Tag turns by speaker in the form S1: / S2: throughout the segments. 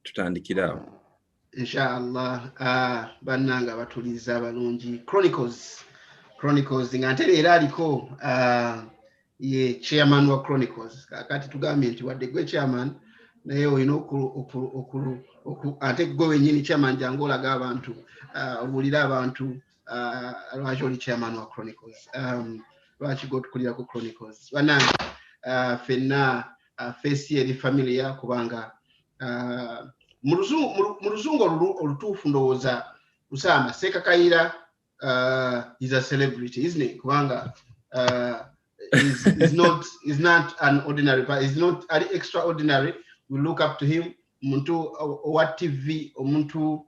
S1: tutandikira awo.
S2: Inshallah, bannanga batuliza balungi. Chronicles nga ntera era aliko ye chairman wa Chronicles. Kakati tugambye nti wadde gwe chairman naye olina ate gwe wennyini chairman jangu olaga abantu obuulira abantu lwaki oli chairman wa Chronicles. Lwaki gwe otukulira ku Chronicles. Bannanga ffenna fesi eri familia kubanga mu luzungu olutuufu ndowooza Usama Sheikh Kayira is a celebrity, isn't it? Kubanga is not an ordinary person. Is not extraordinary. We look up to him. Muntu what TV omuntu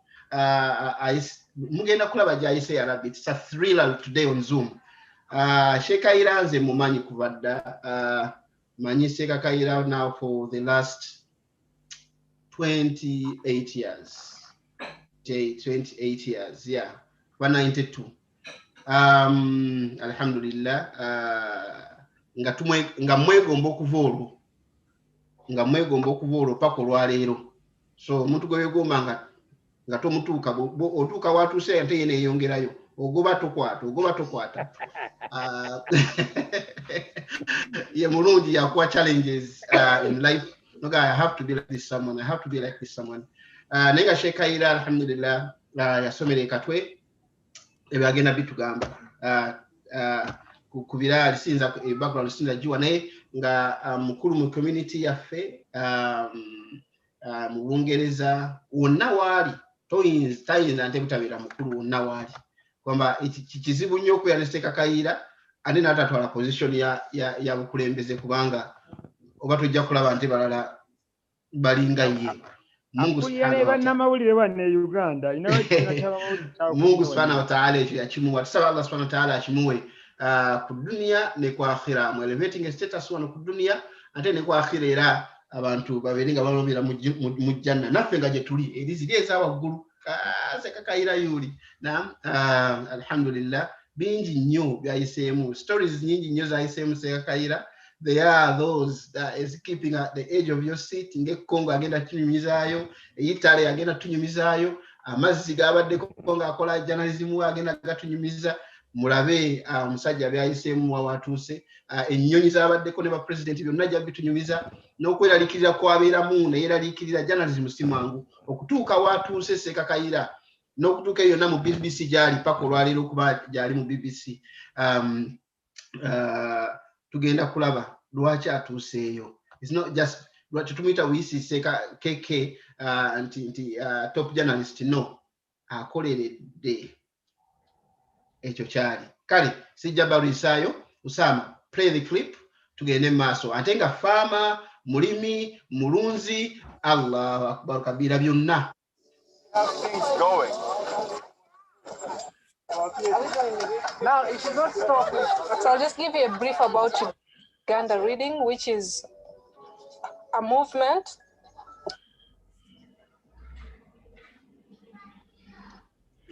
S2: mugenda kulaba gyayise Arabic. It's a thriller today on Zoom. Sheikh Kayira nze mumanyi kubadda manyi Sheikh Kayira now for the last 28 years. 28 years, yeah. 192. Alhamdulillah. Nga mwegomba okuva pako lwaleero. So omuntu gwe wegomba nga tomutuuka otuuka watuuse ate ye neeyongerayo. Ogoba tokwata. Ye mulungi yakuwa challenges in life. Look, I have to be like this someone. Nega Sheikh Kayira, alhamdulillah, yasomere katwe ebagenda bitugamba kubira alisinza background alisinza jua naye nga mukulu mu community yaffe mu Bungereza wonna waali toyinza nte butabira mukulu wonna waali kwamba kizibu nnyo okuyana Sheikh Kayira ate n'atatwala position ya bukulembeze kubanga oba tujja kulaba nti balala balinga ye. Mungu subhanahu wa ta'ala yachimuwa. Tusaba Allah subhanahu wa ta'ala achimuwe ku dunia ne ku akhira. Mu elevating status wano ku dunia ate ne ku akhira era abantu babeeringa balobera mu janna. Naffe nga gye tuli erizi lyeza waggulu. Sheikh Kayira yuli. Naam, alhamdulillah bingi nnyo byayiseemu. Stories nyingi nnyo zayiseemu Sheikh Kayira. They are those that is keeping at the edge of your seat. Nge Kongo agenda tunyumizaayo, Italy agenda tunyumizaayo, amazzi gabadde Kongo akola journalism agenda gatunyumiza. Mulabe omusajja byayiseemu wawatuuse, ennyonyi zabaddeko ne ba president byonna jja bitunyumiza n'okweraliikirira kwabeeramu ne yeeraliikirira journalism si mangu okutuuka watuuse Sheikh Kayira n'okutuuka eyo yonna mu BBC gyali paka olwaleero okuba gyali mu BBC. Tugenda kulaba lwaki atuuseeyo. It's not just lwaki tumuyita wiisi KK nti top journalist, no, akoleredde ekyo kyali. Kale sijja baluisaayo. Usama, play the clip tugende maaso. Ate nga faama, mulimi, mulunzi, Allahu akbar kabira byonna.
S3: Going. Now, it should not stop. So I'll just give you a brief about Uganda reading, which is a movement.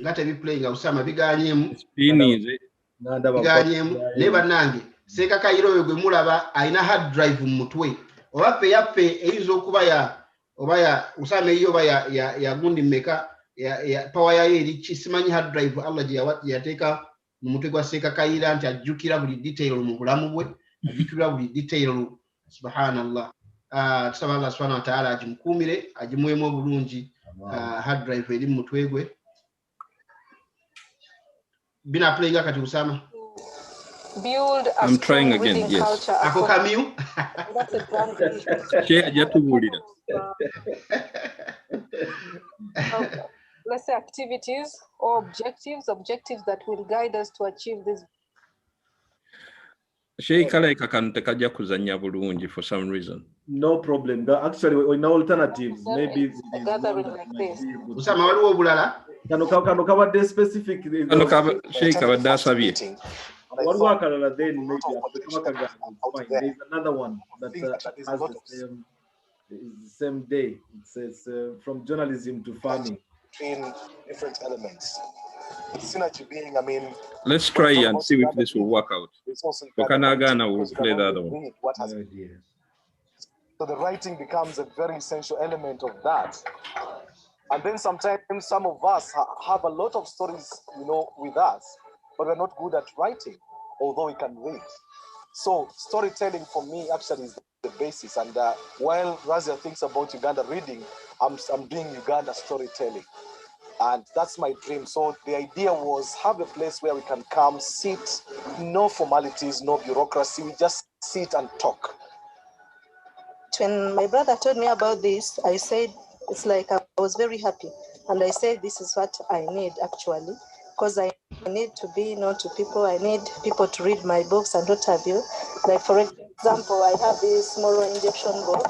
S2: Ngate biplaying Usama biganyemu. Biganyemu neba nange. Sheikh Kayira oyo gwe mulaba alina hard drive mu mutwe. Obape yappe eyizo okuba obaya Usama eyo ya gundi mmeka ya power ya eri kisimanyi hard drive Allah gye yateeka mu mutwe gwa Sheikh Kayira nti ajjukira buli detail mu bulamu bwe, ajjukira buli detail. Subhanallah. Tusaba Allah subhanahu wa ta'ala ajimukumire, ajimuwemu obulungi hard drive eri mu mutwe gwe. Bina playing kati Usama.
S3: Build a
S1: I'm trying
S3: reading
S1: again, yes.
S3: culture.
S2: Ako kamiu?
S3: That's a grand vision.
S1: Sheikh ajatubulira.
S3: Let's say activities or objectives that will guide us to achieve this.
S1: Sheikh kalaika kanu tekajja kuzanya bulungi for some reason.
S4: No problem. Actually, in alternatives, maybe
S3: a gathering like this.
S2: Usama waliwo bulala?
S4: Kano kabadde specific.
S1: Kano Sheikh abadde asabye.
S4: What work then maybe fine. There is another one that has the same day. It says from journalism to farming.
S5: Between different elements. Synergy being, I mean,
S1: let's try and see if this will work out. Wakanagana will play the other one.
S5: So the writing becomes a very essential element of that. And then sometimes some of us have a lot of stories, with us, but we're not good at writing, although we can read. So storytelling for me actually is the basis. And while Razia thinks about Uganda reading, I'm doing Uganda storytelling. And that's my dream. So the idea was have a place where we can come, sit, no formalities, no bureaucracy. We just sit and talk.
S6: When my brother told me about this, I said, it's like I was very happy. And I said, this is what I need actually, because I need to be known to people. I need people to read my books and what have you. Like, for example, I have this moral injection book.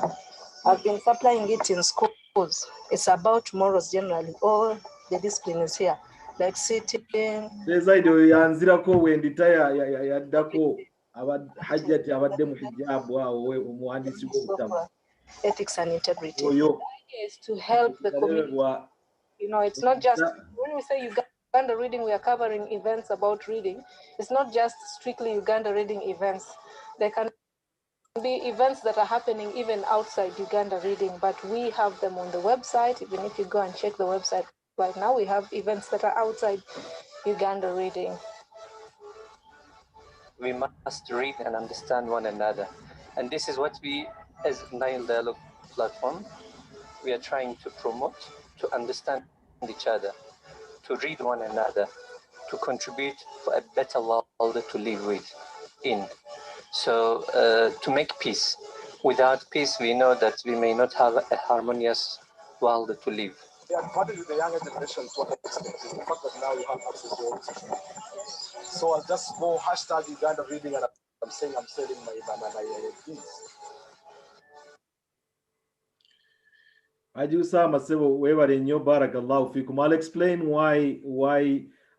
S6: I've been supplying it in schools. It's about morals generally. All the discipline is here, like sitting.
S4: yanzirako wendita yaddako hajjati abadde mu hijaabu awo omuwandiisi w'obutabo
S6: Ethics and integrity.
S4: oyo
S3: Is to help the community. It's not just when we say Uganda reading, we are covering events about reading. It's not just strictly Uganda reading events. There can be events that are happening even outside Uganda reading, but we have them on the website. Even if you go and check the website right now, we have events that are outside Uganda reading.
S7: We must read and understand one another. And this is what we, as Nile Dialogue platform, we are trying to promote, to understand each other, to read one another, to contribute for a better world to live in. So to make peace. Without peace, we know that we may not have a harmonious world to live.
S5: The advantage with the younger generation to an extent is the fact that now you have access to all this. So I'll just go hashtag Uganda reading and I'm saying I'm selling my things.
S4: Ajusa Masebo webale nnyo barakallahu fikum. I'll explain why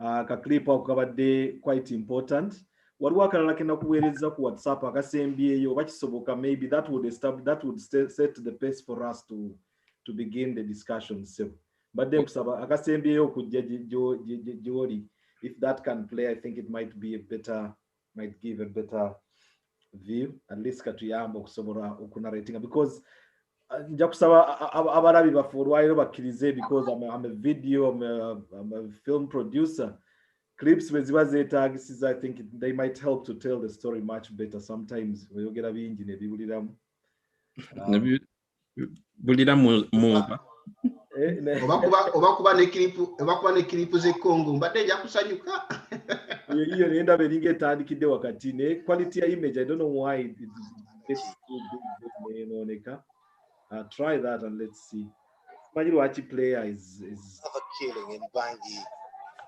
S4: kaklipa okabadde quite important. Waliwo akalala kena kuweereza ku WhatsApp akasembyeyo oba kisoboka, maybe that would set the pace for us to begin the discussion. So badde nkusaba akasembyeyo okujja gy'oli. If that can play, I think it might give a better view, at least katuyamba okusobola okunarratinga, because nja kusaba abalabi baffe olwaliro bakkirize, because I'm a video, I'm a film producer. Clips bwe ziba zeetaagisiza, I think they might help to tell the story much better. Sometimes oyogera bingi ne biwuliramu.
S1: Buliramu mumba.
S2: oba kuba ne kilipu z'Ekongo mbadde nja kusanyuka.
S4: Iyo ne ndaba eringa etandikidde wakati ne quality ya image, I don't know why it gets too big neenooneka. Try that and let's see. Majiru player is
S5: another killing in Bangi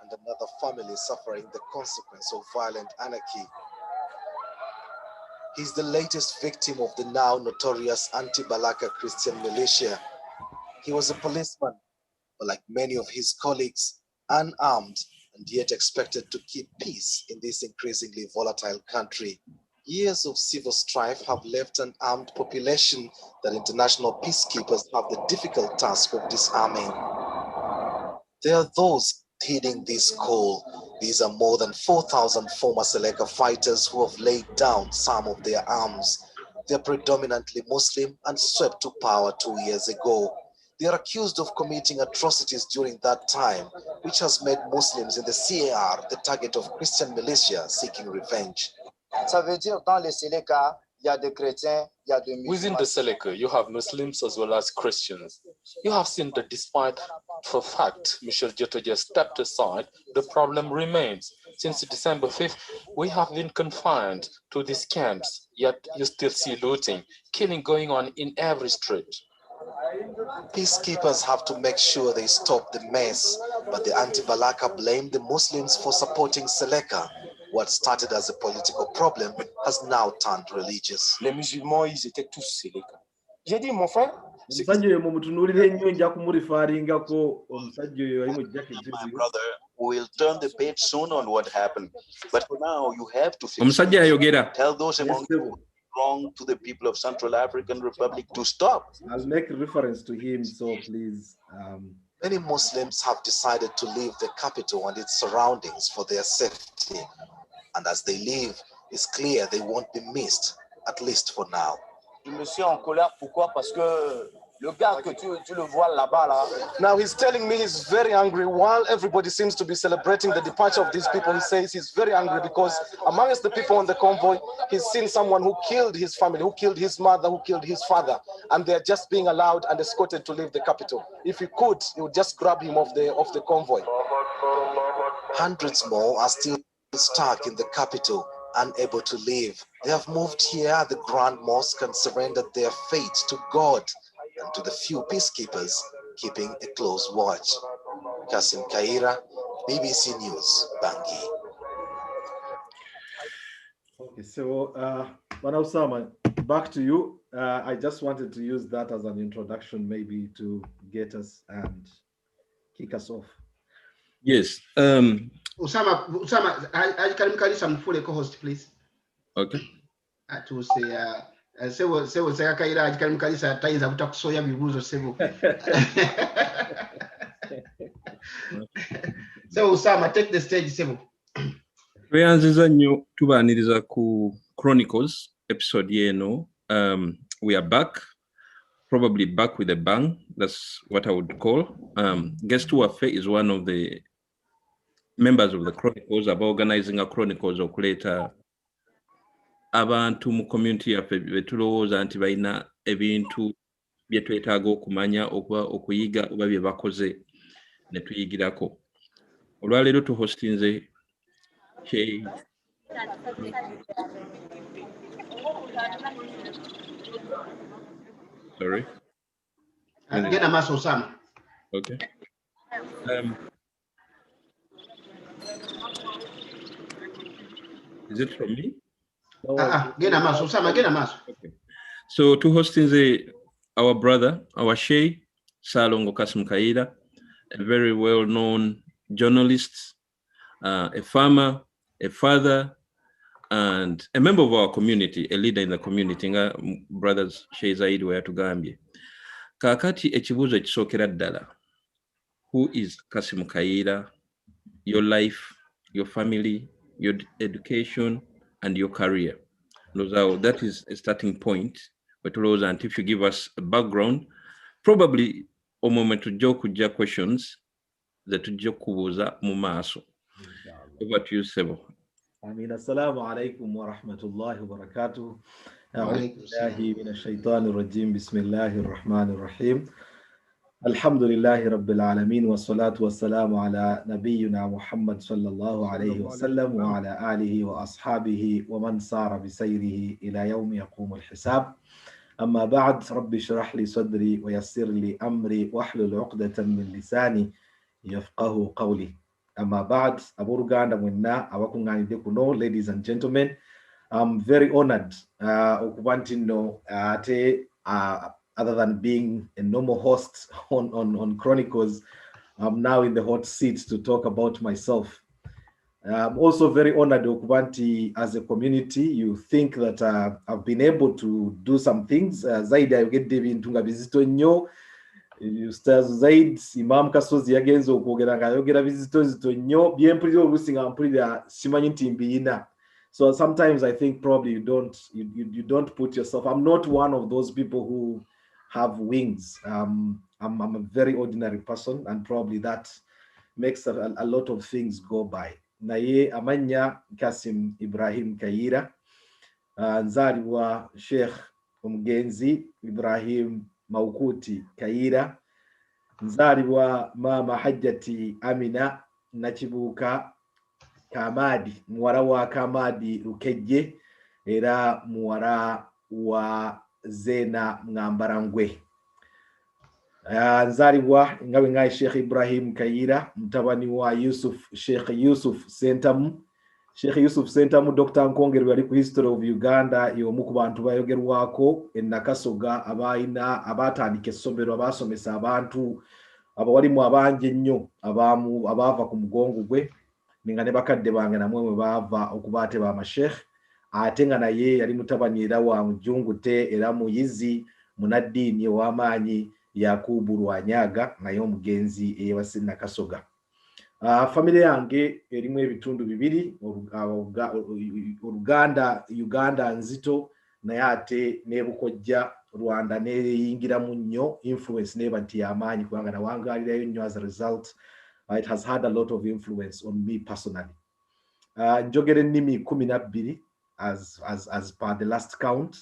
S5: and another family suffering the consequence of violent anarchy. He's the latest victim of the now notorious anti-Balaka Christian militia. He was a policeman, but like many of his colleagues, unarmed and yet expected to keep peace in this increasingly volatile country. Years of civil strife have left an armed population that international peacekeepers have the difficult task of disarming. There are those heeding this call. These are more than 4,000 former Seleka fighters who have laid down some of their arms. They're predominantly Muslim and swept to power 2 years ago. They are accused of committing atrocities during that time, which has made Muslims in the CAR the target of Christian militia seeking revenge.
S8: Within the Seleka, you have Muslims as well as Christians. You have seen that despite the fact Michel Jotoje stepped aside, the problem remains. Since December 5th, we have been confined to these camps, yet you still see looting, killing going on in every street.
S5: Peacekeepers have to make sure they stop the mess, but the anti-Balaka blame the Muslims for supporting Seleka. What started as a political problem has now turned religious.
S9: Les musulmans, ils étaient tous Seleka. J'ai dit, mon frère,
S4: omusajja oyo mumutunuulire ennyo nja kumulifaaringako omusajja oyo yali mujja
S10: My brother will turn the page soon on what happened, but for now you have to
S1: Omusajja ayogera.
S10: tell those among you wrong to the people of Central African Republic to stop.
S4: I'll make reference to him, so please.
S5: Many Muslims have decided to leave the capital and its surroundings for their safety. And as they leave, it's clear they won't be missed, at least for now.
S9: Je me suis en colère. Pourquoi? Parce que le gars que tu le vois là-bas, là.
S5: Now he's telling me he's very angry. While everybody seems to be celebrating the departure of these people, he says he's very angry because amongst the people on the convoy, he's seen someone who killed his family, who killed his mother, who killed his father, and they're just being allowed and escorted to leave the capital. If he could, he would just grab him off the convoy. Hundreds more are still stuck in the capital, unable to leave. They have moved here at the Grand Mosque and surrendered their fate to God and to the few peacekeepers keeping a close watch. Kasim, Kayira, BBC News, Bangui.
S4: Okay, so Osama, back to you. I just wanted to use that as an introduction, maybe to get us and kick us off.
S1: Yes.
S2: Usama, I can carry some full co-host, please.
S1: Okay.
S2: To say, say Kayira, I can carry some ties of talk soya bibuzo sebo. So Usama, take the stage, sebo.
S1: Tweyanziza nnyo tubaaniriza ku Chronicles episode yeno. We are back, probably back with a bang. That's what I would call. Guest Waffe is one of the members of the Chronicles, about organizing a Chronicles okuleta abantu mu community yaffe betulowooza nti balina ebintu bye twetaaga okumanya okuba okuyiga oba bye bakoze ne tuyigirako. Olwaleero tuhostinze Sheikh. Sorry.
S2: Get a mass Osama.
S1: Okay. Is it from me?
S2: Get a mass Osama. Get a mass.
S1: Okay. So to hosting our brother, our Sheikh, Salongo Kassim Kayira, a very well-known journalist, a farmer, a father, and a member of our community, a leader in the community. Brothers Sheikh Zaid were to Gambia. Kakati echibuzo ekisookera ddala. Who is Kassim Kayira? Your life, your family, your education, and your career. That is a starting point. But and if you give us a background, probably a moment to joke with questions that to joke kubuza mumaso. Over to you, Sebo.
S4: Amin. Assalamu alaikum wa rahmatullahi wa barakatuh. A'udhu billahi minash shaitanir rajim. Bismillahir rahmanir rahim. Alhamdulillahi rabbil alamin wa salatu wa salamu ala nabiyyina Muhammad sallallahu alayhi wa sallam wa ala alihi wa ashabihi wa man sara bi sayrihi ila yawmi yaqumu al-hisab. Amma ba'd, rabbi shrah li sadri wa yassir li amri wa hlul 'uqdatan min lisani yafqahu qawli. Amma ba'd, aburuganda mwenna abakunganide kuno, ladies and gentlemen, I'm very honored ukubantino other than being a normal host on Chronicles, I'm now in the hot seat to talk about myself. I'm also very honored, Okubanti, as a community. You think that I've been able to do some things. Zaidi ayogedde ebintu nga bizito nnyo. Ustaz Zaid, Imam Kasozi yagenze okwogera nga ayogera bizito zito nnyo. Byempulira oluusi nga mpulira simanyi nti mbiyina. So sometimes I think probably you don't put yourself. I'm not one of those people who have wings. I'm a very ordinary person, and probably that makes a lot of things go by. Naye amanya Kassim Ibrahim Kayira, nzalibwa Sheikh Omugenzi Ibrahim Maukuti Kayira, nzalibwa Mama Hajjati Amina Nakibuka Kamadi, muwara wa Kamadi Rukejje, era muwara wa Zena Ngambarangwe. Nzalibwa ngabe ngai Sheikh Ibrahim Kayira, mutabani wa Sheikh Yusuf Sentamu. Sheikh Yusuf Sentamu Dr. Nkongerwa ali ku history of Uganda y'omu ku bantu bayogerwako Nakasoga abaina abatandika essomero abasomesa abantu abawalimu abanje nnyo abava ku mugongo gwe ninga ne bakadde bange namwe mwe bava okubaate ba masheikh ate nga naye yali mutabani era wa mujungute era muyizi munaddiini ow'amaanyi Yakubu Lwanyaga naye omugenzi eyewase Nakasoga. Family yange erimu ebitundu bibiri, Uganda nzito naye ate nebukojja Rwanda neyingiramu nnyo influence neba nti y'amaanyi kubanga nawangalirayo nnyo as a result. It has had a lot of influence on me personally. Njogera ennimi 12 as per the last count.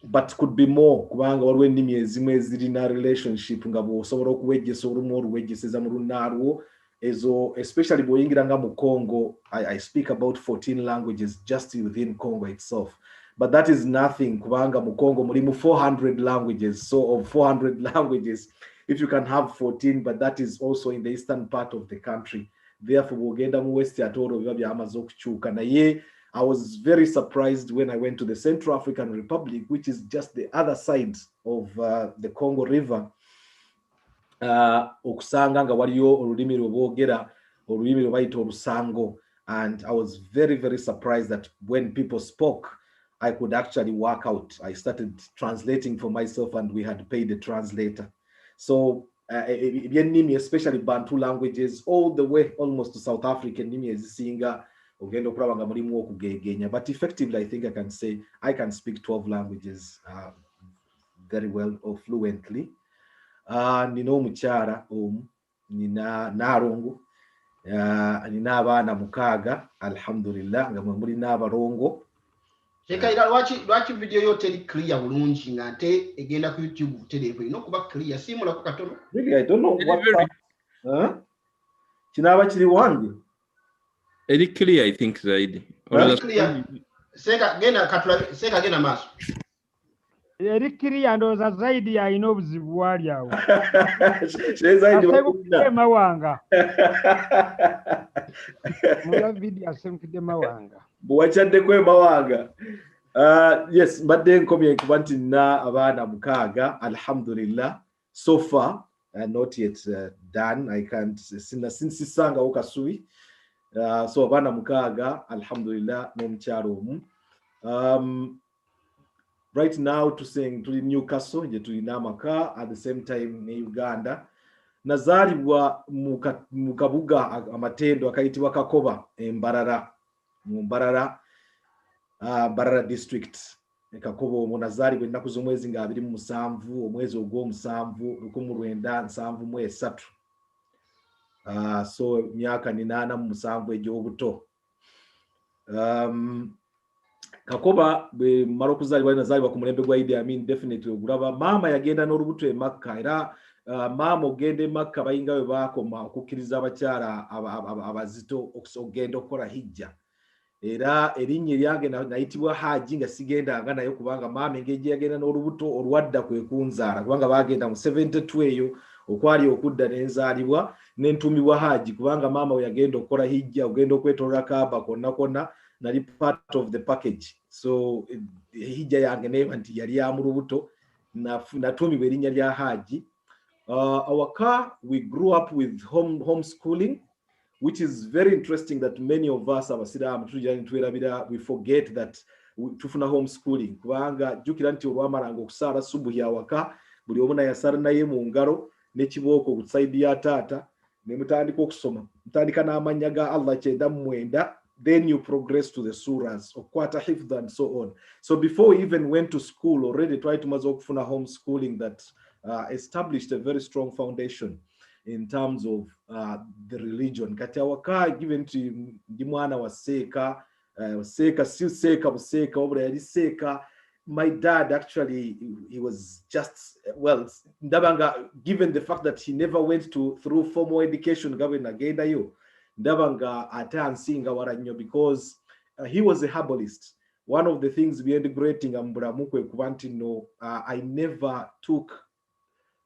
S4: But could be more kubanga waliwo ennimi ezimu ezirina relationship nga bw'osobola okuwejjesa olumu oluwejjeseza mu lunnaalwo ezo, especially bw'oyingira nga mu Congo. I speak about 14 languages just within Congo itself. But that is nothing kubanga mu Congo mulimu 400 languages. So of 400 languages, if you can have 14, but that is also in the eastern part of the country. Therefore, bw'ogenda mu west atoro biba byamaze okukyuka. Naye I was very surprised when I went to the Central African Republic, which is just the other side of the Congo River. Okusanga nga waliyo olulimi lwe boogera, olulimi lwe bayita Olusango. And I was very, very surprised that when people spoke, I could actually work out. I started translating for myself and we had paid a translator. So, especially Bantu languages, all the way almost to South African, but effectively, I think I can say I can speak 12 languages very well or fluently. Nino muchara nina narongo nina abana mukaga alhamdulillah nga muri n'abarongo.
S2: Kayira lwaki video yo teri clear bulungi nga ate egenda ku YouTube telepo ino kuba clear simula ku katono.
S4: Really, I don't know what kinaba kiri wange.
S1: Very clear, I think, zaidi.
S2: Seka gena maso.
S11: Eri clear ndoza zaidi ya ino obuzibu wali awo.
S4: Zaidi
S11: mawanga. Mula video asemkide mawanga.
S4: Bwachadde kwe mawanga. Yes, but then komye kubanti na abana mukaga alhamdulillah. So far, not yet done. I can't since sanga okasui. So abana mukaga alhamdulillah n'omukyalo omu. Right now to sing to Newcastle je tulina amaka at the same time ne Uganda. Nazalibwa mu kabuga amatendo akayitibwa Kakoba Mbarara mu Mbarara district. Kakoba omwo nazalibwa ennaku z'omwezi nga 27 omwezi ogw'omusanvu 1973. So myaka ni 87 egy'obuto. Kakoba be marokuzalibwa nazalibwa ku mulembe gwa Idi Amin definitely ogulaba mama yagenda n'olubuto e Makka era mama ogenda e Makka bayinga we bakoma okukkiriza abakyala abazito okugenda okukola hijja era erinnya lyange nayitibwa Haji nga sigenda nga nayo kubanga mama engeri yagenda n'olubuto olwadda kwe kunzaala kubanga bagenda mu 72 eyo okwali okudda n'enzaalibwa n'entumibwa Haji kubanga mama we yagenda okukola hijja ogenda okwetolola Kaaba konna nali part of the package. So hijja yange neba nti yali ya mu lubuto natumibwa erinnya lya Haji. Our car, we grew up with homeschooling, which is very interesting that many of us we forget that tufuna homeschooling kubanga jukira nti olwamalanga okusaala subuhi awaka buli omu nayasala naye mu ngalo n'ekibooko ku side ya taata ne mutandika okusoma mutandika n'amannya ga Allah kyenda mu mwenda. Then you progress to the surahs, okwata hifdha and so on. So before we even went to school, already tried to mazo kufuna homeschooling that established a very strong foundation in terms of the religion. Kati awaka given to dimwana wa seka, si seka buseka, obra yali seka. My dad actually, he was just, well, ndabanga, given the fact that he never went through formal education, gavana agenda yo. Ndabanga atansinga waranyo because he was a herbalist. One of the things we integrating amburamukwe kubantino, I never took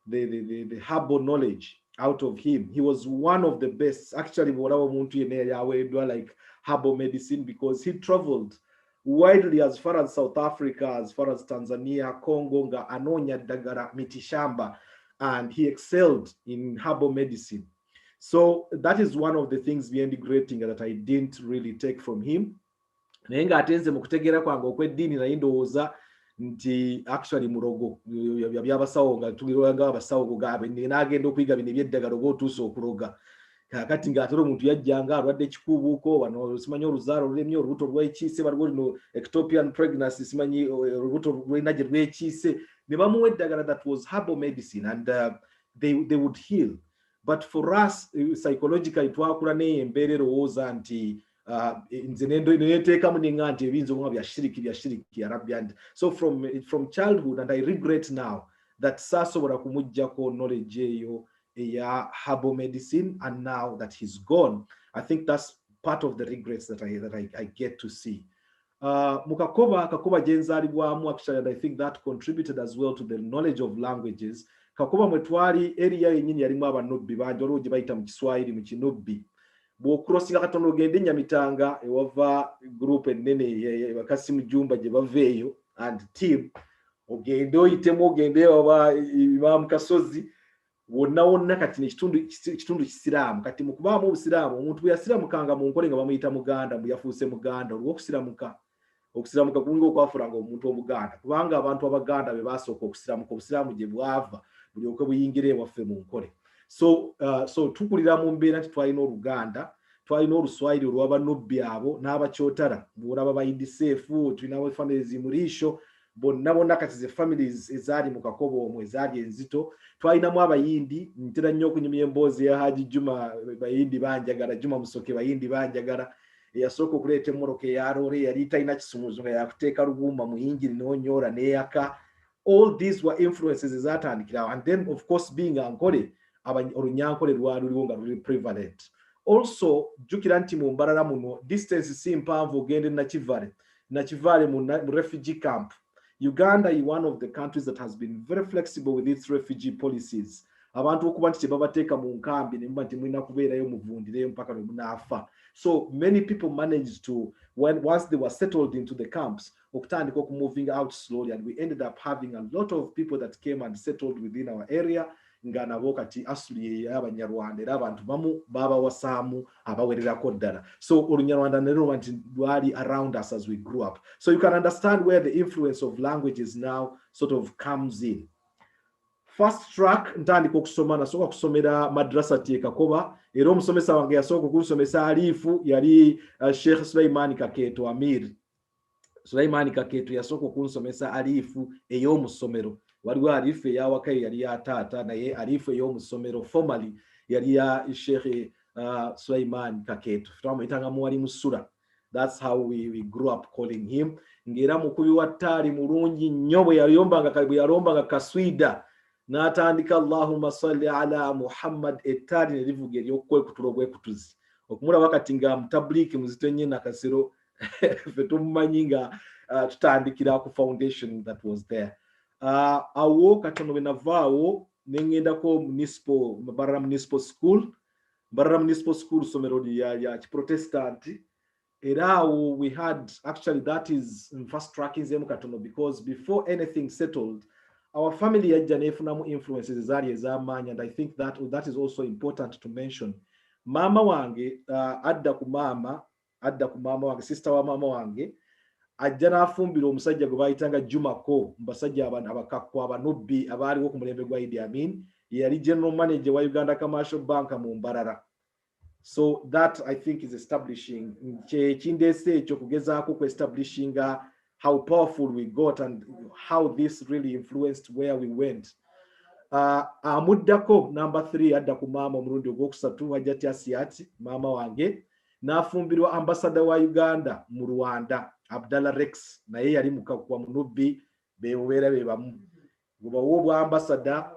S4: the herbal knowledge out of him. He was one of the best. Actually, like herbal medicine because he traveled widely as far as South Africa, as far as Tanzania, Congo, Anonya, Dagara, Mitishamba, and he excelled in herbal medicine. So that is one of the things we integrating that I didn't really take from him. Nenga atenze mukutegera kwange okweddiini naye ndowooza nti actually murogo byabasawo nga tugiranga abasawo kugabe n'agenda okuyiga bino ebyeddagala oba otuuse okuroga kakati ng'atera omuntu yajjanga alwadde ekikuubuuko wano simanyi oluzaalo lulemye olubuto lwekiise baliwo lino ectopian pregnancy simanyi olubuto lwena gye lwekiise ne bamuwa eddagala that was herbal medicine and they would heal. But for us psychologically twakula neyo embeera erowooza nti nze neteekamu nenga nti ebiyinza okuba bya shiriki Arabia. And so from childhood, and I regret now that saasobola kumuggyako knowledge eyo eya herbal medicine, and now that he's gone, I think that's part of the regrets that I get to see. Kakoba gye nzaalibwamu actually, and I think that contributed as well to the knowledge of languages. Kakoba mwe twali area yennyini yalimu abanobbi bangi, waliwo gye bayita mu Kiswahili mu kinobbi. Bw'okurosinga katono ogende Nyamitanga ewava group ennene Kassim Jumba gye baveeyo and team, ogende oyitemu ogende oba Imam Kasozi, wonna kati ekitundu kisiraamu. Kati mu kubaamu obusiraamu omuntu bwe yasiramukanga mu nkole nga bamuyita Muganda, bwe yafuuse Muganda olw'okusiramuka kulinga okwafulanga omuntu Omuganda, kubanga abantu Abaganda be basooka okusiramuka obusiraamu gye bwava bulyoke buyingire ewaffe mu nkole. So tukulira mu mbeera nti twalina Oluganda, twalina Oluswayiri olw'abanobbi abo n'abakyotara, bw'olaba bayidiseefu, tulina families mu Liisho, bonna kati ze families ezaali mu Kakobo omwo ezaali enzito. Twalinamu Abayindi, ntera nnyo okunyumya emboozi ya Haji Juma, Bayindi banjagala, Juma Musoke Bayindi banjagala, eyasooka okuleeta emmoroka eya loole yali talina kisumuuzo nga yakuteeka lugumba mu yingiri n'onyoora n'eyaka. All these were influences ezatandikirawo, and then of course being Ankole, Olunyankole lwali luliwo nga luli prevalent. Also jjukira nti mu Mbarara muno distance si mpanvu ogende Nakivale mu refugee camp. Uganda is one of the countries that has been very flexible with its refugee policies. Abantu okuba nti tebabateeka mu nkambi ne muba nti mulina kubeerayo muvundireyo mpaka lwe munaafa. So many people managed to, once they were settled into the camps, okutandika moving out slowly, and we ended up having a lot of people that came and settled within our area. Nga nabo kati asuli y'Abanyarwanda era abantu bamu baba wasaamu abawererako ddala. So Olunyarwanda nero nti lwali around us as we grew up. So you can understand where the influence of languages now sort of comes in. First track ntandika okusoma, nasooka kusomera madrasa e Kakoba, era omusomesa wange yasooka okunsomesa alifu yali Sheikh Sulaiman Kaketo Amir. Sulaiman Kaketo yasooka okunsomesa alifu ey'omusomero. Waliwo alifu eyawaka yali ya taata, naye alifu ey'omusomero formally yali ya Sheikh Sulaiman Kaketo. Twamuyitanga Mwalimu Sura. That's how we grew up calling him. Ngera mukubi wa ttaali mulungi nnyo bwe yalombanga kaswida. N'atandika Allahumma salli ala Muhammad, ettaali ne livuga ery'okwekutura ogwekutuzi. Okumulaba kati nga mutabliiki muzito nnyo nakasero ffe tumumanyi nga tutandikira ku foundation that was there. Awo katono bwe navaawo ne ŋŋendako Mbarara Municipal School. Mbarara Municipal School somero ya Kiprotestanti. Era awo we had, actually that is first tracking zemu katono, because before anything settled, our family yajja nefunamu influences ezaali ez'amaanyi, and I think that is also important to mention. Mama wange adda ku mama wange, sister wa mama wange, ajja n'afumbira omusajja gwe bayitanga Jumako, mbasajja abakakku abanobbi abaaliwo ku mulembe gwa Idi Amin, yali general manager wa Uganda Commercial Bank mu Mbarara. So that I think is establishing kindeese ekyo kugezaako ku establishing how powerful we got and how this really influenced where we went. Amuddako number 3 adda ku mama omulundi ogwokusatu wajja Tyasiati mama wange, n'afumbirwa ambassador wa Uganda mu Rwanda Abdallah Rex, naye yali mukakwa munubbi beera be bamu gobawo bwa ambassador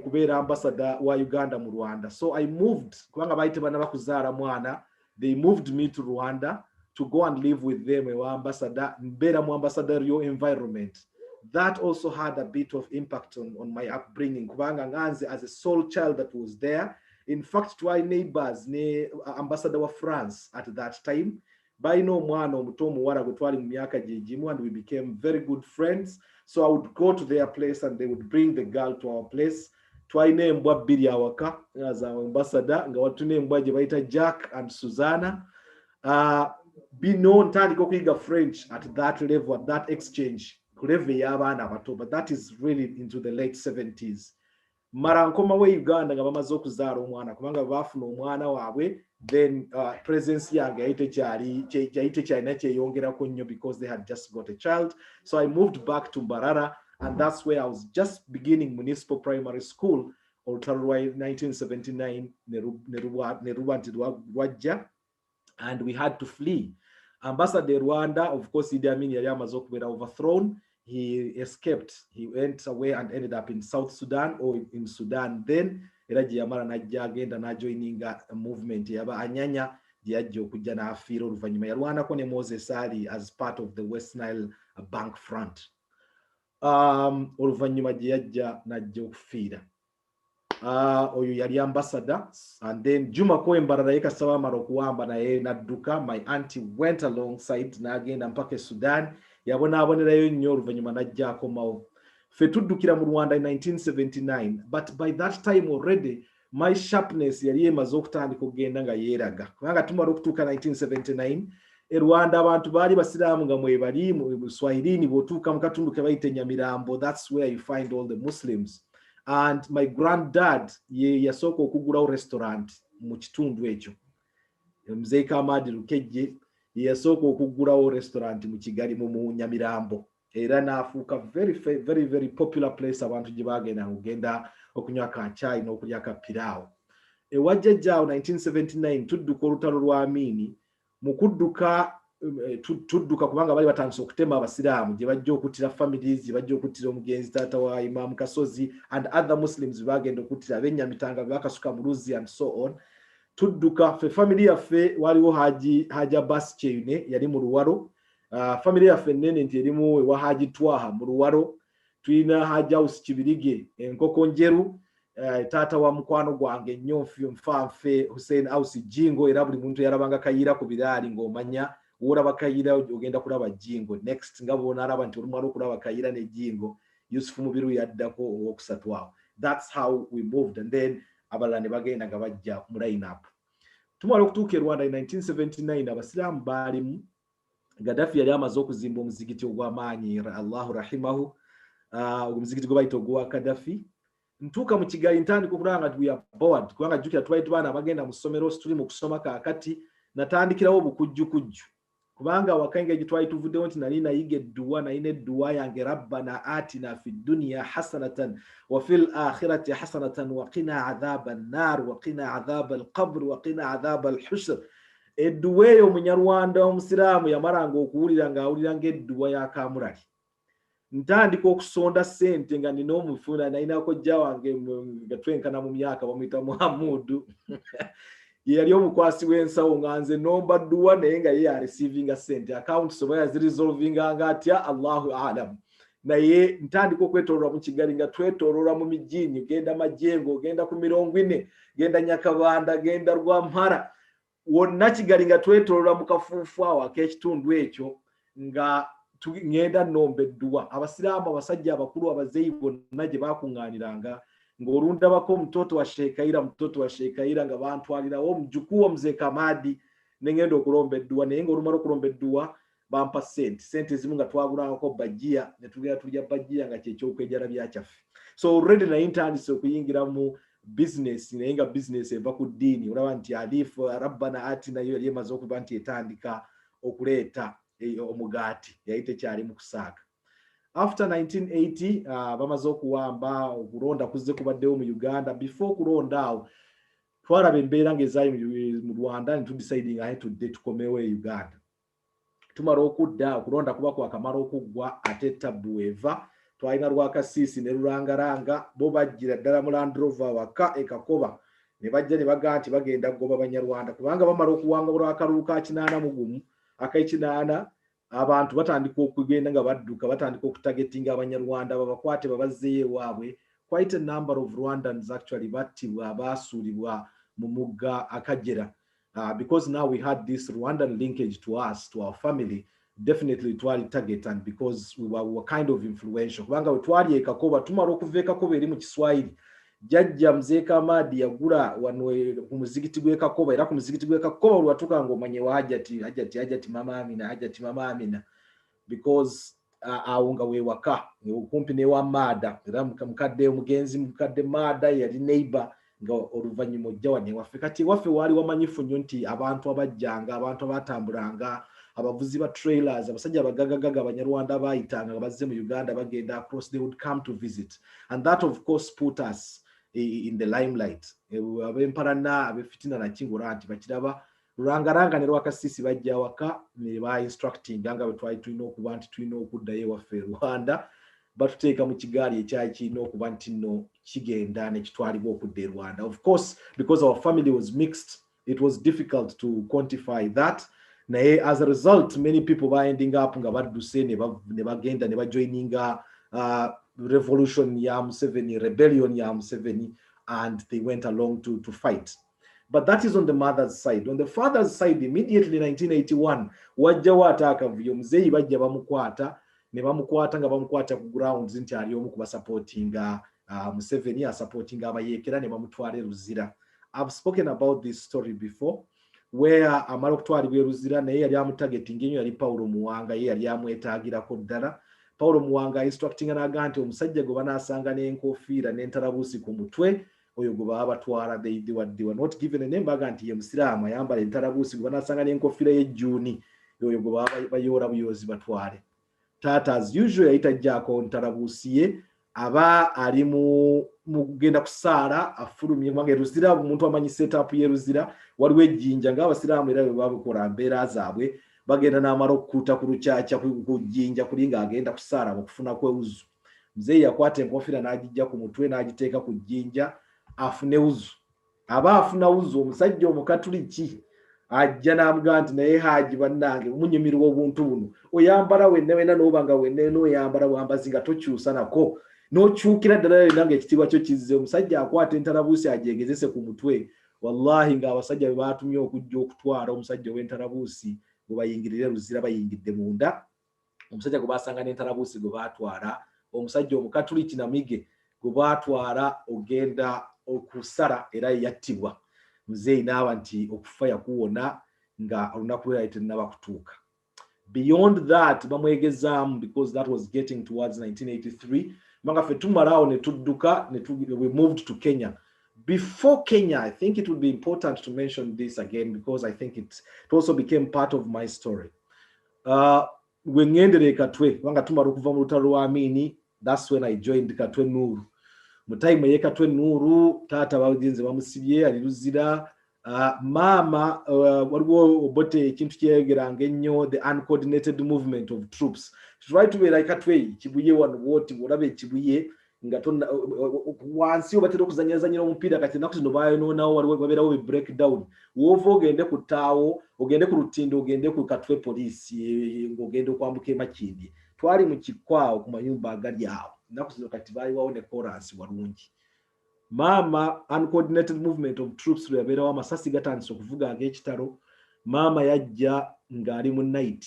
S4: kubeera ambassador wa Uganda mu Rwanda. So I moved, kubanga bayite bana bakuzaala mwana, they moved me to Rwanda to go and live with them ewa ambassador, mbeera mu ambassadorial environment. That also had a bit of impact on my upbringing, kubanga nganze as a sole child that was there. In fact, twali neighbors ne ambassador wa France at that time. Baina omwana omuto omuwala gwe twali mu myaka gye gimu, and we became very good friends. So I would go to their place and they would bring the girl to our place. Twalina embwa bbiri awaka as our ambassador, nga watuna embwa gye bayita Jack and Susanna. Bino ntandika okuyiga French at that level, at that exchange, ku level y'abaana abato, but that is really into the late 70s. mara nkomawo Uganda nga bamaze okuzaala omwana kubanga bafuna omwana waabwe, then presence yange yayite kyalina kyeyongerako nnyo because they had just got a child. So I moved back to Mbarara, and that's where I was just beginning municipal primary school olutalo lwa 1979 ne ruba nti lwajja, and we had to flee. Ambassador Rwanda, of course, Idi Amin yali amaze okubeera overthrown. He escaped. He went away and ended up in South Sudan or in Sudan. Then era gye yamala najja agenda n'ajoininga movement yaba anyanya gye yajja okujja n'afiira oluvannyuma yalwanako ne Moses Ali as part of the West Nile Bank Front. Oluvannyuma gye yajja n'ajja okufiira. Oyo yali ambassador, and then Juma Mbarara ye Kasaba amala okuwamba naye n'adduka. My auntie went alongside n'agenda mpaka Sudan. Yabonaabonerayo nnyo oluvannyuma n'ajja akomawo. Ffe tuddukira mu Rwanda in 1979, but by that time already my sharpness yali emaze okutandika okugenda nga yeeraga kubanga tumala okutuuka 1979 e Rwanda abantu baali basiraamu nga mwebali mu Swahilini bw'otuuka mu katundu ke bayita Nyamirambo, that's where you find all the Muslims. And my granddad ye yasooka okugulawo restaurant mu kitundu ekyo. Mzee Kamadi Lukejje ye yasooka okugulawo restaurant mu Kigali mu Nyamirambo. Era n'afuuka very popular place abantu gye bagenda okugenda okunywa ka chai n'okulya ka piraawo. Ewajjajjaawo 1979 tudduka olutalo lwa Amini. Mu kudduka tudduka kubanga bali batandise okutema abasiraamu gye bajja okuttira families, gye bajja okuttira omugenzi taata wa Imam Kasozi and other Muslims bagenda okuttira ab'Enyamitanga bakasuka mu Luzi and so on. Tudduka fe family yaffe waliwo Haji Abbas Cheyune yali mu Luwalo. Family yaffe nene nti erimu ewa Haji Twaha mu Luwalo. Tulina Haji House Kibirige enkoko njeru. Taata wa mukwano gwange nnyo nfanfe Hussein House Jingo, era buli muntu yarabanga Kayira ku biraali ng'omanya woraba Kayira ogenda kulaba Jingo. Next nga bona araba nti olumala okulaba Kayira ne Jingo Yusufu Mubiru yaddako owokusatu awo. That's how we moved, and then abalala ne bagenda nga bajja mu line up. Tumala okutuuka e Rwanda in 1979 abasiraamu baalimu. Gaddafi yali amaze okuzimba omuzigiti ogw'amaanyi Allahu rahimahu, omuzigiti gwe bayita ogwa Gaddafi. Ntuuka mu Kigali ntandika okulaba nga we are bored kubanga jjukira twali tubaana abagenda mu ssomero tuli mu kusoma kaakati. Natandikirawo obukujjukujju kubanga wakange gye twali tuvuddewo nti nali nayiga edduwa, nalina edduwa yange rabbana atina fi dunya hasanatan wa fil akhirati hasanatan wa qina adhaba an-nar wa qina adhaba al-qabr wa qina adhaba al-hushr. Edduwa eyo Omunyarwanda omusiraamu yamalanga okuwulira ng'awulira ng'edduwa ya Kamulali. Ntandika okusonda ssente nga nina omufuna nalinako jja wange nga twenkana mu myaka bamuyita Muhamudu yali omukwasi w'ensawo nga nze nomba dduwa naye nga ye yareceiving ssente account soba yaziresolvinga nga atya Allahu alam. Naye ntandika okwetooloola mu Kigali nga twetooloola mu mijini, genda Majengo, genda ku 40, genda Nyakabanda, genda Rwampara, wonna Kigali nga twetooloola mu kafuufu awo ak'ekitundu ekyo nga ngenda nomba edduwa. Abasiraamu abasajja abakulu abazeeyi bonna gye bakuŋŋaaniranga ng'olundabako mtoto wa Sheikh Kayira nga bantwalirawo omujukuu wa Mzee Kamadi ne ngenda okulomba edduwa. Naye ng'olumala okulomba edduwa bampa sente ezimu nga twagulangako bajjiya ne tugenda tulya bajjiya nga kyekyokwejala byakyaffe. So already naye ntandise okuyingira mu business, naye nga business eva ku ddiini. Olaba nti alifu rabbana atina yo yali emaze okuba nti etandika okuleeta omugaati yali tekyali mu kusaaka. After 1980 bamaze okuwamba okulonda kuzze kubaddewo mu Uganda. Before kulonda awo twalaba embeera ng'ezaayi mu Rwanda ne tudecidinga aye tudde tukomewo e Uganda. Tumala okudda okulonda kuba kwakamala okuggwa ate tabbu eva. Twalina Rwakasiisi ne Lulangaranga bo bajjira ddala mu Land Rover waka e Kakoba ne bajja ne bagaa nti bagenda kugoba Banyarwanda kubanga bamala okuwangula akalulu ka 81 ak'ekinaana abantu batandika okugenda nga badduka batandika okutagetinga Abanyarwanda babakwate babazzeeyo ewaabwe. Quite a number of Rwandans actually battibwa baasuulibwa mu mugga Akagera because now we had this Rwandan linkage to us, to our family. Definitely twali target, and because we were kind of influential kubanga we twali e Kakoba tumala okuva e Kakoba eri mu Kiswahili jjajja Mzee Kamadi yagula wano ku muzigiti gwe Kakoba, era ku muzigiti gwe Kakoba lwatuka ng'omanye wa Hajati Mama Amina because awo nga wewaka okumpi newa maada era mukadde omugenzi mukadde maada yali neighbor nga oluvannyuma ojja wane waffe kati waffe waali wamanyifu nnyo nti abantu abajjanga abantu abatambulanga abavuzi ba trailers abasajja abagagagaga abanyarwanda abayitanga nga bazze mu Uganda bagenda across, they would come to visit, and that of course put us in the limelight. Abemparana abefitina na kingura nti bakiraba lulangaranga ne lwakasisi bajja waka ne ba instructing nga bwe twali tulina okuba nti tulina okuddayo waffe Rwanda batuteeka mu kigaali ekyali kirina okuba nti nno kigenda ne kitwalibwa okudda e Rwanda. Of course, because our family was mixed, it was difficult to quantify that. Naye as a result, many people were ending up nga badduse ne bagenda ne bajoininga revolution ya Museveni, rebellion ya Museveni, and they went along to fight. But that is on the mother's side. On the father's side, immediately in 1981, wajja wataka vyo mzeyi bajja bamukwata ne bamukwata nga bamukwata ku grounds nti ali omu kuba supportinga Museveni supportinga abayekera ne bamutwala Luzira. I've spoken about this story before, where amala okutwalibwa Luzira naye yali amutargeting ennyo yali Paulo Muwanga, ye yali amwetaagirako ddala. Paulo Muwanga instructinga naga nti omusajja gwe banaasanga n'enkofiira n'entalabuusi ku mutwe oyo gwe baba batwala, they were not given a name, baga nti ye Musiraamu ayambala entalabuusi gwe banaasanga n'enkofiira y'ejjuuni oyo gwe baba bayoola buyozi batwale. Taata as usual yayita jjaako ntalabuusi ye aba ali mu kugenda kusaala afulumye mwange Luzira. Omuntu amanyi setup ye Luzira waliwo ejjinja nga Abasiraamu era bwe babukola mbeera zaabwe bagenda n'amala okukuuta ku lukyakya ku jjinja kulinga agenda kusaala mu kufuna kwewuzu. Muzeeyi yakwata enkofiira n'agijja ku mutwe n'agiteeka ku jjinja afune wuzu. Aba afuna wuzu omusajja omukatuliki ajja n'amugamba nti naye Haaji bannange munyumirwa obuntu buno oyambala wenna n'obanga wenna n'oyambala bwambazi nga tokyusa nako n'okyukira ddala nange ekitiibwa kyo kizze. Omusajja akwata entalabuusi agyegezese ku mutwe. Wallahi nga abasajja be baatumye okujja okutwala omusajja w'entalabuusi gwe bayingirire Luzira bayingidde munda. Omusajja gwe baasanga n'entalabuusi gwe baatwala, omusajja omukatuliki namige gwe baatwala ogenda okusala era yattibwa. Muzeeyi n'aba nti okufa yakuwona nga olunaku lwe terunnaba kutuuka. Beyond that bamwegezaamu because that was getting towards 1983. Manga ffe tumalaawo ne tudduka we moved to Kenya. Before Kenya, I think it would be important to mention this again because I think it also became part of my story. When ngendere Katwe, wanga tumala okuva mu lutalo lwa Amini, that's when I joined Katwe Nuru. Mu time ye Katwe Nuru, taata bagenze bamusibye ali Luzira. Mama waliwo obote ekintu kyegeranga ennyo the uncoordinated movement of troops. Try to be like Katwe kibuye wano woti olabe kibuye nga tonna wansi obatera okuzanyazanyira omupiira kati naku zino bayononawo waliwo babeerawo breakdown. Wova ogende ku ttaawo ogende ku lutindo ogende ku Katwe poliisi ng'ogende okwambuka Makindye. Twali mu kikwawo ku mayumba agali awo. Naku zino kati baaliwawo ne chorus walungi. Mama uncoordinated movement of troops lyabeerawo amasasi gatandise okuvuga ag'ekitalo. Mama yajja ng'ali mu night.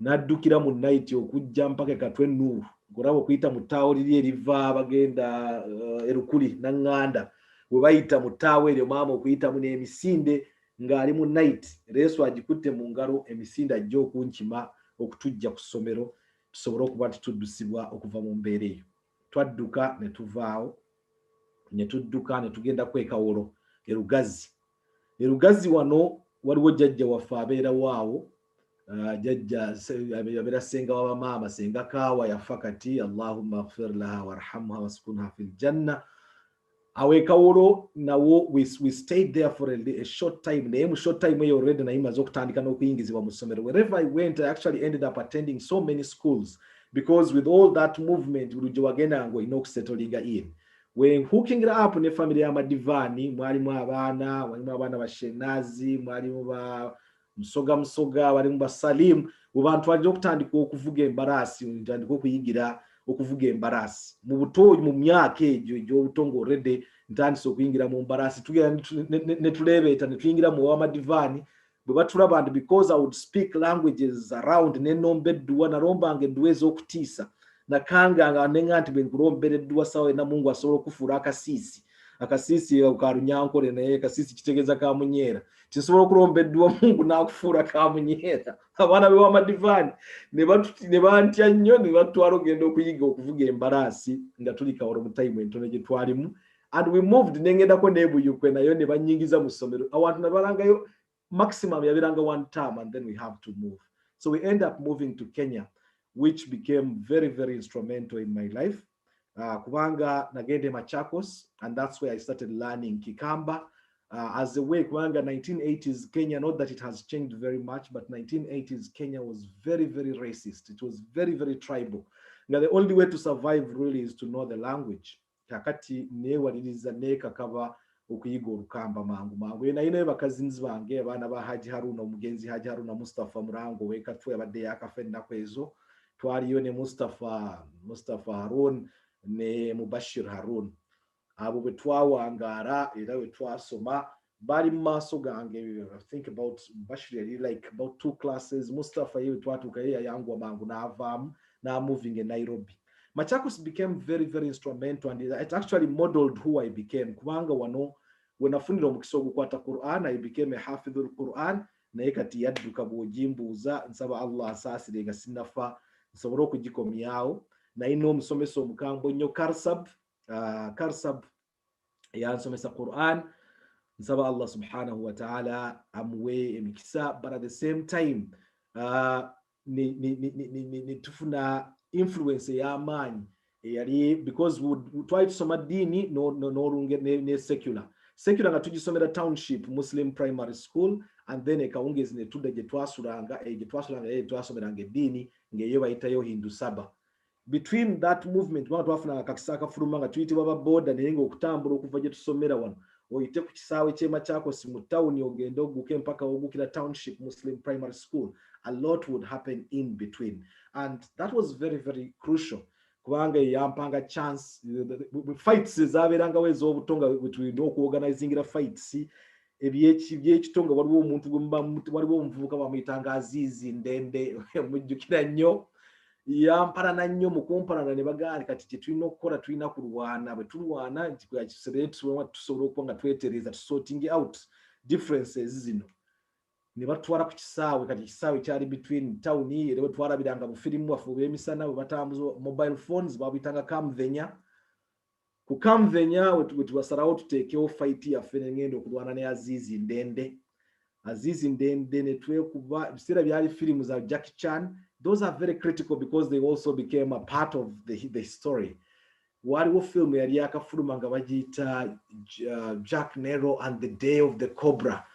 S4: N'addukira mu night okujja mpaka Katwe Nuru. Ng'olaba okuyita mu ttaawo liri eriva bagenda Erukuli Naŋŋanda. Bwe bayita mu ttaawo eryo maama okuyitamu n'emisinde ng'ali mu night. Leesu agikutte mu ngalo, emisinde ajja okunkima okutujja ku ssomero tusobole okuba nti tuddusibwa okuva mu mbeera eyo. Twadduka ne tuvaawo. Ne tudduka ne tugenda kwekawolo Erugazi wano waliwo jjajja waffe abeerawo awo. Jjajja abeera senga wa maama senga kaawa yafa kati Allahumma ighfir laha warhamha waskunha fil janna. Awekawolo nawo we stayed there for a short time. Naye mu short time eyo already naye maze okutandika n'okuyingizibwa mu ssomero. Wherever I went, I actually ended up attending so many schools because with all that movement buli gye wagenda nga olina okusettlinga in. When hooking it up ne family ya Madivani, mwalimu abaana bashenazi, mwalimu ba musoga, walimu ba Salim, abantu bajja okutandika okuvuga embarasi, ntandika okuyigira okuvuga embarasi. Mu buto mu myaka egyo egy'obutongo already ntandise okuyingira mu mbarasi. Tugenda ne tulebeeta ne tuyingira mu wa Madivani. Bwe batulaba and because I would speak languages around ne nomba edduwa nalombanga edduwa ez'okutiisa. Nakanga nga nenga nti bwe nkulombera edduwa sawa na Mungu asobola okufuula akasiisi. akasisi ukarunyankole naye kasisi kitegeza kamunyera tisobola okulombeddwa Mungu n'akufuula kamunyera abaana be w'amadivani ne bantya nnyo ne batwala ogenda okuyiga okuvuga embalaasi nga tuli kawolo mu time entono gye twalimu and we moved nengendako n'ebuyukwe nayo ne banyingiza mu ssomero awantu nabalangayo maximum yabiranga one term and then we have to move. So we end up moving to Kenya, which became very, very instrumental in my life. Kubanga nagende Machakos, and that's where I started learning Kikamba. As a way, Kubanga 1980s Kenya, not that it has changed very much, but 1980s Kenya was very, very racist. It was very, very tribal. Now the only way to survive really is to know the language. Kakati newaliriza nekakaba okuyiga olukamba mangu na ino bakazinzi bange abana ba Haji Haruna omugenzi Haji Haruna Mustafa Murango wekatwe abadde yakafenna kwezo twaliyo ne Mustafa Harun ne Mubashir Harun abo bwe twawangara era bwe twasoma bali mu maaso gange. I think about Mubashir yali like about 2 classes. Mustafa yewe twatuka ye yangwa mangu n'avaamu na moving in Nairobi. Machakos became very, very instrumental, and it actually modeled who I became. Kubanga wano wenafunira omukisa ogukwata Quran, I became a hafidhul Quran naye kati yadduka bw'ojimbuuza nsaba Allah asaasire nga sinnafa nsobole okugikomyawo. Nalina omusomesa omukambwe nnyo Karsab yansomesa Quran, nsaba Allah subhanahu wa ta'ala amuwe emikisa, but at the same time tufuna influence y'amaanyi eyali because we try to soma dini no secular nga tugisomera township Muslim primary school, and then ekawungezi ne tudda gye twasulanga twasomeranga eddiini ng'eyo bayitayo Hindu Saba. Between that movement twafunanga kakisa akafuluma nga tuyitibwa ba boda naye ng'okutambula okuva gye tusomera wano oyite ku kisaawe ky'e Machakos mu tawuni ogenda oguke mpaka ogukira township Muslim primary school. A lot would happen in between, and that was very, very crucial. Kubanga yampanga chance fights zaberanga wezo obutonga between okuorganizingira fights ebyekitonga waliwo omuntu waliwo omuvubuka bamuyitanga Azizi Ndende mujjukira nnyo yamparana nnyo mukumparana ne baganda kati kye tulina okukola tulina kulwana bwe tulwana tusobola okuba nga twetereza tusorting out differences zino ne batwala ku kisaawe kati kisaawe kyali between town era bwe twalabiranga mu firimu wafu b'emisana bwe batambuza mobile phones babitanga kamvenya ku kamvenya wetubasalawo tuteekewo fight yaffe n'engenda okulwana ne Azizi Ndende ne twekuba ebiseera byali firimu za Jackie Chan. Those are very critical because they also became a part of the story. Waliwo film yali yakafuluma nga bagiyita Jack Nero and the Day of the Cobra.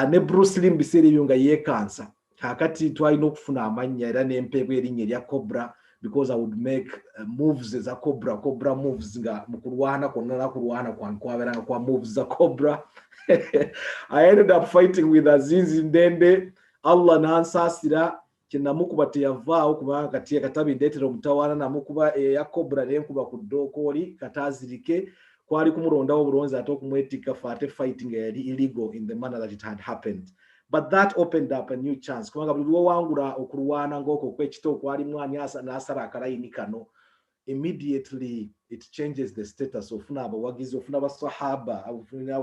S4: Ne Bruce Lee biseera ebyo nga yeekansa kakati twalina okufuna amannya era n'empeeko erinnya erya Cobra because I would make moves as a Cobra moves nga mu kulwana kwonna nakulwana kwabeeranga kwa moves za Cobra. I ended up fighting with Azizi Ndende. Allah n'ansaasira kyenamukuba teyavaawo kubanga kati katabi ndeetera omutawaana namukuba eya Cobra nenkuba ku ddokooli kataazirike kwali kumurondawo obulonzi ate okumwetikka fate fighting yali illegal in the manner that it had happened. But that opened up a new chance kubanga buli lwowangula okulwana ng'okwo kwekito okwalimu ani n'asala akalayini kano, immediately it changes the status. Ofuna abawagizi ofuna abasahaba ofuna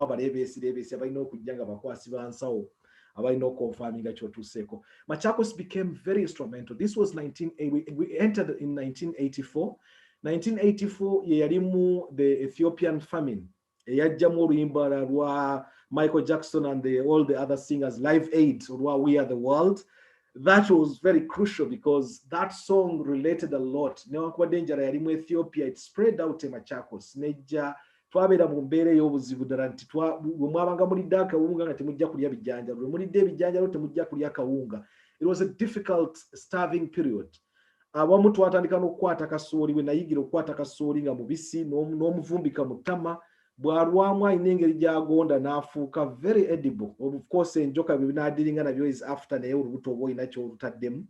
S4: abaleebeesi abalina okujja nga bakwasi bansawo abalina okonfaminga kyotuuseeko. Machakos became very instrumental. This was we entered in 1984. 1984 ye yalimu the Ethiopian famine eyajjamu oluyimba lwa Michael Jackson and all the other singers, Live Aid or We Are the World. That was very crucial because that song related a lot. Newankubadde enjala yali mu Ethiopia, it spread out in Machakos. Nejja twabeera mu mbeera ey'obuzibu ddala nti bwe mwabanga mulidde akawunga nga temujja kulya bijanjalo, bwe mulidde ebijanjalo temujja kulya kawunga. It was a difficult starving period. Abamu twatandika n'okukwata kasooli, bwe nayigira okukwata kasooli nga mubisi n'omuvumbika mu ttama, bw'alwamu alina engeri gy'agonda n'afuuka very edible. Of course enjoka bwe binaadiringa nabyo is after naye olubuto oba olina ky'olutaddemu.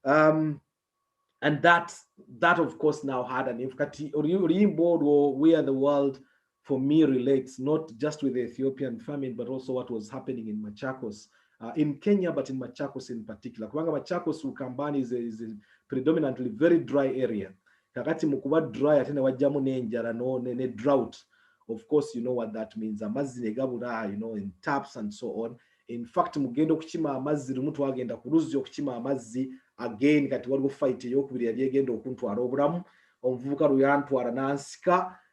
S4: And that of course now had an impact. Oluyimba olwo We Are the World for me relates not just with the Ethiopian famine but also what was happening in Machakos. In Kenya, but in Machakos in particular. Kubanga Machakos Ukambani is a predominantly very dry area. Kakati mukuba dry ate ne wajjamu n'enjala ne drought. Of course, you know what that means. Amazzi ne gabula, you know, in taps and so on. In fact, mugendo okukima amazzi lumuntu agenda kuluzzi okukima amazzi again kati waliwo fight eyokubiri yali egenda okuntwala obulamu. Omuvubuka luyantwala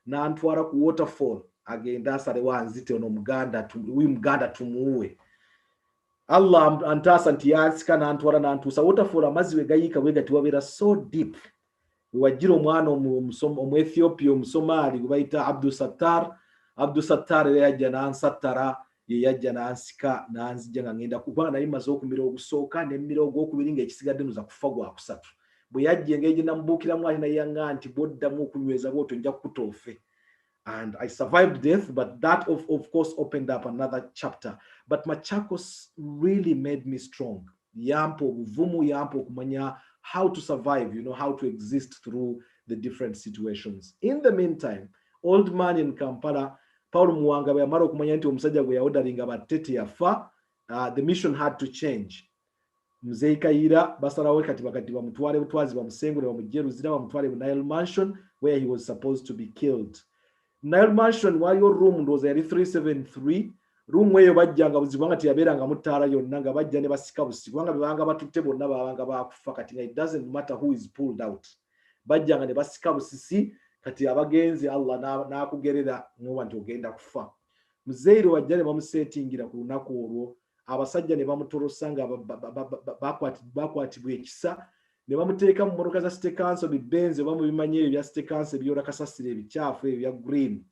S4: n'antwala ku waterfall agenda asale wanzite ono muganda tumuwe. Allah antasa nti yansika n'antwala n'antuusa waterfall amazzi we gayiika bwe gati wabeera so deep. Wajira omwana omu Ethiopia omusomali gwe bayita Abdul Sattar yajja n'ansattara ye yajja n'ansika n'anzija nga ngenda kubanga naye maze okumira ogusooka n'emmira ogwokubiri ng'ekisigadde nza kufa gwa kusatu. Bwe yajja engeri gye namubuukiramu ali nayeŋŋa nti bw'oddamu okunyweza bw'otyo nja kukutoofe. And I survived death, but that of course opened up another chapter. But Machakos really made me strong. Yampo obuvumu, yampo okumanya how to survive, you know, how to exist through the different situations. In the meantime, old man in Kampala, Paul Muwanga bwe yamala okumanya nti omusajja gwe yawodalinga batete yafa, the mission had to change. Mzee Kayira basalawo kati bakati bamutwale butwazi bamusengule bamujje Luzira bamutwale mu Nile Mansion where he was supposed to be killed. Nile Mansion waliyo room ndoza yali 373. Room eyo bajjanga buzibwanga tiyabeeranga mutaala yonna nga bajja ne basika busiku kubanga bebanga batutte bonna babanga bakufa kati nga it doesn't matter who is pulled out. Bajjanga ne basika busisi kati abagenzi Allah n'akugerera n'oba nti ogenda kufa. Muzeeri wajja ne bamusetingira ku lunaku olwo abasajja ne bamutolosa nga bakwatibwa ekisa ne bamuteeka mu motoka za City Council bibenze bamu bimanye ebyo bya City Council byola kasasira ebikyafu ebyo bya green.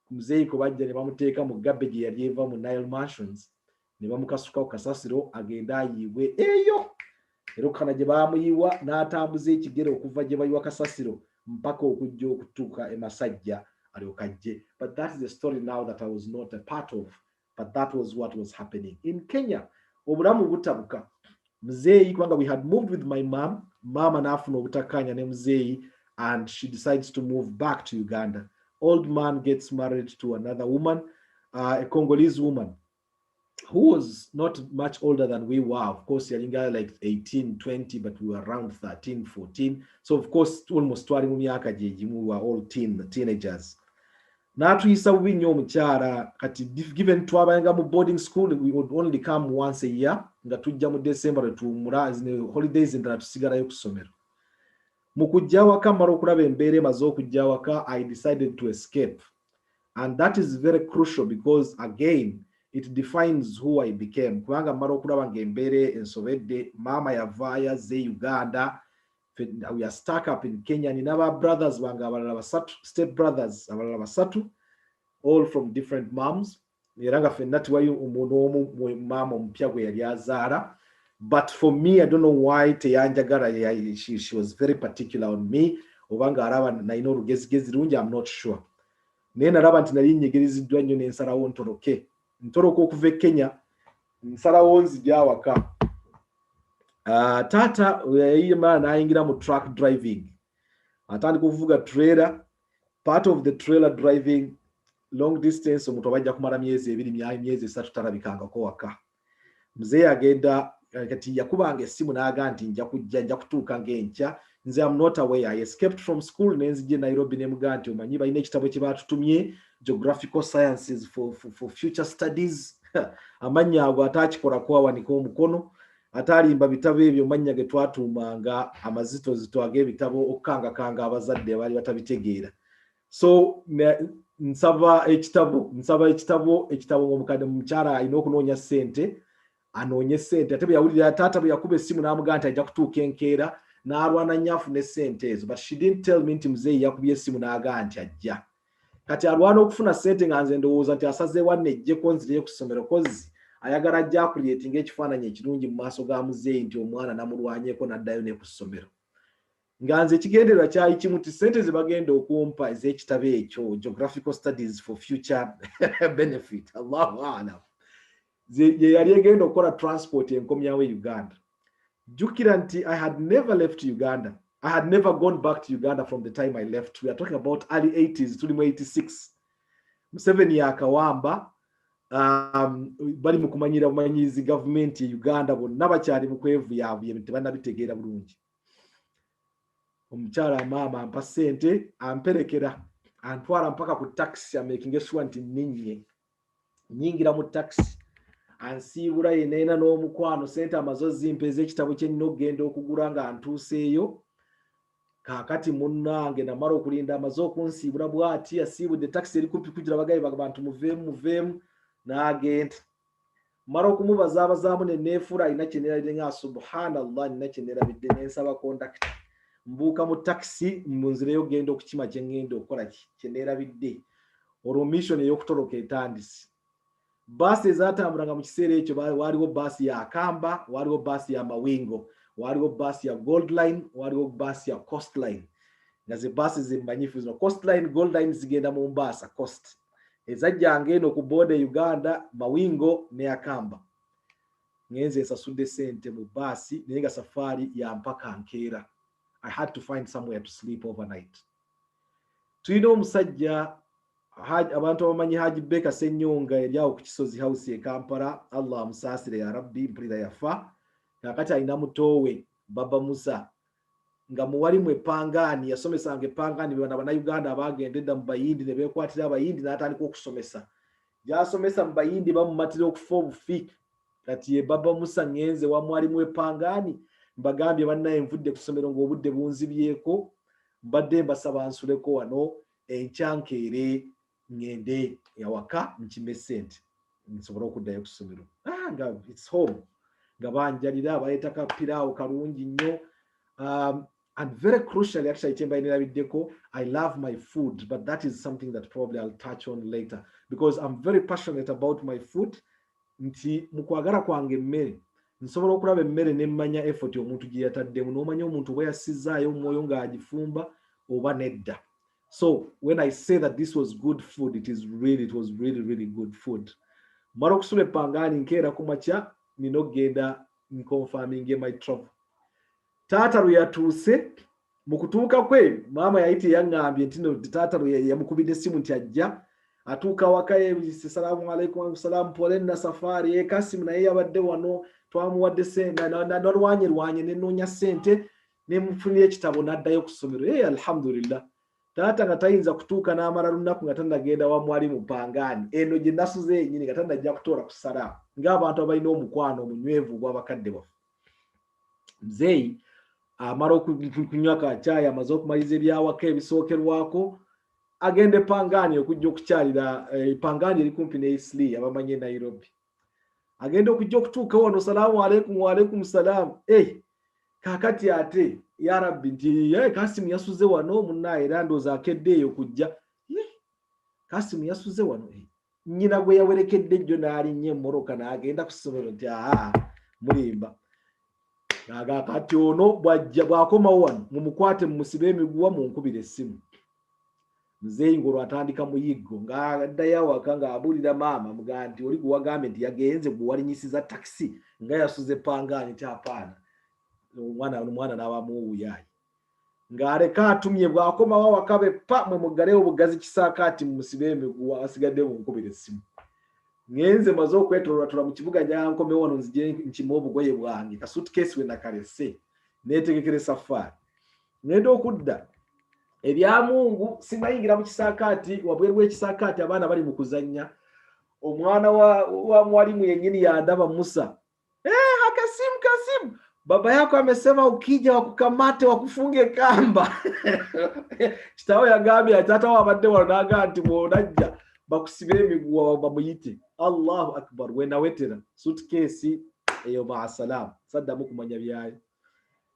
S4: Muzeeyi ko bajja ne bamuteeka mu garbage yali eva mu Nile Mansions ne bamukasuka ku kasasiro agenda ayiibwe eyo. Era kana gye bamuyiwa n'atambuza ekigere okuva gye bayiwa kasasiro mpaka okujja okutuuka emasajja aliokajje. But that is the story now that I was not a part of. But that was what was happening in Kenya. Obulamu butabuka. Mzeeyi kubanga we had moved with my mom. Mama nafuna obutakanya ne mzeeyi and she decides to move back to Uganda. Old man gets married to another woman, a Congolese woman who was not much older than we were. Of course, yalinga like 18, 20, but we were around 13, 14. So of course, almost 20 myaka jejimu, we were all teenagers. N'atuyisa bubi nnyo omukyala kati given twabanga mu boarding school we would only come once a year nga tujja mu December tuwumula holidays endala tusigalayo ku ssomero. Mu kujja waka mara okulaba embeera emaze okujja waka I decided to escape, and that is very crucial because again it defines who I became. Kubanga mara okulaba ng'embeera ensobedde maama yavaayo azze Uganda. We are stuck up in Kenya. Nina ba brothers bange abalala basatu, step brothers abalala basatu, all from different moms. Era nga ffenna tiwayo omuntu omu maama omupya gwe yali azaala. But for me, I don't know why teyanjagala. She was very particular on me. Obanga araba nalina olugezigezi lungi, I'm not sure. Naye nalaba nti nali nyegeriziddwa nnyo n'ensalawo ntoloke okuva e Kenya, nsalawo nzija awaka. Tata yayima n'ayingira mu truck driving. Atandika okuvuga trailer. Part of the trailer driving long distance omuntu abajja kumala myezi 2 myezi 3 talabikangako waka. Mzee agenda kati yakubanga essimu n'aga nti nja kutuuka ng'enkya. Nze I'm not aware. I escaped from school nenzije Nairobi ne muga nti omanyi balina ekitabo kye batutumye geographical sciences for future studies. Amanya ago atakikola kwawanika omukono. Atalimba bitabo ebyo manya ge twatuumanga amazito zito ag'ebitabo okukanga abazadde bali batabitegeera. So nsaba ekitabo omukadde mukyala alina okunoonya ssente, anoonye ssente. Ate bwe yawulira taata bwe yakuba essimu n'amugaa nti ajja kutuuka enkeera n'alwana nnyo afune ssente ezo. But she didn't tell me nti muzeeyi yakubye essimu n'agaa nti ajja. Kati alwana okufuna ssente nga nze ndowooza nti asazeewo annejjeko nzireyo ku ssomero kozi ayagala ajja akuleetinga ekifaananyi ekirungi mu maaso ga muzeeyi nti omwana namulwanyeeko n'addayo ne ku ssomero. Nga nze ekigendererwa kyali kimu ti ssente ze bagenda okumpa ez'ekitabo ekyo geographical studies for future benefit. Allahu a'lam. Ye yali egenda okukola transport enkomyawo e Uganda. Jjukira nti I had never left Uganda. I had never gone back to Uganda from the time I left. We are talking about early 80s, tuli mu 86. Museveni yakawamba. Bali mu kumanyira bumanyizi government ya Uganda bonna bakyali mu kwevuyavuya tebannabitegeera bulungi. Omukyala maama ampa ssente amperekera antwala mpaka ku taxi amaking sure nti nyingira mu taxi ansiibula yenena n'omukwano sente amazo zimpe ez'ekitabo kye nnina okugenda okugula nga ntuuseeyo. Kaakati munnange namala okulinda amaze okunsiibula bw'ati asiibudde taxi eri kumpi kugira bagaye abantu muveemu n'agenda. Mara okumubazaabazaamu ne neefuula alina kye neerabidde nga subhanallah nina kye neerabidde ne nsaba kondakita. Mbuuka mu taxi munzireyo genda okukima kye ngenda okukola kye neerabidde. Olwo mission ey'okutoloka etandise. Baasi ezatambulanga mu kiseera ekyo waaliwo baasi ya Kamba, waaliwo baasi ya Mawingo, waaliwo baasi ya Gold Line, waaliwo baasi ya Coast Line. Nga ze baasi zimmanyifu zino. Coast Line, Gold Line zigenda mu Mombasa Coast. Ezajjanga eno ku boda Uganda, Mawingo ne Akamba. Ngenze nsasudde sente mu baasi naye nga safari ya mpaka Nkeera. I had to find somewhere to sleep overnight. Tulina omusajja abantu abamanyi Haji Beka Ssenyonga eryawo ku Kisozi House e Kampala, Allah amusaasire ya Rabbi, mpulira yafa. Kakati alina mutowe Baba Musa nga muwalimu Epangani, yasomesanga Epangani bana Uganda abagenda edda mu Bayindi ne beekwatira Abayindi n'atandika okusomesa. Gy'asomesa mu Bayindi bamumatira okufa obufi. Kati ye Baba Musa ngenze wa mwalimu Epangani mbagambye bannaye nvudde ku ssomero ng'obudde bunzibyeko, mbadde mbasaba nsuleko wano enkyankeere ngende yawaka nkime sente nsobola okuddayo ku ssomero. Nga it's home nga banjalira baleeta kapiraawo kalungi nnyo. And very crucially, actually, I love my food, but that is something that probably I'll touch on later because I'm very passionate about my food. Nti mukwagala kwange mmere nsobola okulaba emmere ne mmanya effort omuntu gye yataddemu n'omanya omuntu bwe yassizaayo omwoyo ng'agifumba oba nedda. So when I say that this was good food, it was really good food. Mara okusula Epangani Nkeera kumakya nina okugenda nconfirming my travel. Taata lwe yatuuse mu kutuuka kwe maama yayite yaŋŋambye nti no taata lwe yamukubidde essimu nti ajja atuuka waka salaamu alaikum salaamu pole na safari Kasim naye yabadde wano twamuwadde sente nalwanye ne noonya ssente ne mufunira ekitabo n'addayo ku ssomero. Alhamdulillah. Taata nga tayinza kutuuka n'amala lunaku nga tannagenda wa mwalimu Pangani eno gye nasuze yennyini nga tannajja kutoora ku salaamu ng'abantu abalina omukwano omunywevu gw'abakadde baffe. Muzeeyi amala okunywa kacaayi amaze okumaliza ebyawaka ebisookerwako agende Pangani okujja okukyalira Pangani eri kumpi ne Isli abamanye Nairobi. Agenda okujja okutuuka wano salaamu alaikum wa alaikum salaamu. Kakati ate ya Rabbi nti Kasim yasuze wano munnaye era ndooza akeddeeyo kujja. Kasim yasuze wano. Nnyina gwe yawerekedde jjo n'alinnye emmoroka n'agenda ku ssomero nti mulimba. Kati ono bw'akomawo wano mumukwate mumusibe emiguwa munkubira essimu. Muzeeyi ng'olwo atandika muyiggo ng'addayo awaka ng'abuulira maama mugamba nti oli gwe wagambye nti yagenze gwe walinyisiza takisi nga yasuze Pangani nti apaana. Omwana n'abamuwuyayi ng'aleka atumye bw'akomawo awaka be mwe muggalewo bugazi kisaakaati mumusibe emiguwa asigadde munkubira essimu. Ngenze maze okwetoloolatula mu kibuga nyankomewo wano nzije nkima obugoye bwange kasuutikesi we nakalese neetegekera safari. Ngenda okudda ebya Mungu sinayingira mu kisaakaati wabweru w'ekisaakaati abaana bali mu kuzannya. Omwana wa mwalimu yennyini yandaba Musa. Kasim, baba yako amesema ukija wakukamate wakufunge kamba. Kitawe yagambye tata wabadde wano n'agamba nti bw'onajja bakusibe emiguwa bamuyite. Allahu akbar. Wenawetera suitcase eyo maasalaamu saddamu kumanya byayo.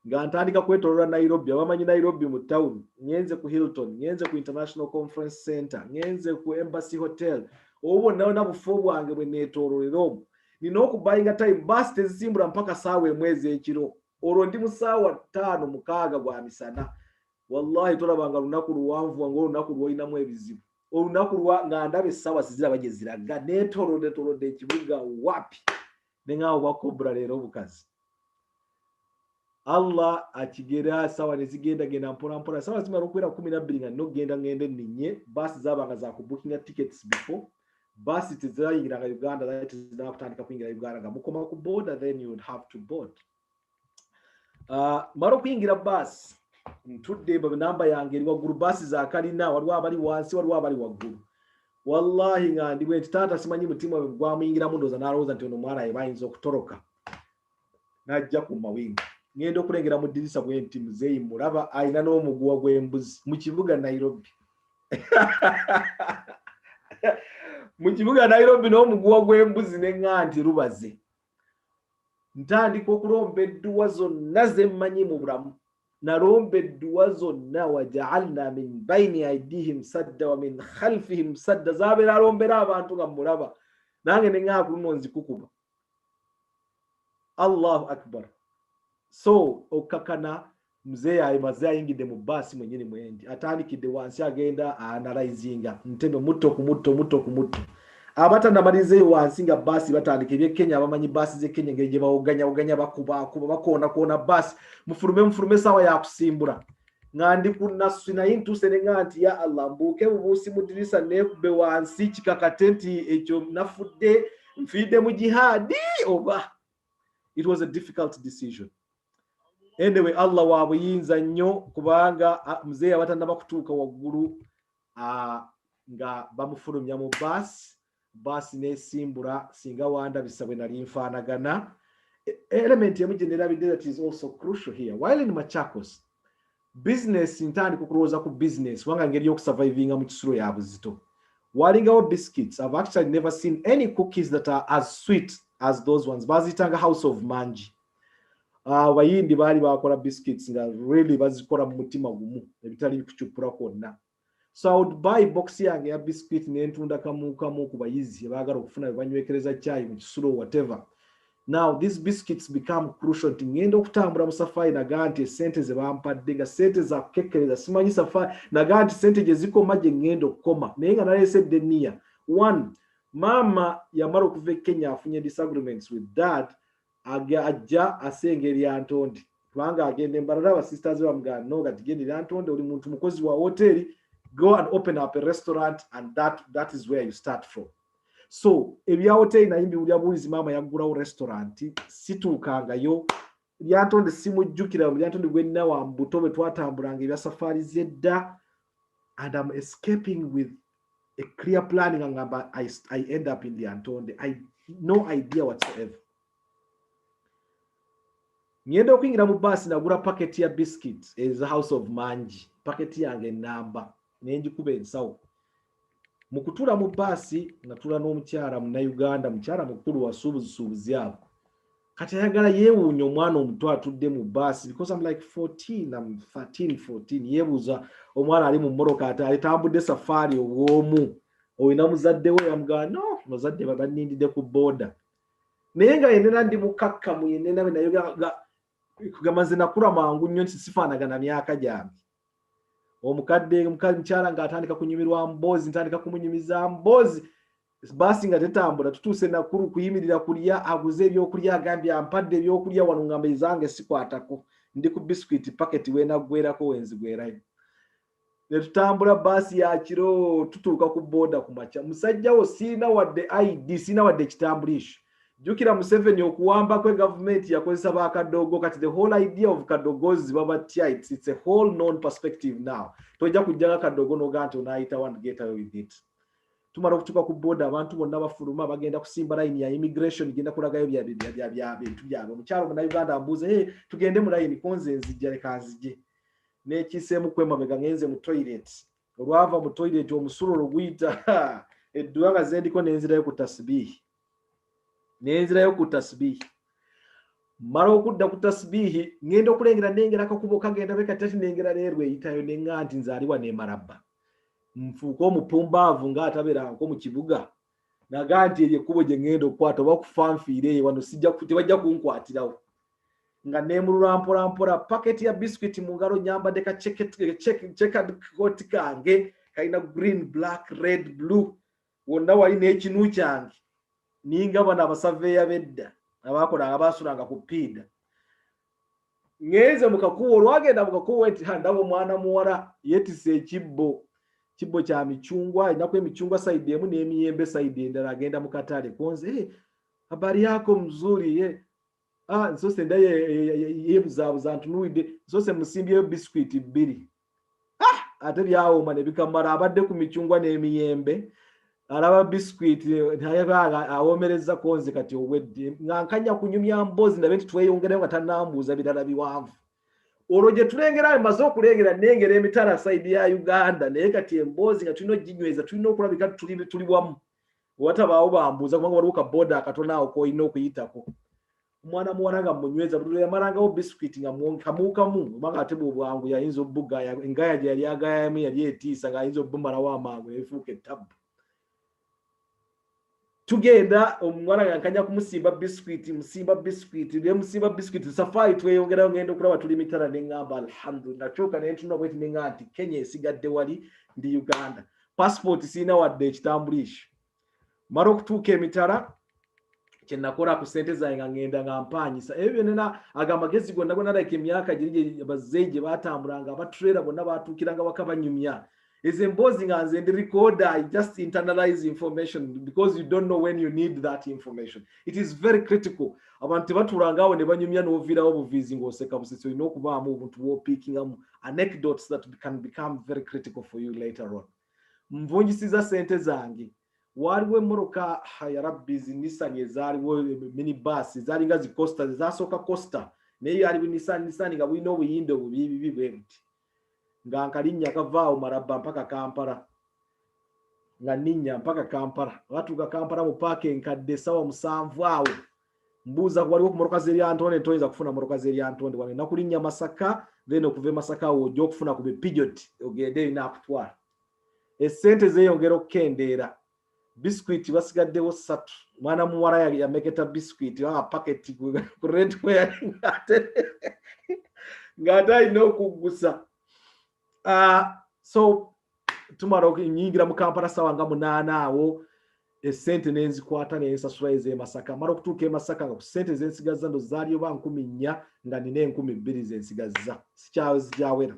S4: Nga ntandika kwetoloola Nairobi, abamanyi Nairobi mu town, ngenze ku Hilton, ngenze ku International Conference Center, ngenze ku Embassy Hotel. Obwo naona bufo bwange bwe neetooloolera omwo. Nina okubayinga time bus tezisimbula mpaka saawa emwezi ekiro. Olwo ndi mu saawa 5-6 gwa misana. Wallahi tolabanga lunaku luwanvu ng'olunaku lw'olinamu ebizibu. Olunaku nga ndaba essaawa siziraba gye ziraga neetoolodde ekibuga wapi ne ng'awo bwakobula leero obukazi. Allah akigera sawa nezigenda mpola sawa zimara okubeera 12 nga nogenda ngende ninye basi zabanga za kubookinga tickets before basi tezayingira Uganda that is now kutandika kuingira Uganda nga mukoma ku border then you would have to board. Maro kuingira basi ntudde namba yange eri waggulu baasi za kalina waliwo abali wansi waliwo abali waggulu wallahi nga ndi bwe taata simanyi mutima gwamuyingiramu ndowooza n'alowooza nti ono mwana ye bayinza okutoroka n'ajja ku mawinga ngenda okulengera mu ddirisa bwe nti muzeeyi mulaba ayina n'omuguwa gw'embuzi mu kibuga Nairobi mu kibuga Nairobi n'omuguwa gw'embuzi neŋŋaa nti lubaze ntandika okulomba edduwa zonna ze mmanyi mu bulamu nalomba edduwa zonna wajaalna min baini aidihim sadda wa min khalfihim sadda zabeera alombera abantu nga mulaba nange neŋŋaa ku luno nzikukuba Allahu akbar so okakana mzee ayingidde mu baasi mwenyini mwendi atandikidde wansi agenda analyzinga ntebe mutto ku mutto abatanamalize wansi nga baasi batandika ebye Kenya abamanyi baasi ze Kenya ngeje bawoganya bakuba bakona baasi mufulume sawa ya kusimbula ngandi kunasu na intuse nenganti ya Allah mbuke bubusi mudirisa nekube wansi kikakatenti ekyo nafudde mfide mu jihadi oba. It was a difficult decision. Anyway, Allah wa buyinza nnyo kubanga mzee abatanda kutuuka waggulu nga bamufulumya mu basi nesimbula singa wanda bisabwe nali nfaanagana. Element emujenerabidde that is also crucial here. While in Machakos, business ntandika okulowooza ku business wanga ngeri y'okusurvivinga mu kisulo ya buzito. Walingawo biscuits. I've actually never seen any cookies that are as sweet as those ones. Bazitanga House of Manji. Bayindi bali bakola biscuits nga really bazikola mu mutima gumu ebitali kuchupura kwonna. So I would buy box yange ya biscuit n'entunda kamu ku bayizi abagala okufuna banywekereza chai mu kisulo whatever. Now these biscuits become crucial. Ngenda okutambula mu safari naganti sente ze bampadde nga sente za kekereza simanyi safari naganti sente je zikoma je ngenda okukoma naye nga nalesedde nniya. One, mama yamala okuva Kenya afunye disagreements with dad ajja asengeri antonde kubanga agende embalala aba sisters bamugamba no gatigende antonde oli muntu mukozi wa hoteli, go and open up a restaurant and that is where you start from. So ebya hoteli nayimbi ulya bulizi mama yagulawo restaurant situukangayo lyantonde simujjukira lyantonde gwenna wa mbuto bwe twatambulanga ebya safari zedda, and I'm escaping with a clear planning and I end up in the Antonde. No idea whatsoever. Ngenda okuyingira mu basi nagula packet ya biscuits is a House of Manji. Packet yange namba nenjikuba ensawo. Mukutula mu basi natula n'omukyala mu Uganda, mukyala mukulu wa subuzi abo. Kati ayagala yeewuunya omwana omuto atudde mu basi because I'm like 14, I'm 13, 14. Yeebuuza omwana ali mu mmoroka atambudde safari obwomu. Oyina muzadde we yamugamba no muzadde babannindidde ku boda. Naye nga yenena ndi mukakkamu yenena be nayo kugamba nze nakula mangu nnyo nti sifaanagana myaka gyange. Omukadde mukyala ng'atandika kunyumirwa mboozi, ntandika kumunyumiza mboozi. Basi nga tetambula tutuuse nakulu kuyimirira kulya aguze ebyokulya agambye ampadde ebyokulya wano ngamba ezange sikwatako ndi ku biscuit packet wenagwerako wenzigwerayo. Ne tutambula basi ya kiro tutuuka ku boda ku makya. Musajjawo sina wadde ID, sina wadde kitambulisho. Jukira Museveni okuwamba kwe government yakozesa ba kadogo kati the whole idea of kadogozi babatya it's a whole known perspective now. Tojja kujjaga kadogo no ganti onaayita one get away with it. Tumara okutuka ku boda abantu bonna bafuluma bagenda kusimba line ya immigration genda kulagayo bya bintu byabo. Mukyalo mu Uganda ambuze tugende mu line konze nzijja leka nzije. Nekiseemu kwema bega ngenze mu toilet. Olwava mu toilet omusululu gwita edduwa nga zendiko nenzirayo ku tasbihi. Nenzirayo ku tasbihi. Mara okudda ku tasbihi ngenda okulengera akakubo kagenda beka tati nengera leerwe eyitayo nenganti nzaaliwa ne marabba. Mfuuko omupumbavu ng'atabeera nko mu kibuga naganti eryo ekkubo gye ngenda okukwata oba kufanfiire wano tebajja kunkwatirawo nga neemulula mpola packet ya biscuit mu ngalo nyambadde ka checkered coat kange kalina green, black, red, blue wonna wali n'ekinu kyange ninga bano abasaveeya bedda abakolanga baasulanga ku piida. Ngenze mu kakubo olwagenda mu kakubo nti ndaba omwana muwala yeetisse ekibbo kya michungwa, inaku emichungwa side emu n'emiyembe side endala agenda mu katale konze habari yako mzuri nsose ndaye yebuzabuza ntunuide nsose musimbye biscuit 2 ate byawoma ne bikamara abadde ku michungwa n'emiyembe alaba biscuit ntayaga awomereza konze kati owedde ngankanya kunyumya mbozi ndabe tweyongera nga tanambuza bidala biwanvu oroje tulengera mazo okulengera nengera emitala side ya Uganda naye kati embozi nga tulino ginyweza tulino okulabika tuli wamu watabaawo bambuza kubanga waliwo ka boda akatona awo koyina okuyitako omwana muwala nga munyweza bulu yamarangawo biscuit nga kamukamu kubanga ate bwangu yayinza obbuga engaya gye yali agayamu yali etiisa nga ayinza obbumalawo amangu efuuka ettabu tugenda omwana yankanya kumusimba biscuit safari tweyongerayo ngenda okulaba tuli mitala neŋŋamba alhamdulillah kyuka naye ntuna bweti neŋŋa nti Kenya esigadde wali ndi Uganda passport siina wadde ekitambulisho mara okutuuka emitala kyenakola ku sente zange nga ngenda nga mpanyisa ebyo byonna agamagezi gonna like emyaka giri bazzeyi gye batambulanga abatrailer bonna batuukiranga waka banyumya is embozing as in the recorder. I just internalize information because you don't know when you need that information. It is very critical. Abantu baturanga ne banyumya no vira obuvizi ngoseka busitso ino kuba mu buntu wo picking up anecdotes that can become very critical for you later on. Mvunjisiza sente zange. Waliwe moroka ya rabbi Nissan ezaliwo minibus zali ngazi Costa zasoka Costa ne yali Nissan nga we know we indo bibi nga nkalinya kavaawo maraba mpaka Kampala nga ninya mpaka Kampala watuka Kampala mu parking kadde sawa 7 awo mbuza waliwo ku moroka zeri Antonde toyinza kufuna moroka zeri Antonde wane nakulinya Masaka then okuve Masaka ojo kufuna ku Pijot ogende ina akutwala esente zeyongera okkendeera biscuit basigaddewo 3 mwana muwala ya meketa biscuit wa packet ku rent where ngata ino kugusa so tumaro nyingira mu Kampala sawa nga 8 awo esente nenzikwata nensasula eze Masaka mara okutuuka Masaka nga ku sente zensigaza ndo zaliyo ba 10,000 nga nine 2,000 zensigaza sikyawera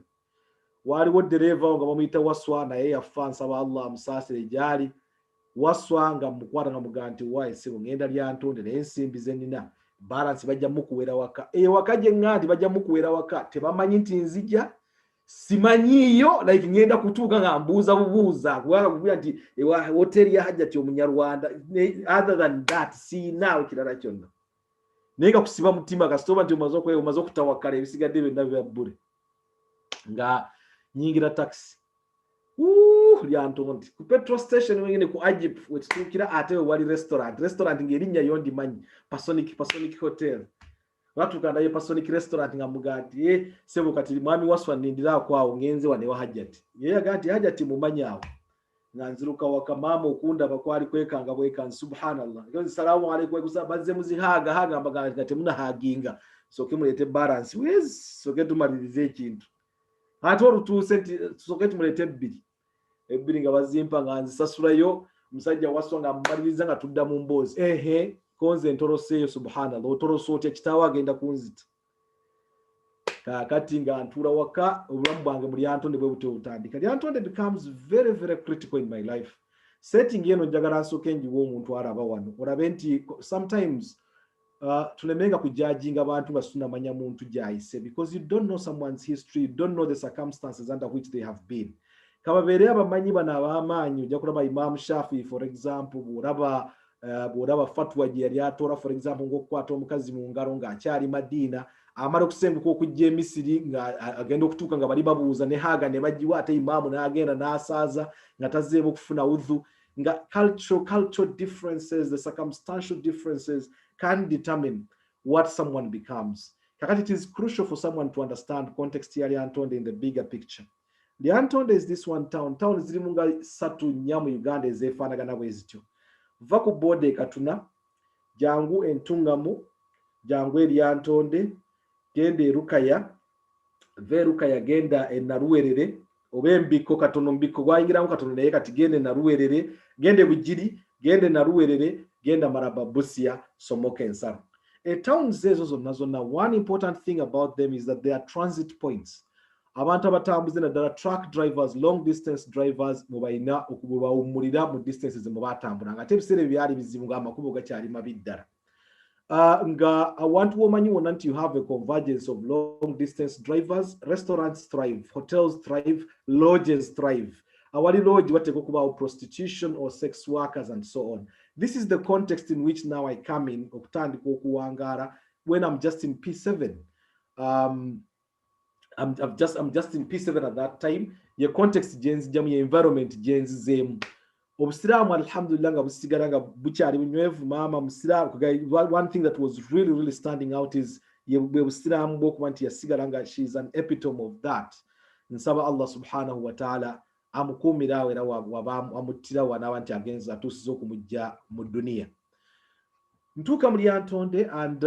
S4: waliwo dereva nga bamuyita Waswa naye yafansa ba Allah musasire jali Waswa nga mukwata nga muganti waise ngenda lya Ntonde n'ensimbi zenina balance bajja mukuwera waka wakaje ngandi bajja mukuwera waka tebamanyi nti nzija simanyiyo like ngenda kutuuka nga mbuuza bubuuza kubanga kubuya nti ewa hoteli ya Hajjati Omunyarwanda other than that siinawo kirala kyonna naye nga kusiba mutima kasitoba nti omaze okutawakkala ebisigadde byonna bya bbule nga nyingira taxi lya Ntonde ku petrol station wengine ku Ajip wetutukira ate wali restaurant ngerinnya yondi manyi Pasonic Hotel watu kanda ye Pasonic restaurant nga mugati sebo kati mwami Waswa nindira kwawo ngenze wane wa Hajjati ye agati Hajjati mumanyawo nganziruka wakamama okunda bakwali kwekanga bweka subhanallah yo salamu alaykum kusabaze muzihaga mbagala ngate muna haginga soke mulete balance wezi soke tumalirize ekintu ate olutuse soke tumulete ebbiri nga bazimpa nganzisasulayo musajja Waswa nga mmaliriza nga tudda mu mboozi konze ntoroseyo subhanallah otoroso otya kitawa agenda kunzita kakati nga ntura waka obulamu bwange muri Antonde bwe bute utandika Antonde becomes very very critical in my life setting yeno njagala nsoke njiwo omuntu araba wano orabe nti sometimes tulemenga kujudging abantu nga tunamanya muntu gyayise because you don't know someone's history, you don't know the circumstances under which they have been. Kababere abamanyi bana abamanyi ojja kulaba Imam Shafi for example bw'olaba fatwa gye yali atora for example ng'okukwata omukazi mu ngalo ng'akyali Madina amala okusenguka okujja Misiri nga agenda okutuuka nga bali babuuza ne haga ne bagiwa ate Imaamu n'agenda n'asaaza nga tazeemu okufuna udhu nga cultural differences, the circumstantial differences can determine what someone becomes. Kakati it is crucial for someone to understand context ya Antonde in the bigger picture. The Antonde is this one town zirimu nga satu nyamu Uganda ezefaanagana bwe zityo. Va ku bode katuna jangu entungamu jangu eri Antonde gende Rukaya ve Rukaya genda enaruwerere obe mbiko katono mbiko gwayingiramu katono naye kati gende naruwerere gende Bujiri gende naruwerere genda Marababusia Somoke Nsaro. Towns ezo zonna one important thing about them is that they are transit points. Abantu abatambuze naddala truck drivers, long distance drivers mubayina okubawumulira mu distances mu batambula nga ate ebiseera byali bizibu nga amakubo gakyali mabi ddala. nga abantu womanyi wonna nti you have a convergence of long distance drivers. Restaurants thrive, hotels thrive, lodges thrive. Awali lodge wateeka okubaawo prostitution or sex workers and so on. This is the context in which now I come in okutandika okuwangaala when I'm just in P7. I'm just in P7 at that time. Your context gyenzijamu, your environment gyenzizeemu. Obusiraamu alhamdulillah nga busigala nga bukyali bunywevu. Maama musiraamu. One thing that was really standing out is obusiraamu bw'okuba nti yasigala nga she is an epitome of that. Nsaba Allah subhanahu wa ta'ala amukuumira awo era amuttira wanaaba nti agenza atuusiza okumujja mu duniya. Ntuuka mu lyantonde and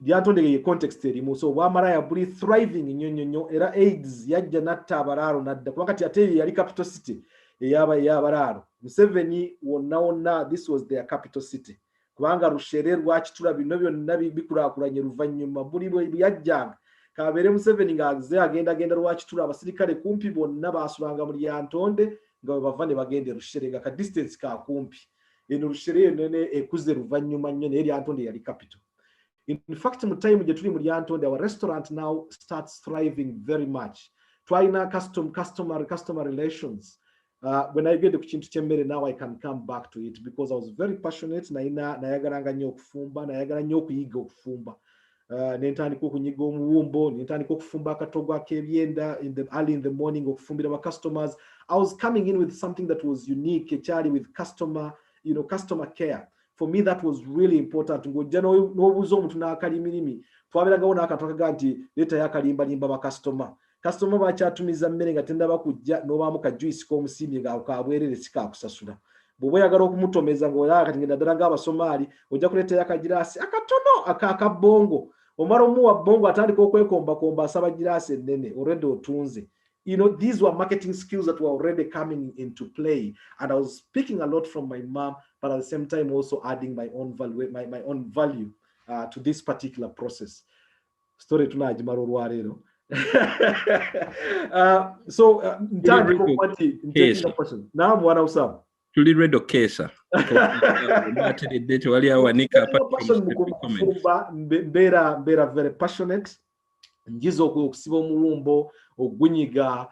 S4: lyantonde ye context erimu. So bwamalaya buli thriving nnyo era AIDS yajja natta abalaalo nadda kubanga kati ate yali capital city ey'abalaalo. Museveni wonna this was their capital city kubanga Rushere Rwakitula bino byonna bikulaakulanye luvannyuma buli bwe yajjanga kabeere Museveni ng'aze agenda Rwakitula abasirikale kumpi bonna baasulanga mu lyantonde nga bwe bava ne bagenda Rushere nga ka distance ka kumpi. Eno Rushere nene ekuze luvannyuma nnyo naye lyantonde yali capital. In fact, mu time gye tuli mu lyantonde, our restaurant now starts thriving very much. Twalina customer relations. When I get to kintu ky'emmere now I can come back to it because I was very passionate. Nayagalanga nnyo okufumba, nayagala nnyo okuyiga okufumba. Nentandika okunyiga omuwumbo, nentandika okufumba akatogo ak'ebyenda early in the morning okufumbira ba customers. I was coming in with something that was unique, ekyali with customer care. For me, that was really important. Ng'ojja n'obuuza omuntu n'akalimirimi, twabeeragawo n'akantu akaga nti leeta y'akalimbalimba ba customer. Customer bakyatumiza mmere nga tendaba kujja n'obaamu ka juice k'omusimye nga kabwerere sikaakusasula. Bw'oba oyagala okumutomeza ng'olaba kati ngenda ddala ng'Abasomaali, ojja kuleetayo akagiraasi akatono akabbongo. Omala omuwa bbongo atandika okwekombakomba asaba giraasi ennene, already otunze. You know, these were marketing skills that were already coming into play. And I was picking a lot from my mom, but at the same time also adding my own value to this particular process. Story tunajimaro olwaleero. So, naam wana usaba.
S1: Tuli redo kesa.
S4: Mbera very passionate. Njizo okusiba omuwumbo, ogunyiga,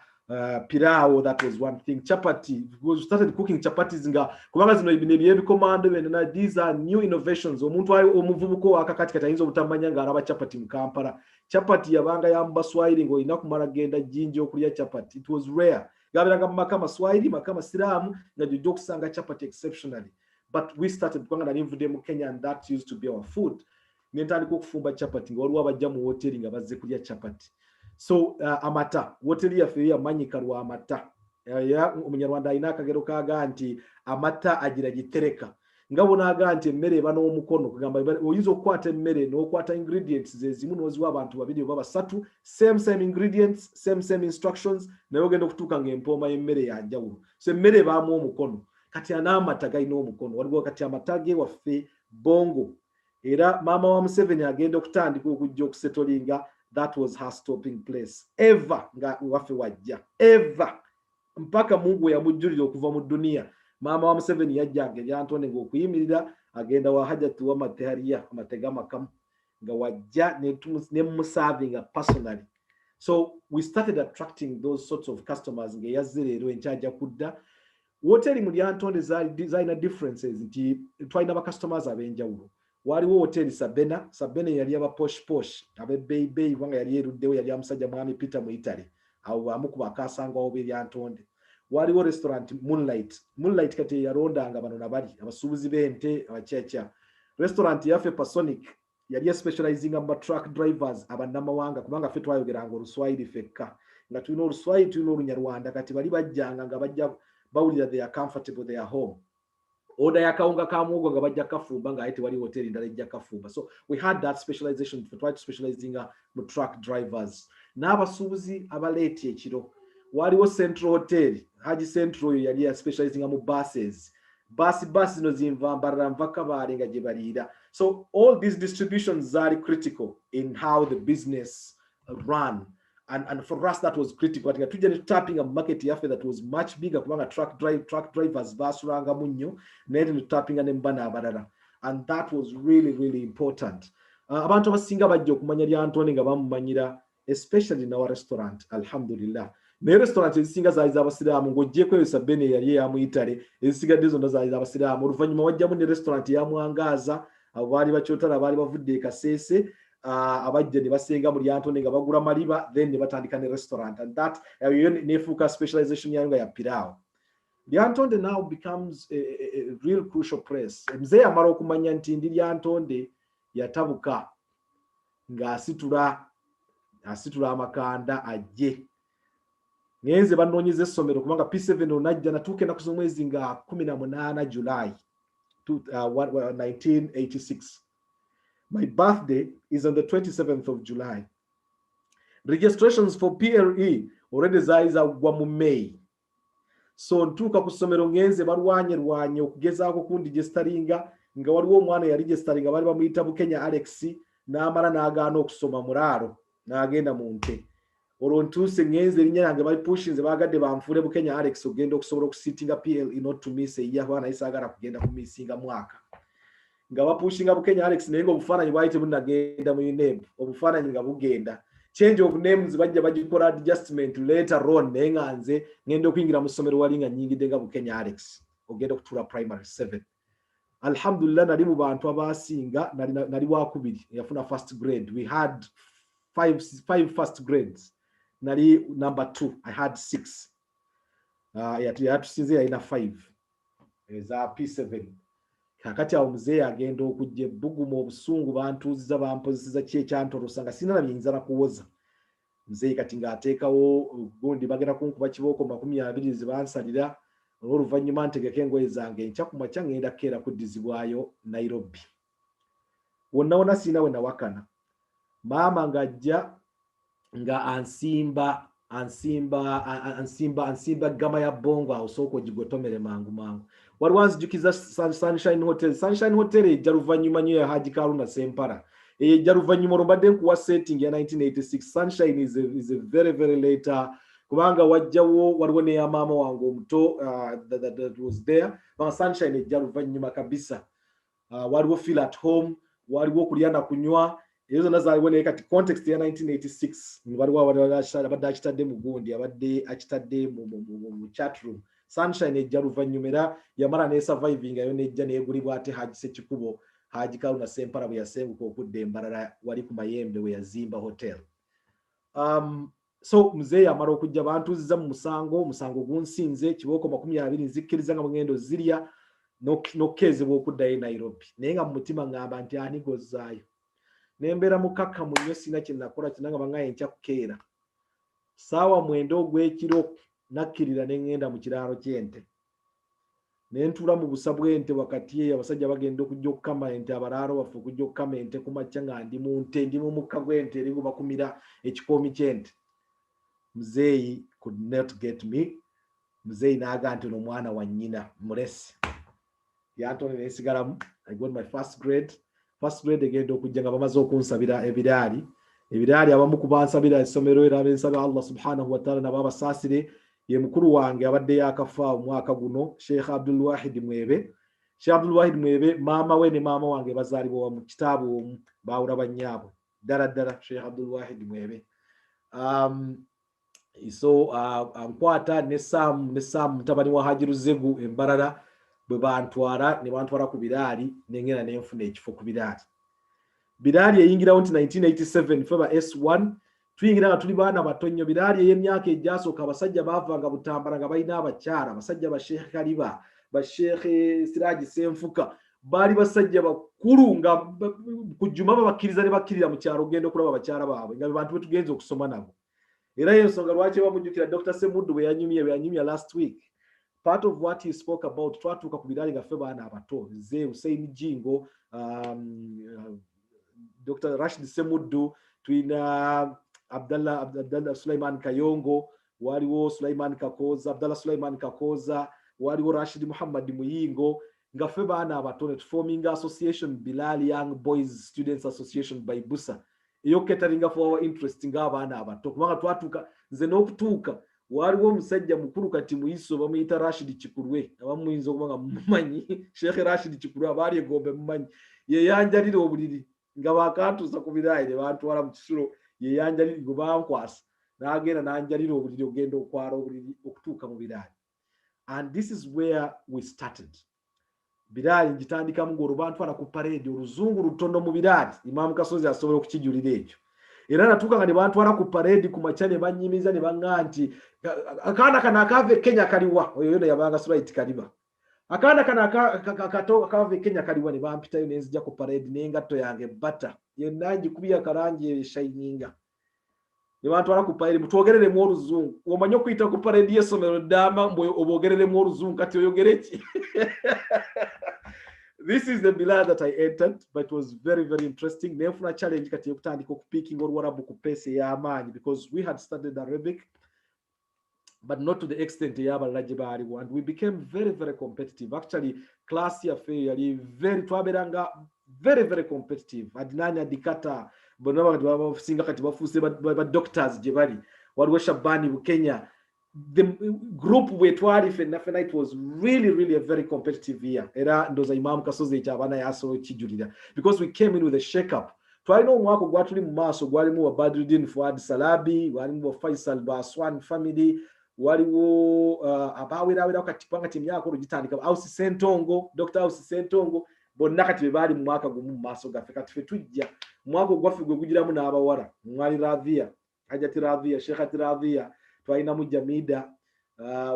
S4: pirao, that was one thing. Chapati, we started cooking chapatis kubanga zino ebyebikomando byonna. These are new innovations. Omuntu omuvubuko wakakati katayinza obutamanya ng'alaba chapati mu Kampala. Chapati yabanga ya Baswahili ng'olina kumala genda Jinja okulya chapati. It was rare. Gabiranga mu maka Maswahili, maka Masiraamu nga jojja okusanga chapati exceptionally. But we started kubanga nali nvudde mu Kenya and that used to be our food. Nentandika okufumba chapati nga waliwo abajja mu hoteli nga bazze kulya chapati. So amata, hoteli yaffe yamanyika lwa amata. Omunyarwanda alina akagero kaga nti amata agira gitereka. Nga bonaga nti emmere eba n'omukono kugamba oyinza okukwata emmere n'okwata ingredients zezimu n'oziwa abantu babiri oba basatu, same ingredients, same instructions, naye ogenda okutuuka ng'empooma y'emmere ya njawulo. So emmere ebaamu omukono. Kati n'amata galina omukono. Waliwo kati amata ge waffe bongo. Era maama wa Museveni agenda okutandika okujja okusetolinga. That was her stopping place. Ever nga waffe wajja. Ever. Mpaka Mungu yamujjulira okuva mu dunia. Maama wa Museveni yajjanga eryantonde ng'okuyimirira agenda wa hajatu wa matehariya amatega makamu nga wajja ne musavinga personally. So we started attracting those sorts of customers ng'eyazze leero enkyajja kudda. Hoteli mu lyantonde zalina differences nti twalina ba customers ab'enjawulo. Waliwo hoteli Sabena yali aba posh abebbeyi kubanga yali eruddewo yali amusajja mwami Peter mu Italy. Awo amu ku bakasangwawo b'eryantonde. Waliwo restaurant Moonlight kati yalondanga bano nabali abasuubuzi b'ente abakyakya. Restaurant yaffe Pasonic yali specializing mu truck drivers abannamawanga kubanga ffe twayogeranga Oluswahili fekka. Nga tulina Oluswahili tulina Olunyarwanda kati bali bajjanga nga bajja bawulira they are comfortable, they are home. Oda yakawunga ka muogo nga bajja kafumba nga ate wali hoteli ndala ejja kafumba. So we had that specialization for try specializing mu truck drivers. N'abasuubuzi abaleeti ekiro. Waliwo Central Hotel, Haji Central yali specializing mu buses. Bus zino zinvambarira nvaka baale nga gye baliira. So all these distributions are critical in how the business run. And for us that was critical. Ati tujja tapping a market yaffe that was much bigger kubanga truck drivers basulanga munnyo naye tapping ne mbana abalala. and that was really, really important. Abantu abasinga bajja okumanya Lyantonde nga bamumanyira, especially in our restaurant, alhamdulillah. Ne restaurant ezisinga zaali z'abasiraamu, ng'oggyeko eyo Sabene yali eyamuyitale, ezisigadde zonna zaali z'abasiraamu. Oluvannyuma wajjamu ne restaurant eyamwangaaza, abo baali bakyotala, baali bavudde e Kasese, abajja ne basenga mu Lyantonde nga bagula maliba, then ne batandika ne restaurant, and that nefuuka specialization yayo nga ya piraawo. Lyantonde now becomes a real crucial place. Mzee amala okumanya nti ndi Lyantonde yatabuka ng'asitula amakanda ajje. Ngenze banoonyeza essomero kubanga P7 onajja natuuke naku z'omwezi nga 18 July 1986. My birthday is on the 27th of July. Registrations for PLE already zaali zagwa mu May. So ntuuka ku ssomero ngenze balwanye okugezaako kundigestaringa nga waliwo omwana yaregestaringa baali bamuyita Bukenya Alex n'amala n'agaana okusoma mulaalo n'agenda mu nte. Olwo ntuuse ngenze erinnya yange bali pushinze baagadde banfuule Bukenya Alex ogenda okusobola okusitinga PLE not to miss a year naye saagala kugenda ku missinga mwaka. Nga bapushinga Bukenya Alex naye ng'obufaananyi bwali tebunnagenda mu UNEB, obufaananyi nga bugenda. Change of names bajja bagikola adjustment later on naye nga nze ngenda okuyingira mu ssomero wali nga nnyingidde nga Bukenya Alex ogenda okutuula primary 7. Alhamdulillah nali mu bantu abasinga nali wakubiri yafuna first grade. We had five first grades. Nali number 2. I had 6. Yatusinze yalina 5 eza P7. Kakati awo mzee agenda okujja ebbugumu obusungu bantuuziza bampozesiza ki ekyantolosa nga sina nabiyinza nakuwoza. Mzee kati ng'ateekawo gundi bagenda kunkuba kibooko 20 zibansalira olw'oluvannyuma ntegeka engoye zange nkya ku makya ngenda kukeera kuddizibwayo Nairobi. Wonna sina we nawakana. Maama ng'ajja nga ansimba gama ya bongo awo sooka ogigotomere mangu. Waliwo anzijukiza Sunshine Hotel. Sunshine Hotel ejja luvannyuma nnyo ya Haji Karuna Sempala. Ejja luvannyuma olwobadde nkuwa setting ya 1986. Sunshine is a very, very late kubanga waliwo neya maama wange omuto that was there. But Sunshine ejja luvannyuma kabisa. Waliwo feel at home, waliwo okulya na kunywa. Ezo zonna zaaliwo naye kati context ya 1986 waliwo abadde akitadde mu gundi abadde akitadde mu chat room. Sunshine ejja luvannyuma era yamala ne surviving ayo nejja neegulibwa ate Haji Ssekikubo Haji Karuna Sempala bwe yasenguka okudda Embalala wali ku Mayembe we yazimba hotel. So mzee yamala okujja bantuuziza mu musango gunsinze kibooko 20 nzikkiriza nga mugendo zirya n'okkeezebwa okuddayo e Nairobi. Naye nga mu mutima ngamba nti ani gozzaayo. Nembeera mukakkamu nnyo sina kye nakola kinanga bangaye nkya kukeera. Saawa 9 ogw'ekiro nakkirira ne ngenda mu kiraalo ky'ente. Ne ntuula mu busa bw'ente wakati eyo abasajja bagenda okujja okukama ente abalaalo baffe okujja okukama ente ku makya nga ndi mu nte ndi mu mukka gw'ente eri gubakumira ekikoomi ky'ente. Muzeeyi could not get me. Muzeeyi n'aga nti ono mwana wa nnyina mulesi. Yantone ne nsigalamu. I got my first grade. First grade egenda okujja nga bamaze okunsabira ebiraali abamu kubansabira essomero era bensaba Allah subhanahu wa ta'ala nababasaasire. Ye mukulu wange abadde yakafa omwaka guno Sheikh Abdul Wahid Mwebe. Sheikh Abdul Wahid Mwebe maama we ne maama wange bazaalibwa mu kitaabu omu baawula bannyaabwe ddala Sheikh Abdul Wahid Mwebe. So ankwata ne Sam mutabani wa Haji Ruzegu Embalala bwe bantwala ne bantwala ku biraali nengera ne nfuna ekifo ku biraali. Biraali eyingirawo nti 1987 Feba S1 tuyingira nga tuli baana batonyo. Biraali ey'emyaka egyasooka abasajja baavanga Butambala nga balina abakyala abasajja ba Sheikh Kaliba ba Sheikh Siraji Senfuka baali basajja bakulu nga ku Juma babakkiriza ne bakkirira mu kyalo ogenda okulaba abakyala baabwe nga bantu betugenza okusoma nabo. Era y'ensonga lwaki bamujjukira Dr. Semuddu bwe yanyumya last week. Part of what he spoke about twatuuka ku biraali nga ffe baana abato ze Hussein Jingo, Dr. Rashid Semuddu, tulina Abdallah Sulaiman Kayongo, waliwo Sulaiman Kakoza, Abdallah Sulaiman Kakoza, waliwo Rashid Muhammad Muyingo, nga ffe baana abato ne forming association Bilal Young Boys Students Association by Busa. Eyo catering for our interest ng'abaana abato kubanga twatuuka nze n'okutuuka waliwo omusajja mukulu kati muyiso bamuyita Rashid Kikulwe abamuyinza okuba nga mumanyi Sheikh Rashid Kikulwe abaali egombe mumanyi yeyanjalira obuliri nga bakantuusa ku birayi ne bantwala mu kisulo yeyanjalira gwe bankwasa n'agenda n'anjalira obuliri ogenda okwala obuliri okutuuka mu birayi. And this is where we started. Birayi ngitandikamu ng'olubantwala ku parade oluzungu lutono mu birayi Imam Kasozi asobola okukijulira ekyo. Era natuuka nga ne bantwala ku parade ku makya ne bannyimiza ne baŋŋa nti akaana kano akava Kenya kaliwa oyo yona yabanga Suraiti Kaliba akaana kano akava Kenya kaliwa ne bampitayo ne nzija ku parade n'engatto yange bata yenna ngikubya kalangi eshayininga ne bantwala ku parade mutwogereremu oluzungu omanyi okuyita ku parade y'essomero ddamba mbwe obwogereremu oluzungu kati oyogere ki This is the Bilad that I entered, but it was very, very interesting. Nefuna challenge kati yokutandika okupiking olwarabu ku pace y'amaanyi because we had studied Arabic, but not to the extent y'abalala gye baaliwo, and we became very, very competitive. Actually, class yaffe yali twaberanga very, very competitive. Adinani Adikata bonna basinga kati bafuuse ba doctors gye bali waliwo Shabani mu Kenya. The group we twali fena it was really, really a very competitive year. Era ndoza Imam Kasozi ekyabana yaso kijulira because we came in with a shake up. Twalina omwaka gwatuli mu maaso gwalimu wa Badruddin Fuad Salabi, walimu wa Faisal Baswan family, waliwo abawera kati panga timyako rugitandika Ausi Sentongo, Dr. Ausi Sentongo bonna kati bebali mu mwaka gumu mu maaso gaffe kati fe tujja mwaka gwafe gwe gugiramu n'abawara mwali Radhiya Hajati Radhiya Sheikh Radhiya twalinamu Jamida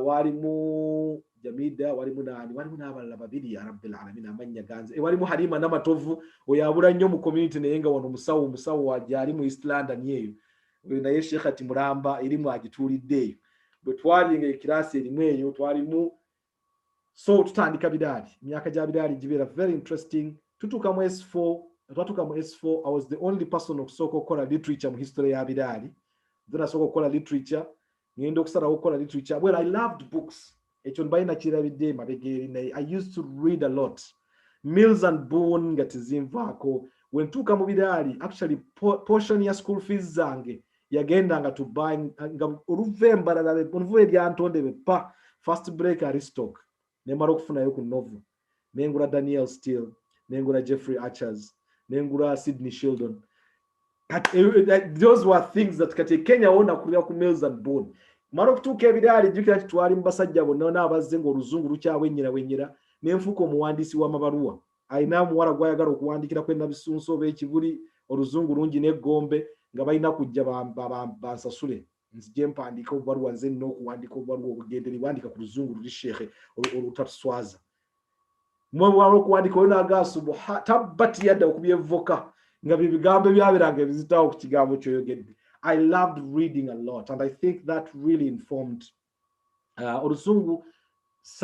S4: walimu Jamida walimu nani walimu n'abalala babiri ya Rabbil Alamin amanya ganze walimu Halima n'amatovu oyabula nnyo mu community naye nga wano musawo wajali mu East London yeyo naye Sheikh ati Mulamba erimu agituliddeyo bwe twalinga ekirasi erimu eyo twalimu so tutandika bidali myaka gya bidali gibera very interesting tutuka mu S4 I was the only person okusooka okukola literature mu history ya bidali then asooka okukola literature ngenda okusalawo okukola literature. Well, I loved books. Ekyo mbalina kirabidde mabegeri naye I used to read a lot. Mills and Boone nga tezinvaako. When ntuuka mu bidali, actually portion ya school fees zange yagendanga to buy nga oluva eryantonde bepa first break Aristoc nemala okufunayo ku novel nengula Daniel Steele nengula Jeffrey Archers nengula Sidney Sheldon. Those were things that kati Kenya wona kulya ku Mills and Boone. Mara okutuuka ebidali jukira twali mbasajja bonna n'abazze ng'oluzungu lukyawenyera n'enfuuka omuwandiisi w'amabaluwa ayina muwala gwayagala okuwandikira kwe nabisunso oba ekibuli oluzungu lungi n'eggombe nga balina kujja bansasule nzije mpandiika obubaluwa nze nina okuwandika obubaluwa obugende liwandika ku luzungu luli shekhe olutatuswaza mwewala okuwandika olina agasubuha tabbati yadda okubyevoka nga bye bigambo byaberanga ebizitawo ku kigambo kyoyogedde. I loved reading a lot, and I think that really informed Olusungu it's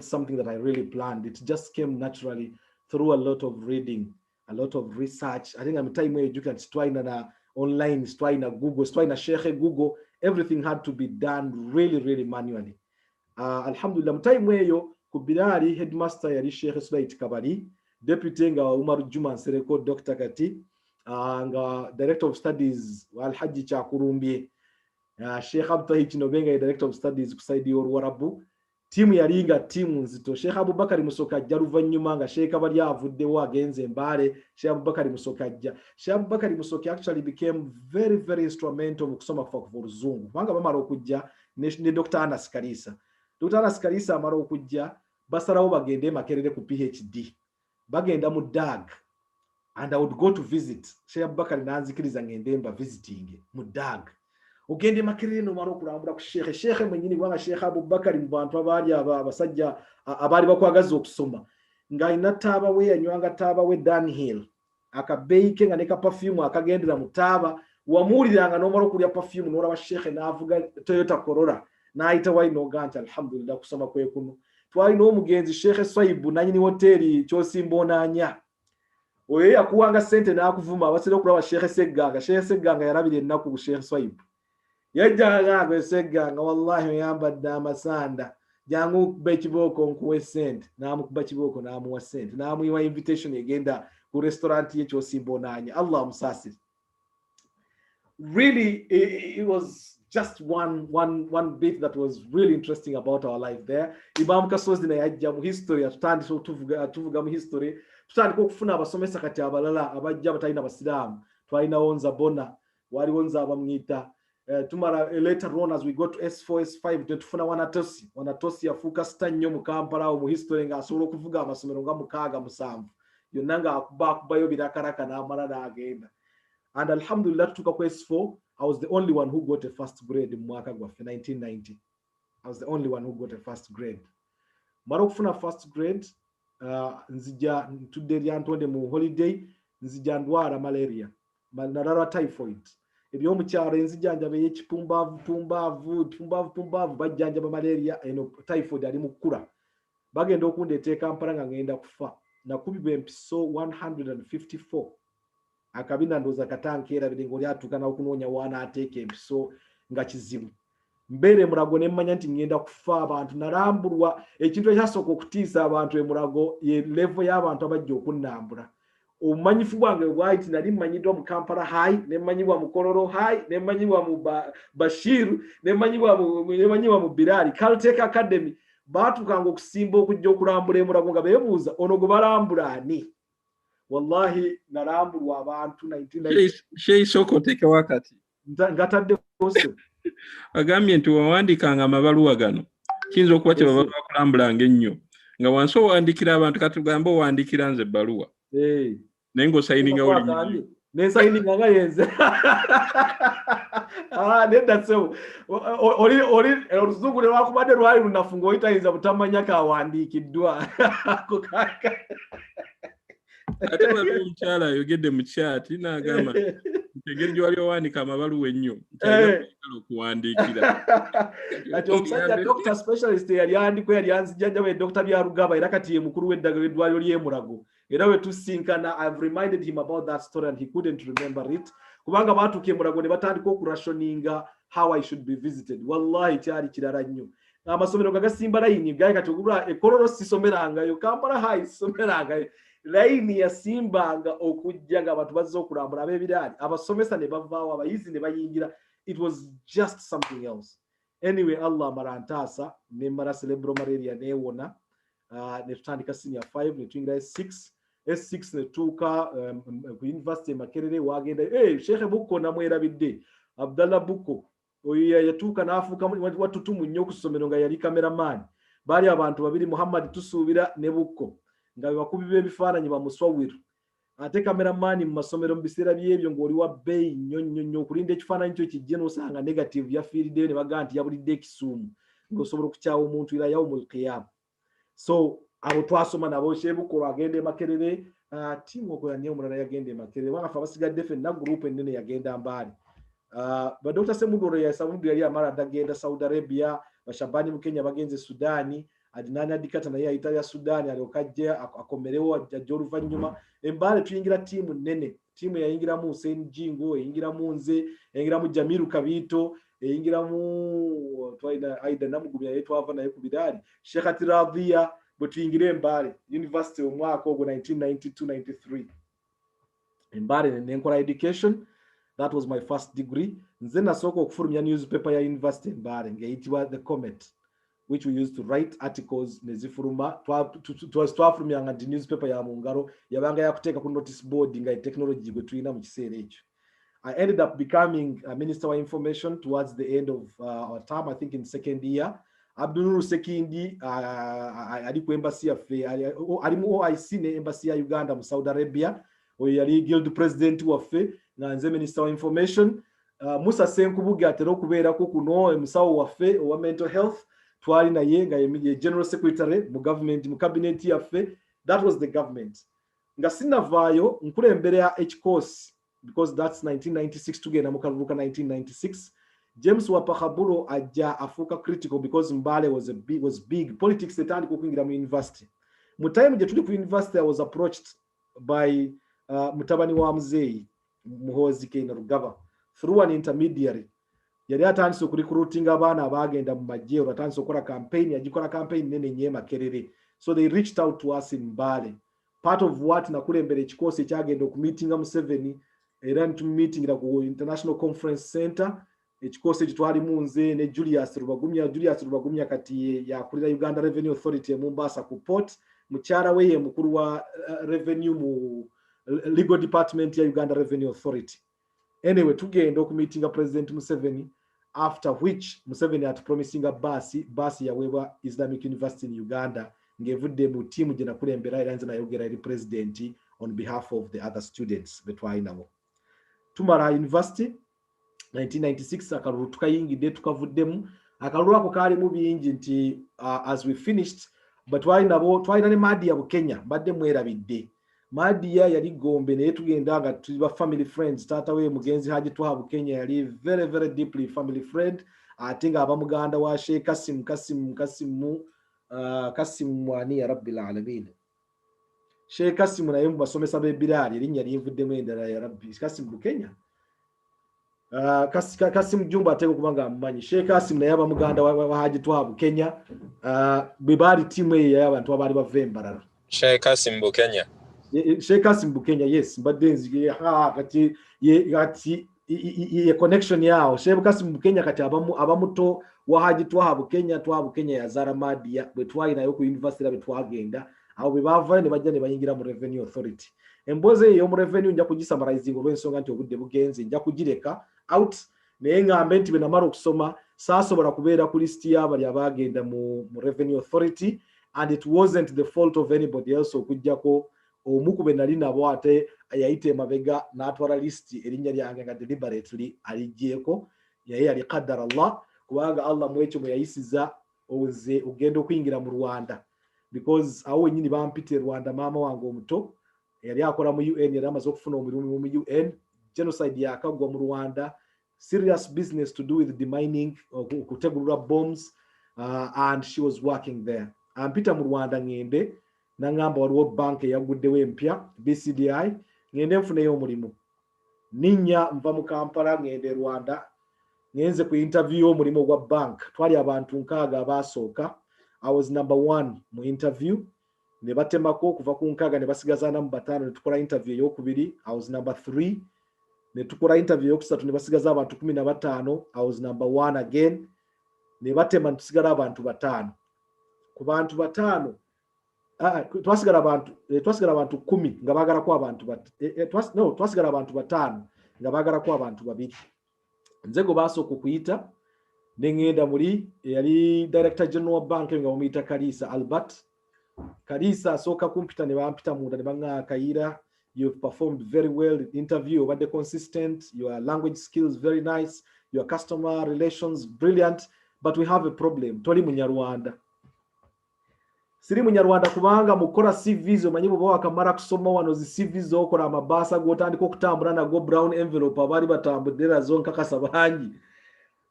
S4: something that I really planned. It just came naturally through a lot of reading, a lot of research. I think I'm time where you can try online, try Google, try Sheikh Google. Everything had to be done really, really manually. Alhamdulillah, time where you kubirari headmaster yari Sheikh Sulaiti Kabali, deputy nga Umar Juma Sereko Dr. Kati. Nga director of studies wal Haji Chakurumbye Sheikh Abdulahi Chinobenga director of studies kusaidi Warabu timu yalinga timu nzito Sheikh Abubakari Musokajja luvanyuma nga Sheikh abali avuddewo agenze Mbale Sheikh Abubakari Musokajja actually became very, very instrumental mu kusoma kwa Luzungu banga bamala okujja ne Dr. Anas Kalisa amala okujja basalawo bagende Makerere ku PhD bagenda mu DAG. And I would go to visit. Sheikh Abubakar nanzikiriza ngendemba visiting mudag. Ogende Makerere no maro kurambura ku Sheikh mwenyini bwanga Sheikh Abubakar mu bantu abali abasajja abali bakwagaza okusoma. Nga inataba we yanywanga taba we Dunhill. Akabeike nga neka perfume akagendera mutaba wamuliranga no maro kulya perfume nora wa Sheikh navuga Toyota Corolla naita wino ganja alhamdulillah kusoma kwe kuno. Twali no mugenzi Sheikh Swaibu nanyini hoteli kyosimbonanya. Oye akuwanga sente nakuvuma abasere okulaba Sheikh Segganga yarabire ennaku ku Sheikh Swaibu yajjanga ngo Segganga wallahi yambadde amasanda jangu kuba ekiboko nkuwe sente namukuba kiboko namuwa sente namuyiwa invitation egenda ku restaurant y'ekyosimbo nanya Allah musasir. Really it was just one bit that was really interesting about our life there. Imam Kasozi na yajja mu history atutandise tuvuga mu history tutandika okufuna abasomesa kati abalala abajja batalina basiraamu twalina Onza Bona wali Onza abamwita tumara later on as we go to S4 S5 tufuna wanatosi yafuuka sita nnyo mu Kampala mu history nga asobola okuvuga amasomero nga 6-7 yonna nga akubayo birakaraka n'amala n'agenda. And alhamdulillah tuka ku S4 I was the only one who got a first grade in mwaka gwa 1990. I was the only one who got a first grade. Mara okufuna first grade nzija ntudde lyantonde mu holiday nzija ndwara malaria narara typhoid ebyomukyalo enzijjanjaba ey'ekipumbavu bajjanjaba malaria eno typhoid ali mukula bagenda okundeeta Kampala nga ngenda kufa nakubibwa empiso 154 akabina ndoza katankeera biringo lyatuuka n'okunoonya wanaateeka empiso nga kizibu mbeere mulago ne mmanya nti ngenda kufa abantu nalambulwa ekintu ekyasooka okutiisa abantu emulago ye level y'abantu abajja okunnambula obumanyifu bwange bwaiti nali mmanyiddwa mu Kampala high ne mmanyibwa mu Kololo high ne mmanyibwa mu Bashir ne mmanyibwa mu Birali Caltech Academy baatuukanga okusimba okujja okulambula emulago nga beebuuza ono gwe balambula ani. Wallahi narambulwa abantu 1990
S1: Sheikh soko teke wakati
S4: ngatadde koso
S1: agambye nti wawandikanga amabaluwa gano kiyinza okuba kyebabaluwa kulambulanga ennyo nga wansi owandikira abantu katugamba owandikira nze ebbaluwa naye ng'osayininga oli
S4: nesayininga nga yenze nedda sewo oli oluzungu ne lwakubadde lwali lunafu ng'oyitayinza butamanya kawandiikiddwa
S1: ate waliwo omukyala ayogedde mu kyati n'agamba engeri gy'wali owaandika amabaluwa ennyo nkyagala okuwandiikira
S4: kati omusajja doctor specialist yali anzijjanjaba Dr. Byarugaba era kati ye mukulu w'eddagala eddwaliro ly'e Mulago era we tusinkana I've reminded him about that story and he couldn't remember it kubanga baatuuka e Mulago ne batandika okurationinga how I should be visited. Wallahi kyali kirala nnyo amasomero gagasimba layini gaye kati ogubula ekololo sisomerangayo Kampala high sisomerangayo layini yasimbanga okujja nga abantu bazze okulambula ab'ebiraali abasomesa ne bavaawo abayizi ne bayingira. It was just something else. Anyway, Allah marantaasa ne mara cerebral malaria neewona ne tutandika senior 5 ne tuyingira S6 ne tuuka ku university Makerere wagenda Sheikh Bukko namwerabidde Abdallah Bukko oyo yatuuka n'afuuka watutumu nnyo ku ssomero nga yali cameraman baali abantu babiri Muhammad Tusuubira ne Bukko nga bakubi b'ebifaananyi bamuswawiru ate cameraman mu masomero mu biseera by'ebyo ng'oli wa bbeeyi nnyo okulinda ekifaananyi kyo kijje n'osanga negative yafiiriddeyo ne bagaa nti yabulidde ekisuumu ng'osobola okukyawa omuntu ila yawmul qiyama. So abo twasoma nabo Sheikh Bukko agenda e Makerere tiimu okola nnyo omulala yagenda e Makerere wangafe abasigadde ffenna gurupu ennene yagenda Mbaale ba Dr. Semudoro yali amala dagenda Saudi Arabia bashabani mu Kenya bagenze Sudani Adinani Adikata naye ayita ya Sudani aliyokajja akomerewo ajja oluvannyuma Embaale tuyingira tiimu nnene tiimu yayingiramu Hussein Jingo eyingiramu nze eyingiramu Jamiru Kabito eyingiramu twaina Aida Namugumya yetwava naye ku Bidali Sheikh Atiradhiya bwe tuyingira Embaale University omwaka ogwo 1992-93 Embaale nenkola education. That was my first degree. Nze nasooka okufulumya newspaper ya university Embaale ng'eyitibwa The Comet, which we used to write articles nezifuluma twafulumyanga nti newspaper ya mu ngalo yabanga yakuteeka ku notice board nga technology gwe tulina mu kiseera ekyo. I ended up becoming a minister of information towards the end of our term, I think in second year. Abdul Sekindi ali ku embassy yaffe ali mu OIC ne embassy ya Uganda mu Saudi Arabia oyo yali guild president waffe nga nze minister of information. Musa Senkubuge atera okubeerako kuno musawo waffe owa mental health twali naye nga ye general secretary mu government mu cabinet yaffe. That was the government. Nga sinavaayo nkulembera H-course because that's 1996 tugenda mu kalulu ka 1996. James Wapakhabulo ajja afuuka critical because Mbale was big. Politics etandika okuyingira mu university. Mu time gye tuli ku university I was approached by mutabani wa Muzeeyi Muhoozi Keina Rugaba through an intermediary. Yali atandise okurecruiting abaana abagenda mu majje atandise okukola campaign yagikola campaign nene nnyo e Makerere. So they reached out to us in Mbale. Part of what nakulembera ekikosi ekyagenda okumeetinga Museveni era nitumeetingira ku International Conference Center ekikosi kitwalimu nze ne Julius Rubagumya kati yakulira Uganda Revenue Authority Mombasa ku port, mukyala we ye mukulu wa revenue mu legal department ya Uganda Revenue Authority. Anyway, tugenda okumeetinga President Museveni, after which Museveni at promising a basi yaweebwa Islamic University in Uganda ngevudde mu team gye nakulembera era nze nayogera eri president on behalf of the other students betwalinawo. Tumala university 1996 akalulu tukayingidde tukavuddemu. Akalulu ako kaalimu bingi nti as we finished but twalina ne Madia bu Kenya badde mwerabidde. Madia yali Gombe naye tugenda nga tuba family friends. Taata we mugenzi Haji Twahabu Kenya yali very very deeply family friend. Ate nga aba muganda wa Sheikh Kassim wani ya Rabbil Alamin. Sheikh Kassim naye mu basomesa b'ebiraali erinnya lyevuddemu endala ya Rabbi Kassim bu Kenya. Kassim Jumba ateko kubanga amumanyi. Sheikh Kassim naye aba muganda wa Haji Twahabu Kenya. Bwe baali tiimu eyo y'abantu abaali bava embalala.
S12: Sheikh Kassim bu Kenya.
S4: Sheikh Kassim bu Kenya, yes, mbadde nzige kati ye connection yao. Sheikh Kassim bu Kenya kati abamuto wa Haji Twahabu Kenya yazaala Madia bwe twalinayo ku university bwe twagenda awo bwe bava ne bajja ne bayingira mu Revenue Authority. Emboze eyo mu revenue nja kugisummarizing olw'ensonga nti obudde bugenze, nja kugireka out naye ngambe nti bwe namala okusoma saasobola kubeera ku list y'abali abagenda mu Revenue Authority, and it wasn't the fault of anybody else okujjako omu ku be nali nabo ate yayita emabega n'atwala list erinnya lyange nga deliberately alijjeeko, yaye yali qaddara Allah, kubanga Allah mwekyo mwe yayisiza oze ogenda okuyingira mu Rwanda, because awo wennyini bampita Rwanda maama wange omuto yali akola mu UN, yali amaze okufuna omulimu mu UN, genocide yakagwa mu Rwanda, serious business to do with demining, kutegulula bombs, and she was working there. Ampita mu Rwanda ngende nangamba waliwo bank eyaguddewo empya BCDI, ngende nfuneyo omulimu. Ninnya nva mu Kampala ngende Rwanda, ngenze ku interview omulimu gwa bank. Twali abantu 6 abasooka. I was number 1 mu interview. Ne batemako kuva ku 6 ne basigazaana mu 5 ne tukola interview ey'okubiri. I was number 3. Ne tukola interview ey'okusatu ne basigaza abantu 15. I was number 1 again. Ne batema tusigala abantu 5. Ku bantu 5 twasigala abantu 10 nga baagala ko abantu twasigala abantu 5 nga baagala ko abantu 2. Nze go basooka okuyita ne ngenda muli yali director general bank nga bamuyita Kalisa Albert. Kalisa asooka kumpita ne bampita munda ne banga Kayira, you've performed very well in interview, obadde consistent, your language skills very nice, your customer relations brilliant, but we have a problem, toli munyarwanda. Siri munyarwanda kubanga mukola CVs omanyi bwo wakamara kusoma wano zi CVs okola amabasa gotandika okutambula nago brown envelope abali batambudera zonka kasabanyi.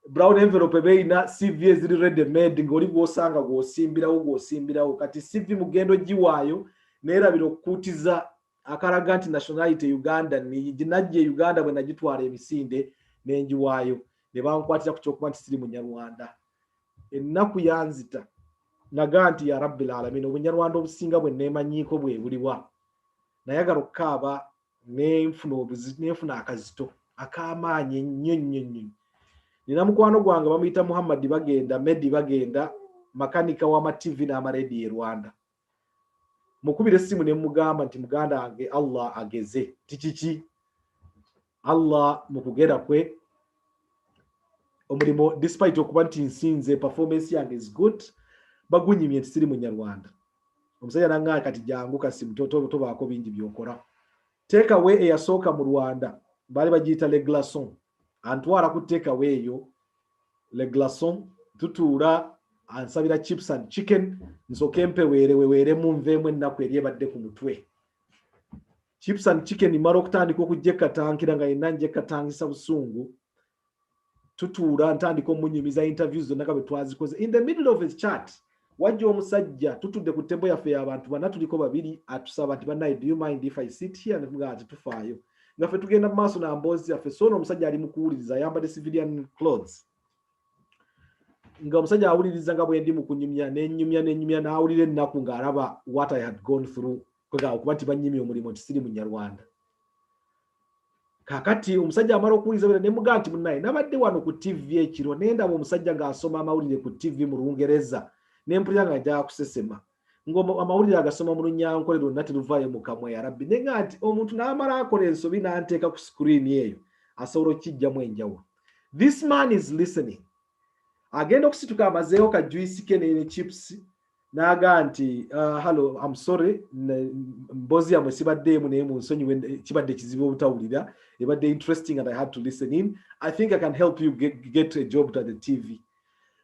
S4: Brown envelope beina CV eziri ready made ngoli gwosanga gwosimbirawo kati CV mugendo giwayo nerabira okutiza akaraga nti nationality Uganda ni jinajje Uganda bwe nagitwala emisinde nenjiwayo ne bankwatira ku kyokuba nti siri munyarwanda. Ennaku yanzita naganti ya Rabbil Alamin obunyarwanda obusinga bwe nemanyiiko bwe buliwa. Nayagala okkaaba nefuna akazito akamaanyi nnyo. Nina mukwano gwange bamuyita Muhammad Medi bagenda makanika wa ma TV n'ama radio e Rwanda. Mukubira essimu ne mugamba nti muganda wange Allah ageze. Tikiki Allah mukugera kwe omulimo despite okuba nti nsinze performance yange is good, bagunyimye nti siri munyarwanda. Omusajja nanga kati jangu Kassim toto baako bingi byokola. Take away eyasooka mu Rwanda bali bagiyita le glaçon. Antwara ku take away eyo le glaçon tutuula ansabira chips and chicken nsoke mpeweere mu nveemu ennaku eri ebadde ku mutwe. Chips and chicken mara okutandika okujjekatankira nga yenna njekatangisa busungu. Tutuula ntandika omunyumiza interviews zonna nga bwe twazikoze. In the middle of his chat wajja omusajja tutudde ku tebo yaffe y'abantu bana tuliko 2 atusaba ati bannaye, do you mind if I sit here? Ne tugaa ati tufaayo. Nga ffe tugenda mu maaso na mboozi yaffe, so omusajja ali mu kuwuliriza ayambadde civilian clothes. Nga omusajja awuliriza nga bwe ndi mu kunyumya n'ennyumya n'awulira ennaku ng'alaba what I had gone through. Kwega okuba nti bannyimye omulimu nti siri munyarwanda. kakati omusajja amara okuwuliza bera ne mugaa nti munnaye nabadde wano ku TV ekiro nendaba omusajja ng'asoma amawulire ku TV mu Lungereza nempulira nga ajja kusesema amawulire agasoma mu Lunyankole lwonna teruvaayo mu kamwa ya Rabbi ne nga nti omuntu n'amala akola ensobi n'anteeka ku screen eyo asobola okijjamu enjawulo. This man is listening. Agenda okusituka amazeewo ka juice ke ne chips naga nti hello I'm sorry mbozi amwe sibaddeemu naye mu nsonyiwe kibadde kizibu obutawulira ebadde interesting and I had to listen in. I think I can help you get a job to the TV.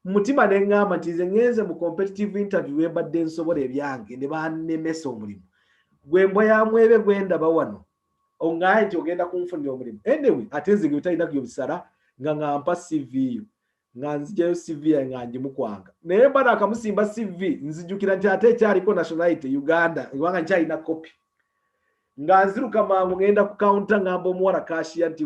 S4: Mutima ne ngamba nti nze ngenze mu competitive interview ebadde nsobola ebyange ne bannemesa omulimu gwe mbwa ya mwebe gwendaba wano ongaye nti ogenda kunfunira omulimu. Anyway ate nze gwe talina kubisala nga ngampa CV nga nzijayo CV nga ngimukwanga naye bana akamusimba CV nzijukira nti ate ekyaliko nationality Uganda iwanga nkyalina copy nga nziruka mangu ngenda ku counter ngamba omuwala cashier nti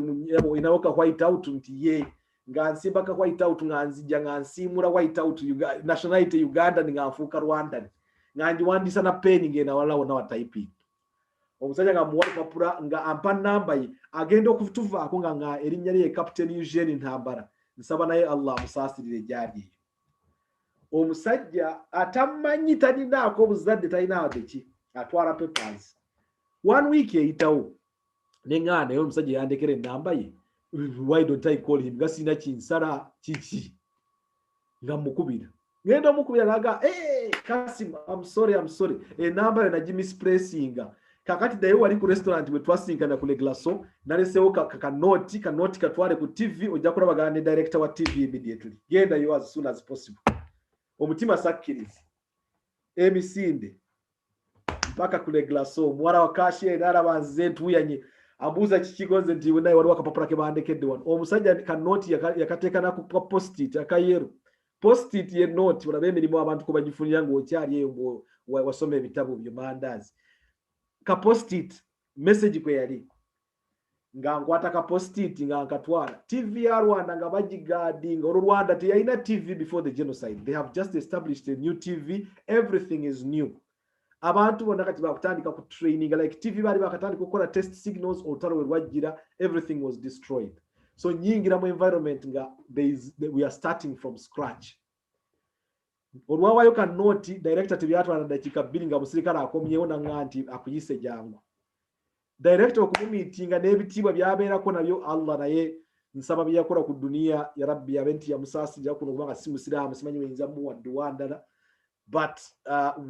S4: inawo ka white out nti ye nga nsimba ka white out nga nzija nga nsimula white out nationality Uganda nga nfuuka Rwandan nga njiwandisa na pen ngenda walawo na typing. Omusajja nga muwala papula nga ampa namba ye agenda okutuvaako nga erinnya lye Captain Eugene Ntambara nsaba naye Allah musaasirire gyali. Omusajja atamanyi talinaako obuzadde talina wadeki atwala papers. 1 week eyitawo nengana naye omusajja yandekera enamba ye. Why don't I call him? Gasina chinsara chichi nga mukubira ngenda mukubira naga Kasim I'm sorry number na mispressing kakati dayo wali ku restaurant we twasinga na kule glaso nalesewo kanoti katwale ku TV ojja kulabagana ne director wa TV immediately genda yo as soon as possible. Omutima sakkiriza emisinde mpaka kule glaso mwara wa cashier ndara banze ntuyanye abuza kikigonze nti naye wali wakapapula ke bandekedde wano omusajja kanoti yakateekana ku post-it akayero post-it ye note wala bemirimu abantu ko bagifunira ngo okyali eyo wasoma ebitabo byo mandazi ka post-it message kwe yali nga nkwata ka post-it nga nkatwala TV ya Rwanda nga bagigadinga olwo Rwanda teyalina TV before the genocide. They have just established a new TV. Everything is new. Abantu bonna kati bakutandika ku training like TV bali bakatandika okukola test signals olutalo we lwajjira everything was destroyed. So nyingira mu environment nga we are starting from scratch. Olwawayo ka note director tibyatwala dakika 2 nga musirikala akomyewo na nganti akuyise jangu. Director okumumitinga n'ebitibwa byabeerako nabyo Allah naye nsaba byakola ku dunia ya Rabbi abenti ya musasi ja kuno kubanga si musiramu simanyi wenza mu wadwandala. But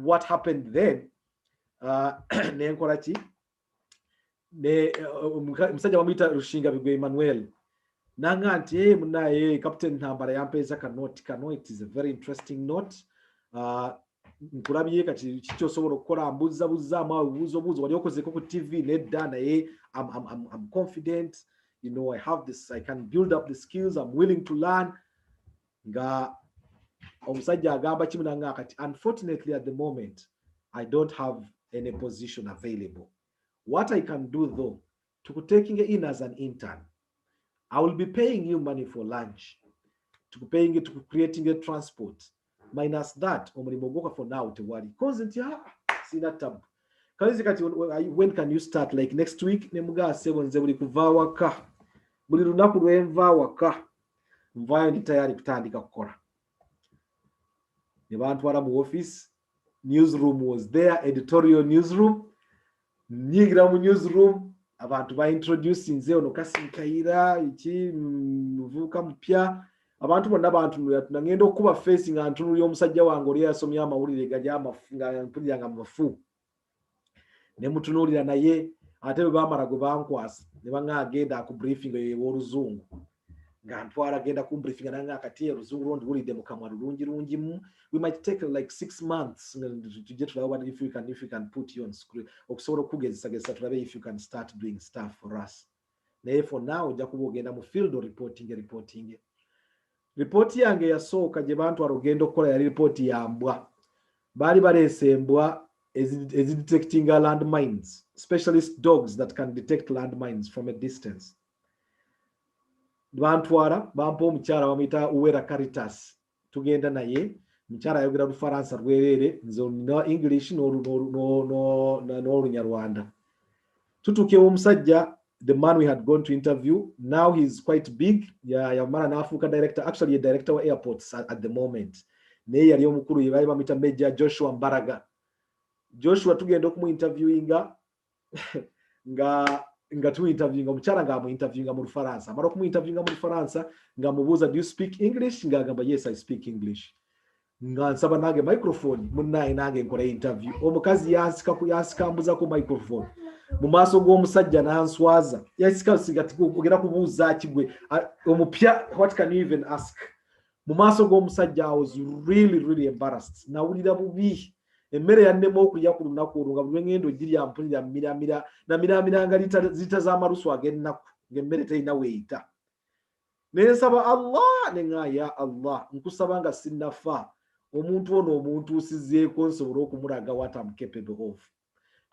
S4: what happened then nenkola ki ne musajja wamita Rushinga Bigwe Emmanuel nanga nti munaye Captain Ntambara yampeza ka note is a very interesting note. Nkulabiye kati kicho sobola okukola mbuza amabuzo wali okozeko ku TV nedda naye I'm confident, you know, I have this, I can build up the skills, I'm willing to learn. Nga omusajja agamba kimunanga kati unfortunately at the moment I don't have any position available. What I can do though, to taking it in as an intern, I will be paying you money for lunch, to paying it, to creating a transport. Minus that, omulimo for now to worry. Consent see that tab. When can you start? Like next week? Nemuga seven zebuli kuvawa ka. Buli lunaku lwenvawa ka. Mvayo ndi tayari kutandika kukola. Nebantwala mu office. Newsroom was there, editorial newsroom. Nyigira mu newsroom. Abantu ba introducing nze no Kassim Kayira iki muvuka mpya. Abantu bonna bantu nangenda okuba facing antunu y'omusajja wange oli yasomya amawulire gajja amafunga mpulira nga mafu. Ne mutunulira naye ate bamara go bankwasa ne banga agenda ku briefing y'oluzungu. Nga ntwala agenda ku briefing nanga akati y'oluzungu rondi wulide mu kamwa lungi mu. We might take like 6 months to get to what if you can put you on screen. Okusobola okugezesa tulabe if you can start doing stuff for us. Naye for now jakuba ogenda mu field reporting. Report yange yasooka gye bantu arogendo kola ya report ya mbwa. Bali balese mbwa is detecting landmines, specialist dogs that can detect landmines from a distance. Bantwara bampo omukyala bamuyita Uwera Caritas tugenda naye mukyala ayogera Lufaransa rwerere nzo no English no Lunyarwanda. Tutuke omusajja the man we had gone to interview. Now he's quite big. Yeah, an Africa director, actually a director of airports at the moment. Naye yali omukulu yebali bamita Major Joshua Mbaraga. Joshua tugenda okumu interviewinga nga tu interviewinga omukyala nga mu interviewinga mu Lufaransa. Amara okumu interviewinga mu Lufaransa nga mubuuza, do you speak English? Nga agamba yes, I speak English. Nga nsaba nange microphone munnaye nange nkole interview. Omukazi yansikambuza ku microphone mu maaso g'omusajja n'answaza. Yasika ogera kubuuza kigwe omupya, what can you even ask? Mu maaso g'omusajja I was really embarrassed. Nawulira bubi. Emmere yannema okulya ku lunaku olwo nga buli ngendo girya mpulira miramira nga lita z'amalusu ag'ennaku ng'emmere terina weeyita. Nensaba Allah nenga ya Allah nkusaba nga sinnafa omuntu ono omuntu usizzeeko nsobola okumulaga what I'm capable of.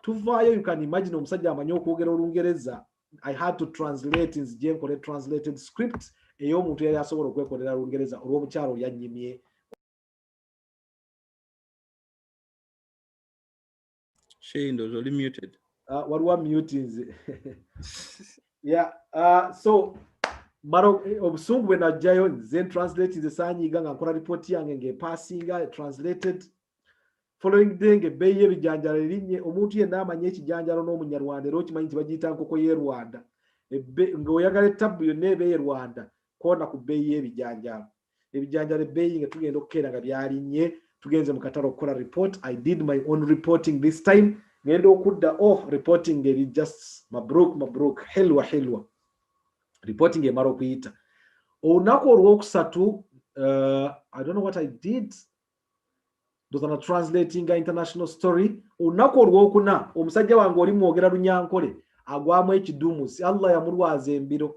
S4: Tuvaayo, you can imagine omusajja amanyi okwogera Olungereza. I had to translate nzije nkole translated script ey'omuntu yali asobola okwekolera Olungereza olw'omukyalo yannyimye.
S1: Shane was only muted.
S4: What were mutings? Yeah. So maro obusungu bwe najjayo nze translate nze saanyiga nga nkola report yange ng'epassinga translated. Following day ng'ebbeeyi y'ebijanjalo erinye, omuntu yenna amanya ekijanjalo n'Omunyarwanda era okimanyi nti bagiyita nkoko y'e Rwanda. Ng'oyagala ettabu yonna eba y'e Rwanda koona ku bbeeyi y'ebijanjalo. Ebijanjalo ebbeeyi nga tugenda okukeera nga byalinnye, tugenze mu katale okukola report. I did my own reporting this time. Ngenda okudda reporting eri just mabruk helwa. Reporting emara okuyita. Olunaku olwokusatu, I don't know what I did. Dozana translating international story. Olunaku olwokuna omusajja wange oli mwogera Lunyankole agwamu ekidumusi. Allah yamulwaza embiro.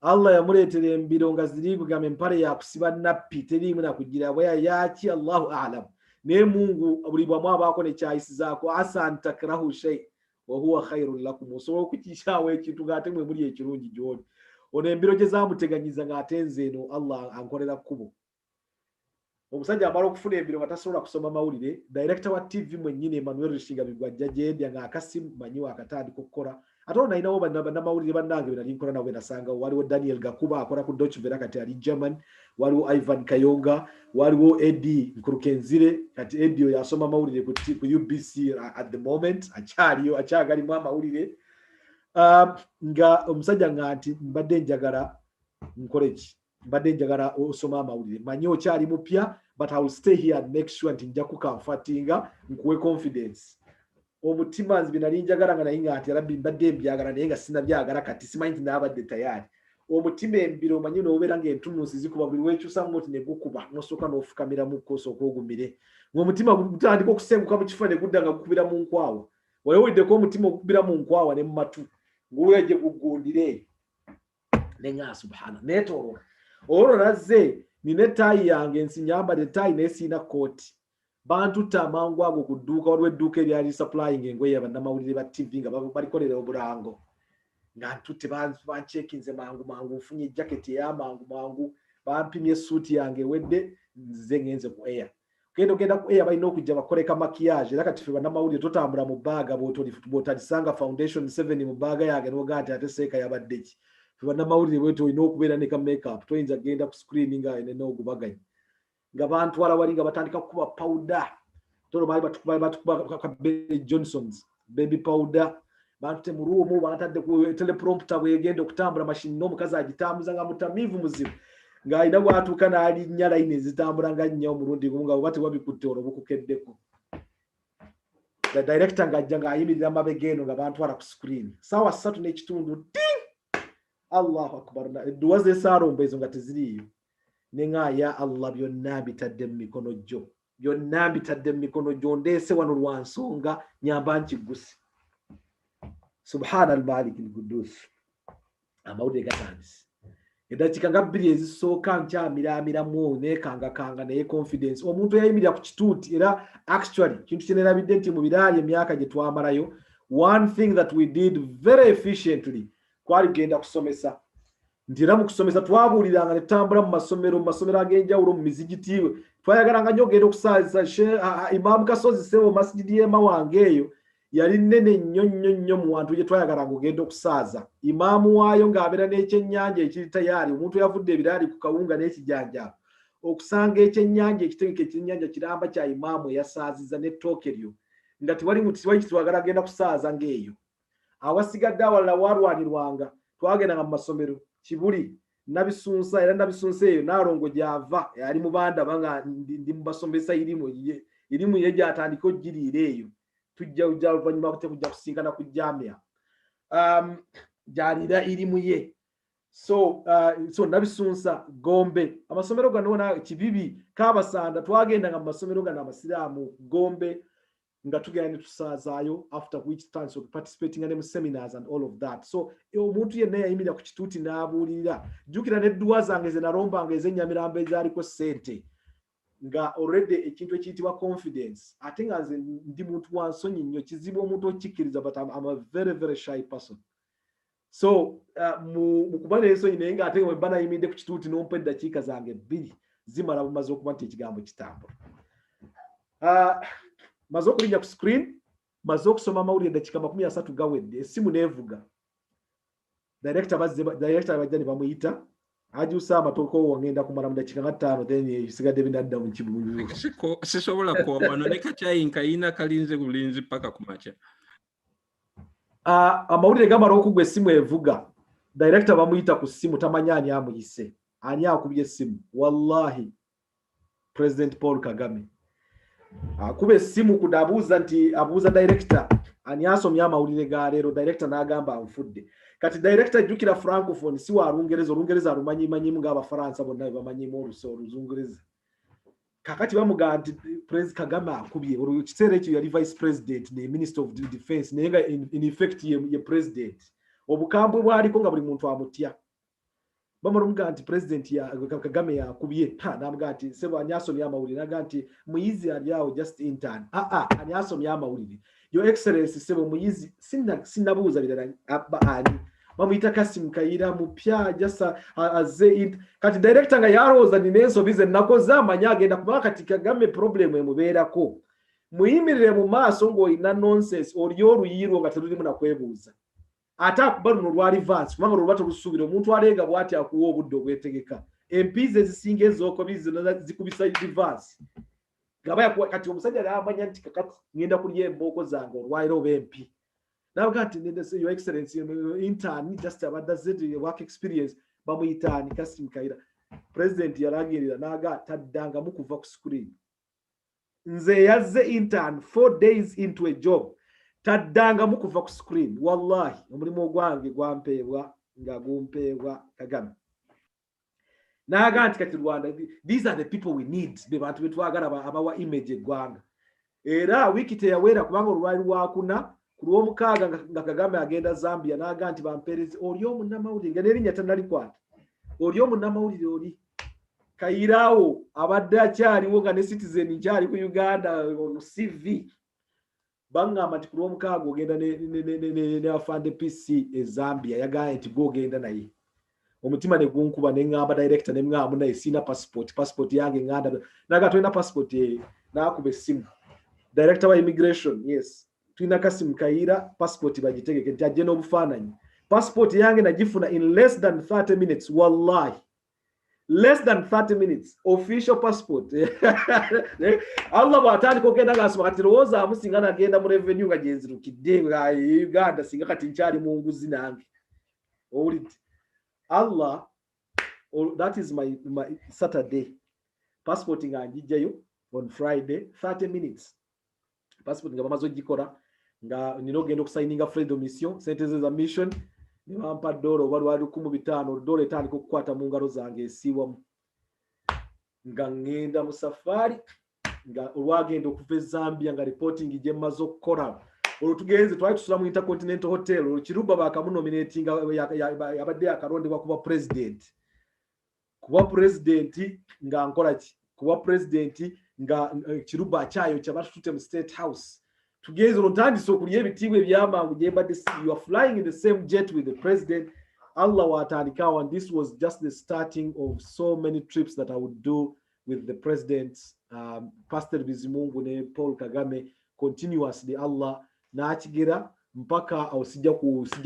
S4: Allah yamuleetera embiro nga ziri bugame empale yakusiba nappi teriimu nakugira bwaya yaki Allahu a'lam. Ne Mungu buli bwamu abaako ne kyayisizaako asa antakrahu shay wa huwa khairul lakum. Osobola okukishaawo ekintu ng'ate mwe muli ekirungi gy'oli. Ono embiro gye zaamuteganyiza ng'ate nze eno Allah ankolera kkubo. Omusajja amala okufuna embiro nga tasobola kusoma mawulire. Director wa TV mwennyini Emmanuel Rishinga bigwajja gy'edya nga Kasim manyiwa akatandika okukola. Ate ono nalinawo bannamawulire bannange be nali nkola nabo nasanga waliwo Daniel Gakuba akola ku Deutsche Welle kati ali German, waliwo Ivan Kayonga, waliwo Eddie Nkurukenzire kati Eddie yasoma mawulire ku UBC at the moment akyagalimu amawulire. Nga omusajja ng'ati mbadde njagala nkoleki, mbadde njagala osoma amawulire, manyi okyali mupya but I will stay here and make sure nti nja kukamfatinga nkuwe confidence. Omutima nzi binali njagala nga naye ng'ati Rabbi mbadde mbyagala naye nga sinabyagala kati simanyi nti naabadde tayari. Omutima embiro omanyi n'obeera ng'entunuusi zikuba buli weekyusamu oti ne gukuba n'osooka n'ofukamiramu osooka ogumire. Ng'omutima gutandika okusenguka mu kifo ne gudda nga gukubira mu nkwawa. Weewuliddeko omutima ogukubira mu nkwawa ne mu matu nguwe gye gugundire ne nga subhana neetooloola. Olwo nazze nina ettaayi yange nsi nyambadde ettaayi naye siina kooti. Bantutte amangu ago ku dduuka, waliwo edduuka eryali supplying engoye bannamawulire ba TV nga balikolera obulango. Nga ntutte bancekinze mangu nfunye jaketi ey'amangu bampimye essuuti yange ewedde nze ngenze ku air. Ogenda ku air balina okujja bakoleka makiyaje era kati ffe bannamawulire totambula mu bbaaga bw'otalisanga foundation 7 mu bbaaga yange n'ogaa nti ate seeka yabadde ki. Ffe bannamawulire bwe olina okubeera ne ka makeup toyinza genda ku screen nga n'ogubaganya. Nga bantwala wali nga batandika kukuba powder. Tolo bali batukuba Johnson's baby powder. Bantute mu ruumu bantadde ku teleprompter bwegenda okutambula machine n'omukazi agitambuza nga mutamivu muzibu. Ng'alina bwatuuka n'alinnya layini ezitambula nga nnya omulundi gumu nga bwate wabikutte olwo bukukeddeko. The director ng'ajja ng'ayimirira amabega eno nga bantwala ku screen. Ssaawa 3:30 ting! Allahu akbar. Edduwa z'essaalombo ezo nga teziriiyo. Nenga ya Allah byonna bitadde mu mikono gyo. Byonna bitadde mu mikono gyo ndeese wano lwa nsonga nyamba nkigusi. Subhanal Malik al-Quddus. Amawulire gatandise. Eddakiika nga 2 ezisooka nkyamiramiramu nekanga naye confidence. Omuntu yayimirira ku kituuti era actually kintu kye nerabidde nti mu biraali emyaka gye twamalayo, one thing that we did very efficiently kwali genda kusomesa. Ndira mu kusomesa twabuuliranga ne tutambula mu masomero ag'enjawulo mu mizigiti. Twayagalanga nnyo ogenda okusaalisa Imam Kasozi Sebo masjidi y'ema wange eyo yali nnene nnyo mu wantu gye twayagala ng'ogenda okusaaza. Imaamu waayo ng'abeera n'ekyennyanja ekiri tayari, omuntu yavudde ebiraali ku kawunga n'ekijanja. Okusanga ekyennyanja ekitegeke ekyennyanja kiramba kya imaamu eyasaaziza n'ettooke lyo nga tewali kitwagala agenda kusaaza ng'eyo. Awasigadde awalala waalwanirwanga twagendanga mu masomero Kibuli Nabisunsa, era Nabisunsa eyo Naalongo gy'ava yali mu Bandaba nga ndi mu basomesa irimu ye gy'atandika oggiriira eyo. Tujja oluvannyuma kujja kusinkana ku Jamia gy'alira irimu ye. So Nabisunsa, Gombe, amasomero gano na Kibibi, Kabasanda twagendanga mu masomero gano amasiraamu Gombe nga tugenda tusazaayo, after which time so participating in seminars and all of that. So omuntu yenna yayimirira ku kituuti n'abuulirira. Jjukira n'edduwa zange ze narombanga ez'Ennyamirambo ezaaliko ssente nga already ekintu ekiyitibwa confidence. Ate nga nze ndi muntu wa nsonyi nnyo, kizibu omuntu okikkiriza, but I'm a very, very shy person. So mu kuba n'ensonyi naye ng'ate nga bwe mba nayimiridde ku kituuti n'ompa eddakiika zange 2 zimala bumaze okuba nti ekigambo kitambula. Maze okulinnya ku screen, maze okusoma amawulire eddakiika 30 gawedde, essimu n'evuga. Director bajja ne bamuyita, ajuusa amatoko wangenda kumala mu dakiika 5, then esigadde binadda mu kibugu.
S1: Sisobola kuwano ne kakyayinka yina kalinze bulinzi paka kumakya.
S4: Amawulire gamala okugwa essimu evuga. Director bamuyita ku ssimu, tamanya ani amuyise. Ani akubye essimu? Wallahi President Paul Kagame. Kuba essimu kudabuuza nti abuuza director ani asomye amawulire ga leero. Director n'agamba anfudde. Kati director jjukira francophone si wa Lungereza, Olungereza alumanyimanyimu ng'Abafaransa bonna bamanyimu Oluzungereza. Kakati bamugaa nti President Kagame akubye. Kiseera ekyo yali vice president ne minister of defense naye nga in effect ye president. Obukambwe bwaliko nga buli muntu amutya. Bamara omugaa nti president Kagame yakubye. N'amugaa nti sebo ani asomye amawulire. N'agaa nti muyizi ali awo just intern. Ani asomye amawulire. Your Excellency sebo muyizi sinnabuuza birala ani. Bamuyita Kassim Kayira mupya jasa azze kati director nga yarooza nina ensobi ze nakoze amanya agenda kuba kati Kagame problem emubeerako. Muyimirire mu maaso ng'olina nonsense oli oluyirwo nga terulimu na kwebuuza. Ate akuba luno lwa advance kubanga lwaba tolusuubira omuntu alenga bw'ati akuwa obudde obwetegeka. MP ezisinga ez'okobizi zikubisa advance. Kati omusajja n'amanya nti kakati ngenda kulya embooko zange olwaliro oba MP. Now got Your Excellency intern just about the work experience bamuyita ni Kassim Kayira. President yaragirira naga taddanga mukuva ku screen. Nze yazze intern 4 days into a job. Taddanga mukuva ku screen. Wallahi omulimo gwange gwampeebwa nga gumpeebwa Kagame. Naga nti kati Rwanda, these are the people we need. Be bantu betwagala abawa image eggwanga. Era wiki teyawera kubanga olwali lwakuna kulw'omukaaga nga Kagame agenda Zambia n'aga nti bampeerezi oli omunnamawulire nga n'erinnya tannalikwata. Oli omunnamawulire oli. Kayiraawo abadde akyaliwo nga ne citizen nkyali ku Uganda on CV. Bangamba nti kulw'omukaaga ogenda ne afande PC e Zambia yagamba nti gogenda naye. Omutima ne gunkuba ne ngamba director ne ngamba naye sina passport yange nganda naga tulina passport n'akuba essimu. Director wa immigration, yes. Tulina Kassim Kayira passport bagitegeke nti ajje n'obufaananyi. Passport yange nagifuna in less than 30 minutes. Wallahi. Less than 30 minutes. Official passport. Allah bw'atandika okugenda ng'asoma kati lowooza amusinga n'agenda mu revenue nga gyenzirukidde Uganda singa kati nkyali mu nguzi nange. Owulidde. Allah, that is my Saturday. Passport nga njijjayo on Friday 30 minutes. Passport nga bamaze ogikola nga nina ogenda okusayininga freedom mission sente ze za mission ne bampa $1 oba lwali $15 $1 etandika okukwata mu ngalo zange esiiwamu nga ngenda mu safari nga olwagenda okuva e Zambia nga reporting gye mmaze okukola olwo tugenze twali tusula mu Intercontinental Hotel olwo Kiruba bakamunominatinga yabadde akalondebwa kuba president nga nkola ki kuba president nga Kiruba akyayo kyabatute mu State House tugenze olutandise okulya ebitiibwa ebyamangu gye mbadde you are flying in the same jet with the president. Allah watandikawo, and this was just the starting of so many trips that I would do with the presidents, Pastor Bizimungu ne Paul Kagame continuously. Allah n'akigira mpaka osijja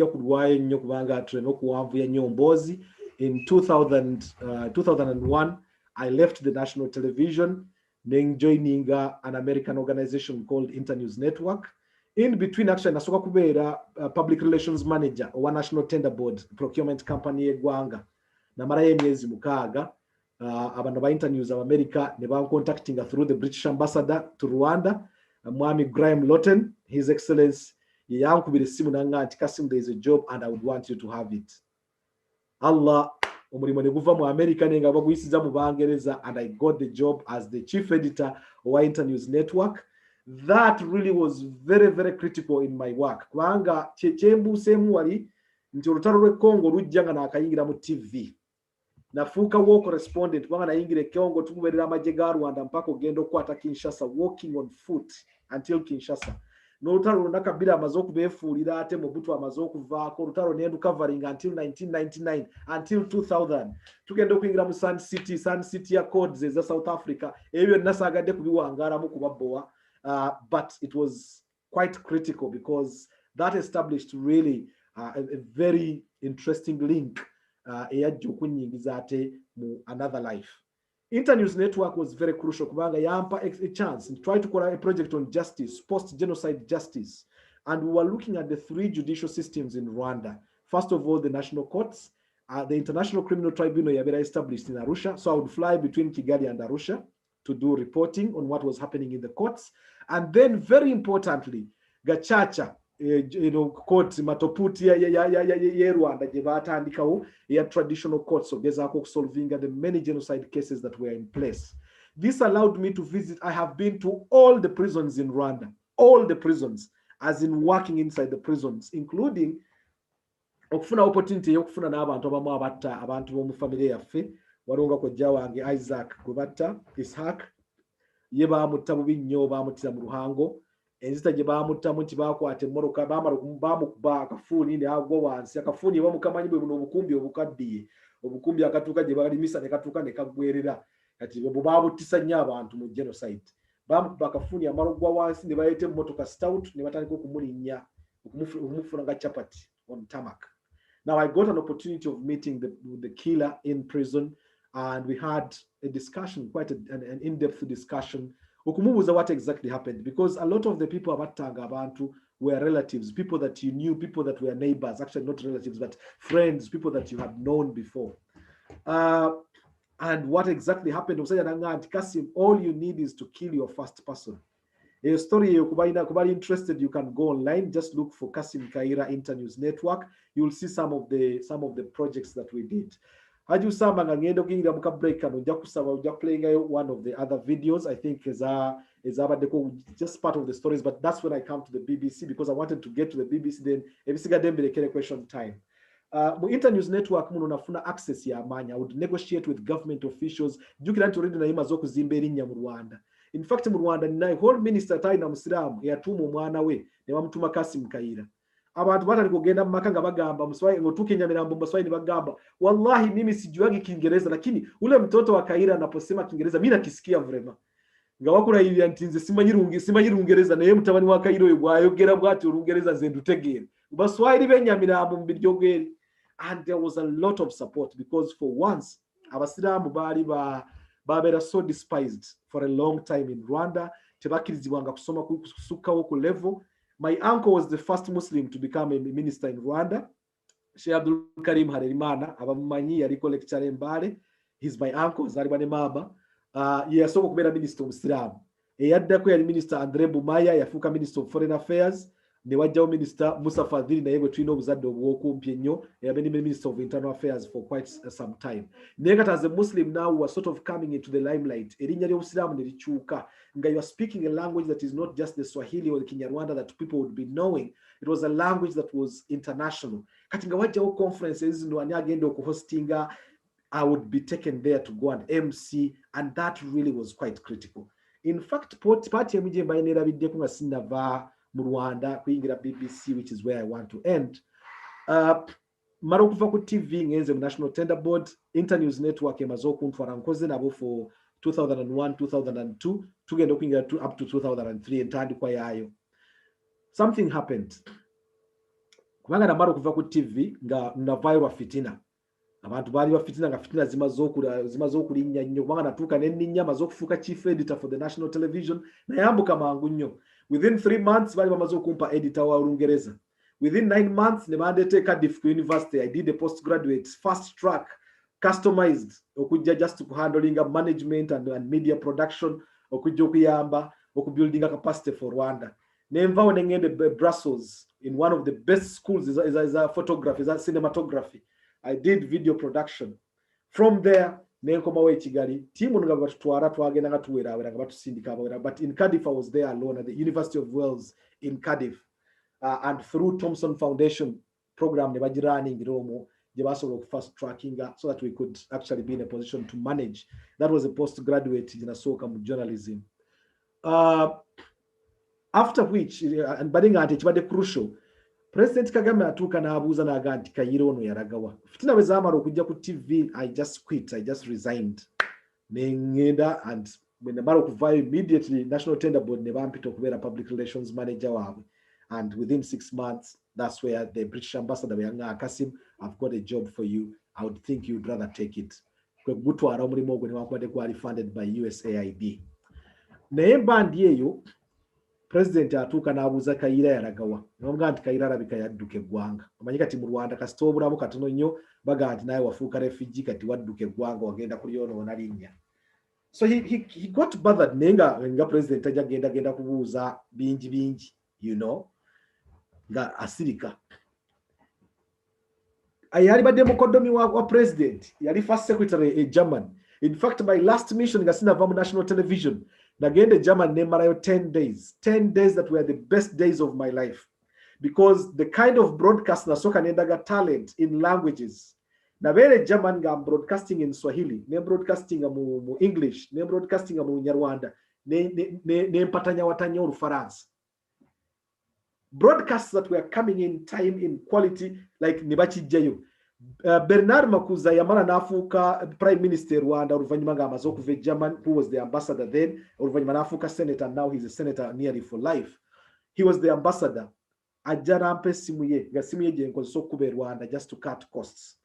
S4: kulwayo nnyo kubanga tuleme okuwanvuya nnyo mboozi. In 2001 I left the national television then joining an American organization called Internews Network. In between, actually, nasoka kubeera public relations manager owa National Tender Board procurement company eggwanga. Namarayo emyezi mukaaga. Abantu ba Internews of America ne contacting through the British ambassador to Rwanda, Mwami Graham Lawton, His Excellency. Yankubira essimu nanga nti Kassim, there is a job and I would want you to have it. Allah omulimo ne guva mu America nenga baguyisiza mu Bangereza, and I got the job as the chief editor of Internews Network. That really was very, very critical in my work. Kubanga kyembuseemu wali nti olutalo lw'e Congo lujjanga n'akayingira mu TV. Nafuuka war correspondent kubanga nayingira e Congo tukubeerera amagye ga Rwanda mpaka ogenda okukwata Kinshasa, walking on foot until Kinshasa. N'olutalo lwonna Kabila amaze okubeefuulira ate Mobutu amaze okuvaako, olutalo ne covering until 1999 until 2000. Tugenda okuyingira mu Sun City ya codes eza South Africa. Ebyo byonna saagadde kubiwangaalamu kuba bowa. But it was quite critical because that established really a very interesting link eyajja okunyingiza ate mu another life. Internews Network was very crucial kubanga yampa a chance and try to call a project on justice, post-genocide justice. And we were looking at the 3 judicial systems in Rwanda. First of all, the national courts, the International Criminal Tribunal Yabera established in Arusha. So I would fly between Kigali and Arusha to do reporting on what was happening in the courts. And then very importantly, Gachacha, court matoputi ya Rwanda gye baatandikawo ya traditional courts ogezaako solving the many genocide cases that were in place. This allowed me to visit. I have been to all the prisons in Rwanda, all the prisons, as in working inside the prisons, including okufuna opportunity y'okufuna n'abantu abamu abatta abantu b'omu family yaffe. Walonga kojja wange Isaac Kubatta Ishaq ye baamutta bubi nnyo, baamutira mu Ruhango. Enzita gye baamuttamu nti baakwata emmoroka baamala baamukuba akafuuni ne agwa wansi. Akafuuni bamukamanyi bwe buno obukumbi obukaddiye, obukumbi akatuuka gye balimisa ne katuuka ne kaggwerera. Kati bwe baabutisa nnyo abantu mu genocide. Baamukuba akafuuni amala ogwa wansi ne baleeta emmotoka stout ne batandika okumulinnya okumufuna nga chapati on tarmac. Now I got an opportunity of meeting the killer in prison, and we had a discussion, quite an in-depth discussion. Okumubuza what exactly happened, because a lot of the people abattanga abantu were relatives, people that you knew, people that were neighbors, actually not relatives, but friends, people that you had known before. And what exactly happened? Kasim, all you need is to kill your first person. A story kubali interested, you can go online, just look for Kassim Kayira Internews Network. You will see some of the projects that we did. Haju samba ngendo kingira muka break kano nja kusaba uja playing one of the other videos. I think is just part of the stories, but that's when I come to the BBC because I wanted to get to the BBC. Then ebisiga dembele kele question time. Mu Internews Network muno nafuna access ya amanya. I would negotiate with government officials. Jukira nti already na yima zo kuzimba erinnya mu Rwanda. In fact mu Rwanda ninaye whole minister tayi na Musiramu yatuma omwana we ne bamutuma Kassim Kayira. Abantu batali kugenda mu maka nga bagamba Muswahili ngotuke Nyamirambo Muswahili bagamba wallahi mimi sijuagi Kiingereza, lakini ule mtoto wa Kayira anaposema Kiingereza mimi nakisikia vrema nga wakula ili antinze simanyi Lungereza naye mutabani wa Kayira oyo bwayogera bwati Olungereza nze ndutegeera Baswahili b'Enyamirambo mu biryogeri. And there was a lot of support because for once abasiramu baali babera so despised for a long time in Rwanda, tebakirizibwanga kusoma kusukkawo ku level. My uncle was the first Muslim to become a minister in Rwanda. Sheikh Abdul Karim Harerimana, abamumanyi yaliko lecturer in Mbale. He's my uncle, zalibwa ne mama. Yasoko kubeera minister omusiramu. Eyaddako yali minister Andre Bumaya, yafuuka minister of foreign affairs. Ne wajjawo minister Musa Fadhili naye bwe tulina obuzadde obw'okumpi ennyo, yabeera minister of internal affairs for quite some time. Naye kati as a Muslim now was sort of coming into the limelight. Erinnya ly'obusiraamu ne likyuka. Nga you are speaking a language that is not just the Swahili or the Kinyarwanda that people would be knowing. It was a language that was international. Kati nga wajjawo conferences zino ani agenda okuhostinga, I would be taken there to go and MC, and that really was quite critical. In fact, party emu gye mbaye neerabiddeko nga sinnava mu Rwanda kuyingira BBC, which is where I want to end. Mara okuva ku TV ngenze mu National Tender Board, Internews Network emaze okuntwala nkoze nabo for 2001, 2002, tugenda okuyingira up to 2003 entandikwa yaayo. something happened. Kubanga namara kuva ku TV nga navairwa fitina. Abantu bali bafitina nga fitina zimazokulinnya nnyo kubanga natuuka nenninya maze okufuuka chief editor for the national television nayambuka mangu nnyo. Within 3 months bali bamaze okumpa editor wa Lungereza. Within 9 months ne bandeeta Cardiff University. I did a postgraduate fast track customized okujja just to handling management and media production okujja okuyamba okubuilding a capacity for Rwanda. Nenva ngende Brussels in one of the best schools is a photography, is a cinematography. I did video production. From there, nenkomawo ekigali tiimu nga batutwala twagenda nga tuwerawera nga batusindika abawera, but in Cardiff I was there alone at the University of Wales in Cardiff, and through Thompson Foundation program ne bagirunning omwo gye basobola fast tracking so that we could actually be in a position to manage. That was a postgraduate in Asoka journalism. After which, and badinga ati kibadde crucial, President Kagame atuuka n'abuuza n'aga nti Kayira ono yaragawa. Fitina bwe zaamala okujja ku TV, I just quit, I just resigned. Nengenda, and when namala okuvaayo immediately National Tender Board ne bampita okubeera public relations manager waabwe. And within 6 months, that's where the British ambassador Kasim, I've got a job for you. I would think you'd rather take it. Gutwara omulimu ogwo newankubadde gwali funded by USAID. Naye bandi eyo President atuuka n'abuuza Kayira yaragawa. N'omugamba nti Kayira alabika yadduka eggwanga. Omanyi kati mu Rwanda kasita obulamu katono nnyo bagamba nti naye wafuuka refugee kati wadduka eggwanga wagenda kulyonoona linnya. So he got bothered nga President ajja genda kubuuza bingi, you know, nga asirika. Yali badde mukoddomi wa President, yali first secretary German. In fact, my last mission nga sinava mu national television, nagende German nemarayo 10 days. 10 days that were the best days of my life. Because the kind of broadcast nasoka nendaga talent in languages. Nabere German nga broadcasting in Swahili, ne broadcasting mu English, ne broadcasting mu Nyarwanda, ne mpatanya watanya Olufaransa. Broadcasts that were coming in time, in quality, like Nibachijjayo. Bernard Makuza yamala n'afuuka Prime Minister Rwanda oluvannyuma ng'amaze okuva German, who was the ambassador then, oluvannyuma n'afuuka senator, now he's a senator nearly for life. He was the ambassador. Ajja n'ampa essimu ye, nga essimu ye gye nkozesa okuba e Rwanda just to cut costs.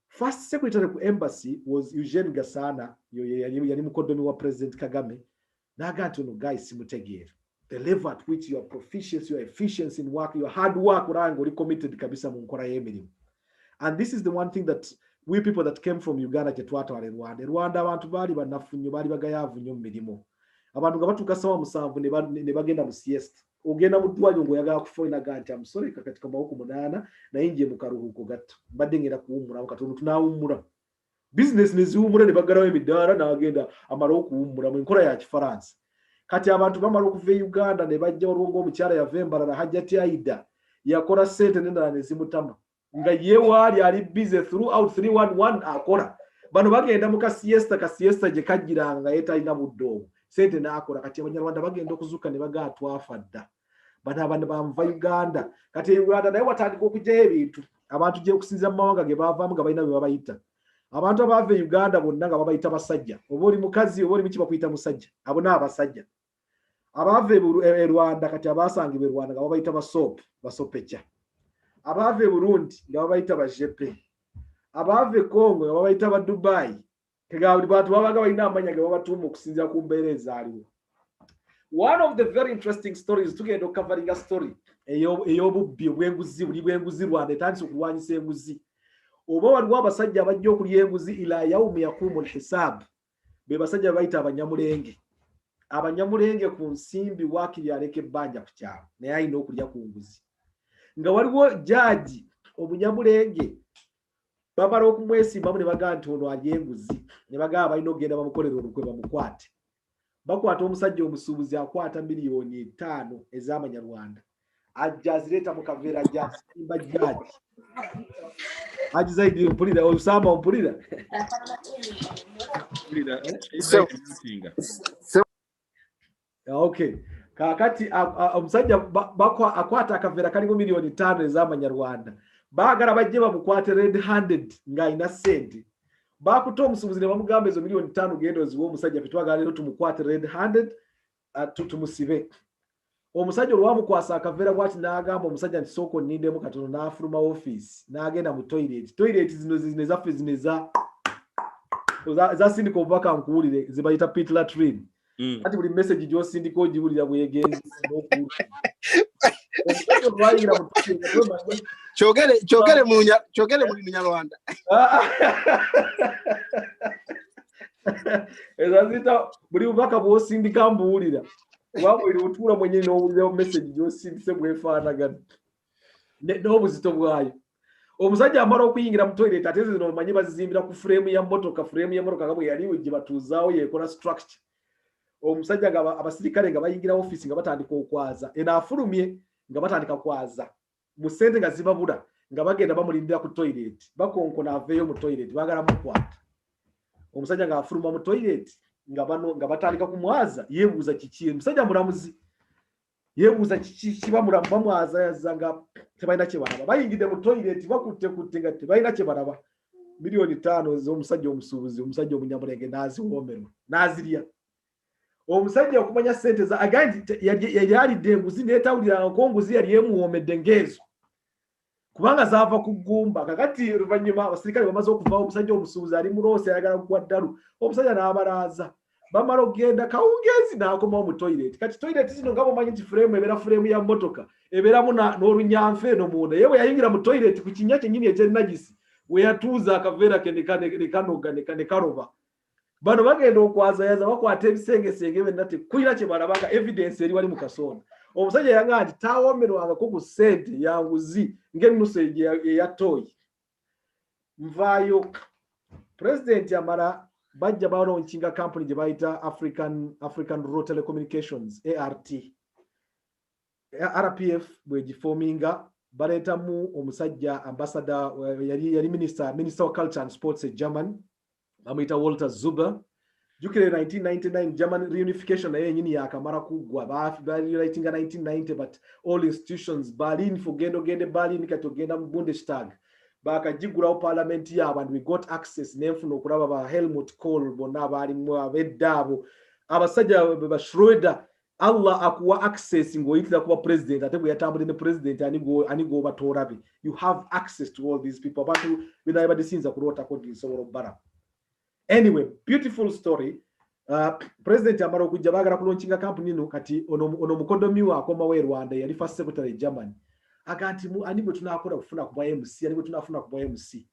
S4: First secretary ku embassy was Eugene Gasana, yali mukoddomi wa President Kagame. N'aga nti ono guys simutegeera. The level at which your proficiency, your efficiency in work, your hard work, oli committed kabisa mu nkola y'emirimu. And this is the one thing that we people that came from Uganda twatwala Rwanda. Rwanda abantu bali banafu nnyo, bali bagayaavu nnyo mu mirimu. Abantu nga batuuka sawa 7 ne bagenda mu siesta. Ogenda mu ddwaliro ng'oyagala kufoina ganti amusole katika mawuku 8 naye nje mu karuhuko gatto. Mbadde ngenda kuwummula katono tunaawummula. Business ne ziwummula ne baggalawo emidaala n'agenda amala okuwummula mu nkola ya Kifaransa. Kati abantu bamala okuva e Uganda ne bajja olwongo omukyala yava embalala Hajjati Aida yakola ssente n'endala ne zimutama. Nga ye waali ali busy throughout 311 akola. Bano bagenda mu kasiesta gye kajjiranga nga yeetalina buddo. Sente n'akola kati Abanyarwanda bagenda okuzuuka ne bagaa twafa dda. Bano abantu bamuva Uganda. Kati Uganda naye watandika okugyayo ebintu. Abantu gye okusinziira mu mawanga ge baavaamu nga balina bye babayita. Abantu abaava e Uganda bonna nga babayita basajja. Oba oli mukazi oba oli muki bakuyita musajja. Abo n'abasajja. Abaava e Rwanda kati abaasangibwa e Rwanda nga babayita basopecha. Abaava e Burundi nga babayita bajepe. Abaava e Congo nga babayita ba Dubai. Kega buli bantu babaga balina amanya ge babatuuma okusinziira ku mbeera ezaaliwo. One of the very interesting stories, tugenda okukavaringa story ey'obubbi bw'enguzi Rwanda etandise okulwanyisa enguzi. Oba waliwo abasajja abajja okulya enguzi ila yaumi yaqumu lhisab. Be basajja bayita abanyamulenge. Abanyamulenge ku nsimbi waakiri aleka ebbanja ku kyalo naye alina okulya ku nguzi. Nga waliwo jaaji omunyamulenge bamala okumwesimbamu ne bagamba nti ono alya enguzi. Ne bagamba balina okugenda bamukolera olukwe bamukwate. Bakwata omusajja omusuubuzi akwata miliyoni 5 ez'Amanyarwanda. Ajja azireeta mu kaveera gy'asimba jaaji. Haji Zaidi mpulira Osama mpulira. Okay. Kakati omusajja akwata akaveera kalimu miliyoni 5 ez'Amanyarwanda. Baagala bajje bamukwate red handed nga alina ssente. Bakuta omusuubuzi ne bamugamba ezo miliyoni 5 genda oziwa omusajja ffe twagala leero tumukwate red handed tumusibe. omusajja olwamukwasa akavera bwati n'agamba omusajja nti soko nindemu katono n'afuluma office n'agenda mu toilet zino ezaffe zino eza sindika obubaka nkuwulire zibayita pit latrine ati buli message gy'osindika ogiwulira bwegenze
S2: kyogere mu Lunyarwanda
S4: ezazita buli bubaka bw'osindika mbuwulira wabwere otuula mwenyewe n'owulira message gy'osindise bwefaanagana n'obuzito bwayo. Omusajja amala okuyingira mu toilet ate zino omanyi bazizimbira ku frame ya motoka nga bwe yaliwo gye batuuzaawo yekola structure. Omusajja abasirikale nga bayingira office nga batandika okwaza afulumye nga batandika kwaza mu ssente nga zibabula nga bagenda bamulindira ku toilet bakonkona aveeyo mu toilet baagala mukwata. Omusajja nga afuluma mu toilet nga batandika kumwaza yeebuuza kiki omusajja mulamuzi yeebuuza kiki bamwaza yazza nga tebalina kye balaba bayingidde mu toilet bakutte nga tebalina kye balaba. Milioni 5 ez'omusajja omusuubuzi omusajja omunyamulenge n'aziwoomerwa n'azirya. Omusajja okumanya ssente za agandi yali alidde enguzi n'etawulira nkonguzi yali emuwoomedde ng'ezo kubanga zaava ku ggumba. Kakati oluvannyuma abasirikale bamaze okuvaawo omusajja omusuubuzi ali mu loosi ayagala kugwa ddalu omusajja n'abalaaza bamala okugenda kawungeezi n'akomawo mu toilet. Kati toilet zino nga bomanyi nti frame ebeera frame ya mmotoka ebeeramu n'olunyanfa eno munda ye bwe yayingira mu toilet ku kinnya kyennyini ekyenagisi we yatuuza akaveera ke ne kanoga ne karoba. Bano bagenda okwazayaza bakwata ebisengesenge benna tekulina kye balabanga evidence eri wali mu kasonda. Omusajja yanga nti tawoomerwangako ku ssente yanguzi ng'ennusu eya toyi. Nvaayo president amala bajja balaunchinga company gye bayita African Rural Telecommunications ART. RPF bwe giforminga baleetamu omusajja ambassador yali minister of culture and sports e German bamuyita Walter Zuber. Jukire 1999 German reunification naye yenyini yakamara kuggwa bali writinga 1990 but all institutions Berlin gende Berlin kati ogenda mu Bundestag bakagigulawo parliament yabo and we got access nenfuna okulaba ba Helmut Kohl bonna abalimu abeddaabo abasajja ba Schroeder. Allah akuwa access ngoyitira kuba president ate bwe yatambula ne president anigo batoorabe. You have access to all these people abantu binaye badisinza kulota ko ndisobola bara. Anyway, beautiful story. President amara okujja bagala kulaunching company no kati ono mukodomi wa akoma we Rwanda yali first secretary Germany. Aganti anibwe tunakola kufuna ku MC anibwe tunafuna ku MC.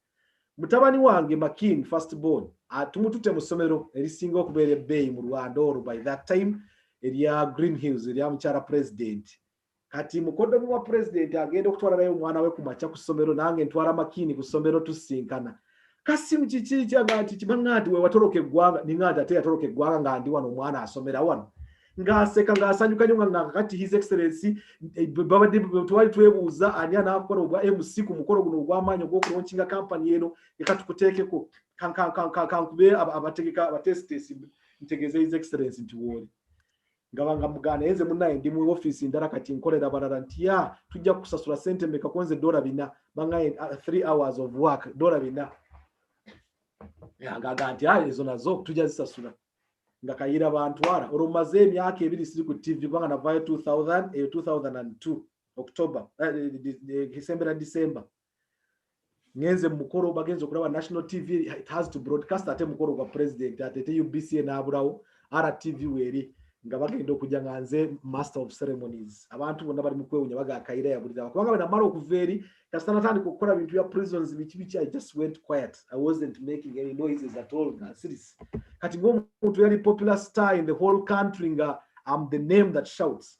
S4: Mutabani wange Makin first born atumutute mu somero erisinga okubeera ebbeeyi mu Rwanda or by that time eriya Green Hills eriya mukyala president. Kati mukodomi wa president agenda okutwala naye omwana we kumacha ku somero nange ntwala Makin ku somero tusinkana. Kasim chichi chagati chimangati we watoroke gwanga ningati ate yatoroke gwanga ngandi wano mwana asomera wano ngaseka ngasanyuka nyonga ngakati his excellency babadi twali twebuuza ani anakora obwa MC ku mukoro guno ogwamanyo gwo kulaunchinga company eno ekatukuteekeko kankube abategeka abatestesi ntegeze his excellency ntiwoli ngabanga mugana yenze munaye ndi mu office ndara kati nkolera balala ntiya tujja kusasula sente meka konze $4 bangaye 3 hours of work $4 yanga ganti ezo nazo tujja zisasula nga Kayira bantwala oromaze emyaka 2 siri ku TV banga na via 2002 October December ngenze mukoro bagenzo kulaba national TV it has to broadcast ate mukoro kwa president ate UBC na aburawo RTV weri nga bagenda okujja nganze master of ceremonies abantu bonna bali mukwewunya baga Kayira yabulira kubanga bana mara okuveri kasana tandi kukola bintu bya prisons bichi I just went quiet. I wasn't making any noises at all. Serious. Kati ngomuntu yali popular star in the whole country nga I'm the name that shouts.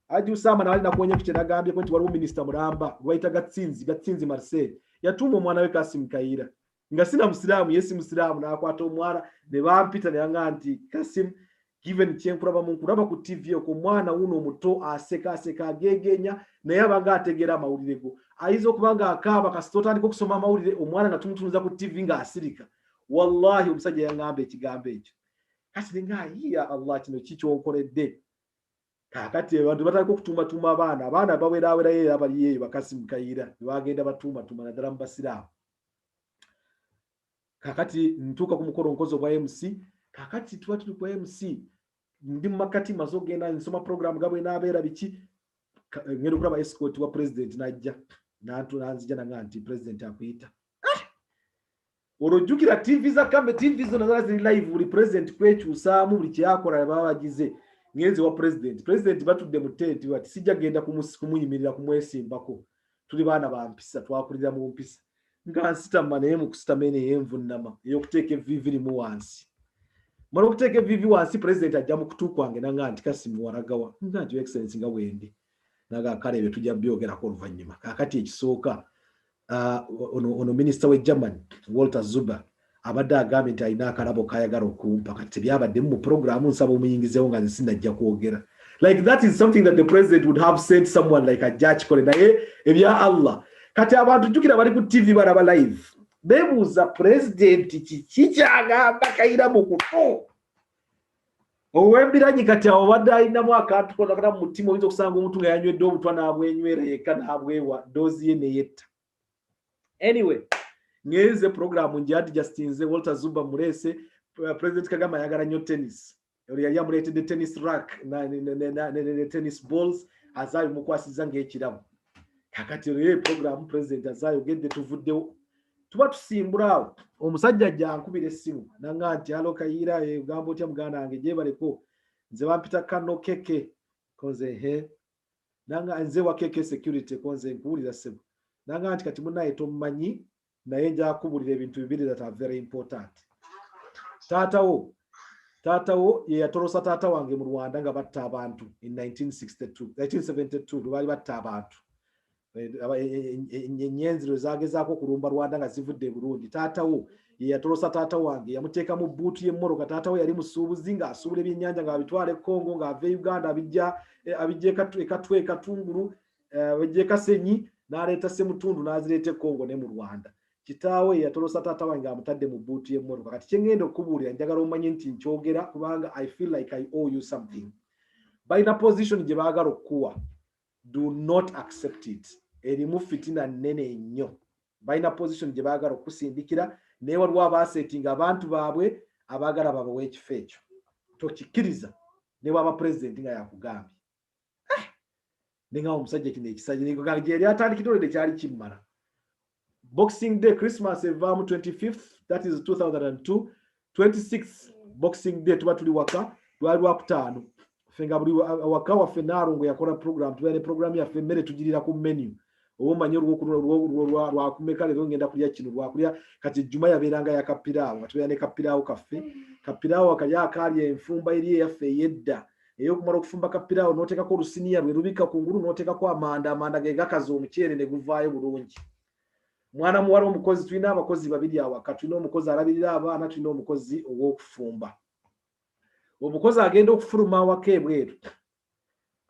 S4: Aju sama na wali nakuonye kuchena gambye kwenti wali minister Muramba waita Gatsinzi Marseille yatuma omwana we Kassim Kayira nga sina musiramu yesi musiramu na akwata omwana ne bampita ne yanganti Kassim given chenkuraba munkuraba ku TV ko mwana uno muto aseka gegenya naye abanga ategera amawulire go aizo kubanga akaba kasitota ndiko kusoma amawulire omwana natumutunuza ku TV nga asirika wallahi omusajja yangambe ekigambo ekyo kati nga ya Allah kino kicho onkoledde kakati abantu batali kutumba abaana bawera yeye abali yeye Kassim Kayira bagenda batuma nadala mbasira kakati ntuka ku mukoro nkozo kwa MC kakati tuwa tuli kwa MC ndi makati mazo genda nsoma program gabwe nabeera biki ngero kuraba escort wa president najja nantu nanzija nanganti president akuyita orojukira TV za kambe TV zo nazala ziri live buli president kwekyusaamu buli kyakora babagize ngenzi wa president batudde mutenti bati sijja genda kumuyimirira kumwesimbako tuli baana bampisa twakulira mu mpisa nga nsitama naye mu kusitamene yenvunama eyokuteeka eviviri mu wansi mara okuteeka evivi wansi president ajja mu kutu kwange nanga nti Kassim waragawa nga nti excellence nga wendi naga kale bye tujja byogerako oluvannyuma kakati ekisooka ono minister we German Walter Zuber abadde agambye nti alina akalabo kayagala okumpa kati byabadde mu programu nsaba omuyingizeewo nga nsinajja kwogera like that is something that the president would have sent someone like a judge kole naye ebya Allah kati abantu jukira bali ku TV baraba live bebuuza president kiki kyagamba Kayira mu kutu owembiranyi kati awo badde alinamu akantu kona kana mu mutima oyinza okusanga omuntu nga yanywedde obutwa n'abwenywera yekka n'abwewa doozi ye neyetta. Anyway, ngeze programu njadi justinze Walter Zuba murese president Kagame yagala nnyo tennis. Yali yamuleetedde tennis rack na tennis balls azayo mukwasiza ng'ekiramu. Kakati ye programu president azayo gedde tuvuddewo tuba tusimbulawo omusajja ajjankubira essimu nanga nti alo Kayira ugamba otya muganda wange gyebaleko nze bampita kano keke konze nanga nze wa keke security konze nkuwulira ssebo nanga nti kati munaye tomumanyi naye nja kubulira ebintu bibiri that are very important. Taatawo ye yatolosa taata wange mu Rwanda nga batta abantu in 1972 lwali batta abantu enyenziro zagezaako kulumba Rwanda nga zivudde Burundi. Taatawo ye yatolosa taata wange yamuteeka mu buutu y'emmoroka. Taatawo yali musuubuzi nga asuubula ebyennyanja nga abitwala e Congo nga ava Uganda abijja ekatwe Katungulu abijja Kasenyi n'aleeta Ssemutundu n'azireeta e Congo ne mu Rwanda. Kitaawe yatolosa taata wange amutadde mu buutu y'emmoroka. Kati kye ngenda okubuulira njagala omanye nti nkyogera kubanga I feel like I owe you something. Balina position gye baagala okukuwa, do not accept it. Erimu fitina nnene nnyo. Balina position gye baagala okusindikira naye waliwo abaasetinga abantu baabwe abaagala babawa ekifo ekyo. Tokikkiriza ne bw'aba president nga yakugambye. Nenga omusajja kino ekisajja gye yali atandikidde kyali kimmala. Boxing Day, Christmas evaamu 25th, that is 2002. 26th Boxing Day tuba tuli waka lwali lwakutaano. Fenga buli waka waffe Naalongo yakola program, tuba ne program yaffe emmere tugirira ku menu. Omanyi lwakumeka leero ngenda kulya kino lwakulya kati Juma yabeeranga yakapiraawo nga ne kapiraawo kaffe. Kapiraawo akalya akali enfumba eri yaffe ey'edda ey'okumala okufumba kapiraawo n'oteekako olusiniya lwe lubika kungulu n'oteekako amanda ge gakaza omuceere ne guvaayo bulungi. Mwana muwala omukozi tulina abakozi babiri awaka, tulina omukozi alabirira abaana, tulina omukozi ow'okufumba. Omukozi agenda okufuluma awaka ebweru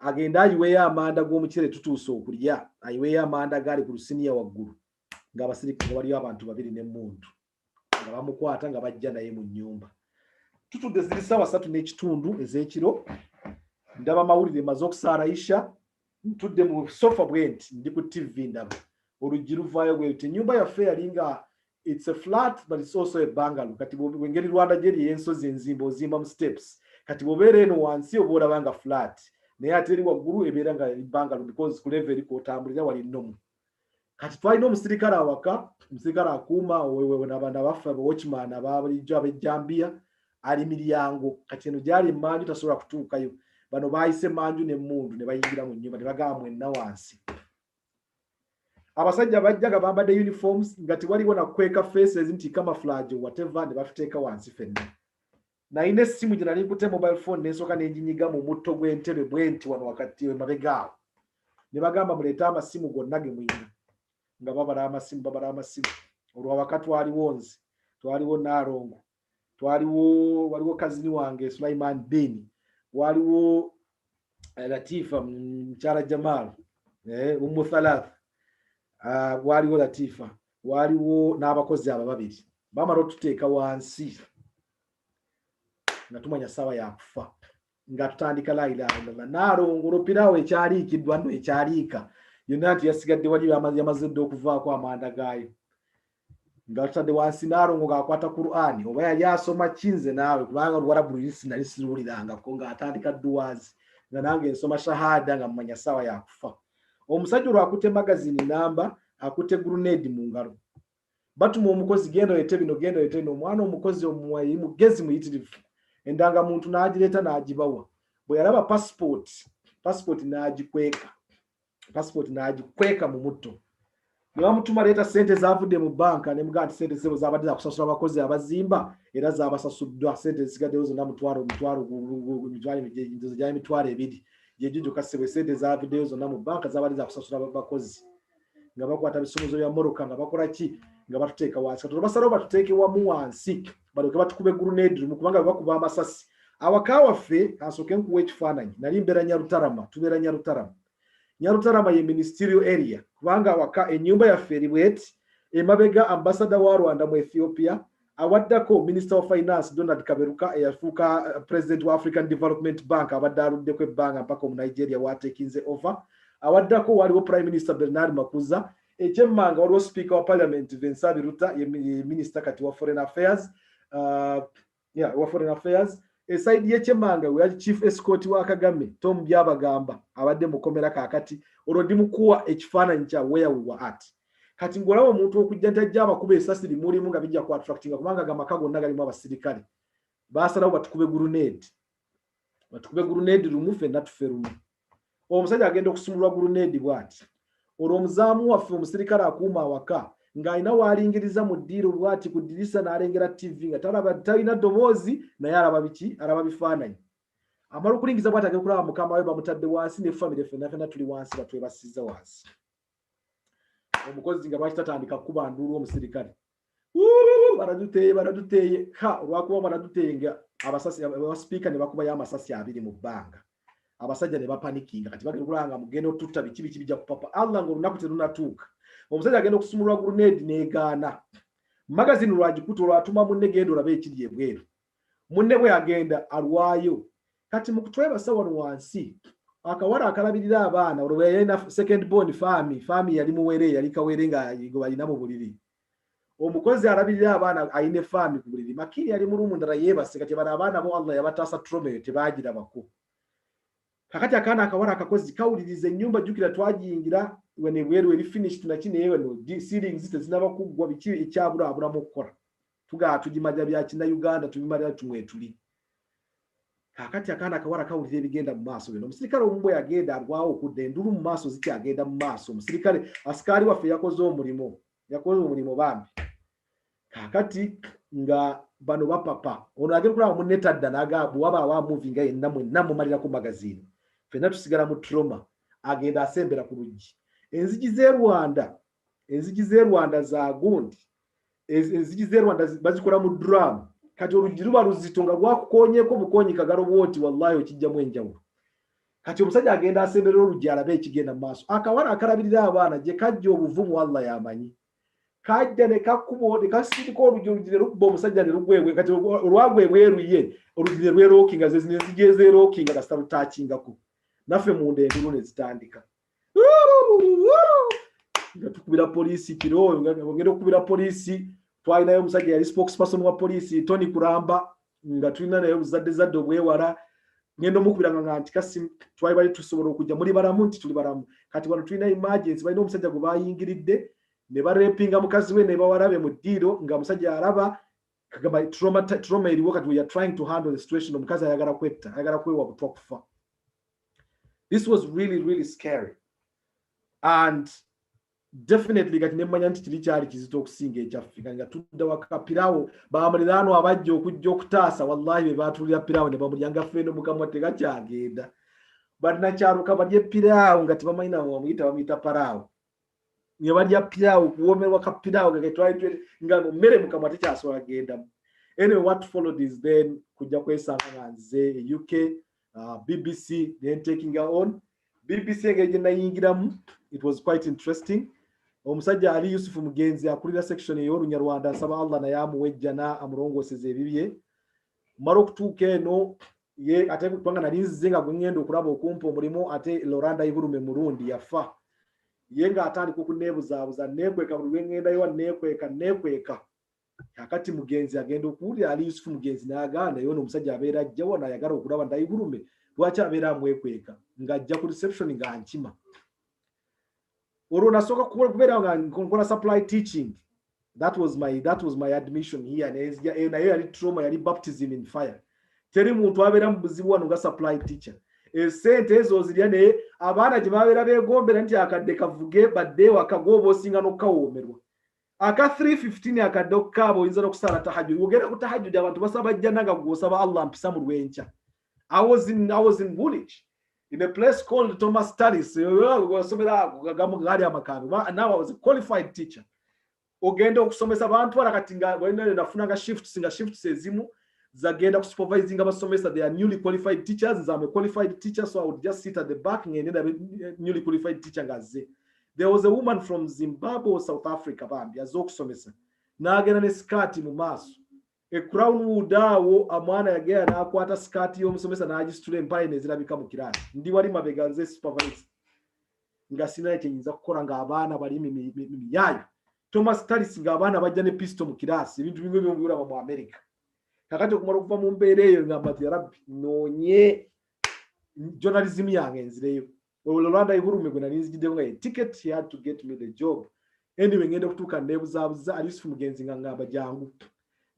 S4: agenda ayiweeyo amanda g'omuceere tutuuse okulya, ayiweeyo amanda gaali ku lusiniya waggulu ng'abasirikale waliyo abantu babiri n'emmundu nga bamukwata nga bajja naye mu nnyumba. Tutudde ziri ssaawa 3:30 ez'ekiro, ndaba amawulire maze okusaarayisha, ntudde mu sofa bwenti ndi ku TV ndaba oluggi luvaayo bwenti. Ennyumba yaffe yali nga it's a flat but it's also a bungalow. Kati bwengeri Rwanda gyeri ensozi enzimba ozimba mu steps, kati bw'obeera eno wansi oba olaba nga flat naye ate eri waggulu ebeera nga bungalow because ku level eriko otambulira wali nnomu. Kati twalina omusirikale awaka, omusirikale akuuma n'abaana baffe watchman ababulijjo ab'ejjambiya ali miryango. Kati eno gyali emmanju tasobola kutuukayo, bano baayise emmanju n'emmundu ne bayingira mu nnyumba ne bagamba mwenna wansi. Abasajja bajja nga bambadde uniforms nga tewaliwo na kweka faces nti camouflage whatever ne bafiteeka wansi fenna. Nalina essimu gye nali nkute mobile phone n'ensooka n'enginyiga mu mutto gw'entebe bwenti wano wakati emabegaawo. Ne bagamba muleete amasimu gonna ge muyina nga babala amasimu. Olwo awaka twaliwo nze, twaliwo Naalongo, waliwo kazini wange Sulaiman Dini, waliwo Latifa Mchala Jamal, Umu Thalath, waliwo Latifa, waliwo n'abakozi abo babiri. Bamala otuteeka wansi nga tumanya ssaawa yakufa nga tutandika la ilaha illallah. Naalongo olupiraawo ekyaliikiddwa nno ekyaliika yonna nti yasigadde wali yamaze dde okuvaako amanda gaayo. ngatade wansi narongo gakwata Qur'ani oba yali asoma kinze nawe kubanga Olwarabu nali siruuliranga ko ng'atandika duwazi nga nange nsoma shahada nga mmanya sawa yakufa. Omusajja olwakutte magazine namba akutte grenade mu ngalo batuma omukozi genda yete bino genda yete no mwana omukozi omuwayi mugezi muyitirivu endanga muntu n'agireta n'agibawa bwe yalaba passport n'agikweka mu mutto niwamutuma leeta sente zavudde mu banka ne mugati sente zebo zabadde za kusasula abakozi abazimba era zabasasuddwa sente zigaddeyo zonna mitwalo ebiri jejujo Kassim sente zavuddeyo zonna mu banka zabadde za kusasula abakozi nga bakwata bisumuzo bya moroka nga bakola ki nga batuteeka wansi katono basalawo batuteeke wamu wansi balyoke batukube grenade mu kubanga bakuba amasasi awaka waffe asooke nkuwa ekifaananyi nali mbeera Nyarutarama tubeera Nyarutarama ye ministerial area kubanga waka ennyumba yaffe eri bweti emabega ambassador wa Rwanda mu Ethiopia awaddako minister of finance Donald Kaberuka eyafuuka president wa African Development Bank abadde aluddeko ebbanga mpaka mu Nigeria watekinze over awaddako waliwo prime minister Bernard Makuza ekyemmanga waliwo speaker wa parliament Vincent Biruta ye minister kati wa foreign affairs esaidi y'ekyemmanga we yali chief escort wa Kagame Tom Byabagamba abadde mukomera kakati olwo mukuwa ekifaananyi kya where we were at kati ngolawo omuntu okujja ntajja abakuba esasi limulimu nga bijja ku attractinga kubanga gamaka gonna galimu abasirikale basalawo batukube grenade lumu ffenna tufe lumu omusajja agenda okusumulwa grenade bw'ati olwo omuzaamu waffe omusirikale akuuma awaka ng'alina waalingiriza mu ddiiro bw'ati ku ddirisa n'alengera TV nga talina ddoboozi naye alaba bifaananyi amala okulingiza bw'ati agenda kulaba mukama we bamutadde wansi ne famire ffenna tuli wansi batwebasizza wansi omukozi nga lwaki tatandika kuba nduulu omusirikale baraduteeye olwakuba baraduteeye nga abasipiika ne bakubayo amasasi 2 mu bbanga abasajja ne bapanikinga kati bagenda kulanga mugenda otutta biki bijja kupapa Allah ng'olunaku terunatuuka omusajja agenda okusumulwa grenade n'egaana magazine lwagikuta olwatuma munne genda olabe ekiri ebweru munne bwe agenda alwayo kati mu kutwebasa wano wansi akawala akalabirira abaana olwo yalina second born fami yali muwere yali kawere nga balina mu buliri omukozi alabirira abaana ayine fami ku buliri makiri yali mu rumu ndala yeebase kati bano abaana bo Allah yabataasa trauma tebagirabako kakati akaana akawala akakozi kawuliriza ennyumba jjukira twagiyingira wene bweru eri finished na kino yewe no ceilings tezinaba kuggwa biki ekyabulaabulamu okukola tugimalira bya kina Uganda tubimalira tumwetuli kakati akaana akawala kawulira ebigenda mu maaso bino omusirikale omu bwe yagenda alwawo okudda endulu mu maaso zikyagenda mu maaso omusirikale asikaali waffe yakoze omulimu bambi kakati nga bano bapapa ono agenda kulaba munne tadda n'agamba waba wa movie nga yenna mwenna mumalirako magazine ffenna tusigala mu trauma agenda asembera ku luggi enzigi z'e Rwanda za gundi enzigi z'e Rwanda bazikola mu drum kati oluggi luba luzito nga lwakukoonyeko bukoonyi kagalo bwoti wallahi okijjamu enjawulo kati omusajja agenda asembera oluggi alabe ekigenda mu maaso akawala akalabirira abaana gye kajja obuvumu Allah yamanyi kajja ne kakubo ne kasirika oluggi ne lukuba omusajja ne lugwebwe kati olwagwebweruye oluggi ne lwerookinga zenzigi ezerookinga kasita lutaakingako naffe munda endulu ne zitandika nga tukubira polisi kiro ngenda okubira polisi twalinayo omusajja yali spokesperson wa polisi Tony Kuramba nga tulina naye zadde obwewala ngenda omukubiranga nga nti Kassim twali bali tusobola okujja muli balamu nti tuli balamu kati wano tulina emergency balina omusajja gwe bayingiridde ne barepinga mukazi we ne bawalabe mu ddiiro nga omusajja alaba kagamba trauma eriwo kati we are trying to handle the situation omukazi ayagala kwetta ayagala kwewa butwa kufa. This was really scary and definitely kati nemanya nti kiri kyali kizito okusinga ekyaffe nga tudda wakapirawo bamaliraano abajja okujja okutaasa wallahi be batulira pirawo ne bamulyanga ffeeno mukamwa tegakyagenda balinakyaloka balye pirawo nga tebamanyina bamuyita paraawo ne balya pirawo kuwomerwa kapirawo nga mmere mukamwa tekyasobola gendamu. Anyway, what followed is then kujja kwesanga nga nze UK BBC then taking her on BBC engeri nayingiramu it was quite interesting. Omusajja Ali Yusufu Mugenzi akulira section ey'Olunyarwanda nsaba Allah naye amuwejjana amulongooseza ebibye mara okutuuka eno ye ate kubanga nali nzize nga gwe ngenda okulaba okumpa omulimu ate Loranda Iburume Murundi yafa yenga atandika okuneebuzaabuza neekweka buli lwengendayo neekweka akati mugenzi agenda okuwulira ali Yusufu mugenzi n'agaana yo n'omusajja abeera ajjawo n'ayagala okulaba ndayigurume lwaki abeera amwekweka ng'ajja ku reception nga nkima olwo nasooka kubeera nga nkola supply teaching. That was my admission here. Naye yali trauma, yali baptism in fire. Teri muntu abeera mu buzibu wano nga supply teacher. Esente ezo zirya naye abaana gye babeera beegombera nti akadde kavuge badde wakagooba osinga n'okukawoomerwa. Aka 315 akadde okukaaba oyinza n'okusaala tahajjud. Ogenda ku tahajjud abantu basaba jjana nga gw'osaba Allah mpisa mu lwenkya. I was in Woolwich in a place called Thomas Tallis. Now I was a qualified teacher. Ogenda okusomesa abantu alakati nga bwena nafunanga shifts ezimu zagenda ku supervising abasomesa. They are newly qualified teachers. I'm a qualified teacher, so I would just sit at the back and newly qualified teacher ngaze. There was a woman from Zimbabwe or South Africa bambi azokusomesa n'agenda ne skati mu maaso e Crownwood awo amwana yagera n'akwata skati y'omusomesa n'agisitula empale nezirabika mu kirasi ndi wali mabega nze supervisor nga sina kyenyinza kukola ng'abaana bali miyayo. Thomas Tallis ng'abaana bajja ne pisto mu kirasi ebintu bimwe by'obiwulaba mu America. Kakati okumala okuva mu mbeera eyo ngamba ti rabbi noonye journalism yange nzireyo. Olwanda ihurume gwe nali nzijiddewo nga ticket he had to get me the job. Anyway ngenda okutuuka neebuzaabuza ali Yusufu mugenzi nga ngamba jangu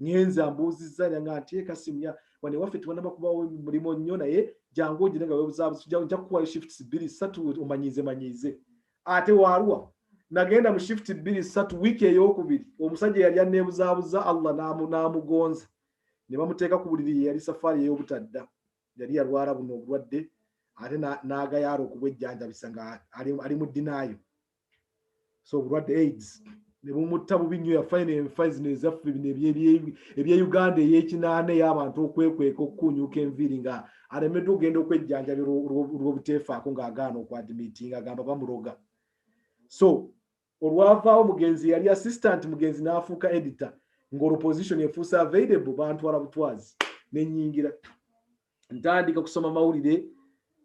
S4: ngenze ambuuzizza nga nti Kasim ya wane waffe tuwanaba kubawo mulimu nnyo naye jangu ogire nga weebuzaabuza nja kukuwayo shifts 2-3 omanyize ate waaluwa nagenda mu shift 2-3 wiiki ey'okubiri omusajja yali aneebuzaabuza Allah n'amugonza ne bamuteeka ku buliri yali safari ey'obutadda yali yalwala buno obulwadde ate n'agayaala okubwejjanjabisa nga ali mu dinaayo so obulwadde AIDS ne bumutta bubi nnyo yafaine enfazi nezaffe bino ebye Uganda ey'ekinaana ey'abantu okwekweka okukuunyuuka enviiri nga alemeddwa okugenda okwejjanjabira olw'obuteefaako ng'agaana okwadimitinga agamba bamuloga. So olwavaawo mugenzi yali assistant mugenzi n'afuuka editor ng'olwo position efuuse available bantwala butwazi nenyingira ntandika kusoma mawulire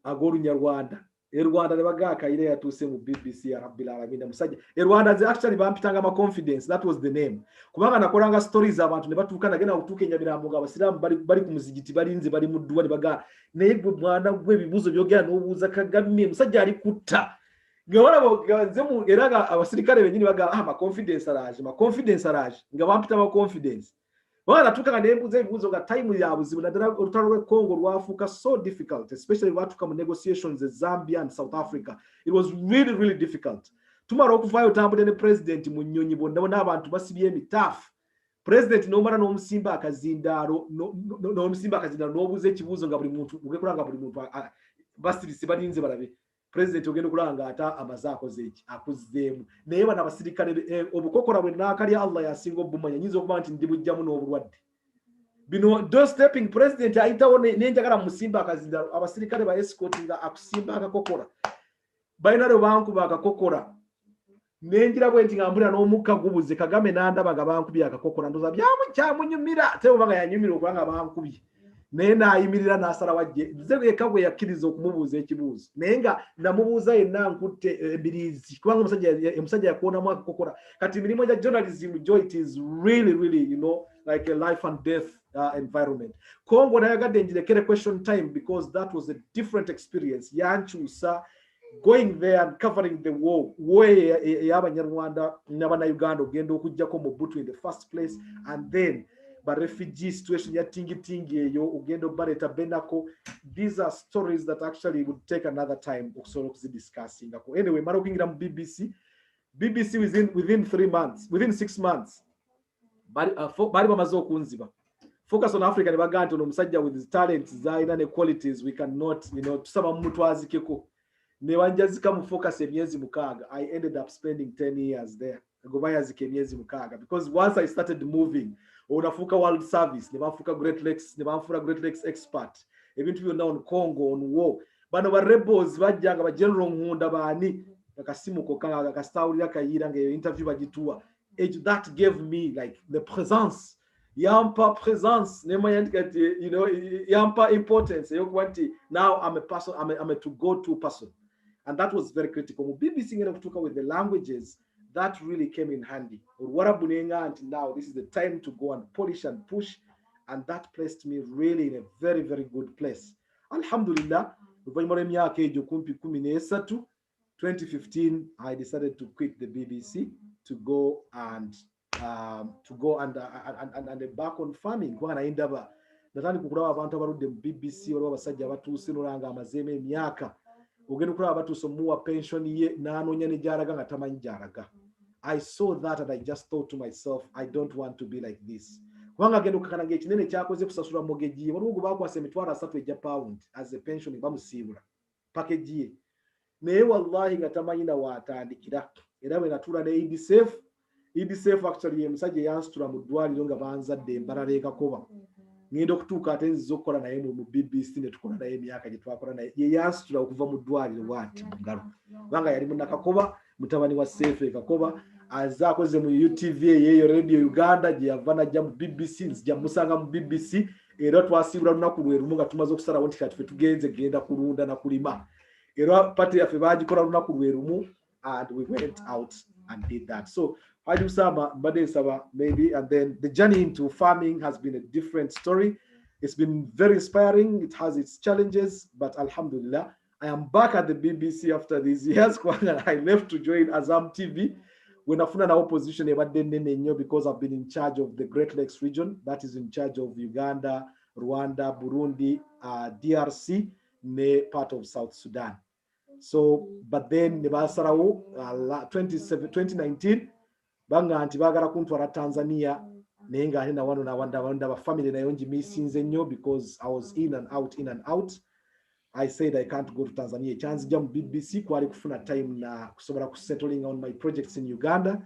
S4: ag'Olunyarwanda. Rwanda ne bagaa Kayira yatuuse mu BBC ya Rabbil Alamin musajja. Rwanda ze actually bampitanga ma confidence, that was the name. Kubanga nakolanga stories abantu ne batuuka nagenda okutuuka enyamirambo nga abasiraamu bali ku muzigiti balinze bali mu dduwa ne bagaa naye gwe mwana gwe ebibuuzo byogera n'obuuza Kagame musajja ali kutta. Nze mu era nga abasirikale bennyini bagaa ma confidence araje nga bampita ma confidence. Bwana tuka nembuza ebibuuzo nga time ya buzibu naddala olutalo lw'e Congo lwafuuka so difficult, especially batuka mu negotiations in Zambia and South Africa. It was really, really difficult. Tumara okuvaayo otambudde ne president mu nnyonyi bonna n'abantu basibye emitaafu. President n'omala n'omusimba akazindaalo n'obuuza ekibuuzo nga buli muntu ugekola nga buli muntu basirisi balinze balabe. President ogenda okulanga ata amaze akoze eki akuzzeemu naye bano abasirikale obukokora bwe n'akalya Allah yasinga obumanya nyinza okuba nti ndi bujjamu n'obulwadde bino do stepping president ayitawo n'enjagala mu musimba akazindaalo abasirikale ba escort nga akusimba akakokora balina lwe bankuba akakokora n'enjira bwe nti ngambulira n'omukka gubuze Kagame n'andaba nga bankubye akakokora ndoza kyamunyumira ate oba nga yanyumira okuba nga bankubye naye n'ayimirira n'asala wajje nze eka bwe yakkiriza okumubuuza ekibuuzo naye nga namubuuza yenna nkutte embiriizi kubanga omusajja yakuwonamu akakokora kati emirimu gya journalism jo it is really really like a life and death environment. Congo nayagadde njirekere question time because that was a different experience yankyusa going there and covering the war ey'Abanyarwanda n'Abannayuganda ogenda okuggyako Mobutu in the first place and then but refugee situation ya tingi eyo ugendo bareta benako. These are stories that actually would take another time okusobola okuzidiscussing. Anyway, mara okwingira mu BBC within 6 months bali bamaze okunziba focus on Africa ne bagaa nti ono omusajja with his talents zalina ne qualities we cannot tusaba mumutwazikeko ne wanjazika mu focus emyezi 6. I ended up spending 10 years there gobayazika emyezi 6 because once I started moving onafuuka world service ne bafuuka Great Lakes expert ebintu byonna on Congo on war bano ba rebels bajjanga ba general Nkunda baani Kassim kokanga kastawulira Kayira nga interview bagituwa that gave me like the presence yampa presence yampa importance yokuba nti now I'm a person I'm a to go to person And that was very critical. BBC ngene kutoka with the languages, that really came in handy. Until now, this is the time to go and polish and push. And that placed me really in a very, very good place. Alhamdulillah, 2015, I decided to quit the BBC to go and back on farming. Natani kukuraba abantu abarudde mu BBC waliwo abasajja abatuuse n'olanga amazeemu emyaka ogenda okulaba batuuse omuwa pension ye n'anoonya ne gy'alaga nga tamanyi gy'alaga. I saw that and I just thought to myself, I don't want to be like this. Kubanga agenda okukakana ng'ekinene kyakoze kusasula mogeji ye waliwo gwe baakwasa emitwalo 3 egya pound as a pension bamusiibula package ye naye wallahi nga tamanyi na waatandikira era bwe natuula ne EDSAF actually ye musajja eyansitula mu ddwaliro nga banzadde embalala ekakoba ngenda okutuuka ate nziza okukola naye mu BBC ne tukola naye emyaka gye twakola naye ye yansitula okuva mu ddwaliro bw'ati mu ngalo kubanga yali munnakakoba mutabani wa Seefu Kakoba aza akoze mu UTV yeyo Radio Uganda gye yava najja mu BBC nzija musanga mu BBC era twasiibula lunaku lwe lumu nga tumaze okusalawo nti kati ffe tugenze genda kulunda na kulima era pati yaffe bagikola lunaku lwe lumu and we went out and did that. So Haji Usama mbadde nsaba maybe, and then the journey into farming has been a different story. It's been very inspiring. It has its challenges, but alhamdulillah, I am back at the BBC after these years. I left to join Azam TV when I found an opposition because I've been in charge of the Great Lakes region. That is in charge of Uganda, Rwanda, Burundi, DRC, part of South Sudan. So, but then 2019, banga anti bagala kuntwala Tanzania naye nga ate nawanda ba family nayo njimissinze nnyo because I was in and out. I said I can't go to Tanzania. Chanzija mu BBC kwali kufuna time na kusobola settling on my projects in Uganda.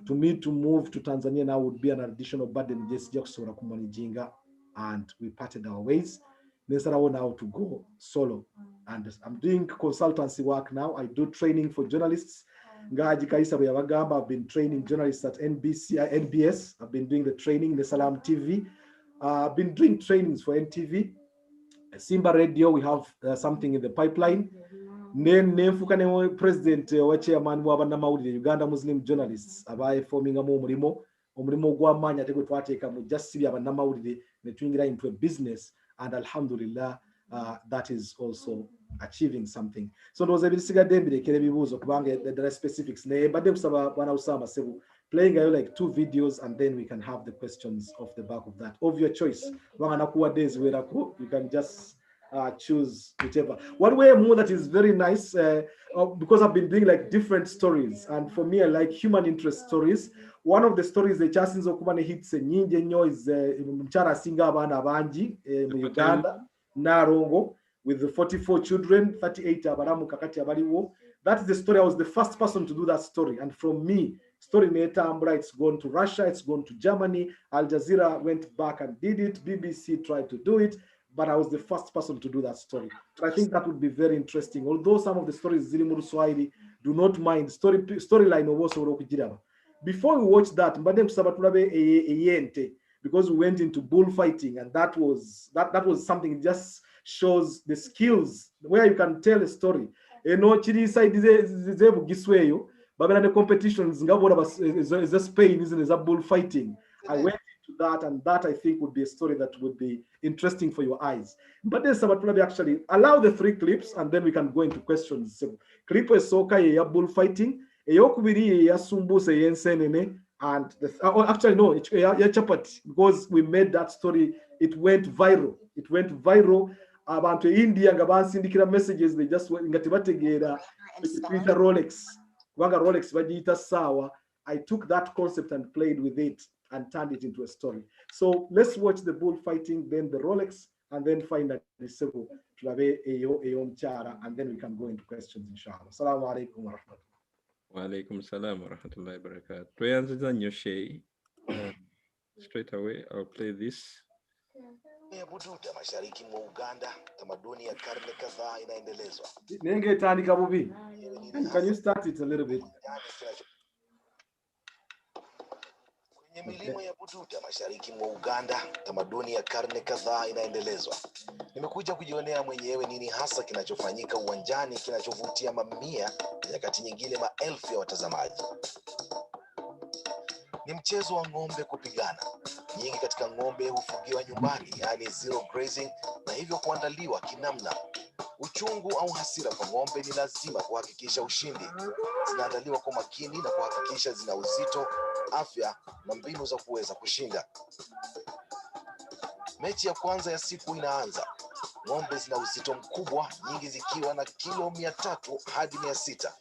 S4: To me to move to Tanzania now would be an additional burden just kusobola kumanaginga, and we parted our ways. Nesarawo now to go solo, and I'm doing consultancy work now. I do training for journalists. I've been training journalists at NBS. I've been doing the training in Salam TV. I've been doing trainings for NTV. Simba Radio, we have something in the pipeline. President wa chairman wa banamawulire Uganda Muslim Journalists abaye forming omulimo gw'amaanyi ate gwe twateeka mu just sibya banamawulire ne tuyingira into a business, and alhamdulillah that is also achieving something. So those are bisigadde mbirekera ebibuuzo kubanga there are specifics naye badde kusaba bwana Usama Sebu playing like 2 videos, and then we can have the questions off the back of that of your choice. You can just choose whichever. One way more that is very nice, because I've been doing like different stories, and for me I like human interest stories. One of the stories the Chasin Zokubane hits nyingi nnyo is mchara singa abana abangi mu Uganda Narongo with the 44 children, 38 abaramu kakati abaliwo. That's the story. I was the first person to do that story, and from me story netambula, it's gone to Russia, it's gone to Germany. Al Jazeera went back and did it. BBC tried to do it, but I was the first person to do that story. So I think that would be very interesting. Although some of the stories ziri mu Swahili, do not mind storyline oboso okujiraba. Before we watch that, mbadde kusaba tulabe eyente, because we went into bullfighting, and that was something that just shows the skills where you can tell a story. Chiri side zebu gisweyo babela the competitions ngabona is a Spain isn't a bullfighting. I went into that, and that I think would be a story that would be interesting for your eyes. But then Sabatulabi actually allow the 3 clips, and then we can go into questions. So clip is soka ya bullfighting, eyokubiri ya sumbuse yensenene, and actually no, ya chapati, because we made that story, it went viral. Abantu India nga bansindikira messages, they just ngati bategeera Twitter Rolex bagiyita sawa. I took that concept and played with it and turned it into a story. So let's watch the bullfighting, then the Rolex, and then find out the civil tulabe eyo mchara, and then we can go into questions inshallah. Assalamu alaikum wa rahmatullahi.
S1: Wa alaikum salam wa rahmatullahi wa barakatuh. Tuanze nnyo Sheikh. Straight away I'll play this.
S5: Bududa mashariki mwa Uganda, tamaduni ya karne kadhaa inaendelezwa.
S4: Nenge tandika bubi. Can you start it a little bit?
S5: Kwenye milima ya Bududa mashariki mwa Uganda, tamaduni ya karne kadhaa inaendelezwa. Nimekuja kujionea mwenyewe nini hasa kinachofanyika uwanjani kinachovutia mamia na nyakati nyingine maelfu ya watazamaji. Ni mchezo wa ng'ombe kupigana. Nyingi katika ng'ombe hufugiwa nyumbani, yani zero grazing, na hivyo kuandaliwa kinamna. Uchungu au hasira kwa ng'ombe ni lazima kuhakikisha ushindi. Zinaandaliwa kwa makini na kuhakikisha zina uzito, afya na mbinu za kuweza kushinda. Mechi ya kwanza ya siku inaanza. Ng'ombe zina uzito mkubwa, nyingi zikiwa na kilo 300 hadi 600.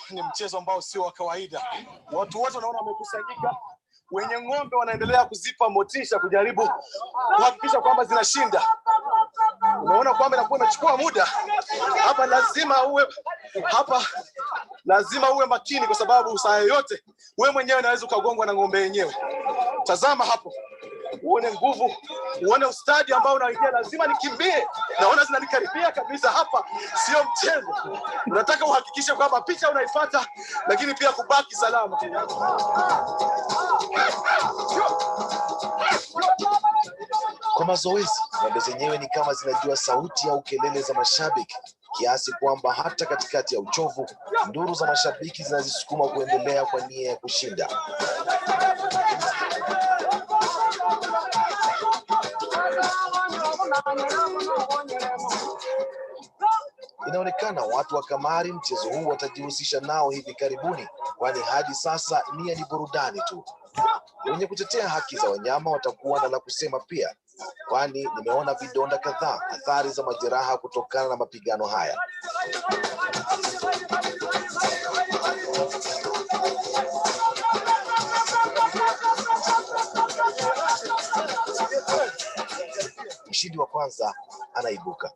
S12: Ni mchezo ambao sio wa kawaida. Watu wote wanaona wamekusanyika. Wenye ng'ombe wanaendelea kuzipa motisha kujaribu kuhakikisha kwamba zinashinda. Unaona kwamba inakuwa inachukua muda. Lazima uwe makini kwa sababu saa yoyote wewe mwenyewe unaweza ukagongwa na ng'ombe yenyewe. Tazama hapo. Uone nguvu, uone ustadi ambao unaingia. Lazima nikimbie. Naona zinanikaribia kabisa hapa. Sio mchezo. Unataka uhakikishe kwamba picha unaipata lakini pia kubaki salama.
S5: Kwa mazoezi, ng'ombe zenyewe ni kama zinajua sauti au kelele za mashabiki, kiasi kwamba hata katikati ya uchovu, nduru za mashabiki zinazisukuma kuendelea kwa nia ya kushinda. Inaonekana watu wa kamari mchezo huu watajihusisha nao hivi karibuni, kwani hadi sasa nia ni burudani tu. Wenye kutetea haki za wanyama watakuwa na la kusema pia, kwani nimeona vidonda kadhaa, athari za majeraha kutokana na mapigano haya. Mshindi wa kwanza anaibuka.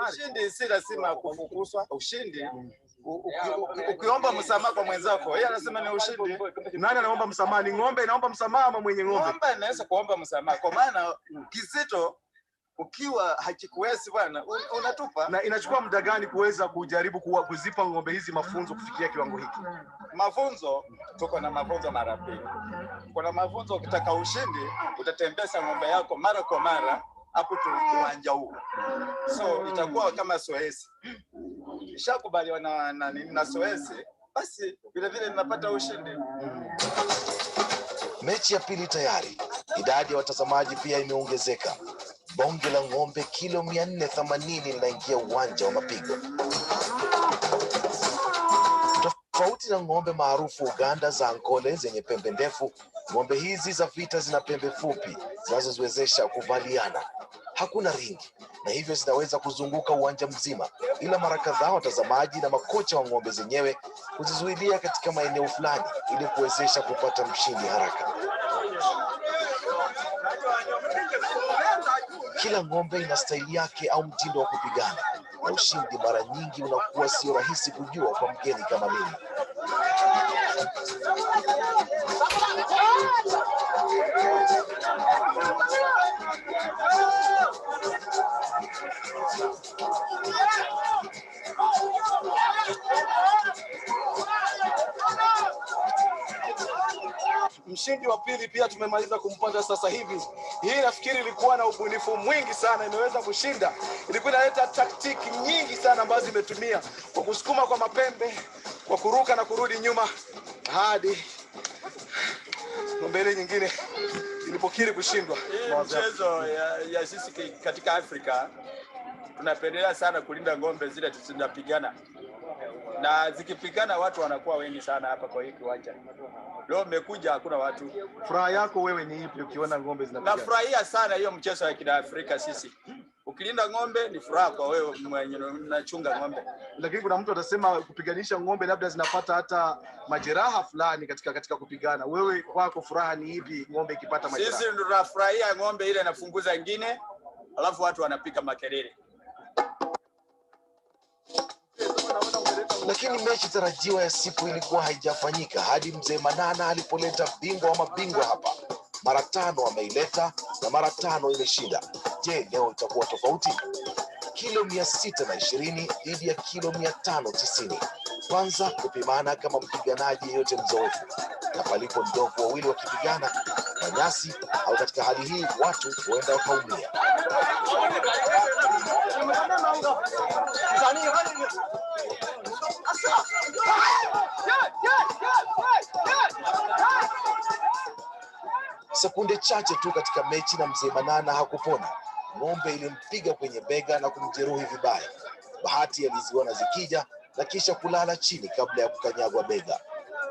S12: Ushindi si lazima kufukuzwa. Ushindi ukiomba msamaha kwa mwenzako, yeye anasema ni ushindi. Nani anaomba msamaha? Ni ng'ombe inaomba msamaha ama mwenye ng'ombe? Ng'ombe inaweza kuomba msamaha kwa maana kizito ukiwa hakikuwezi bwana unatupa. Na inachukua muda gani kuweza kujaribu kuzipa ng'ombe hizi mafunzo kufikia kiwango hiki? Mafunzo, tuko na mafunzo mara mbili. Kuna mafunzo ukitaka ushindi utatembeza ng'ombe yako mara kwa mara hapo tu uwanja huu. So itakuwa kama zoezi. Ishakubaliwa na zoezi, basi vile vile ninapata ushindi.
S5: Mechi ya pili tayari. Idadi ya watazamaji pia imeongezeka. Bonge la ng'ombe kilo 480 linaingia uwanja wa mapigo. Tofauti na ng'ombe maarufu Uganda za Ankole zenye pembe ndefu, ng'ombe hizi za vita zina pembe fupi zinazoziwezesha kuvaliana. Hakuna ringi na hivyo zinaweza kuzunguka uwanja mzima, ila mara kadhaa watazamaji na makocha wa ng'ombe zenyewe kuzizuilia katika maeneo fulani ili kuwezesha kupata mshindi haraka. Kila ng'ombe ina staili yake au mtindo wa kupigana, na ushindi mara nyingi unakuwa sio rahisi kujua kwa mgeni kama mimi.
S12: Mshindi wa pili pia tumemaliza kumpata sasa hivi. Hii nafikiri ilikuwa na ubunifu mwingi sana, imeweza kushinda. Ilikuwa inaleta taktiki nyingi sana ambazo imetumia kwa kusukuma kwa mapembe, kwa kuruka na kurudi nyuma hadi mbele nyingine ilipokiri kushindwa. Mchezo ya sisi katika Afrika tunapendelea sana kulinda ng'ombe zile zinapigana. Na zikipigana watu wanakuwa wengi sana hapa kwa hii kiwanja. Leo mmekuja hakuna watu. Furaha yako wewe ni ipi ukiona ng'ombe zinapigana? Nafurahia sana hiyo mchezo wa Kiafrika sisi. Ukilinda ng'ombe ni furaha kwa wewe mwenye unachunga ng'ombe. Lakini kuna mtu atasema kupiganisha ng'ombe labda zinapata hata majeraha fulani katika kupigana. Wewe kwako furaha ni ipi ng'ombe ikipata majeraha? Sisi tunafurahia ng'ombe ile inafunguza ingine, alafu watu wanapiga makelele.
S5: Lakini mechi tarajiwa ya siku ilikuwa haijafanyika hadi mzee Manana alipoleta bingwa wa mabingwa hapa. Mara 5 ameileta na mara 5 imeshinda. Je, leo itakuwa tofauti? Kilo 620 dhidi ya kilo 590. Kwanza kupimana kama mpiganaji yeyote mzoefu, na palipo ndovu wawili wakipigana na nyasi au katika hali hii watu huenda wakaumia. Sekunde chache tu katika mechi na mzee Manana hakupona. Ng'ombe ilimpiga kwenye bega na kumjeruhi vibaya. Bahati aliziona zikija na kisha kulala chini kabla ya kukanyagwa bega.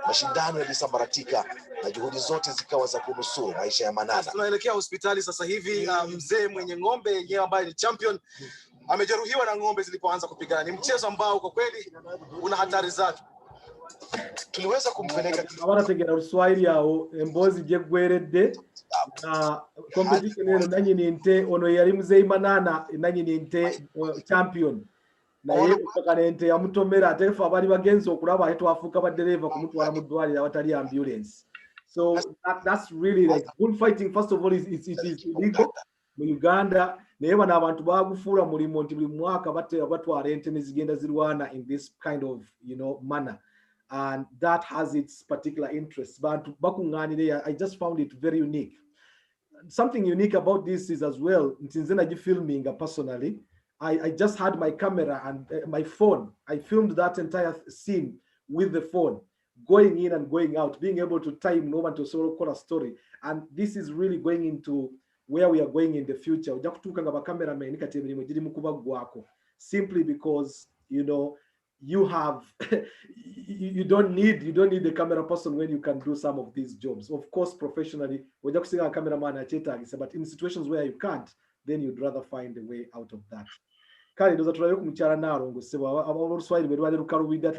S5: Mashindano yalisambaratika na juhudi zote zikawa za kunusuru maisha ya Manana.
S12: Tunaelekea hospitali sasa hivi. Mzee mwenye ng'ombe yenyewe ambaye ni champion amejeruhiwa na ng'ombe zilipoanza kupigana. Ni mchezo ambao kwa kweli una hatari zake.
S5: Tuliweza kumpeleka
S4: abarategera Ruswahili yao embozi je gweredde na competition eno nanyi ninte ono yali mzee Manana nanyi ninte champion naye ukakanente ya mutomera atefu abali bagenzo okulaba ahetu afuka badereva kumutwala mu ddwaliro awatali ambulance. So that's really like bullfighting. First of all, it is illegal mu Uganda. Naye bano abantu bagufuula mulimo nti buli mwaka batwala ente ne zigenda zirwana in this kind of manner, and that has its particular interests. Bantu bakunganire, I just found it very unique. Something unique about this is as well, ntinze filming personally. I just had my camera and my phone. I filmed that entire scene with the phone, going in and going out, being able to time moment to sort of call a story. And this is really going into where we are going in the future. Simply because you have you don't need the camera person when you can do some of these jobs. Of course, professionally, a cameraman, but in situations where you can't, then you'd rather find a way out of that. At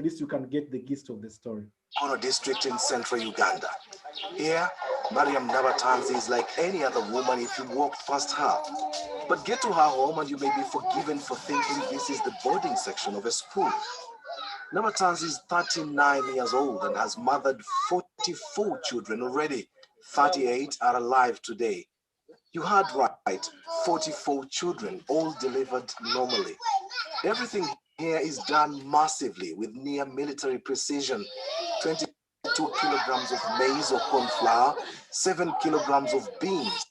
S4: least you can get the gist of the story.
S5: Kono district in central Uganda. Here, Mariam Nabatanzi is like any other woman if you walk past her. But get to her home and you may be forgiven for thinking this is the boarding section of a school. Nabatanzi is 39 years old and has mothered 44 children already. 38 are alive today. You heard right, 44 children, all delivered normally. Everything here is done massively with near military precision. 22 kilograms of maize or corn flour, 7 kilograms of beans,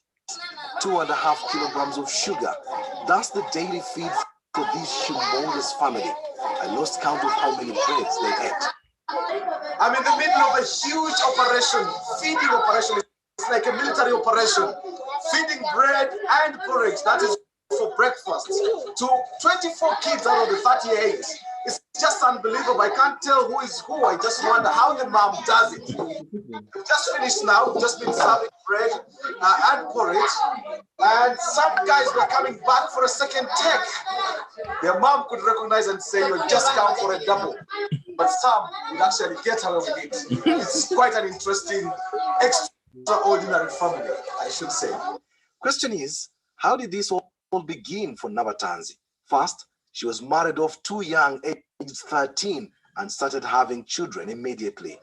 S5: 2.5 kilograms of sugar. That's the daily feed for this humongous family. I lost count of how many breads they ate.
S12: I'm in the middle of a huge operation, feeding operation. It's like a military operation. Feeding bread and porridge, that is for breakfast, to 24 kids out of the 38. It's just unbelievable. I can't tell who is who. I just wonder how the mom does it. We've just finished now. We've just been serving bread and porridge. And some guys were coming back for a second take. Their mom could recognize and say, "You're just come for a double." But some would actually get away with it. It's quite an interesting, extraordinary family, I should say.
S5: Question is, how did this all begin for Nabatanzi? First, she was married off too young, aged 13, and started having children immediately.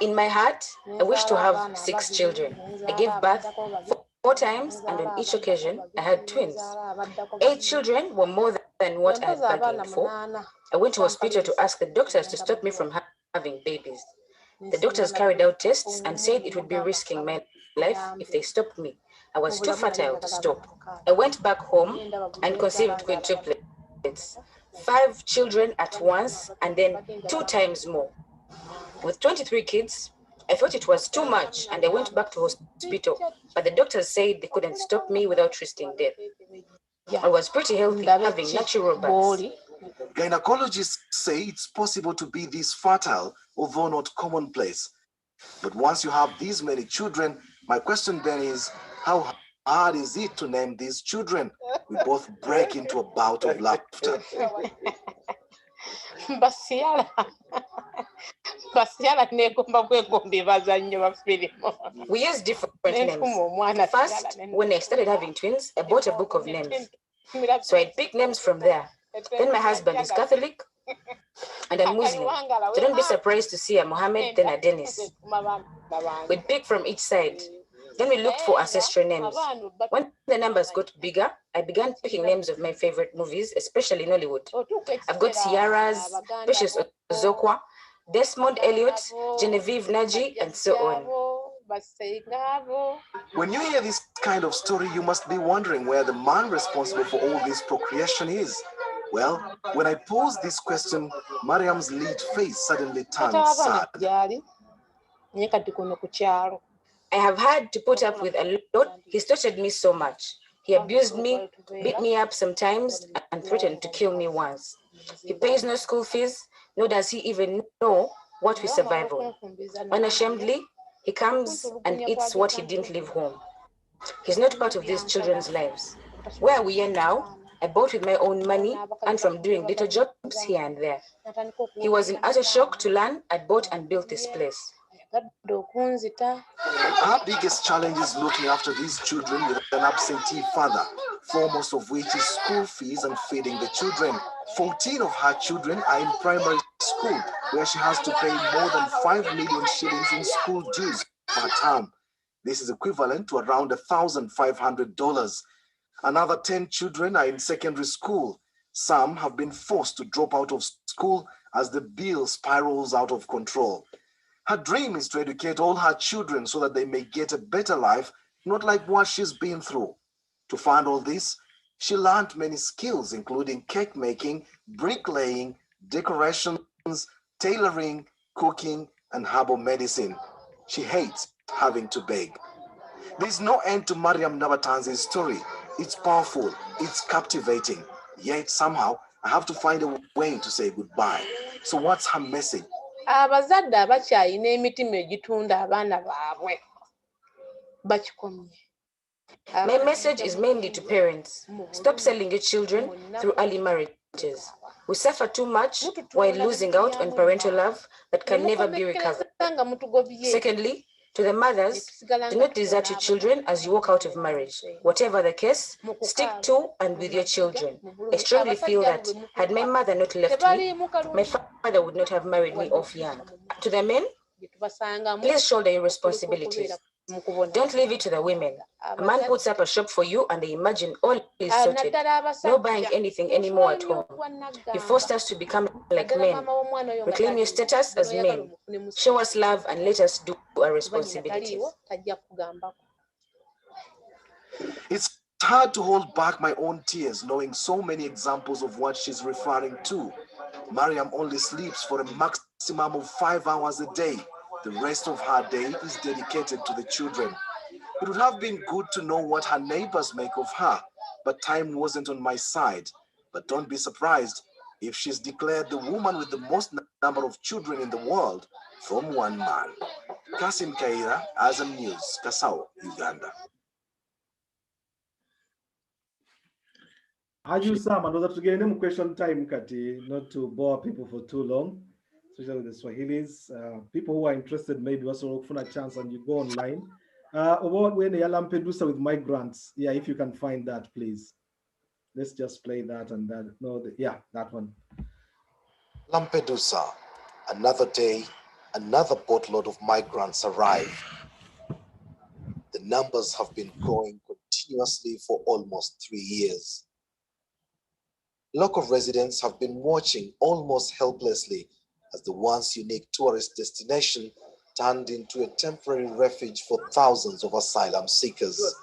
S13: In my heart, I wish to have 6 children. I gave birth 4 times, and on each occasion, I had twins. 8 children were more than what I had bargained for. I went to hospital to ask the doctors to stop me from having babies. The doctors carried out tests and said it would be risking my life if they stopped me. I was too fertile to stop. I went back home and conceived quintuplets, 5 children at once, and then 2 times more. With 23 kids, I thought it was too much, and I went back to hospital, but the doctors said they couldn't stop me without risking death. I was pretty healthy, having natural births.
S5: Gynecologists say it's possible to be this fertile, although not commonplace. But once you have these many children, my question then is, how hard is it to name these children? We both break into a bout of laughter.
S13: We use different names. First, when I started having twins, I bought a book of names. So I'd pick names from there. Then my husband is Catholic and I'm Muslim. So don't be surprised to see a Mohammed, then a Dennis. We'd pick from each side. Then we looked for ancestral names. When the numbers got bigger, I began picking names of my favorite movies, especially Nollywood. I've got Ciara's, Precious Ozokwa, Desmond Elliot, Genevieve Naji, and so on.
S5: When you hear this kind of story, you must be wondering where the man responsible for all this procreation is. Well, when I posed this question, Mariam's lead face suddenly turned sad.
S13: I have had to put up with a lot. He's tortured me so much. He abused me, beat me up sometimes, and threatened to kill me once. He pays no school fees, nor does he even know what we survive on. Unashamedly, he comes and eats what he didn't leave home. He's not part of these children's lives. Where we are now, I bought with my own money and from doing little jobs here and there. He was in utter shock to learn I'd bought and built this place.
S5: Our biggest challenge is looking after these children with an absentee father, foremost of which is school fees and feeding the children. 14 of her children are in primary school, where she has to pay more than 5 million shillings in school dues per term. This is equivalent to around $1,500. Another 10 children are in secondary school. Some have been forced to drop out of school as the bill spirals out of control. Her dream is to educate all her children so that they may get a better life, not like what she's been through. To fund all this, she learned many skills, including cake making, bricklaying, decorations, tailoring, cooking, and herbal medicine. She hates having to beg. There's no end to Mariam Nabatanzi's story. It's powerful, it's captivating, yet somehow I have to find a way to say goodbye. So what's her message?
S3: Abazadde abakyalina emitima egitunda abaana baabwe bakikomye.
S13: My message is mainly to parents. Stop selling your children through early marriages. We suffer too much while losing out on parental love that can never be recovered. Secondly, to the mothers, do not desert your children as you walk out of marriage. Whatever the case, stick to and with your children. I strongly feel that had my mother not left me, my father would not have married me off young. To the men, please shoulder your responsibilities. Don't leave it to the women. A man puts up a shop for you and they imagine all is sorted. No buying anything anymore at home. You forced us to become like men. Reclaim your status as men. Show us love and let us do our responsibilities.
S5: It's hard to hold back my own tears knowing so many examples of what she's referring to. Mariam only sleeps for a maximum of 5 hours a day. The rest of her day is dedicated to the children. It would have been good to know what her neighbors make of her, but time wasn't on my side. But don't be surprised if she's declared the woman with the most number of children in the world from one man. Kasim Kayira, Azam News, Kasau, Uganda.
S4: Ajusama, ndoza tugende mu question time kati, not to bore people for too long, especially with the Swahilis. People who are interested, maybe also look for a chance and you go online. When the Lampedusa with migrants, yeah, if you can find that, please. Let's just play that and that. No, yeah, that one.
S5: Lampedusa, another day, another boatload of migrants arrive. The numbers have been growing continuously for almost 3 years. Local residents have been watching almost helplessly as the once unique tourist destination turned into a temporary refuge for thousands of asylum seekers.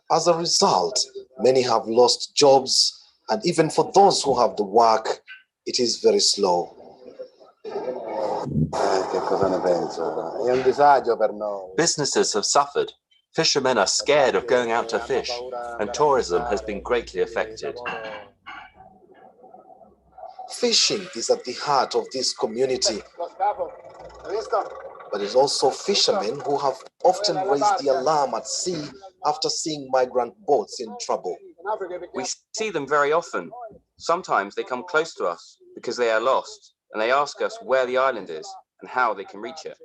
S5: As a result, many have lost jobs, and even for those who have the work, it is very slow.
S14: Businesses have suffered. Fishermen are scared of going out to fish, and tourism has been greatly affected.
S5: Fishing is at the heart of this community, but it's also fishermen who have often raised the alarm at sea after seeing migrant boats in trouble.
S14: We see them very often. Sometimes they come close to us because they are lost, and they ask us where the island is and how they can reach it.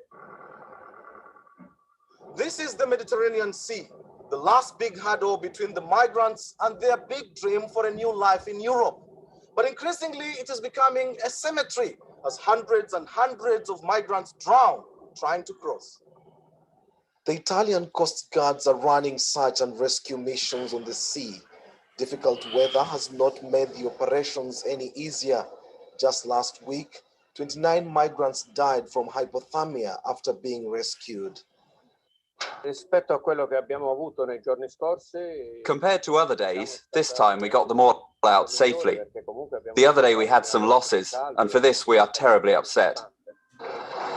S12: This is the Mediterranean Sea, the last big hurdle between the migrants and their big dream for a new life in Europe. But increasingly, it is becoming a cemetery as hundreds and hundreds of migrants drown trying to cross.
S5: The Italian Coast Guards are running search and rescue missions on the sea. Difficult weather has not made the operations any easier. Just last week, 29 migrants died from hypothermia after being rescued.
S15: Rispetto a quello che abbiamo avuto nei giorni scorsi,
S14: compared to other days, this time we got them all out safely. The other day we had some losses, and for this we are terribly upset.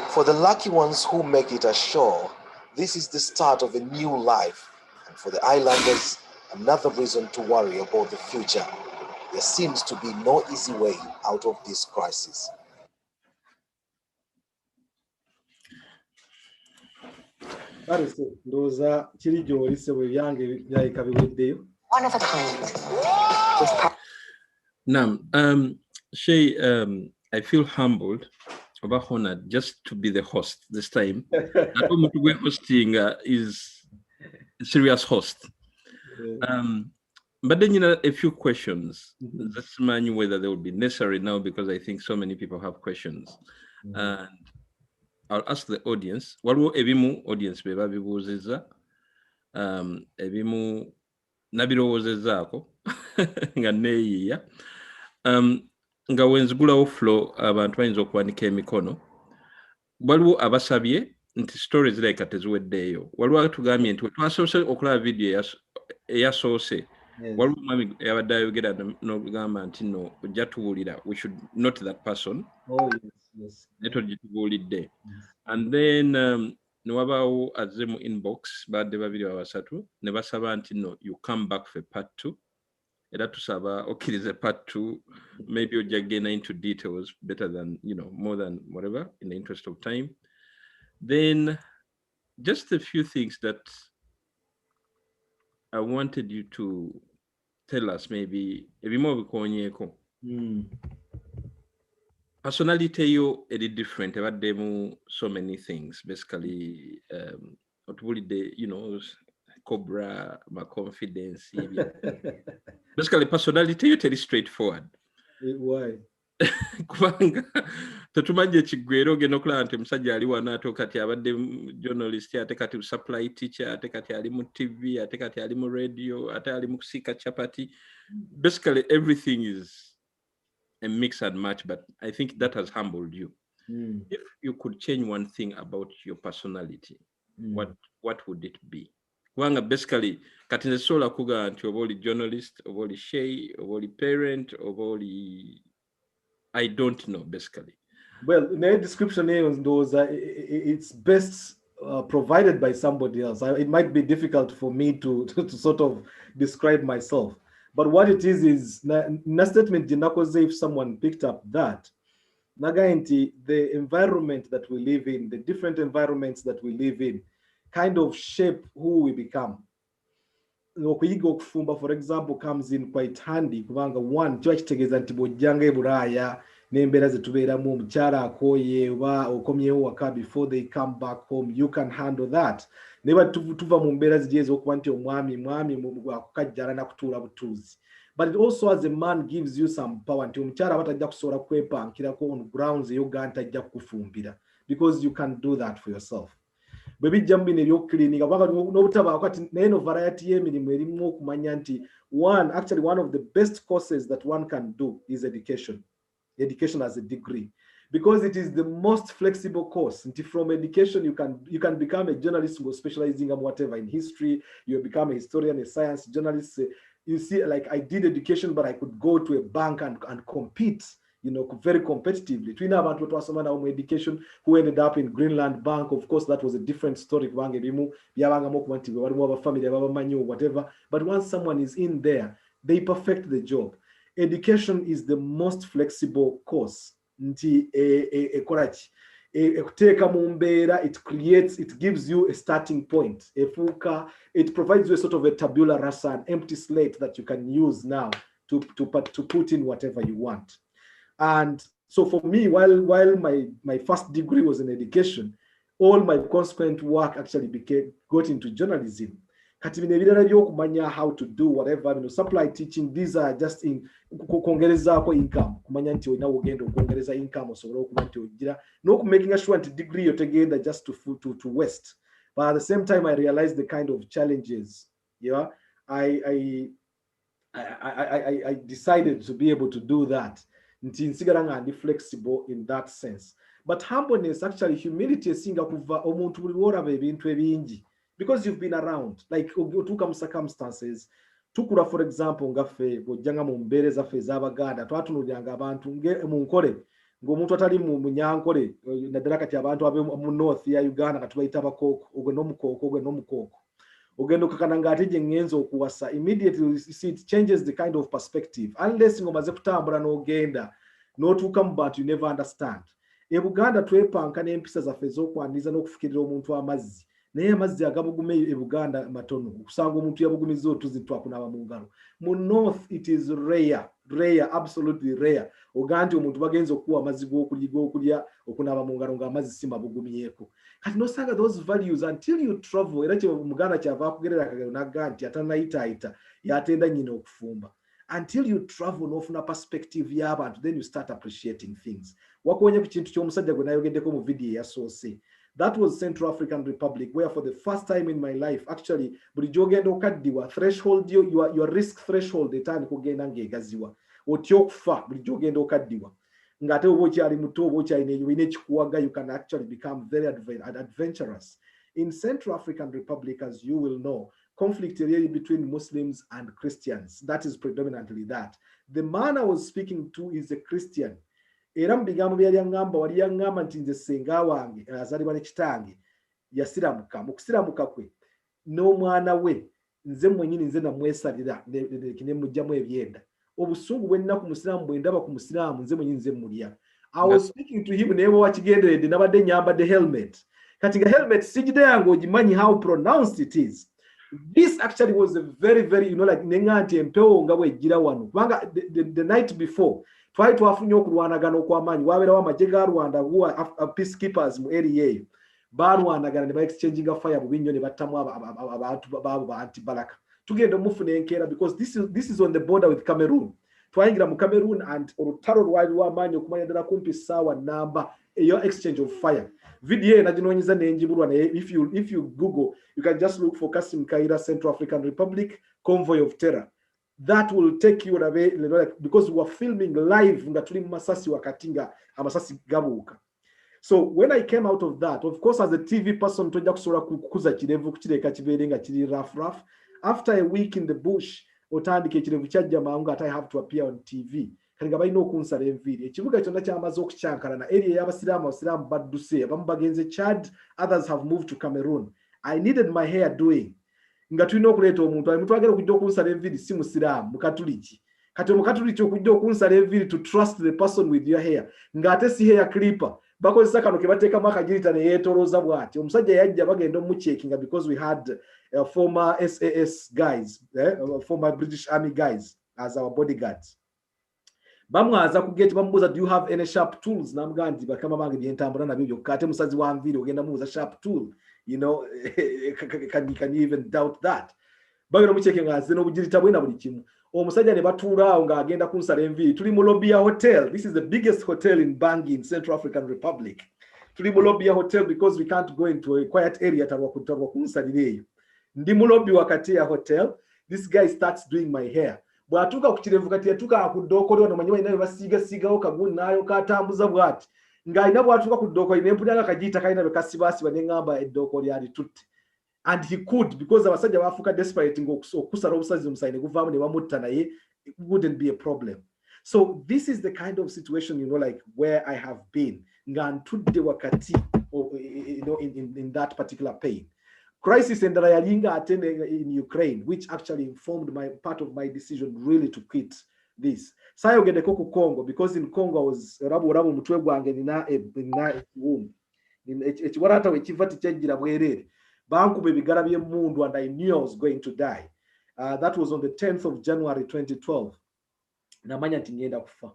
S5: For the lucky ones who make it ashore, this is the start of a new life. And for the islanders, another reason to worry about the future. There seems to be no easy way out of this crisis.
S4: One of a
S1: kind. Now, Sheikh, I feel humbled, honored just to be the host this time. We're hosting is a serious host. But then, a few questions. Let's mind whether they will be necessary now because I think so many people have questions. And I'll ask the audience. Waliwo ebimu audience beba bibuuzizza, ebimu nabirowoozezaako nga neeyiiya. Nga wenzigulawo flow abantu bayinza okuwanika emikono. Waliwo abasabye nti stories like teziweddeeyo. Waliwo atugambye nti twasoose okulaba video eyasoose. Waliwo omwami yabadde ayogera n'ogamba nti no ojja tuwulira. We should note that person.
S4: Oh, yes.
S1: And then Nwabao azze mu inbox badde babiri abasatu ne basaba nti no you come back for part 2. Era tusaba okirize part 2, maybe ojja genda into details better than more than whatever in the interest of time. Then just a few things that I wanted you to tell us, maybe ebimo bikonyeko. Personality you a bit different. Demo so many things. Basically, Cobra, my confidence. Basically, personality you tell straightforward.
S4: Why?
S1: Kubanga tetumanje kigwero geno klante musajja ali wanato kati abadde journalist ate kati supply teacher ate kati ali mu TV ate kati ali mu radio ate ali mu kusika chapati. Basically everything is a mix and match, but I think that has humbled you. If you could change one thing about your personality, what would it be? Wanga basically katinze sola kuga nti oboli journalist, oboli Sheikh, oboli parent, oboli I don't know basically.
S4: Well, in the description those it's best provided by somebody else. It might be difficult for me to sort of describe myself. But what it is na statement if someone picked up that nagainti the environment that we live in, the different environments that we live in kind of shape who we become. Okuyiga okufumba for example comes in quite handy kubanga one kiba kitegeeza nti bw'ojjanga ebulaaya n'embeera ze tubeeramu omukyala akooye oba okomyewo waka before they come back home you can handle that. Neba tuva mu mbeera ziri ez'okuba nti omwami akukajjala nakutuula butuuzi. But it also as a man gives you some power nti omukyala batajja kusobola kwepankirako on grounds eyoga ntajja kukufumbira because you can do that for yourself. Bwe bijja mu bino ebyokukilinika kubanga n'obutabaako kati naye no variety y'emirimu erimu okumanya nti one of the best courses that one can do is education as a degree, because it is the most flexible course. And from education you can become a journalist who is specializing in whatever, in history, you become a historian, a science journalist. You see, like I did education, but I could go to a bank and compete, very competitively. Twina abantu twasoma na education who ended up in Greenland Bank. Of course, that was a different story. Whatever. But once someone is in there, they perfect the job. Education is the most flexible course. It gives you a starting point. It provides you a sort of a tabula rasa, an empty slate that you can use now to put in whatever you want. And so for me, while my first degree was in education, all my consequent work actually got into journalism. How to do whatever, supply teaching, these are just in income. Income, no making a sure degree together just to waste. But at the same time, I realized the kind of challenges. Yeah, I decided to be able to do that. Nsigara flexible in that sense. But humbleness, actually, humility is because you've been around. Like took circumstances. Tukura, for example, ngaffe bojjanga mu mbeere zaffe ez'Abaganda twatunulyanga abantu mu nkole ng'omuntu atali mu munyankole naddala kati abantu ab'omu north ya Uganda nga tubayita abakooko ogwe n'omukooko ogenda okakana ng'ate gye ngenza okuwasa immediately you see it changes the kind of perspective unless ng'omaze kutambula n'ogenda n'otuuka mu bantu you never understand. E Buganda twepanka n'empisa zaffe ez'okwaniriza n'okufukirira omuntu amazzi naye amazzi agabugume e Buganda matono okusanga omuntu yabugumiza otuzi twakunaaba mu ngalo. Mu north it is rare, absolutely rare oganti omuntu bagenza okuwa amazzi g'okulya okunaaba mu ngalo ng'amazzi si mabugumyeko. Kati nosanga those values until you travel era kye Muganda kyava akugerera akagero n'aganti atanayitaayita yatenda nnyina okufumba. Until you travel n'ofuna perspective y'abantu then you start appreciating things. Wakuwonya ku kintu ky'omusajja gwe nayogeddeko mu video eyasoose. That was Central African Republic, where for the first time in my life, actually, bulijjo ogenda okaddiwa threshold your risk threshold etandika ogenda ng'egaziwa. Otya okufa bulijjo ogenda okaddiwa. Ng'ate oba okyali muto oba okyalina ekikuwaga, you can actually become very adventurous. In Central African Republic, as you will know, conflict between Muslims and Christians. That is predominantly that. The man I was speaking to is a Christian. Era mu bigambo byali yaŋŋamba wali yaŋŋamba nti nze ssenga wange azalibwa ne kitange yasiramuka. Mu kusiramuka kwe n'omwana we nze mwenyini nze namwesalira ne mujjamu ebyenda. Obusungu bwe nnina ku musiraamu bwe ndaba ku musiraamu nze mwenyini nze mmulya. I was speaking to him naye wakigenderedde nabadde nyambadde helmet. Kati nga helmet sijide yange ogimanyi how pronounced it is. This actually was a very, very, like nenga nti empewo nga bwejjira wano. Kubanga the night before twali twafunye okulwanagana okw'amaanyi wabeerawo amagye ga Rwanda peacekeepers mu area eyo balwanagana ne ba-exchanginga fire bubi nnyo ne battamu abantu baabo ba anti-balaka. Tugenda omufuna enkeera because this is on the border with Cameroon. Twayingira mu Cameroon and olutalo lwali lw'amaanyi okumanya ddala kumpi ssaawa namba eyo exchange of fire. Video naginoonyeza nenjibulwa naye if you Google you can just look for Kassim Kayira Central African Republic Convoy of Terror. That will take you away because we were filming live nga tuli mu masasi wakati nga amasasi gabuuka. So when I came out of that, of course as a TV person tojja kusobola kukuza kirevu kukireka kibeere nga kiri rough. After a week in the bush otandika ekirevu kyajja mangu that I have to appear on TV. Kali nga balina okunsala enviiri. Ekibuga kyonna kyamaze okukyankalana area y'abasiraamu badduse abamu bagenze Chad, others have moved to Cameroon. I needed my hair doing. Nga tulina okuleeta omuntu agenda okujja okunsala enviiri si musiraamu mukatuliki. Kati omukatuliki okujja okunsala enviiri to trust the person with your hair ng'ate si hair clipper bakozesa kano ke bateekamu akagirita ne yeetolooza bw'ati. Omusajja yajja bagenda omucheckinga because we had former SAS guys, former British Army guys as our bodyguards. Bamwaza ku gate bamubuuza do you have any sharp tools? Namugamba nti bakama bange byentambula nabyo byokka ate musazi wa nviiri ogenda mubuuza sharp tool. You know, can you even doubt that? Bagenda omucheckinga aze n'obugirita bwe na buli kimu. Omusajja ne batuula awo ng'agenda kunsala enviiri. Tuli mu lobby ya hotel. This is the biggest hotel in Bangui in Central African Republic. Tuli mu lobby ya hotel because we can't go into a quiet area talwa kunsalira eyo. Ndi mu lobby wakati ya hotel. This guy starts doing my hair. Bw'atuuka ku kirevu kati yatuuka ku ddooko lyo nomanyi balina basiigasiigawo kaguuni n'ayo katambuza bw'ati. Ng'alina bw'atuuka ku ddooko ne mpulira nga kagiita kalina bwe kasibaasiba ne ŋŋamba eddooko lyali tutte. And he could because abasajja baafuuka desperate ng'okusala obusazi omusayi ne guvaamu ne bamutta naye it wouldn't be a problem. So this is the kind of situation, you know, like where I have been. Nga ntudde wakati in that particular pain. Crisis endala yalinga attending in Ukraine, which actually informed part of my decision really to quit this. Sayogedeko ku Congo because in Congo I was rabu mutwe gwange nina ekiwumbu. Ekiwalaata we kiva tikyajjira bwereere. Bankuba ebigala by'emmundu and I knew I was going to die. That was on the 10th of January 2012. Namanya nti ngenda kufa.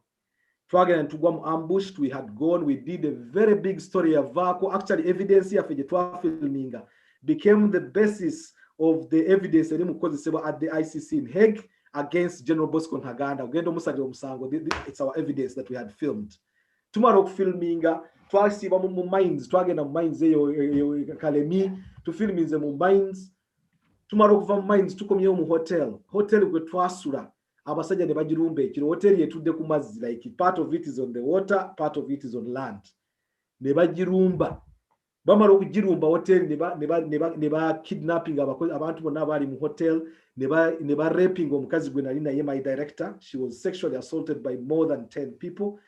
S4: Twagenda ntugwa mu ambushed, we had gone, we did a very big story ya vaako. Actually evidence yaffe gye twafilminga became the basis of the evidence eri mukozesebwa at the ICC in Hague against General Bosco Ntaganda. Ugenda omusalira omusango. It's our evidence that we had filmed. Tumara okufilminga twasiba mu mines twagenda mu mines eyo kalemi tufilimize mu mines tumara okuva mu mines tukomyewo mu hotel gwe twasula abasajja ne bagirumba ekiro hotel yetudde ku mazzi like part of it is on the water part of it is on land ne bagirumba bamara okugirumba hotel ne ba kidnapping abantu bonna abali mu hotel ne ba raping omukazi gwe nali naye my director. She was sexually assaulted by more than 10 people.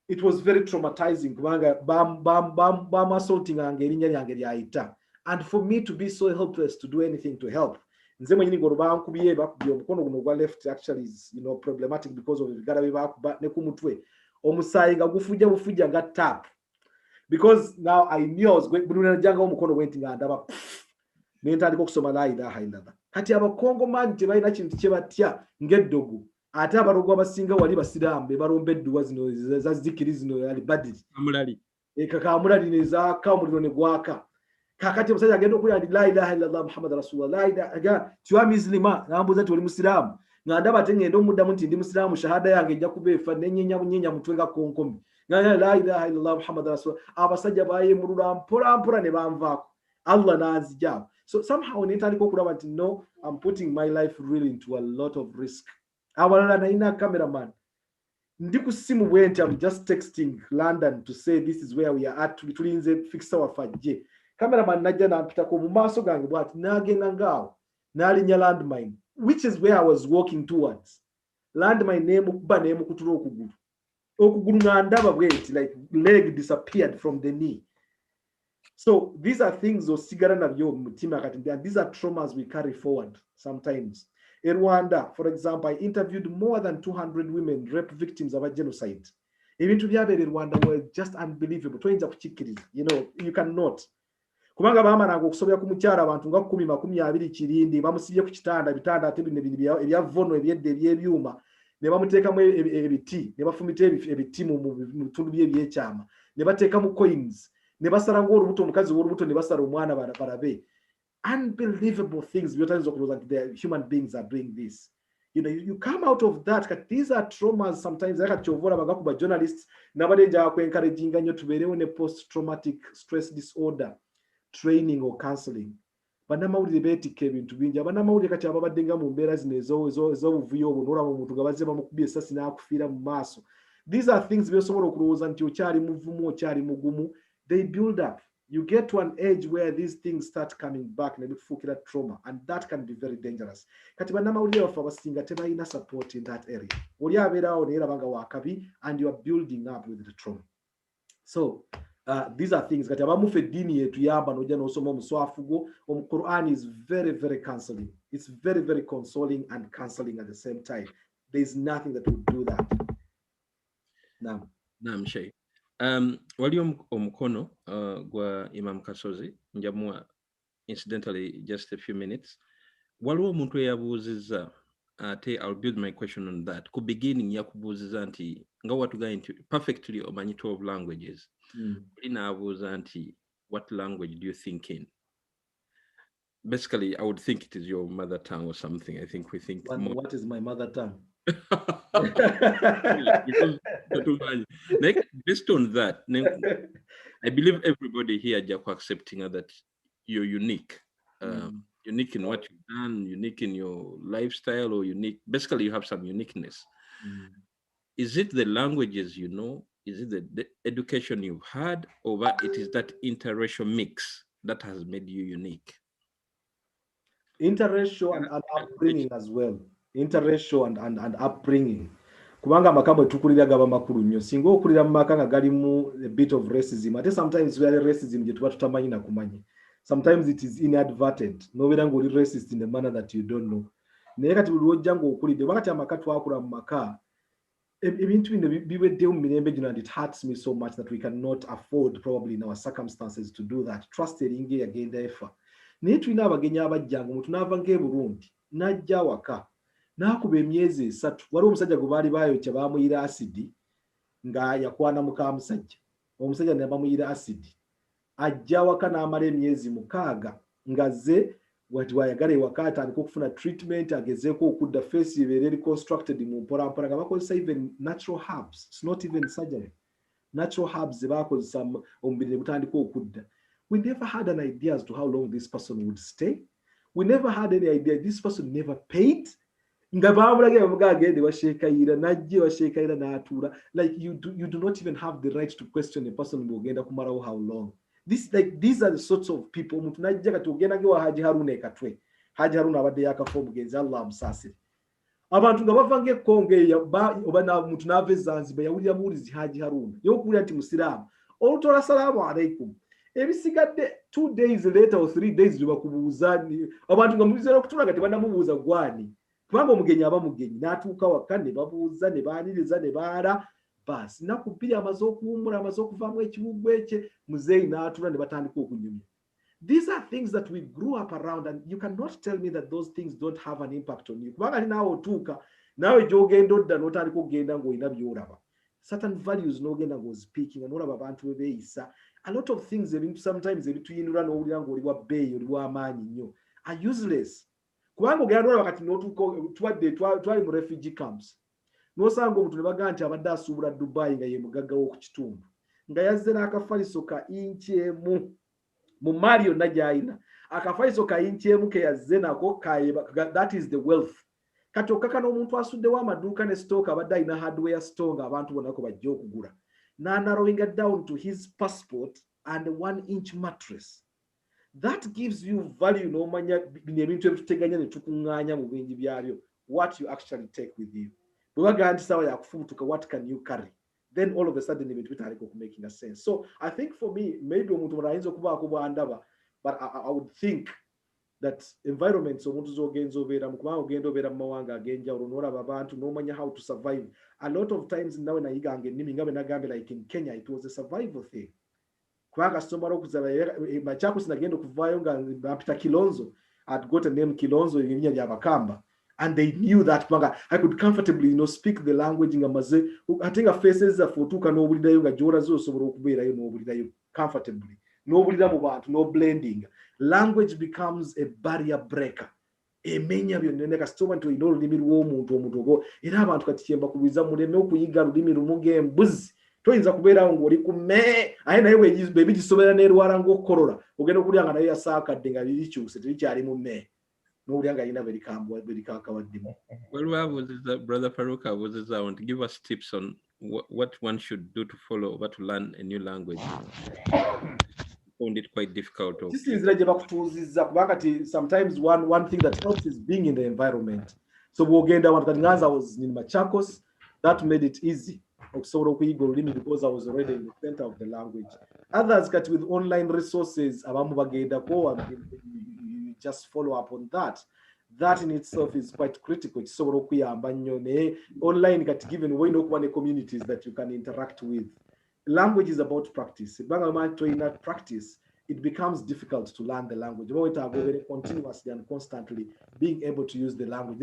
S4: It was very traumatizing kubanga bam assaulting ange erinnya lyange lyayita, and for me to be so helpless to do anything to help. Nze mwenyini ngoro bankubiye bakubye omukono guno gwa left actually is problematic because of ebigala bye bakuba ne ku mutwe omusayi nga bufujja nga tap. Because now I knew I was going bulunajanga omukono wenti nga ndaba nentandika okusoma la ilaha illallah. Kati abakongo manji tebalina kintu kye batya ng'eddogo ate abalogwa abasinga wali basiraamu be balomba edduwa zino za zikiri zino yali badiri
S1: amulali
S4: kakamulali nezaka omuliro ne gwaka kakati omusajja agenda okulya ndi la ilaha illallah muhammad rasulullah la ilaha aga tiwa muslima nambuza ti oli musiraamu nga ndaba ate ngenda omuddamu nti ndi musiraamu shahada yange ejja kubeefa nenyenya bunyenya mutwe nga konkomi nga la ilaha illallah muhammad rasulullah abasajja bayemulula mpola ne banvaako Allah naanzijaawo. So somehow nentandika okulaba nti no, I'm putting my life really into a lot of risk. Awalala nalina cameraman ndi ku simu bwenti, I'm just texting London to say this is where we are at, tulinze fixa wafajje. Cameraman najja nampitako mu maaso gange bwati nagenda ngaawo nalinya landmine, which is where I was walking towards. Landmine nemukuba nemukutula okugulu nga ndaba bwenti, like leg disappeared from the knee. So these are things osigara nabyo mutima kati, these are traumas we carry forward sometimes. In Rwanda, for example, I interviewed more than 200 women rape victims of a genocide. Ebintu byabere Rwanda were just unbelievable. Toyinza kukikkiriza, you know, you cannot. Kubanga bamaranga okusobya ku mukyala abantu nga 10-20 kirindi bamusibye ku bitanda ate bino ebya vono ebyedde ebyebyuma ne bamuteekamu ebiti ne bafumita ebiti mu bitundu by'ebyekyama ne bateekamu coins ne basala ng'olubuto omukazi w'olubuto ne basala omwana barabe. Unbelievable things. The human beings are doing this. You know, you come out of that. These are traumas sometimes. Like journalists, nobody encouraging you to be in a post-traumatic stress disorder training or counseling. But now the debate came into being. But now the kati ababadenga mu mbeera zino ezobuvuyo obunora mu muntu gabaze bamukubye esasi n'akufira mu maaso. These are things byosobola okulowooza nti okyali muvumu okyali mugumu. They build up. You get to an age where these things start coming back and fukira trauma, and that can be very dangerous. Kati banama uli of abasinga tebalina support in that area. Oli abeerawo ne erabanga wakabi, and you are building up with the trauma. So these are things kati abamufe eddiini yetu yamba n'ojja n'osoma omuswafu gwo. Quran is very, very counseling. It's very, very consoling and counseling at the same time. There is nothing that would do that.
S1: Naam, Sheikh. Wali omukono gwa Imam Kasozi njamua incidentally just a few minutes. Waliwo omuntu eyabuuzizza ate I'll build my question on that. Ku beginning yakubuuzizza nti nga watugaye nti perfectly omanyi 12 languages. Linaabuuza nti what language do you think in? Basically, I would think it is your mother tongue or something. I think we think more.
S4: What is my mother tongue?
S1: Based on that, I believe everybody here is accepting that you're unique. Unique in what you've done, unique in your lifestyle, or unique. Basically, you have some uniqueness. Is it the languages you know? Is it the education you've had? Or it is that interracial mix that has made you unique?
S4: Interracial and upbringing as well. Interracial and upbringing. Kubanga makambo tukulira gaba makulu nnyo. Singa okulira mu maka nga galimu a bit of racism. Ate sometimes we are racism gye tuba tutamanyi na kumanyi. Sometimes it is inadvertent. Nobeera ng'oli racist in a manner that you don't know. Naye kati buli lwojja ng'okulidde wakati amaka twakula mu maka ebintu bino biweddewo mu mirembe gino, and it hurts me so much that we cannot afford probably in our circumstances to do that. Trust eringa eyagenda efa. Naye tulina abagenyi abajjanga omuntu n'ava ng'e Burundi n'ajja waka n'akuba emyezi 3. Waliwo omusajja gwe baali bayokya baamuyira asidi nga yakwana muka musajja. Omusajja ne bamuyira asidi. Ajja waka n'amala emyezi 6 nga ze wati wayagala ewaka atandika okufuna treatment, agezeeko okudda face ebeera reconstructed mu mpolampola nga bakozesa even natural herbs. It's not even surgery. natural herbs bakozesa omubiri gutandika okudda. We never had an idea as to how long this person would stay. We never had any idea. This person never paid. Nga baamulaga bamuga agende wa Sheikh Kayira najje wa Sheikh Kayira n'atuula. Like you do not even have the right to question a person bw'ogenda kumalawo how long. These are the sorts of people omuntu najja kati ogenda wa Haji Haruna ekatwe. Haji Haruna abadde yakafo omugenzi Allah amusaasire. Abantu nga bava ng'ekkonge oba muntu n'ava e Zanzibar yawulira muwulizi Haji Haruna y'okuwulira nti musiraamu olutola salaamu alaikum. Ebisigadde 2 days later or 3 days bakubuuza abantu nga muzira okutula kati banamubuuza gwani kubanga omugenyi aba mugenyi n'atuuka waka ne babuuza ne baaniriza ne baala basi naku bbiri amaze okuwummula amaze okuvaamu ekiwugwe ekye muzeeyi n'atula ne batandika okunyumya. These are things that we grew up around, and you cannot tell me that those things don't have an impact on you. Kubanga naawe otuuka naawe gy'ogenda odda n'otandika okugenda ng'olina by'olaba. Certain values n'ogenda ng'ozpeaking n'olaba abantu bwe beeyisa. A lot of things sometimes ebituyinula n'owulira ng'oli wa bbeeyi oli w'amaanyi nnyo are useless. Kubanga ogenda n'olaba kati n'otuuka twali mu refugee camps n'osanga omuntu ne bagamba nti abadde asuubula Dubai nga ye mugagga w'oku kitundu nga yazze n'akafaliso ka inchi emu mu maali yonna gy'alina akafaliso ka inchi emu ke yazze nako that is the wealth. Kati okkaka n'omuntu asuddewo amaduuka ne stoke abadde alina hardware store nga abantu bonnako bajja okugula narrowing it down to his passport and a 1-inch mattress. That gives you value n'omanya ebintu ebituteganya ne tukuŋŋaanya mu bingi byabyo what you actually take with you. Bwe bagamba nti sawa yakufumutuka what can you carry? Then all of a sudden ebintu bitandika making a sense. So I think for me maybe omuntu mulala ayinza okubaako bw'andaba, but I would think that environments omuntu z'ogenza obeeramu kubanga ogenda obeera mu mawanga ag'enjawulo n'olaba abantu n'omanya how to survive. A lot of times nawe nayiganga ennimi nga bwe nagambe like in Kenya it was a survival thing. Kubanga somala okuzala Machakos nagenda okuvaayo nga mpita Kilonzo. I'd got a name Kilonzo erinnya lya Bakamba. And they knew that I could comfortably speak the language nga maze ate nga faces zaffe otuuka n'owulirayo nga gy'olaze osobola okubeerayo n'owulirayo comfortably n'owulira mu bantu no blending. Language becomes a barrier breaker. Emenya byonna ne kasitoma nti olina olulimi lw'omuntu ogo era abantu kati kyembakubiza muleme okuyiga lulimi lumu ng'embuzi. Toyinza kubeerawo ng'oli ku mee aye naye bwe bigisobera n'erwala ng'okukolola ogenda okulya nga naye yasaakadde nga lirikyuse terikyali mu mee. Well,
S1: Brother Farouk, I want to give us tips on what one should do to follow or to learn a new language. I found it quite difficult.
S4: Sometimes one thing that helps is being in the environment. So I was in Machakos, that made it easy because I was already in the center of the language. Others got with online resources, just follow up on that. That in itself is quite critical. It's so online given way no communities that you can interact with. Language is about practice. Practice, it becomes difficult to learn the language. Very continuously and constantly being able to use the language.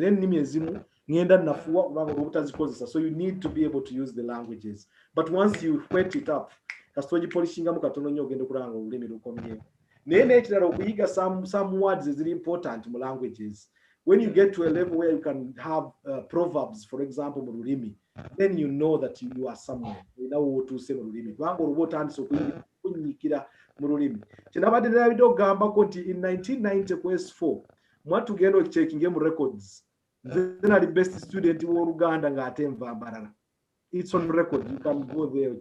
S4: So you need to be able to use the languages. But once you whet it up, some words is really important in languages. When you get to a level where you can have proverbs, for example, Murulimi, then you know that you are somewhere. You know what to say Murulimi. In 1990 quest 4, what to get checking game records. Then the best student in Uganda ngate. It's on record. You can go there.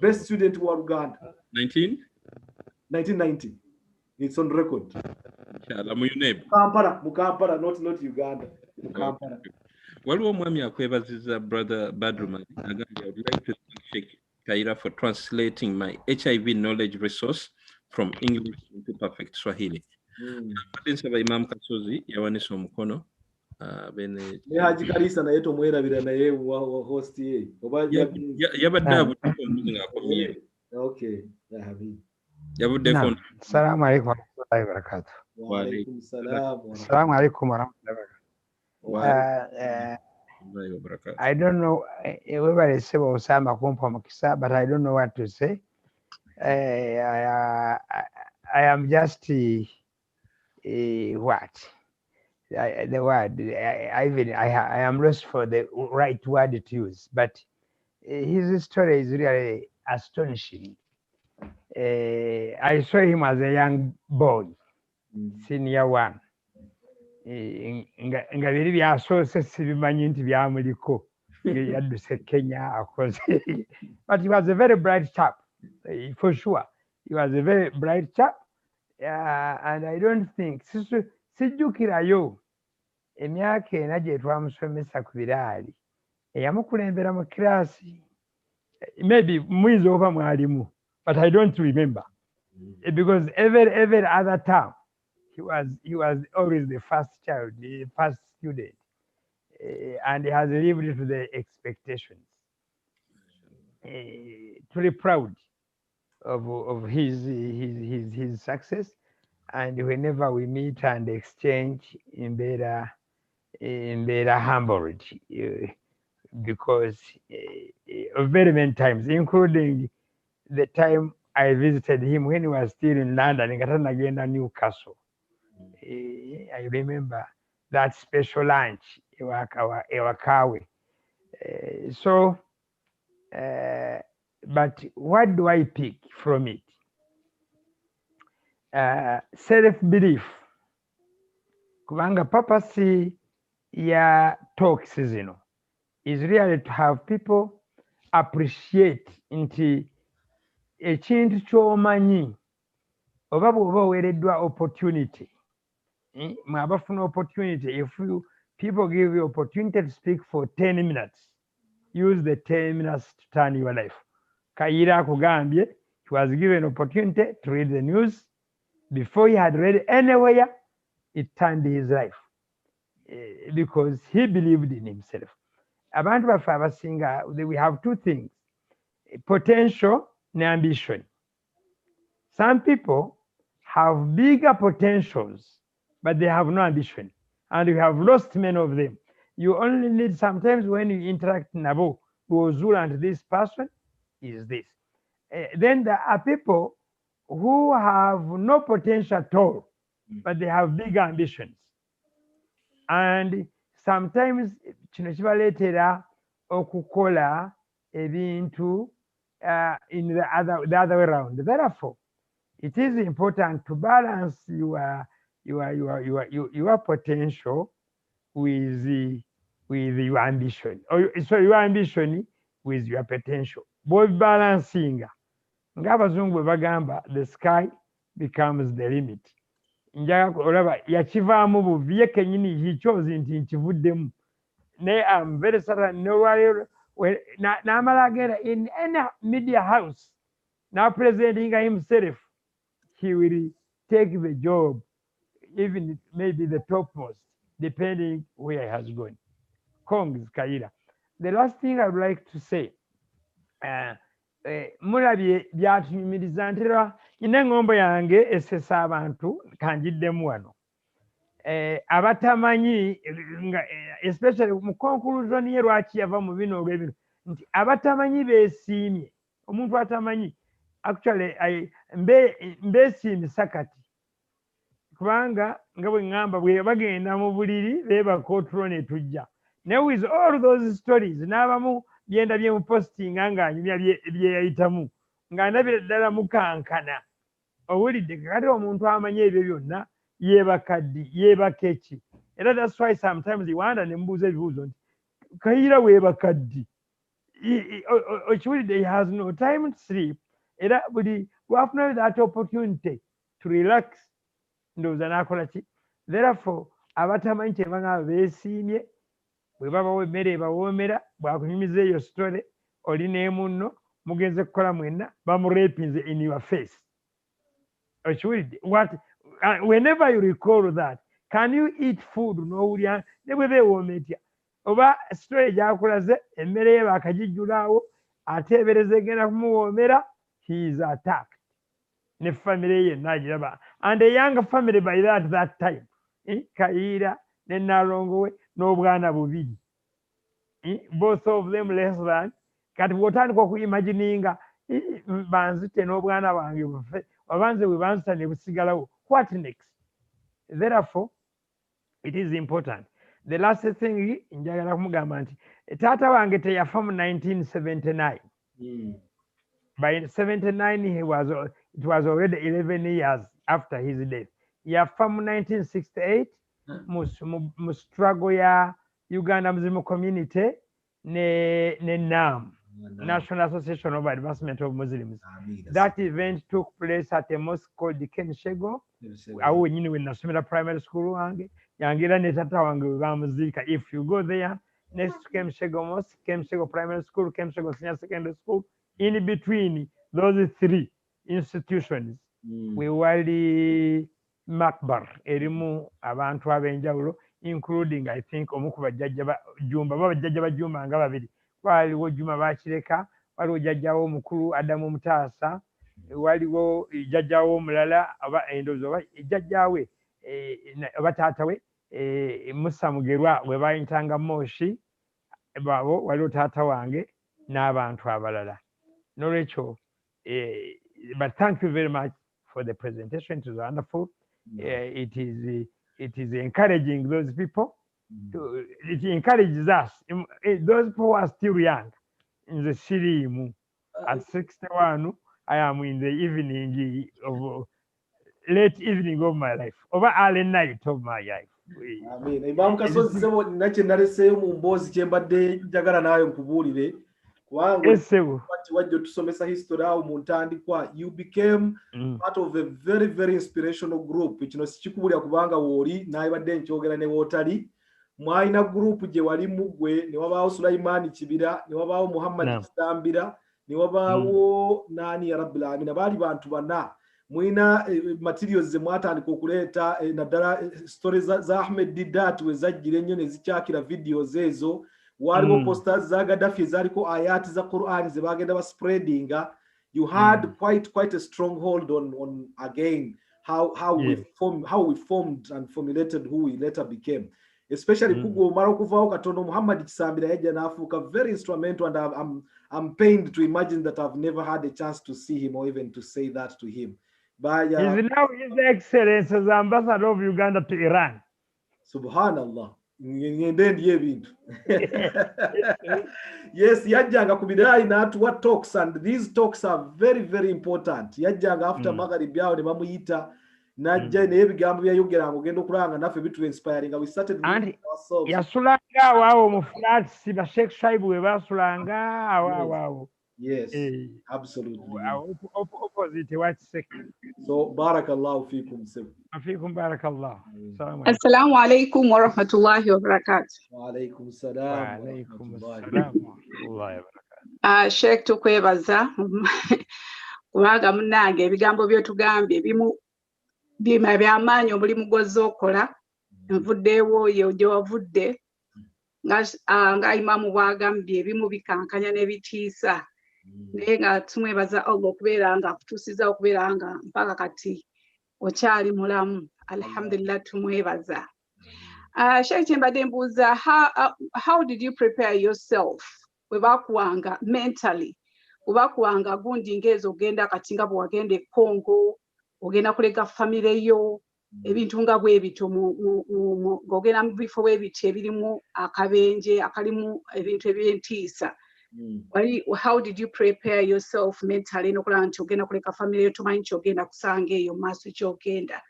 S4: Best student in Uganda. 1990. It's on record. Mukampala, not Uganda. Mukampala.
S1: Brother Badrum, I would like to thank Sheikh Kayira for translating my HIV knowledge resource from English into perfect Swahili. Imam Kasozi, yawanisha mkono.
S4: Haji Karisa na yeto mwerabira na ye wa host ye.
S1: Yabadabu.
S4: Okay.
S16: Assalamu alaikum warahmatullahi wabarakatuh.
S4: Wa alaikum salam.
S16: Assalamu alaikum warahmatullahi wabarakatuh. I don't know everybody say Osama kumpa makisa, but I don't know what to say. I am just what? The word. I am lost for the right word to use, but his story is really astonishing. I saw him as a young boy, senior one. Nga biri byasoose sibimanyi nti byamuliko yadduse Kenya akoze. But he was a very bright chap, for sure. He was a very bright chap, and I don't think sijjukirayo emyaka ena gye twamusomesa ku biraali eyamukulembera mu kiraasi. Maybe muyinza oba mwalimu, but I don't remember. Because every other time he was always the first child, the first student, and he has lived to the expectations. Truly proud of his success, and whenever we meet and exchange in better humbled, because very many times, including the time I visited him when he was still in London, in Katanagenda, Newcastle. I remember that special lunch, Ewakawe. But what do I pick from it? Self-belief. Kubanga purpose ya talks zino is really to have people appreciate nti ekintu ky'omanyi oba bw'oba oweereddwa opportunity. Mwabafuna opportunity, if people give you opportunity to speak for 10 minutes, use the 10 minutes to turn your life. Kayira akugambye, he was given opportunity to read the news. Before he had read anywhere, it turned his life because he believed in himself. Abantu baffe abasinga, we have two things, potential and ambition. Some people have bigger potentials, but they have no ambition, and we have lost many of them. You only need sometimes when you interact nabo, and this person is this. Then there are people who have no potential at all, but they have bigger ambitions. And sometimes kino kibaleetera okukola ebintu in the other way around. Therefore, it is important to balance your potential with your ambition, or so your ambition with your potential. Both balancing. Ng'abazungu bagamba, the sky becomes the limit. Njaga olaba yakivaamu buvi ye kennyini he chose nti nkivuddemu. Ne I'm very certain nolwaleero n'amala agenda in any media house now presenting himself, he will take the job, even maybe the topmost, depending where he has gone. Kongs Kayira. The last thing I would like to say, mulabye byatunyumiriza ntera nyina engombo yange esesa abantu kanjiddemu wano. Abatamanyi, especially mu conclusion ye lwaki yava mu bino olw'ebino, nti abatamanyi beesiimye. Omuntu atamanyi, actually mbeesiimye sakati. Kubanga nga bwe ngamba bwe bagenda mu buliri beebaka otulo ne tujja. Now with all those stories, n'abamu byenda byemu postinga ng'anyumya byeyayitamu, ng'andabira ddala mukankana. Owulidde kakati omuntu amanyi ebyo byonna yeebaka ddi, yeebaka eki. Era that's why sometimes Wanda ne mbuuza ebibuuzo nti Kayira weebaka ddi? Okiwulidde, he has no time to sleep. Era buli lwafuna that opportunity to relax, ndowooza n'akola ki? Therefore, abatamanyi kyebanga beesiimye, bwe babawo emmere ebawoomera, bwakunyumiza eyo story, oli ne munno, mugenze kukola mwenna, bamurepinze in your face. Okiwulidde? Whenever you recall that, can you eat food n'owulya ne bwe beewooma etya? Oba story gyakulaze, emmere ye baakagijjulaawo, ateebereza egenda kumuwoomera, he is attacked. Ne family ye n'agiraba. And a young family by that time. Kayira ne Nalongo we n'obwana bubiri. Both of them less than. Kati bw'otandika okuimagininga banzite n'obwana bwange bufe, obanze bwe banzita ne busigalawo. What next? Therefore, it is important. The last thing njagala kumugamba nti taata wange teyafa mu 1979. By 79 it was already 11 years after his death. Yafa mu 1968 mu struggle ya Uganda Muslim Community ne NAM, National Association of Advancement of Muslims. That event took place at a mosque called Kemshego. Awo nyini we nasomera primary school wange yangira ne tata wange bamuzika. If you go there next to Kemshego Mosque, Kemshego Primary School, Kemshego Senior Secondary School, in between those three institutions we wali makbar erimu abantu abenjawulo including I think omukuba jajja Jumba baba jajja Jumba nga babiri waliwo Juma Bakireka, waliwo jajjawo omukulu Adamu Mutaasa, waliwo jajjawo omulala aba endozo oba jajjawe oba taata we Musa Mugerwa we bayintanga Moshi babo waliwo taata wange n'abantu abalala. Nolwekyo but thank you very much for the presentation. It was wonderful. It is encouraging those people. It encourages us. Those people who are still young in the city. At 61, I am in the evening of late evening of my life, over early night of my life.
S4: Amen. Imam Kasozi sebo nache nalese mu mbozi kyembadde njagala nayo nkubuulire kubanga wajjo tusomesa history awo mu ntandikwa you became part of a very very inspirational group. Kino sikikubulya kubanga woli naye badde nkyogera ne wotali mwalina group gye wali mugwe ne wabaawo Sulaiman Kibira ne wabaawo Muhammad Kisambira ne wabaawo nani ya Rabbil Alamin baali bantu bana mwina materials ze mwatandika okuleeta naddala stories za Ahmed Didat we zajjire nnyo ne zikyakira videos ezo waliwo posters za Gaddafi zaliko ayati za Quran ze bagenda ba spreadinga. You had quite a stronghold on again how we formed and formulated who we later became, especially kugwo mara kuvaawo katono Muhammad Kisambira yajja n'afuuka very instrumental, and I'm pained to imagine that I've never had a chance to see him or even to say that to him. But
S16: he's now His Excellency as Ambassador of Uganda to Iran.
S4: Subhanallah. Yes, yajjanga kubirai na what talks, and these talks are very very important. Yajjanga after Magharib yawo ne bamuyita najja ne ebigambo byayogera ngogenda okulanga naffe bitu inspiring. We started ourselves.
S16: Yasulanga wawo mu flats ba Sheikh Shaibu we basulanga awo.
S4: Yes, absolutely.
S16: Opposite what second.
S4: So barakallahu fikum sir.
S16: Afikum barakallah.
S17: Assalamu alaikum wa rahmatullahi wa barakatuh.
S4: Wa alaikum salam.
S16: Wa alaikum assalam wa rahmatullahi wa barakatuh.
S17: Sheikh tukwebaza kubanga munange ebigambo byotugambye bimu bima by'amaanyi omulimu gw'ozookola nvuddeewo ye gye wavudde nga imamu bwagambye ebimu bikankanya ne bitiisa naye nga tumwebaza Allah okubeera nga akutuusiza okubeera nga mpaka kati okyali mulamu. Alhamdulillah tumwebaza. Sheikh kyembadde mbuuza, how did you prepare yourself bwe bakuwanga mentally bwe bakuwanga gundi ngeezo ogenda kati nga bwe wagenda e Congo ogenda kulega famire yo ebintu nga bwe bito ng'ogenda mu bifo bwe biti ebirimu akabenje akalimu ebintu eby'entiisa. How did you prepare yourself mentally n'okulaba nti ogenda kuleka famire yo tomanyi kyogenda kusanga eyo mu maaso kyogenda?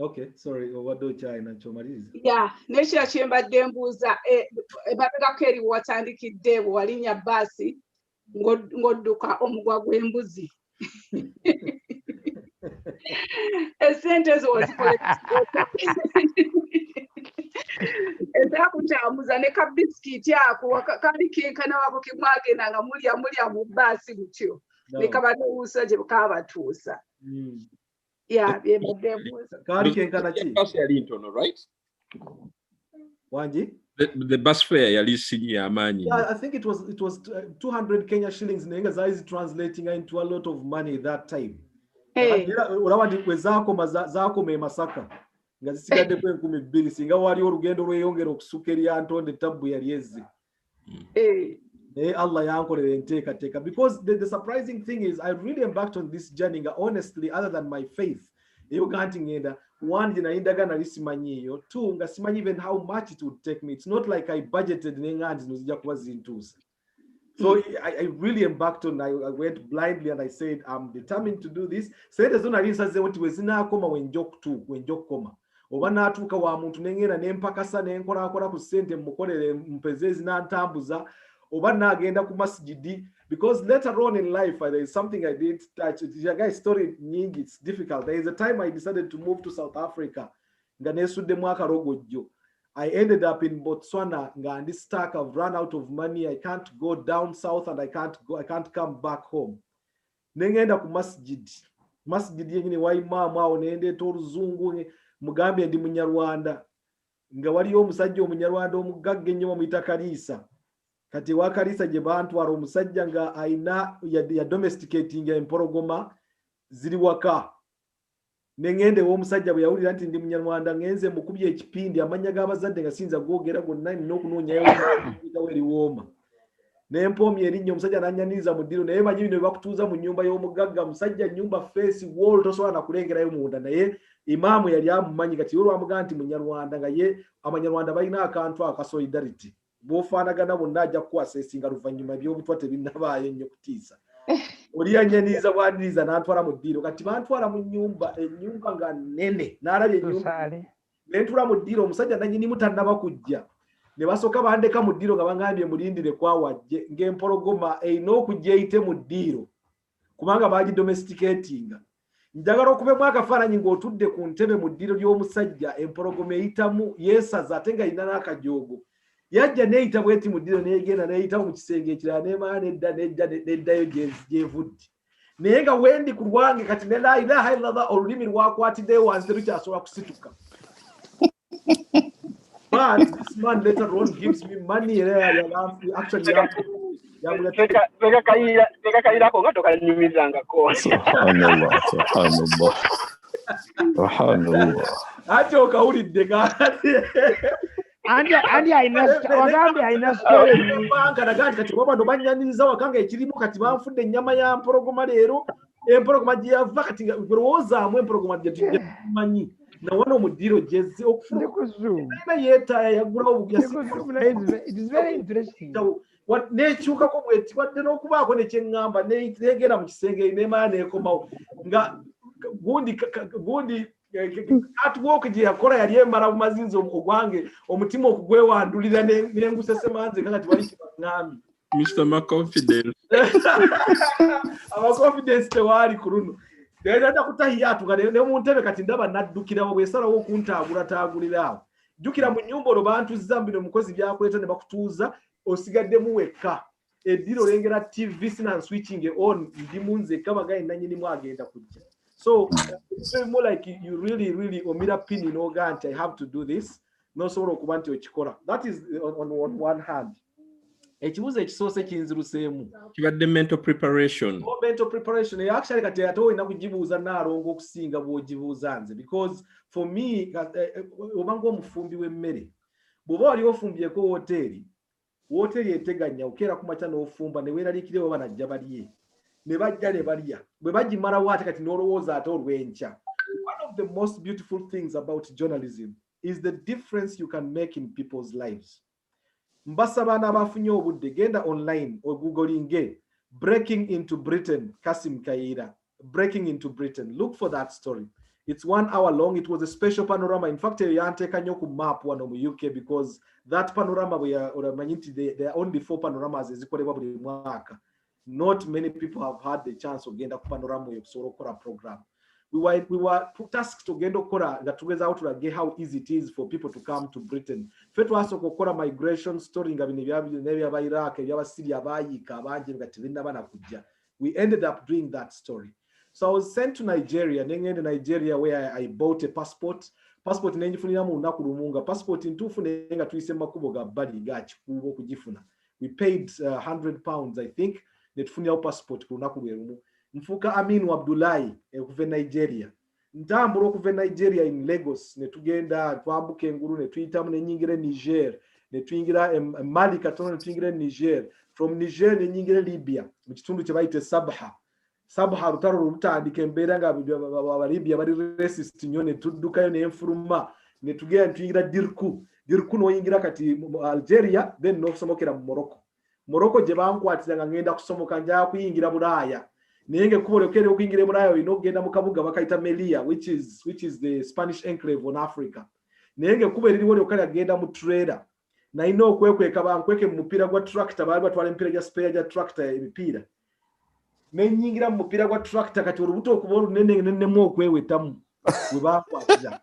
S4: Okay, sorry, obadde okyalina kyomaliza?
S17: Nekira kyembadde mbuuza emabegako eri watandikidde bwe walinnya bbaasi ng'odduka omugwa gw'embuzi. Esente zo wazikoleka ezakutambuza ne kabisikiti ako kali kenkana wako kemwagenda nga mulya mu bbaasi gutyo ne kabatuusa gye kabatuusa. Byembadde mbuuza.
S4: Kali kenkana ki?
S1: Bus yali ntono, right?
S4: Wanji?
S1: The bus fare yali sini y'amaanyi.
S4: I think it was 200 Kenya shillings nenga zaizi translating into a lot of money that time. Olaba ndi kwe zaakoma e Masaka nga zisigadde ku 2,000 singa waliwo olugendo lweyongera okusuka eri Antonde tabbu yali ezze. Allah yankolera enteekateeka, because the surprising thing is I really embarked on this journey honestly, other than my faith, eyo kanti ngenda one jina indaga na lisimanyi eyo two nga simanyi even how much it would take me. It's not like I budgeted n'engandi nozija kuba zintuusa. So I really embarked on, I went blindly and I said, I'm determined to do this. Said as soon as I said, what was in our coma when joke two, when joke coma. Oba natuuka wa muntu nengenda nempakasa nenkola ku ssente mukolere mpezezi n'antambuza oba nagenda ku masjidi, because later on in life there is something I did touch. Guys, story nyingi, it's difficult. There is a time I decided to move to South Africa nga nesudde mwaka rogojjo. I ended up in Botswana and this stuck. I've run out of money. I can't go down south and I can't come back home. Nengenda ku masjid. Masjid yengine wa imamu awo nende toruzungu mugambe ndi munyarwanda. Nga waliyo omusajja omunyarwanda omugagga ennyo bamuyita Kalisa. Kati wa Kalisa gye bantwala omusajja nga ayina ya domesticating empologoma ziri waka. Nengende w'omusajja bwe yawulira nti ndi munyarwanda ngenze mukubye ekipindi amanya g'abazadde nga sinza googera gonna n'okunoonyayo eri wooma. Nempomye erinnya omusajja n'annyaniriza mu ddiro naye manyi bino bakutuuza mu nnyumba y'omugagga musajja nnyumba face wall tosobola na kulengerayo munda naye imaamu yali amumanyi kati olwamugaa nti munyarwanda nga ye abanyarwanda balina akantu aka solidarity bw'ofaanagana bonna ajja kukuwaseesinga luvannyuma eby'obutwa tebinnabaayo ennyo kutiisa. Oli yanyaniriza bwaniriza n'antwala mu ddiiro kati bantwala mu nnyumba ennyumba nga nnene n'alabye ennyumba n'entula mu ddiiro omusajja nannyinimu tannaba kujja ne basooka bandeka mu ddiiro nga bangambye mulindire kwawajje ng'empologoma erina okujja eyite mu ddiiro kubanga baagidomesticatinga. Njagala okubemu akafaananyi ng'otudde ku ntebe mu ddiiro ly'omusajja empologoma eyitamu yeesaza ate nga yina n'akajoogo. Yajja neeyita bweti mu ddiiro neegenda neeyitamu mu kisenge ekirala neemala neddayo gyevudde. Naye nga wendi ku lwange kati ne la ilaha illallah olulimi lwakwatiddeyo wansi terukyasobola kusituka. But this man later on gives me money actually
S11: Kayira ko ngato kanyumizangako.
S18: Subhanallah, subhanallah. Subhanallah.
S4: Ate okawulidde
S11: Andi aina story.
S4: Kati wabano banyaniriza wakanga ekirimu kati banfudde ennyama ya mpologoma leero empologoma gye yava kati lowoozaamu empologoma gye tumanyi na wano mu ddiiro gyezze okufuna yeetaaya yagulawo
S11: It is very interesting.
S4: Nekyukako bweti wadde n'okubaako nekyeŋŋamba neegera mu kisenge neemala neekomawo nga gundi catwalk gye yakola yali emala bumazinzi ogwange omutima okugwewandulira nengusesemanze nga tiwali kibaŋŋambi.
S1: Mr. McConfidence.
S4: Confidence tewaali ku luno. Dada kutahiyaatu nga ne mu ntebe kati ndaba naddukirawo bwesalawo okuntaagulirawo. Jjukira mu nnyumba olwo bantuzza bino mukozi byakuleeta ne bakutuuza osigaddemu wekka. Eddiiro olengera TV sina switching on ndi munzekka bagaye nannyinimu agenda kujja. So it's more like you really omira pin in oganti I have to do this. No sobola okuba nti okikola. That is on one hand. Ekibuuzo ekisoose kinziruseemu.
S1: Kibadde mental preparation.
S4: Mental preparation. Actually kati ate olina kugibuuza Naalongo okusinga bw'ogibuuza nze. Because for me, obanga omufumbi w'emmere, bw'oba wali ofumbyeko wooteri eteganya okeera ku makya n'ofumba ne weeraliikirira oba banajja balye. Ne bajja ne balya. Bwe bagimalawo ate kati n'olowooza ate olw'enkya. One of the most beautiful things about journalism is the difference you can make in people's lives. Mbasaba n'abafunye obudde genda online ogooglinge Breaking into Britain, Kassim Kayira. Breaking into Britain. Look for that story. It's 1 hour long. It was a special panorama. In fact, yanteeka nnyo ku map wano mu UK because that panorama there are only 4 panoramas ezikolebwa buli mwaka. Not many people have had the chance ogenda ku panorama okusobola okukola program. We were tasked to genda okukola nga tugezaawo tulage how easy it is for people to come to Britain. Ffe twasooka okukola migration story nga bino ebyaba Iraq ebyaba Syria abaayiika abangi nga tebinnaba na kujja. We ended up doing that story. So I was sent to Nigeria. Nengende Nigeria where I bought a passport. Passport nengifunira mu lunaku lumu nga passport ntuufu naye nga tuyise mu makubo ga bbali ga kikuubo okugifuna. We paid £100 I think. Netufunirawo passport ku lunaku lwe lumu. Nfuuka Aminu Abdullahi okuva Nigeria. Ntambula okuva Nigeria in Lagos ne tugenda twambuka engulu ne tuyitamu ne nyingira Niger ne tuyingira Mali katono ne tuyingira Niger. From Niger ne nyingira Libya mu kitundu kye bayita Sabha. sabuha rutaro rutandika embeera nga abalibya bali racist nnyo ne tuddukayo n'enfuluma ne tugenda tuyingira dirku n'oyingira kati Algeria then n'osomokera mu Morocco gye bankwatira nga ngenda kusomoka njaa kuyingira Bulaaya naye ng'ekkubo lyokere okuyingira Bulaaya olina okugenda mu kabuga bakayita Melilla which is the Spanish enclave on Africa naye ng'ekkubo eririwo lyokka lyagenda mu trailer nalina okwekweka bankweke mu mupiira gwa tractor baali batwala emipiira gya spare gya tractor emipiira nenyingira mu mupiira gwa tractor kati olubuto okuba olunene nennemu okwewetamu we bakwatira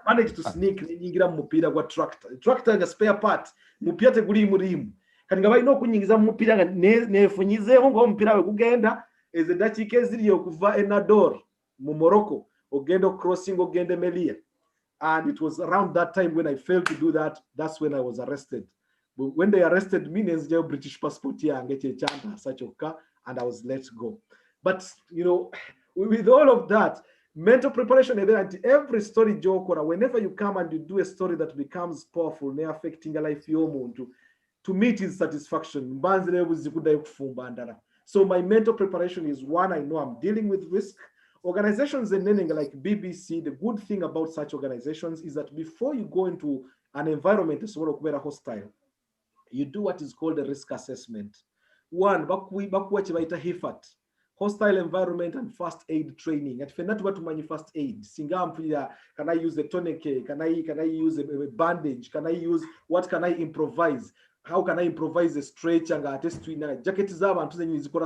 S4: manage to sneak nenyingira mu mupiira gwa tractor nga spare part mupya teguliimu liimu kati nga balina okunyingiza mu mupiira nga nefunyizeemu ng'omupiira we gugenda ezo eddakiika eziri okuva Nador mu Morocco ogenda crossing ogenda Melilla. And it was around that time when I failed to do that, that's when I was arrested. But when they arrested me, there's a British passport here and get a chance such a car, and I was let go. But you know, with all of that, mental preparation event, every story joke or whenever you come and you do a story that becomes powerful, may affecting a life to me it is satisfaction. So my mental preparation is one, I know I'm dealing with risk. Organizations and like BBC, the good thing about such organizations is that before you go into an environment that's hostile, you do what is called a risk assessment. One, hostile environment and first aid training. At Fenatu to first aid. Can I use the tourniquet? Can I use a bandage? What can I improvise? How can I improvise a stretcher? Jacket is a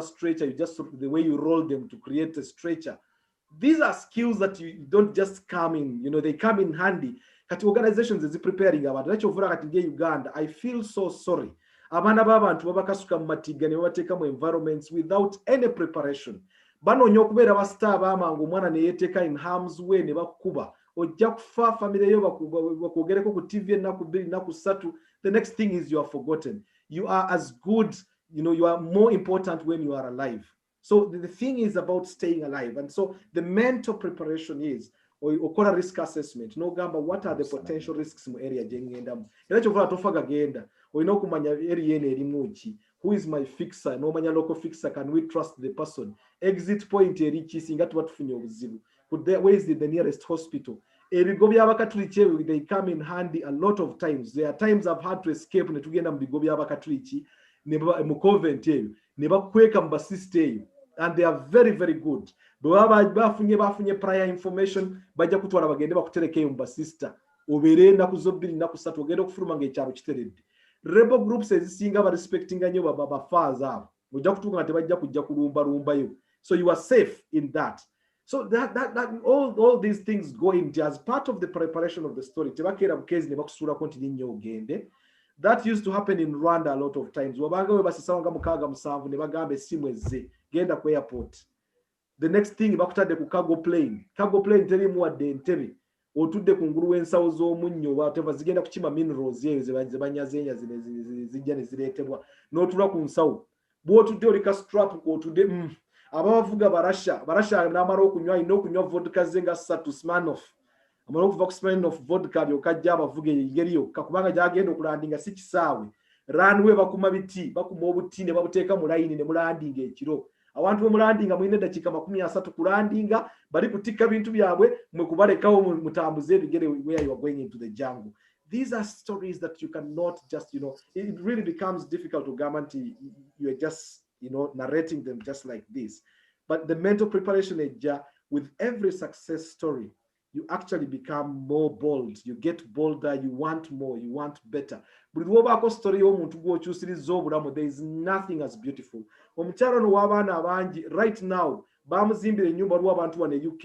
S4: stretcher, you just the way you roll them to create a stretcher. These are skills that you don't just come in, you know, they come in handy. Kati organizations is preparing abantu. Nachovura kati nge Uganda, I feel so sorry. Abana babantu babakasuka mu matiga ne babateka mu environments without any preparation. Bano nyo kubera basta bamangu omwana ne yeteka in harm's way ne bakuba. Ojja kufa family yo bakugereko ku TV ennaku 2 ennaku 3. The next thing is you are forgotten. You are as good, you know, you are more important when you are alive. So the thing is about staying alive. And so the mental preparation is, or risk assessment. No gamba, what are the potential risks in area jengenda? Who is my fixer? No manya local fixer. Can we trust the person? Exit point where is the nearest hospital? They come in handy a lot of times. There are times I've had to escape and they are very, very good. Bafunye prior information, bajja kutwala bagende bakuterekeyo mbasista. Obere naku zobiri naku satu ogenda okufuluma ng'ekyalo kiteredde. Rebel groups ezisinga ba respecting nnyo bafaaza abo. Ojja kutuuka nga tebajja kujja kulumbalumbayo. So you are safe in that. So that all these things go into as part of the preparation of the story. Tebakeera bukezi ne bakusuulako nti nnyo ogende. That used to happen in Rwanda a lot of times. Wabanga we basisawanga mukaaga musanvu ne bagamba essimu ezze genda ku airport. The next thing bakutadde ku cargo plane terimu wadde entebe otudde ku ngulu w'ensawo z'omunnyo whatever zigenda kukima minerals eyo ze banyazeenya zijja ne zireetebwa n'otula ku nsawo bw'otudde olika strap kw'otudde abavuga barasha n'amala okunywa alina okunywa vodka ze nga 3 Smirnoff amala okuva ku Smirnoff vodka byokajja abavuga engeri yokka kubanga gyagenda okulandinga si kisaawe runway bakuma biti bakuma obuti ne babuteeka mu layini ne mulandinga ekiro abantu bemulandinga mulina eddakiika 30 kulandinga bali kutikka bintu byabwe mwe kubalekawo mutambuze ebigere where you are going into the jungle. These are stories that you cannot just, you know, it really becomes difficult to guarantee you are just, you know, narrating them just like this. But the mental preparation with every success story, you actually become more bold. You get bolder. You want more. You want better. There is nothing as beautiful. Right now, UK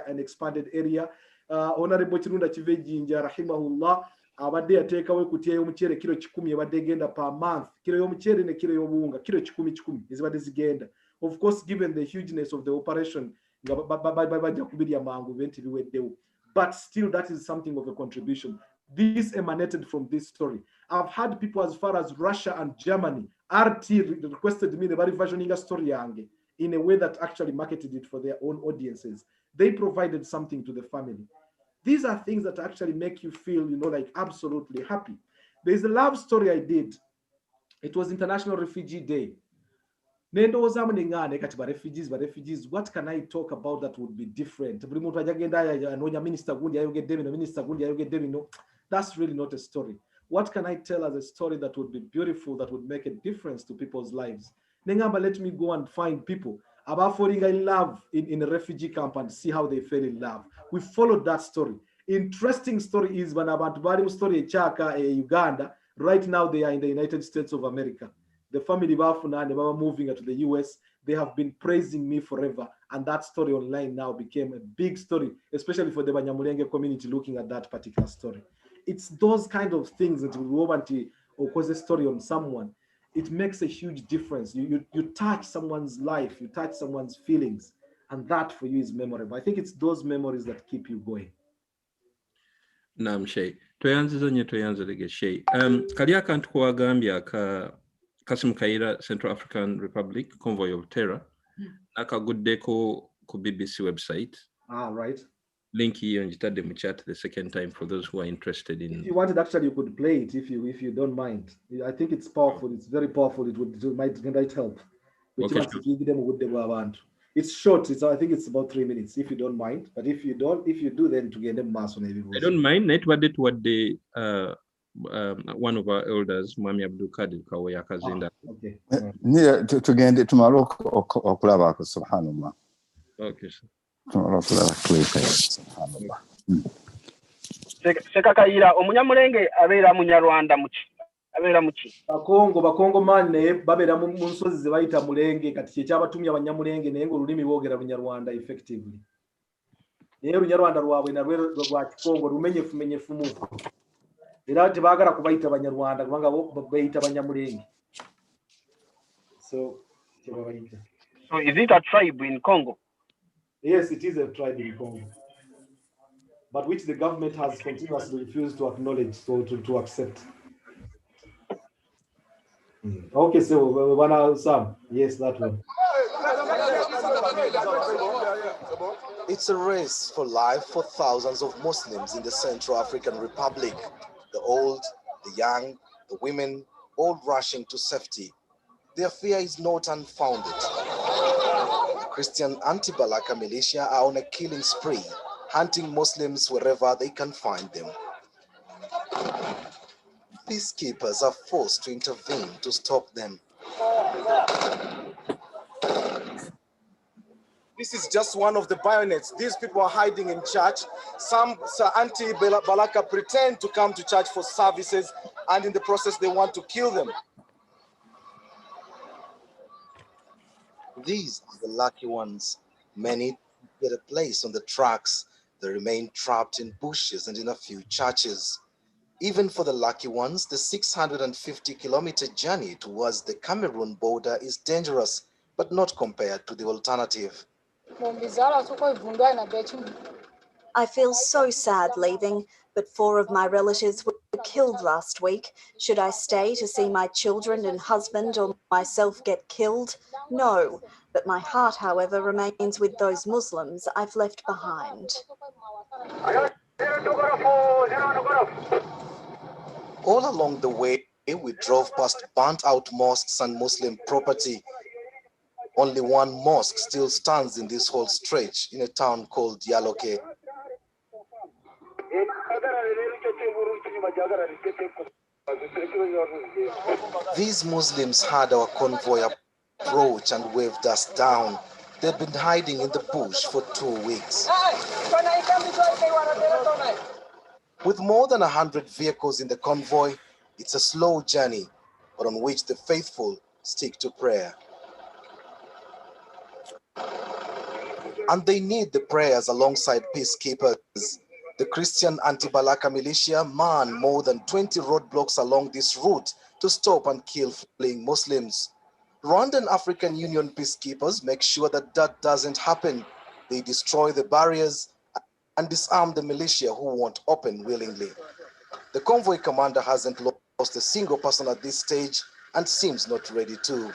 S4: an expanded area. Honorable Chirunda Chivejinja rahimahullah abadde yateekawo ekutiya y'omuceere kilo 10 ebadde egenda per month. Kilo y'omuceere ne kilo y'obuwunga kilo 10 ezibadde zigenda. Of course, given the hugeness of the operation, but still that is something of a contribution. This emanated from this story. I've had people as far as Russia and Germany. RT requested me the very versioning story in a way that actually marketed it for their own audiences. They provided something to the family. These are things that actually make you feel, you know, like absolutely happy. There's a love story I did. It was International Refugee Day. Nendowooza munengane kati refugees, what can I talk about that would be different? Buli muntu ajagenda anoonya minister gundi ayogedde bino, minister gundi ayogedde bino. That's really not a story. What can I tell as a story that would be beautiful, that would make a difference to people's lives? Nengamba, let me go and find people about falling in love in a refugee camp and see how they fell in love. We followed that story. Interesting story is when abantu bali mu story echaka Uganda. Right now they are in the United States of America. The family bafuna and baba moving to the US. They have been praising me forever, and that story online now became a big story, especially for the Banyamulenge community looking at that particular story. It's those kind of things that we want to cause a story on someone. It makes a huge difference. You touch someone's life, you touch someone's feelings, and that for you is memorable. I think it's those memories that keep you going.
S1: Naam Sheikh. Tweyanzizanye Sheikh. Kali akantu kwagambya ka Kassim Kayira, Central African Republic, Convoy of Terror. Nakaguddeko ku BBC website.
S4: Right.
S1: Link here njitadde mu chat the second time for those who are interested in.
S4: If you wanted, actually, you could play it if you don't mind. I think it's powerful. It's very powerful. It might help.
S1: Okay,
S4: sure. It's short. I think it's about 3 minutes. If you don't mind, but if you do, then to get them mass on everyone.
S1: I don't mind. Net wadde tuwadde one of our elders, Mwami Abdul Kadir Kaweya Kazinda.
S4: Okay.
S18: Tugende tumala okulabako, subhanallah.
S1: Okay, sir.
S18: Tumala okulabako, subhanallah.
S11: Sheikh Kayira, Omunyamulenge abeera Munyarwanda muki? Abeera muki?
S4: Bakongo man naye babeera mu nsozi ze bayita Mulenge, kati kye kyabatumya Abanyamulenge naye ng'olulimi boogera Lunyarwanda effectively. Naye Lunyarwanda lwabwe nalwe lwa Kikongo lumenyefu mufu. Era tebaagala kubayita Banyarwanda kubanga bo bayita Banyamulenge. So
S11: is it a tribe in Congo?
S4: Yes, it is a tribe in Congo, but which the government has continuously refused to acknowledge, so to accept. Okay, so Sam, yes, that one.
S5: It's a race for life for thousands of Muslims in the Central African Republic. The old, the young, the women, all rushing to safety. Their fear is not unfounded. The Christian anti-Balaka militia are on a killing spree, hunting Muslims wherever they can find them. Peacekeepers are forced to intervene to stop them.
S12: This is just one of the bayonets. These people are hiding in church. Some anti-Balaka pretend to come to church for services, and in the process they want to kill them.
S5: These are the lucky ones. Many get a place on the tracks. They remain trapped in bushes and in a few churches. Even for the lucky ones, the 650-kilometer journey towards the Cameroon border is dangerous, but not compared to the alternative.
S19: I feel so sad leaving, but 4 of my relatives were killed last week. Should I stay to see my children and husband or myself get killed? No, but my heart, however, remains with those Muslims I've left behind.
S5: All along the way, we drove past burnt-out mosques and Muslim property. Only one mosque still stands in this whole stretch in a town called Yaloke. These Muslims had our convoy approach and waved us down. They'd been hiding in the bush for 2 weeks. With more than 100 vehicles in the convoy, it's a slow journey, but on which the faithful stick to prayer. And they need the prayers alongside peacekeepers. The Christian anti-Balaka militia man more than 20 roadblocks along this route to stop and kill fleeing Muslims. Rwandan African Union peacekeepers make sure that that doesn't happen. They destroy the barriers and disarm the militia who won't open willingly. The convoy commander hasn't lost a single person at this stage and seems not ready to.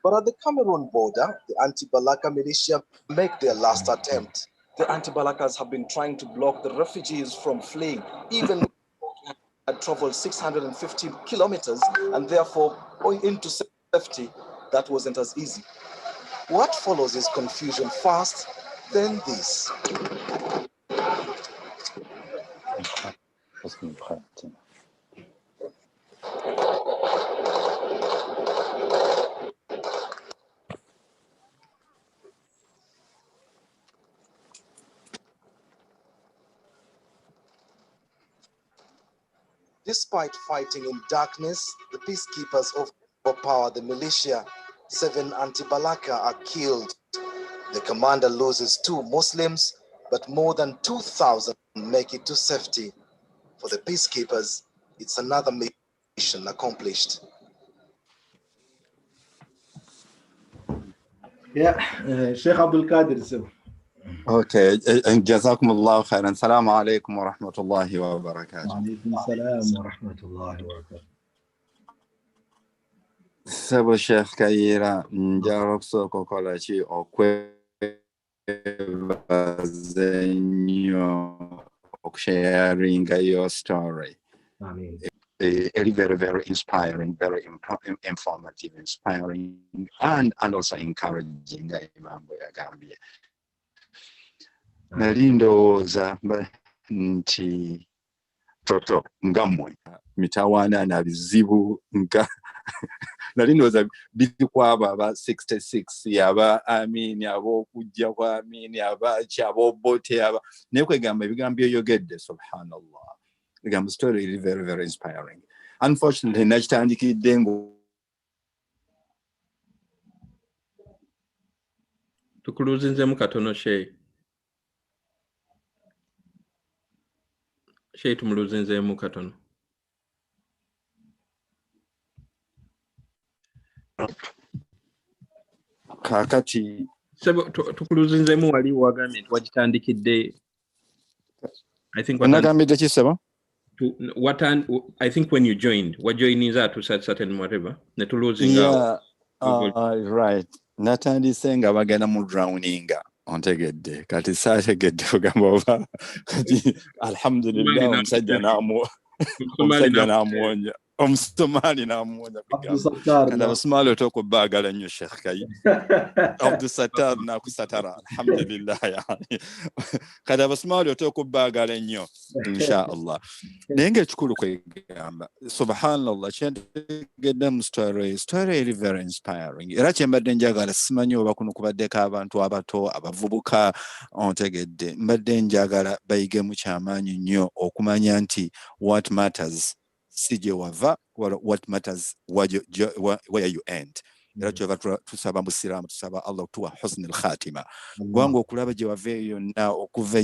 S5: But at the Cameroon border, the anti-Balaka militia make their last attempt.
S20: The anti-Balakas have been trying to block the refugees from fleeing, even
S5: had traveled 650 kilometers and therefore going into safety, that wasn't as easy. What follows is confusion first, then this. Despite fighting in darkness, the peacekeepers overpower the militia. 7 anti-Balaka are killed. The commander loses 2 Muslims, but more than 2,000 make it to safety. For the peacekeepers, it's another mission accomplished.
S4: Yeah, Sheikh Abdul Qadir. So.
S18: Okay, جزاكم الله خيرا. السلام عليكم ورحمة الله وبركاته.
S4: وعليكم السلام ورحمة الله وبركاته.
S18: Sebo Sheikh Kayira, njarok soko kolachi okwe vazenyo sharing your story.
S4: Amen.
S18: Very, very inspiring, very informative, inspiring, and also encouraging. Nalindowooza nti toto ngamwe mitawaana na bizibu nga nalindowooza biri kwabo aba 66 yaba amini ab'okujja kwa amini ab'obote aba naye kwegamba ebigambo byoyogedde subhanallah ebigambo story is very, very inspiring. Unfortunately nakitandikidde ngo
S1: tukuluzinzemu katono Sheikh. Sheikh tumuluzinzemu katono.
S18: kakati
S1: Sebo tukuluzinzemu wali wagambye wagitandikidde. I think
S18: nagambidde ki sebo?
S1: I think when you joined, what joining that to certain whatever.
S18: Yeah, right. Natandise nga bagenda mu drowninga ontegedde kati saategedde kugamba oba kati alhamdulillah omusajja n'amuwonya omusomaali n'amuwonya kati abasomaali otokubaagala nnyo Sheikh Kayi Abdusattar nakusatara alhamdulillah yani kati abasomaali otokubaagala nnyo insha Allah naye ng'ekikulu kwegamba subhanallah kyentegedde mu story eri very inspiring era kyembadde njagala simanyi oba kuno kubaddeko abantu abato abavubuka ontegedde mbadde njagala bayigemu kyamaanyi nnyo okumanya nti what matters si gye wava what matters where you end era kyova tusaba mu siraamu tusaba Allah tuwa husnul khatima kubanga okulaba gye wava eyo yonna okuva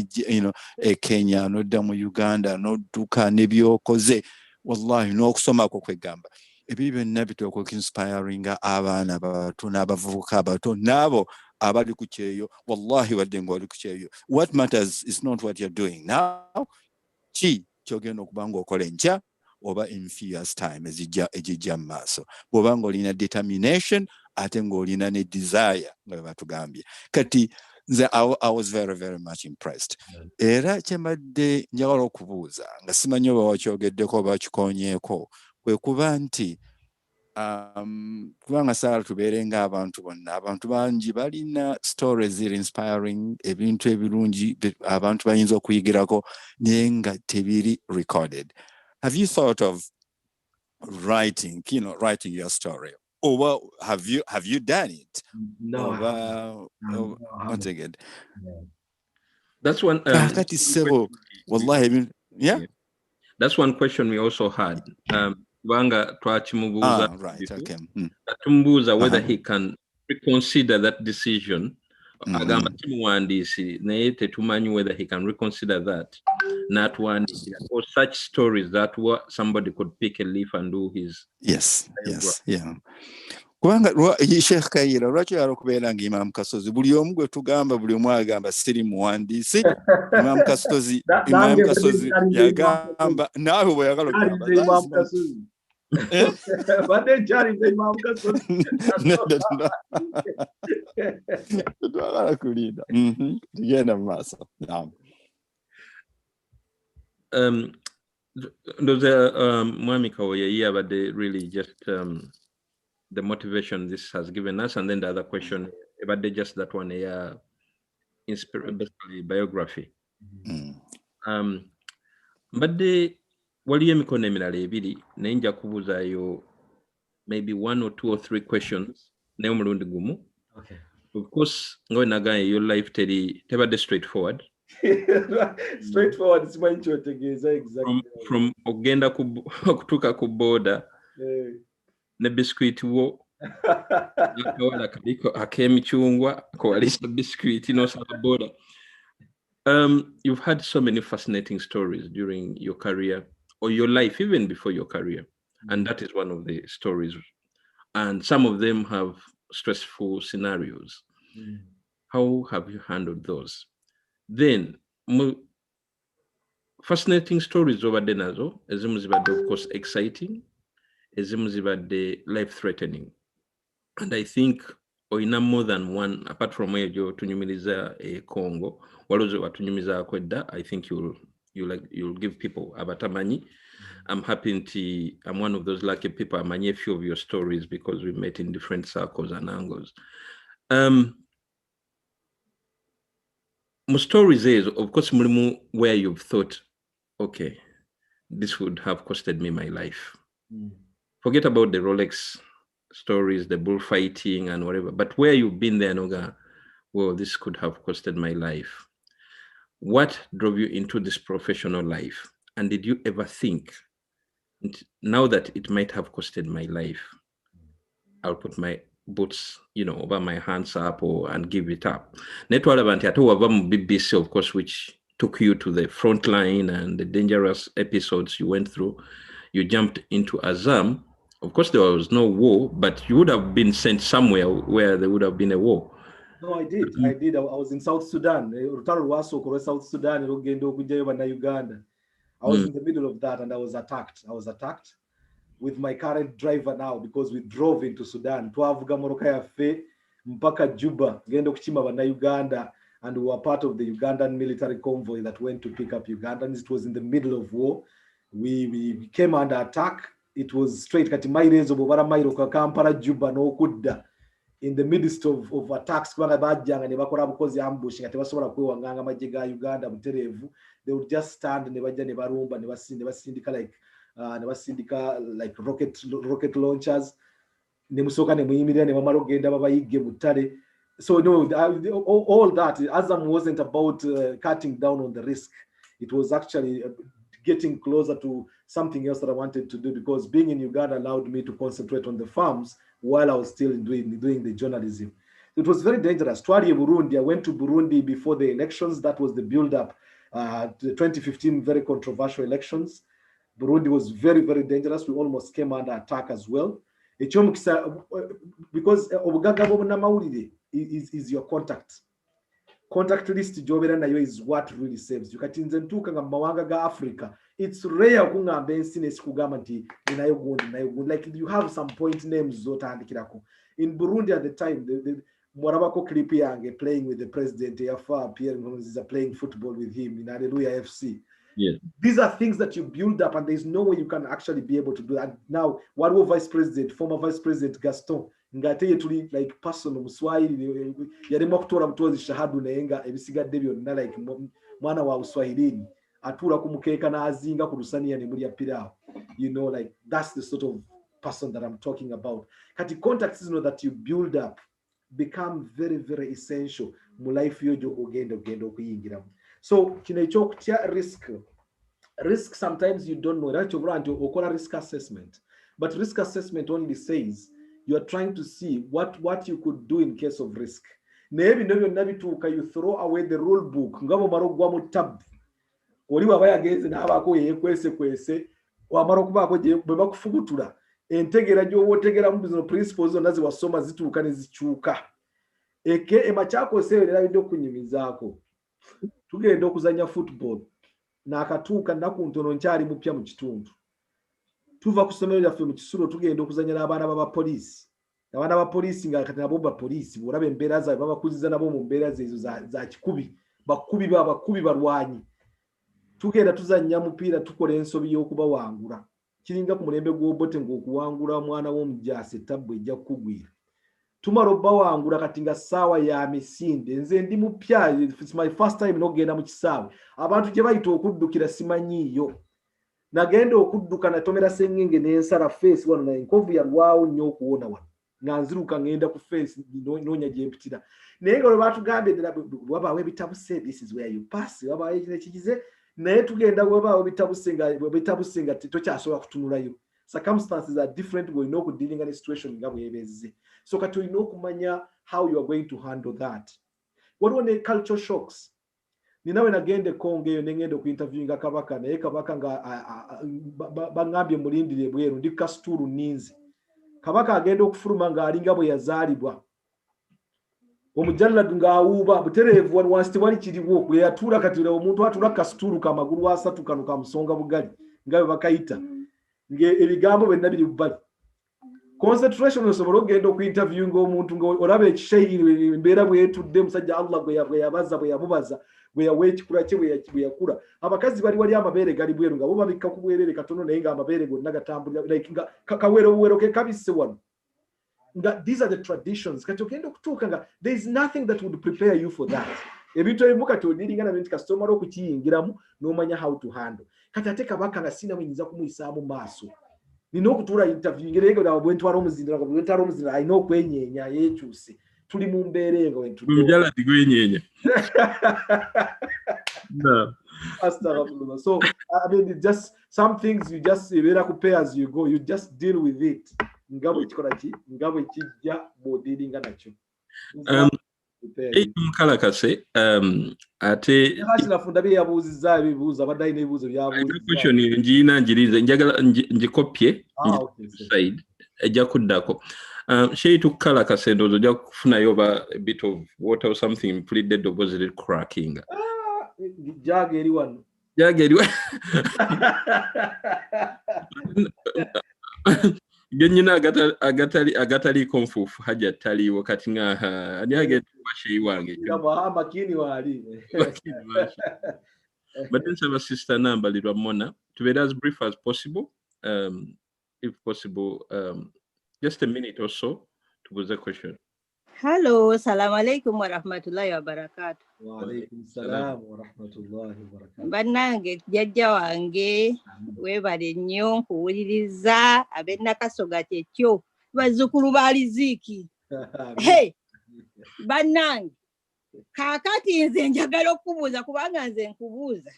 S18: e Kenya n'odda mu Uganda n'odduka n'ebyokoze wallahi n'okusomako kwegamba ebyo byonna bitooka inspiringa abaana bato n'abavubuka abato n'abo abali ku kyeyo wallahi wadde nga oli ku kyeyo what matters is not what you're doing now ki kyogenda okuba ng'okola enkya oba in few time ejijja mu maaso bw'oba ng'olina determination ate ng'olina ne desire nga batugambye kati nze I was very, very much impressed. Era kyembadde njagala okubuuza nga simanyi oba wakyogeddeko oba kikonyeeko kwe kuba nti kubanga saala tubeere ng'abantu bonna abantu bangi balina stories ziri inspiring ebintu ebirungi abantu bayinza okuyigirako naye nga tebiri recorded. Have you thought of writing your story? Or have you done it?
S4: No.
S18: Once again.
S1: That's one.
S18: Yeah.
S1: That's one question we also had. Wanga twachimubuza.
S18: Right. Okay.
S1: Tumubuza whether he can reconsider that decision. Agamba timuwandisi naye tetumanyi whether he can reconsider that. Not one or such stories that somebody could pick a leaf and do his.
S18: Yes. Yeah. Kubanga Sheikh Kayira lwaki yali okubeera nga Imam Kasozi buli omu gwe tugamba buli omu agamba siri muwandiisi Imam Kasozi yagamba naawe bwe yagala okugamba
S4: But Charlie Imam Kasozi
S18: twagala kulinda tugenda mu maaso.
S1: Those Mwami Kawoye, but they really just the motivation this has given us, and then the other question, but they just that one, basically biography. But the waliye mikono emirala ebiri naye nja kubuuzaayo maybe 1 or 2 or 3 questions naye omulundi gumu.
S4: Okay.
S1: Of course nga wenagaye your life tebadde straightforward.
S4: Straightforward is my exactly.
S1: From ogenda okutuuka ku border ne biscuit wo nakawala kaliko ak'emicungwa kowalisa biscuit n'osala border. You've had so many fascinating stories during your career or your life, even before your career. And that is one of the stories. And some of them have stressful scenarios. How have you handled those? Then, fascinating stories over there nazo, ezimu zibadde of course exciting, ezimu zibadde life-threatening. And I think oina more than one, apart from ejo tunyumiriza Congo, walozo watunyumiza kwedda, I think you'll give people abatamanyi. I'm happy I'm one of those lucky people. I'm a few of your stories because we met in different circles and angles. My stories is, of course, where you've thought, okay, this would have costed me my life. Forget about the Rolex stories, the bullfighting and whatever, but where you've been there, Noga, well, this could have costed my life. What drove you into this professional life? And did you ever think, now that it might have costed my life, I'll put my boots, over my hands up and give it up? BBC, of course, which took you to the front line and the dangerous episodes you went through. You jumped into Azam. Of course, there was no war, but you would have been sent somewhere where there would have been a war.
S4: No, I did. I was in South Sudan. South Sudan, Uganda. I was in the middle of that and I was attacked. With my current driver now because we drove into Sudan. Twavuga Moroka Yafe, mpaka Juba, gendo kuchima bana Uganda, and we were part of the Ugandan military convoy that went to pick up Ugandans. It was in the middle of war. We came under attack. It was straight Katimaires of Obara Kampala, Juba, no Kudda. In the midst of attacks, Uganda, they would just stand and never syndicate like rocket launchers. So no, all that Azam wasn't about cutting down on the risk. It was actually getting closer to something else that I wanted to do, because being in Uganda allowed me to concentrate on the farms while I was still doing the journalism. It was very dangerous. Twari Burundi, I went to Burundi before the elections. That was the build-up to the 2015 very controversial elections. Burundi was very, very dangerous. We almost came under attack as well. Because is your contact. Contact list is what really saves you. Africa, it's rare like you have some point names. In Burundi at the time, the Morabako Klipiange playing with the president, playing football with him in Hallelujah FC.
S1: Yeah.
S4: These are things that you build up, and there's no way you can actually be able to do that. Now, what was former Vice President Gaston, like personal Swahili, Yademoktora Mtozi Shahadu Nenga, Ebisiga Debion, like Mana wa Swahili, Atura Kumukeka na Azinga Kurusani and Emuria Pirao. Like that's the sort of person that I'm talking about. Kati contacts that you build up become very, very essential. Mulaifu yojo ogendo kuyingira. So risk sometimes you don't know. That's your risk assessment. But risk assessment only says you are trying to see what you could do in case of risk. You throw away the rule book. Entegera gyowotegera mu bino principles zonna ziwasoma zituuka ne zikyuka. Emachako seerera bidde okunyumizaako. Tugenda okuzanya football. N'akatuuka nnaku ntono nkyali mupya mu kitundu. Tuva ku ssomero lyaffe mu Kisulo tugenda okuzanya n'abaana b'abapoliisi. Abaana b'abapoliisi nga kati nabo bapoliisi, bw'olaba embeera zaabwe babakuziza nabo mu mbeera ezo za kikubi. Bakubi balwanyi. tugenda tuzannya mupiira tukola ensobi y'okubawangula kiringa ku mulembe gw'obote ng'okuwangula mwana w'omujaasi ettabbu ejja kukugwira tumala obbawangula kati nga ssaawa ya misinde nze ndi mupya it's my first time n'okugenda mu kisaawe abantu gye bayita okuddukira simanyiiyo nagenda okudduka natomera sengenge n'ensala feesi wano naye enkovu yalwawo nnyo okuwona wano nga nziruka ngenda ku feesi noonya gye mpitira naye nga bwe baatugambye ddala wabaawo ebitabuse this is where you pass wabaawo ekigize naye tugenda wabaawo bitabuse nga tokyasobola kutunulayo circumstances are different bw'olina okudiringa ne situation nga bw'ebezze so kati olina okumanya how you are going to handle that waliwo ne cultural shocks ninawe nagende Kongo eyo nengenda okuinterviewinga kabaka naye kabaka nga baŋŋambye mulindire bweru ndi kasitulu ninzi kabaka agenda okufuluma ng'alinga bwe yazaalibwa omujalladu ng'awuuba butereevu wansi tewali kiriwo bwe yatuula kati omuntu atuula kasitulu kamagulu asatu kano kamusonga bugali nga bwe bakayita ng'ebigambo byonna biri bubbali concentration osobola okugenda okuinterviewinga omuntu ng'olaba ekishayiri embeera bw'etudde musajja Allah bwe yabaza bwe yamubaza bwe yawa ekikula kye bwe yakula abakazi bali wali amabeere gali bweru nga bo babikka ku bwerere katono naye ng'amabeere gonna gatambulira like nga kawerobuwero ke kabisse wano nga these are the traditions kati ogenda okutuuka nga there is nothing that would prepare you for that ebintu ebimu kati odiringa nabyo nti kasita omala okukiyingiramu n'omanya how to handle kati ate kabaka nga sina muyinza kumuyisaamu maaso nina okutuula interview ngerege bwe ntwala omuzindiro alina okwenyeenya yeekyuse tuli mu mbeera enga
S1: wentujala tigwenyeenya no.
S4: So I mean it's just some things you just ebeera kupe as you go you just deal with it nga bwe kikola ki nga bwe kijja bw'odiringa nakyo
S1: mukalakase ate
S4: nafunda bye yabuuzizza ebibuuzo abadde alina ebibuuzo
S1: byabuuzizza ngiina njirize njagala ngikopye side ejja kuddako Sheikh tukalakase ndowooza ojja kufunayo oba a bit of water or something mpulidde eddoboozi liri cracking
S4: jaaga eri wano
S1: genyina agataliiko nfuufu hajja taliiwo kati nga ani agenda Sheikh wange
S4: makini waali
S1: badde nsaba sister nambalirwa mona tubeere as brief as possible if possible just a minute or so to pose a question.
S20: Hello, assalamu alaikum wa rahmatullahi wa barakatuh.
S4: Wa alaikum salam wa rahmatullahi wa barakatuh.
S20: Bannange jjajja wange weebale nnyo nkuwuliriza ab'Nakasoga kyekyo bazzukulu ba Liziiki. Hey, bannange kaakati nze njagala okubuuza kubanga nze nkubuuza.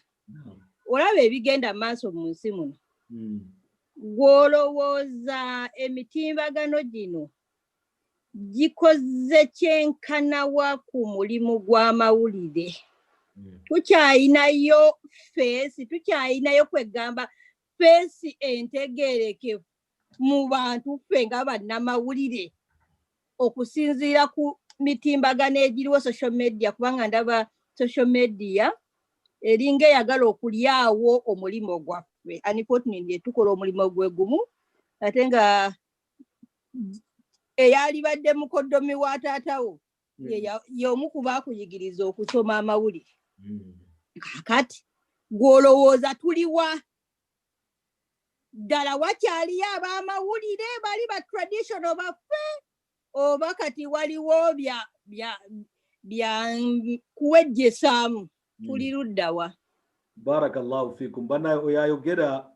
S20: Olaba ebigenda maaso mu nsi muno. Gw'olowooza emitimbagano gino gikoze kyenkanawa ku mulimu gw'amawulire. Tukyayinayo feesi, tukyayinayo kwegamba feesi entegeerekevu mu bantu ffe nga bannamawulire okusinziira ku mitimbagano egiriwo social media kubanga ndaba social media eringa eyagala okulyawo omulimu gwaffe. Unfortunately tukola omulimu gwe gumu ate nga eyali badde mukoddomi wa taatawo y'omu ku baakuyigiriza okusoma amawulire. Kakati gw'olowooza tuliwa ddala wakyaliyo ab'amawulire bali ba traditional baffe oba kati waliwo bya kuwejjesaamu tuli luddawa?
S4: Barakallahu fikum. Bana oyayogera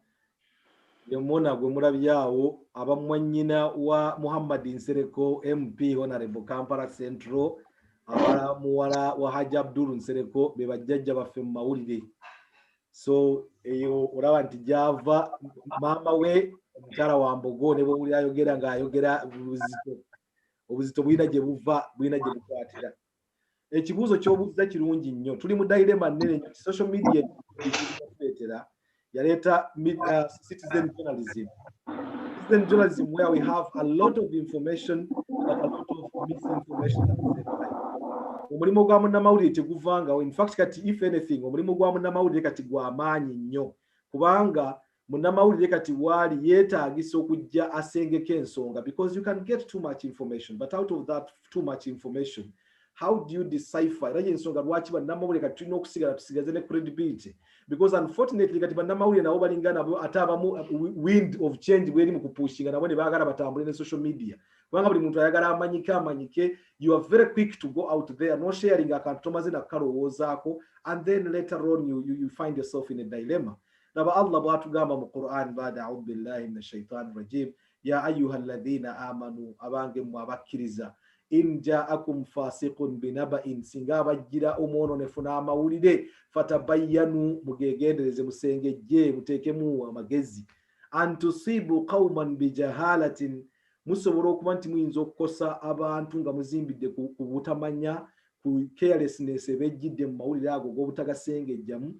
S4: yomona gwe mulabyawo abamwanyina wa Muhammad Nsereko MP Honorable Kampala Central abala muwala wa Haji Abdul Nsereko be bajjajja baffe mu mawulire. So eyo olaba nti java mama we omukyala wa Mbogo ne bwe ayogera ng'ayogera obuzito bwina gye buva bwina gye bukwatira. Ekibuuzo ky'obuuza kirungi nnyo. Tuli mu dilema nnene nnyo. Social media yaleta citizen journalism. Citizen journalism where we have a lot of information but a lot of misinformation at the same time. Omulimu gwa munnamawulire teguvangawo. In fact kati if anything omulimu gwa munnamawulire kati gwa maanyi nnyo kubanga munnamawulire kati waali yeetaagisa okujja asengeka ensonga because you can get too much information but out of that too much information how do you decipher era ensonga lwaki bannamawulire kati tulina okusigala tusigaze ne credibility, because unfortunately kati bannamawulire nabo balingana ate abamu wind of change bweri mu kupushinga nabo ne baagala batambule ne social media kubanga buli muntu ayagala amanyike. You are very quick to go out there no sharing akantu tomaze nakalowoozaako, and then later on you find yourself in a dilemma. Naba Allah bwatugamba mu Quran baada a'udhu billahi minash shaitani rajim, ya ayyuha alladhina amanu, abange mu abakkiriza, in ja'akum fasiqun binaba'in, singa bajjira omwononefu n'amawulire, fatabayyanu, mugegendereze musengejje muteekemu amagezi, an tusibu qauman bijahalatin, musobola okuba nti muyinza okukosa abantu nga muzimbidde ku butamanya, ku carelessness ebejjidde mu mawulire ago g'obutagasengejjamu,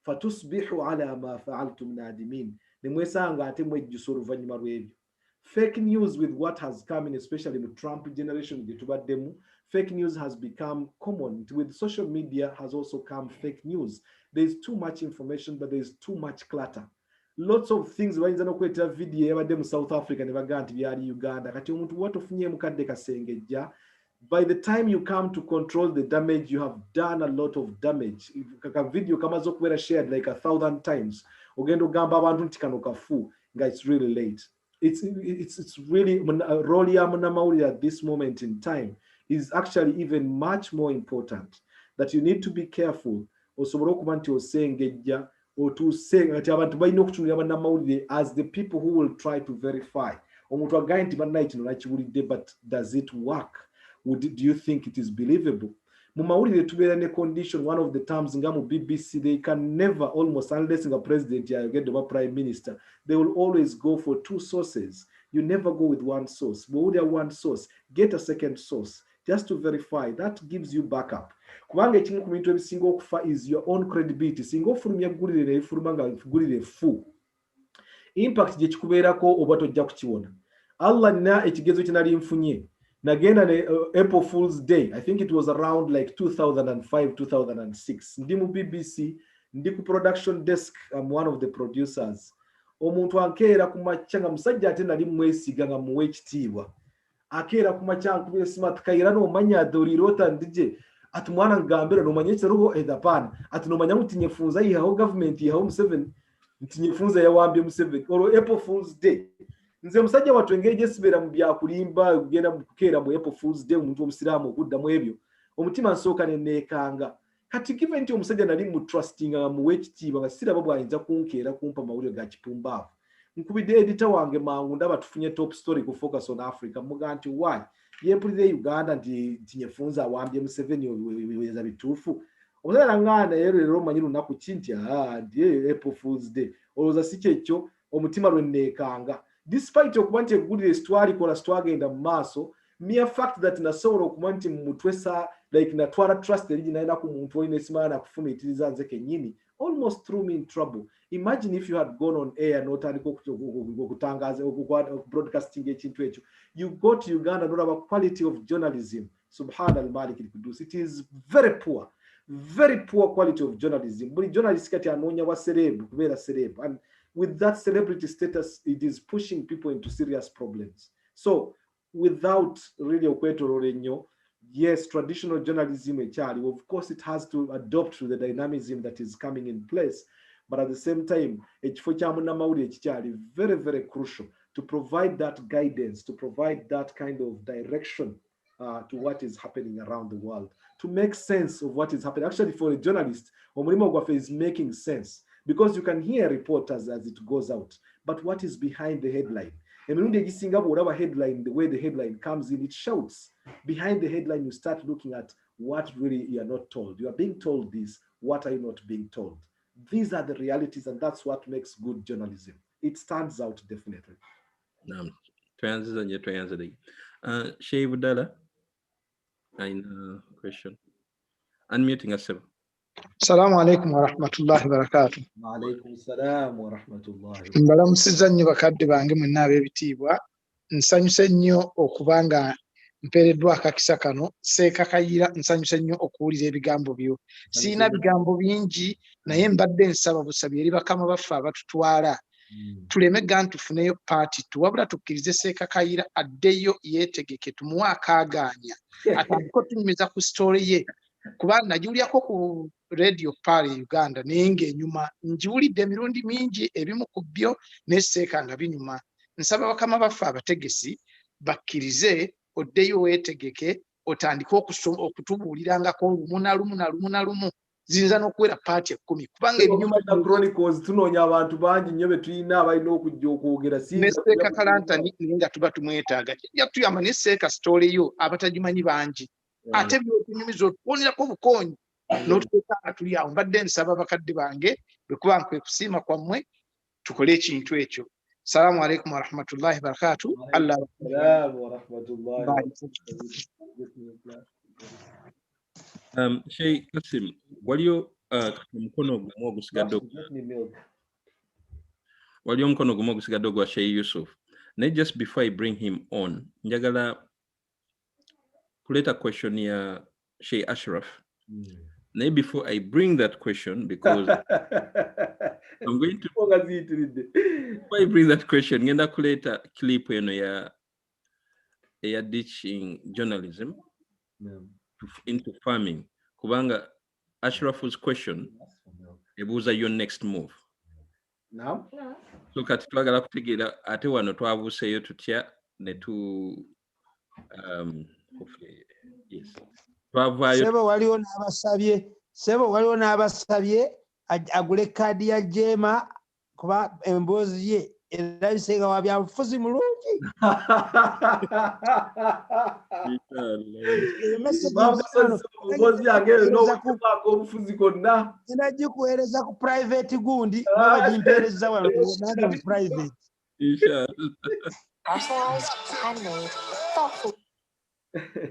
S4: fatusbihu ala ma fa'altum nadimin, ne mwesanga ate mwejjusa oluvannyuma lw'ebyo. Fake news with what has come in, especially with Trump generation, fake news has become common. With social media has also come fake news. There's too much information, but there's too much clutter. Lots of things. Video yabadde mu South Africa ne baga nti byali Uganda. Kati omuntu watofunye mukadde kasengejja. By the time you come to control the damage, you have done a lot of damage. Kaka video kamaze okubeera shared like 1,000 times. Ogenda ogamba abantu nti kano kafu nga it's really late. It's really role ya munamawulire at this moment in time is actually even much more important, that you need to be careful osobola okuba nti osengejja otusenga ati abantu balina okutunulira bannamawulire as the people who will try to verify omuntu agaye nti bannaye kino nakiwulidde, but does it work? Do you think it is believable? Mu mawulire tubeera ne condition, one of the terms nga mu BBC, they can never, almost unless nga president yayogedde oba prime minister, they will always go for two sources. You never go with one source. Bw'owulira one source, get a second source just to verify. That gives you backup. Kubanga ekimu ku bintu ebisinga okufa is your own credibility. Singa ofulumya ggulire ne efuluma nga ggulire fu, impact gye kikubeerako oba tojja kukiwona. Allah nina ekigezo kye nali nfunye. Nagenda ne April Fool's Day, I think it was around like 2005, 2006. Ndi mu BBC, ndi ku production desk, I'm one of the producers. Omuntu ankeera ku makya nga musajja ate nali mwesiga nga muwe ekitiibwa. Akeera ku makya nkubira smart Kayira n'omanya dolirota ndije. Ati mwana ngambira n'omanya ekiruho edapana. Ati n'omanya mutinyefunza yihaho government yihaho Museveni. Ntinyefunza yawambye Museveni. Olwo April Fool's Day. Nze musajja watu engege sibera mu byakulimba kugenda kukeera mu April Fool's Day omuntu omusiraamu okuddamu ebyo. Omutima nsooka ne neekanga. Kati given nti omusajja nali mu trusting nga muwe ekitiibwa nga siraba bw'ayinza kunkeera kumpa mawulire ga kipumbaavu. Nkubidde editor wange mangu ndaba tufunye top story ku Focus on Africa. Muga nti why? Yempulire Uganda nti Nyefunza awambye Museveni weza bituufu. Omusajja ngana rero omanyi lunaku ki nti ndi April Fool's Day. Olowooza si kyekyo omutima lwe neekanga. Despite okuba nti eggulire sitwalikola sitwagenda mu maaso, mere fact that nasobola okuba nti mu mutwesa like natwala trust eri ginaina ku muntu olina esimala nakufumiitiriza nze kennyini almost threw me in trouble. Imagine if you had gone on air n'otandika okutangaza broadcasting ekintu ekyo. You go to Uganda n'olaba quality of journalism. Subhanal Malik al-Qudus. It is very poor quality of journalism. Buli journalist kati anoonya wa celeb kubeera celeb, and with that celebrity status, it is pushing people into serious problems. So without really okwetoloola ennyo, yes, traditional journalism ekyali, of course it has to adopt to the dynamism that is coming in place, but at the same time ekifo kya munnamawulire ekikyali very, very crucial to provide that guidance, to provide that kind of direction to what is happening around the world, to make sense of what is happening. Actually, for a journalist, omulimo gwaffe is making sense, because you can hear reporters as it goes out, but what is behind the headline? Emirundi egisinga bw'olaba headline, the way the headline comes in, it shouts. Behind the headline, you start looking at what really you are not told. You are being told this, what are you not being told? These are the realities, and that's what makes good journalism. It stands out definitely.
S1: Sheikh Budala, question. Unmuting yourself.
S21: Assalamu alaikum wa rahmatullahi wa barakatuh.
S4: Wa alaikum salam wa rahmatullahi.
S21: Mbalamusiza nnyo bakadde bange mwenna ab'ebitiibwa. Nsanyuse nnyo okubanga mpeereddwa akakisa kano. Seeka Kayira, nsanyuse nnyo okuwulira ebigambo byo. Siina bigambo bingi naye mbadde nsaba busabi eri bakama baffe abatutwala tuleme gaa tufuneyo paati tuwabula tukkirize Seeka Kayira addeyo yeetegeke tumuwe akaagaanya atandike otunyumiza ku story ye kuba nagiwulyako ku radio pale Uganda naye ng'enyuma ngiwulidde emirundi mingi ebimu ku byo ne Seeka nga binyuma nsaba bakama baffe abategesi bakkirize oddeyo weetegeke otandike okutubuulirangako lumu na lumu ziyinza n'okuwera paati 10 kubanga ebinyuma
S4: Chronicles tunoonya abantu bangi nnyo be tulina abalina okujja okwogera
S21: ne Seeka Kalanta naye nga tuba tumwetaaga kijja kutuyamba ne Seeka story yo abatagimanyi bangi ate byotunyumiza otuwonirako bukoonyi n'otuteeka nga tuli awo mbadde nsaba bakadde bange bwe kuba nkwe kusiima kwammwe tukole ekintu ekyo. Salaamu alaikum warahmatullahi wabarakatuh. Allah
S1: Sheikh Kasim, waliyo mkono gumu ogusigadde ogwa Sheikh Yusuf. Naye just before I bring him on, njagala kuleta question ya Sheikh Ashraf. Naye before I bring that question, because I'm going to before I bring that question, ngenda kuleta clip eno ya ditching journalism into farming. Kubanga Ashraf's question ebuuza your next move.
S4: No.
S1: So kati twagala kutegeera ate wano twabuuseeyo tutya ne tu yes.
S11: Sebo waliwo n'abasabye agule kaadi ya Jema kuba emboozi ye era bisenga wa byabufuzi mulungi. Nagikuweereza ku private gundi bagimpeereza wano nange mu private.
S6: Personalized, handmade, thoughtful.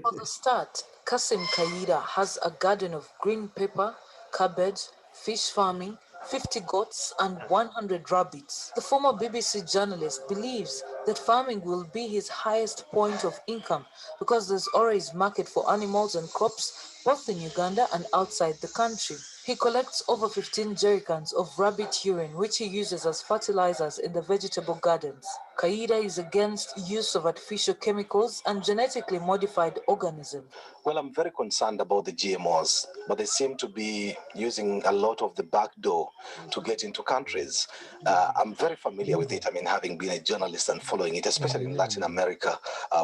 S6: For the start, Kassim Kayira has a garden of green pepper, cabbage, fish farming, 50 goats and 100 rabbits. The former BBC journalist believes that farming will be his highest point of income because there's always market for animals and crops both in Uganda and outside the country. He collects over 15 jerrycans of rabbit urine, which he uses as fertilizers in the vegetable gardens. Kayira is against use of artificial chemicals and genetically modified organisms.
S5: Well, I'm very concerned about the GMOs, but they seem to be using a lot of the back door to get into countries. I'm very familiar with it. I mean, having been a journalist and following it, especially in Latin America,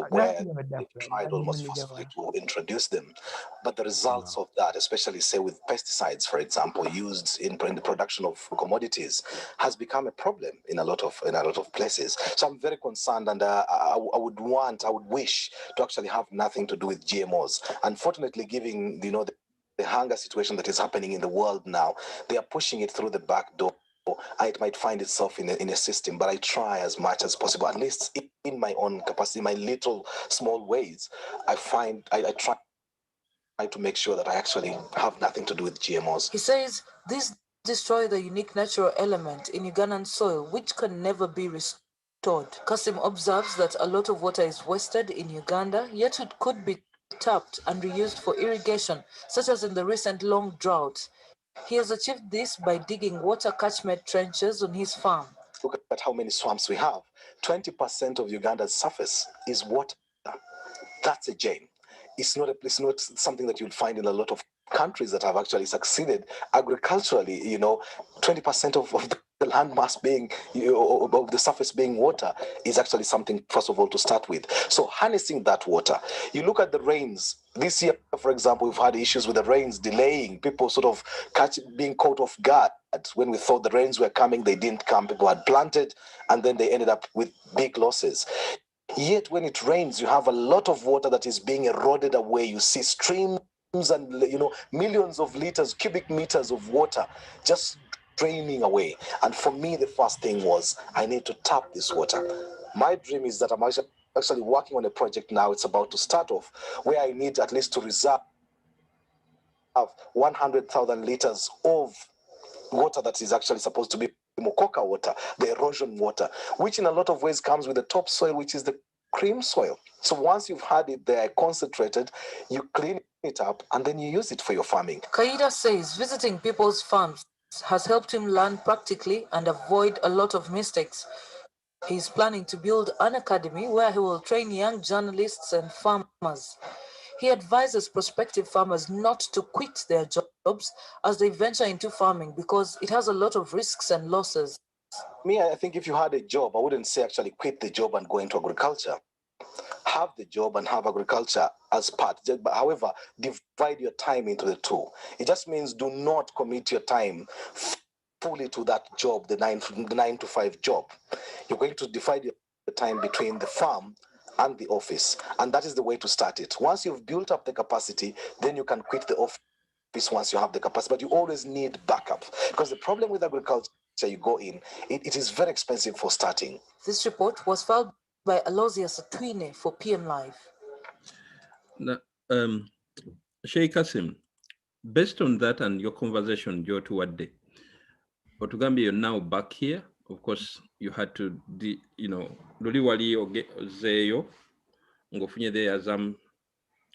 S5: where they tried almost forcefully to introduce them. But the results of that, especially say with pesticides, for example, used in the production of commodities, has become a problem in a lot of places. So I'm very concerned, and I would wish to actually have nothing to do with GMOs. Unfortunately, given the hunger situation that is happening in the world now, they are pushing it through the back door. It might find itself in a system, but I try as much as possible, at least in my own capacity, my little small ways. I try to make sure that I actually have nothing to do with GMOs.
S6: He says these destroy the unique natural element in Ugandan soil, which can never be restored. Kasim observes that a lot of water is wasted in Uganda, yet it could be tapped and reused for irrigation, such as in the recent long drought. He has achieved this by digging water catchment trenches on his farm.
S5: Look at how many swamps we have. 20% of Uganda's surface is water. That's a gem. It's not something that you'll find in a lot of countries that have actually succeeded agriculturally. 20% of the land mass being, of the surface being water is actually something, first of all, to start with. So harnessing that water. You look at the rains. This year, for example, we've had issues with the rains delaying, people sort of being caught off guard. When we thought the rains were coming, they didn't come. People had planted, and then they ended up with big losses. Yet when it rains, you have a lot of water that is being eroded away. You see streams and millions of liters, cubic meters of water just draining away. And for me, the first thing was I need to tap this water. My dream is that I'm actually working on a project now. It's about to start off, where I need at least to reserve 100,000 liters of water that is actually supposed to be Mokoka water, the erosion water, which in a lot of ways comes with the topsoil, which is the cream soil. So once you've had it there concentrated, you clean it up and then you use it for your farming.
S6: Kayira says visiting people's farms has helped him learn practically and avoid a lot of mistakes. He's planning to build an academy where he will train young journalists and farmers. He advises prospective farmers not to quit their jobs as they venture into farming because it has a lot of risks and losses.
S5: Me, I think if you had a job, I wouldn't say actually quit the job and go into agriculture. Have the job and have agriculture as part. However, divide your time into the two. It just means do not commit your time fully to that job, the 9 to 5 job. You're going to divide your time between the farm and the office. And that is the way to start it. Once you've built up the capacity, then you can quit the office once you have the capacity. But you always need backup. Because the problem with agriculture you go in, it is very expensive for starting.
S6: This report was filed by Aloysius Atwine for PM Live.
S1: Now, Sheikh Kasim, based on that and your conversation, Joe Tuwadde, Otugambi, you're now back here. Of course, you had to, Luli Wali Zeyo, Ngofunye de Azam,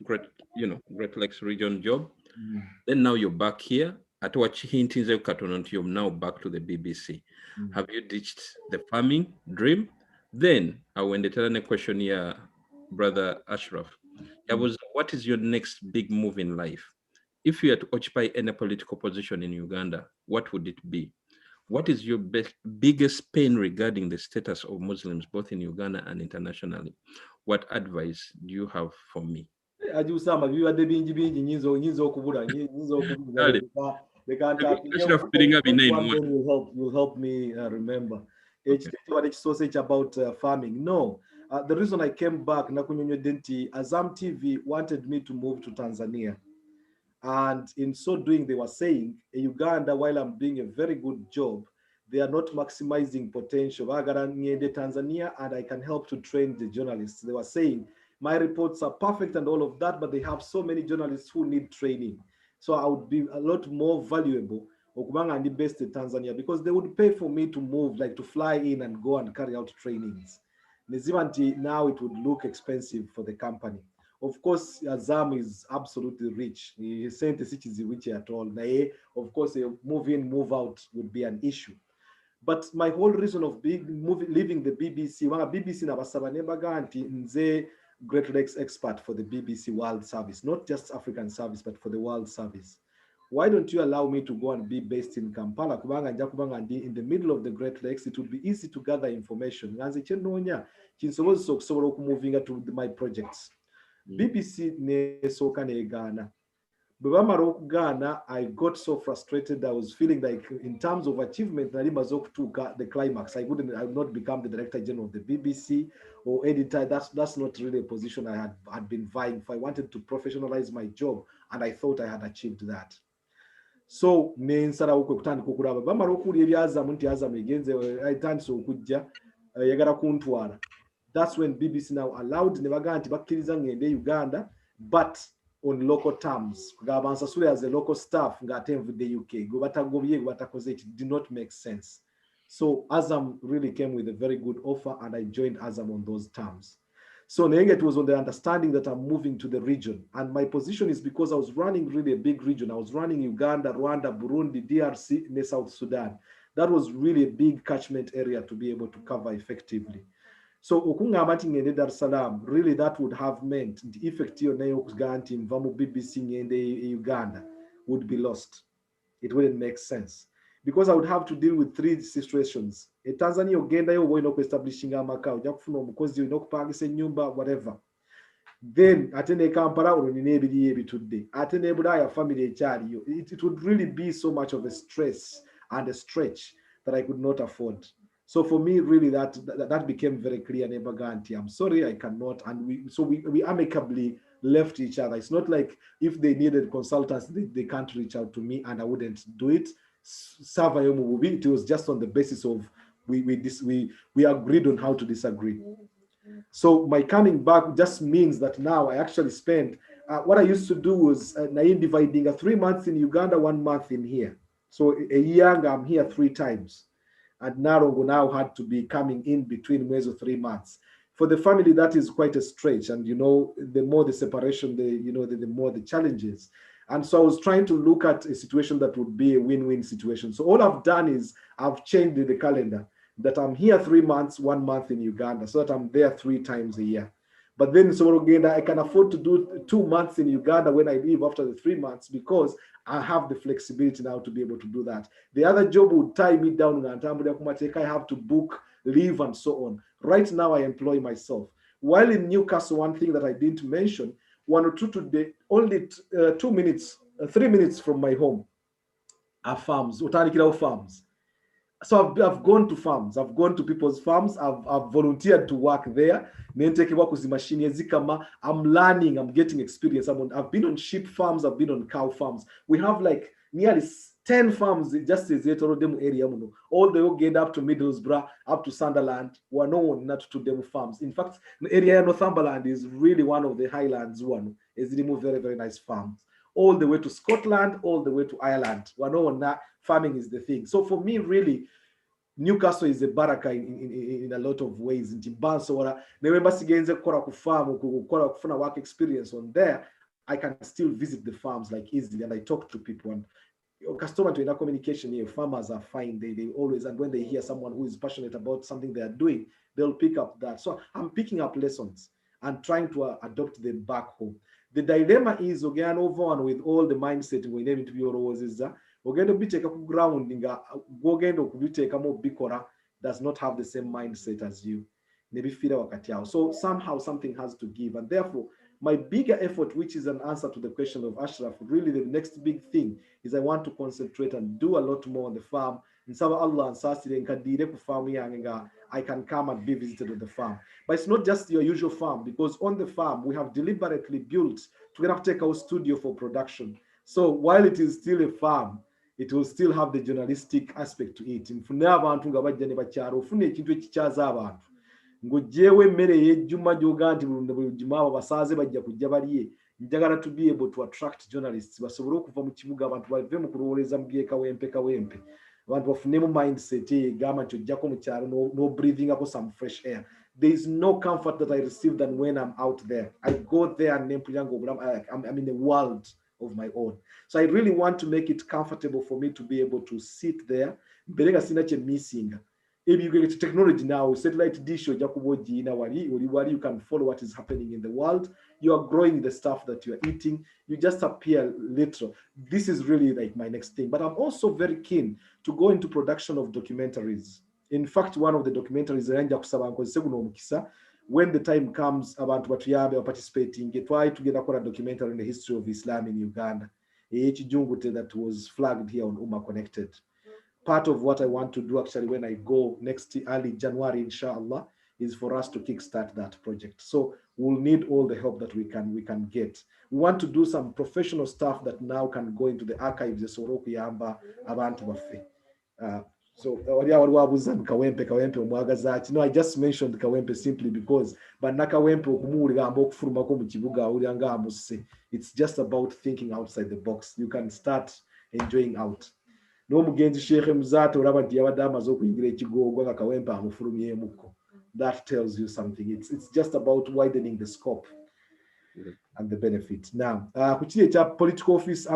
S1: Great Lakes region job. Then now you're back here. At what hinting you're now back to the BBC. Have you ditched the farming dream? Then I went to tell a question here, Brother Ashraf. What is your next big move in life? If you had to occupy any political position in Uganda, what would it be? What is your biggest pain regarding the status of Muslims, both in Uganda and internationally? What advice do you have for me?
S4: Will help me remember. Sausage about farming. No, the reason I came back, Azam TV wanted me to move to Tanzania. And in so doing, they were saying, in Uganda, while I'm doing a very good job, they are not maximizing potential. Tanzania, and I can help to train the journalists. They were saying, my reports are perfect and all of that, but they have so many journalists who need training. So I would be a lot more valuable and based in Tanzania because they would pay for me to move, like to fly in and go and carry out trainings. Now it would look expensive for the company. Of course, Azam is absolutely rich. He sent the city rich at all. Of course, a move in, move out would be an issue. But my whole reason of leaving the BBC, BBC nze Great Lakes expert for the BBC World Service, not just African service, but for the World Service. Why don't you allow me to go and be based in Kampala? In the middle of the Great Lakes, it would be easy to gather information. Moving to my projects. BBC nesoka negana. Ghana, I got so frustrated. I was feeling like, in terms of achievement, the climax. I would not become the Director General of the BBC or editor. That's not really a position I had been vying for. I wanted to professionalize my job, and I thought I had achieved that. So nensala okutandika okulaba bamala okuwulira ebyazamu nti Azam egenze ayitandise okujja yagala kuntwala. That's when BBC now allowed ne bagamba nti bakkiriza ngende Uganda, but on local terms. Gabansasule as a local staff ngate nvudde UK. It did not make sense. So Azam really came with a very good offer, and I joined Azam on those terms. So it was on the understanding that I'm moving to the region. And my position is because I was running really a big region. I was running Uganda, Rwanda, Burundi, DRC, and South Sudan. That was really a big catchment area to be able to cover effectively. So okungamba ngende Dar es Salaam, really that would have meant the effect ganti mvamu BBC ngende Uganda would be lost. It wouldn't make sense. Because I would have to deal with 3 situations. A Tanzania ogenda yo boino establishing amaka, oja kufuna omukozi no kupangisa nyumba, whatever. Then atene Kampala olunine ebiri ebitudde. Atene Bulaya family ekyaliyo. It would really be so much of a stress and a stretch that I could not afford. So for me, really, that became very clear. Nebaganti, I'm sorry, I cannot. And we amicably left each other. It's not like if they needed consultants, they can't reach out to me and I wouldn't do it. It was just on the basis of we agreed on how to disagree. So my coming back just means that now I actually spend what I used to do was dividing 3 months in Uganda, 1 month in here. So a year I'm here 3 times. And Narongo now had to be coming in between Mwezo 3 months. For the family, that is quite a stretch. And the more the separation, the more the challenges. And so I was trying to look at a situation that would be a win-win situation. So all I've done is I've changed the calendar that I'm here 3 months, 1 month in Uganda, so that I'm there 3 times a year. But then so again, I can afford to do 2 months in Uganda when I leave after the 3 months because I have the flexibility now to be able to do that. The other job would tie me down. I have to book, leave, and so on. Right now, I employ myself. While in Newcastle, one thing that I didn't mention, 1 or 2 today, only 2 minutes, 3 minutes from my home are farms, Utanikirao farms. So I've gone to farms. I've gone to people's farms. I've volunteered to work there. I'm learning. I'm getting experience. I've been on sheep farms. I've been on cow farms. We have like nearly 10 farms just as area. All the way get up to Middlesbrough, up to Sunderland. We're not to them farms. In fact, the area of Northumberland is really one of the highlands. One is very, very nice farms. All the way to Scotland, all the way to Ireland. Farming is the thing. So for me, really, Newcastle is a baraka in a lot of ways. Work experience on there, I can still visit the farms like easily, and I talk to people. And customer to communication here, farmers are fine. They always, and when they hear someone who is passionate about something they are doing, they'll pick up that. So I'm picking up lessons and trying to adopt them back home. The dilemma is again over on with all the mindset we name it to be is that ogendo biteka ku ground nga gogendo kubiteka mo bikora does not have the same mindset as you. So somehow something has to give, and therefore my bigger effort, which is an answer to the question of Ashraf, really the next big thing is I want to concentrate and do a lot more on the farm. In Sabah Allah and Sasire and farm I can come and be visited at the farm. But it's not just your usual farm, because on the farm we have deliberately built to take our studio for production. So while it is still a farm, it will still have the journalistic aspect to it. Ngojewe mere yejuma joganti bulujuma basaze bajja kujja baliye njagala to be able to attract journalists basobole okuva mu kibuga abantu bave mu kulowoleza mbye kawempe abantu bafunemu mindset gama kyojjako mu kyalo no breathing ako some fresh air. There is no comfort that I receive than when I'm out there. I go there and I'm in a world of my own. So I really want to make it comfortable for me to be able to sit there. Belega sinache missing. If you get technology now, satellite dish or you can follow what is happening in the world. You are growing the stuff that you are eating. You just appear literal. This is really like my next thing. But I'm also very keen to go into production of documentaries. In fact, one of the documentaries, when the time comes about what we are participating, try to get a documentary on the history of Islam in Uganda. That was flagged here on Umma Connected. Part of what I want to do actually when I go next early January, inshallah, is for us to kickstart that project. So we'll need all the help that we can get. We want to do some professional stuff that now can go into the archives. So I just mentioned Kawempe simply because it's just about thinking outside the box. You can start enjoying out. That tells you something. It's just about widening the scope and the benefit. Now, political office,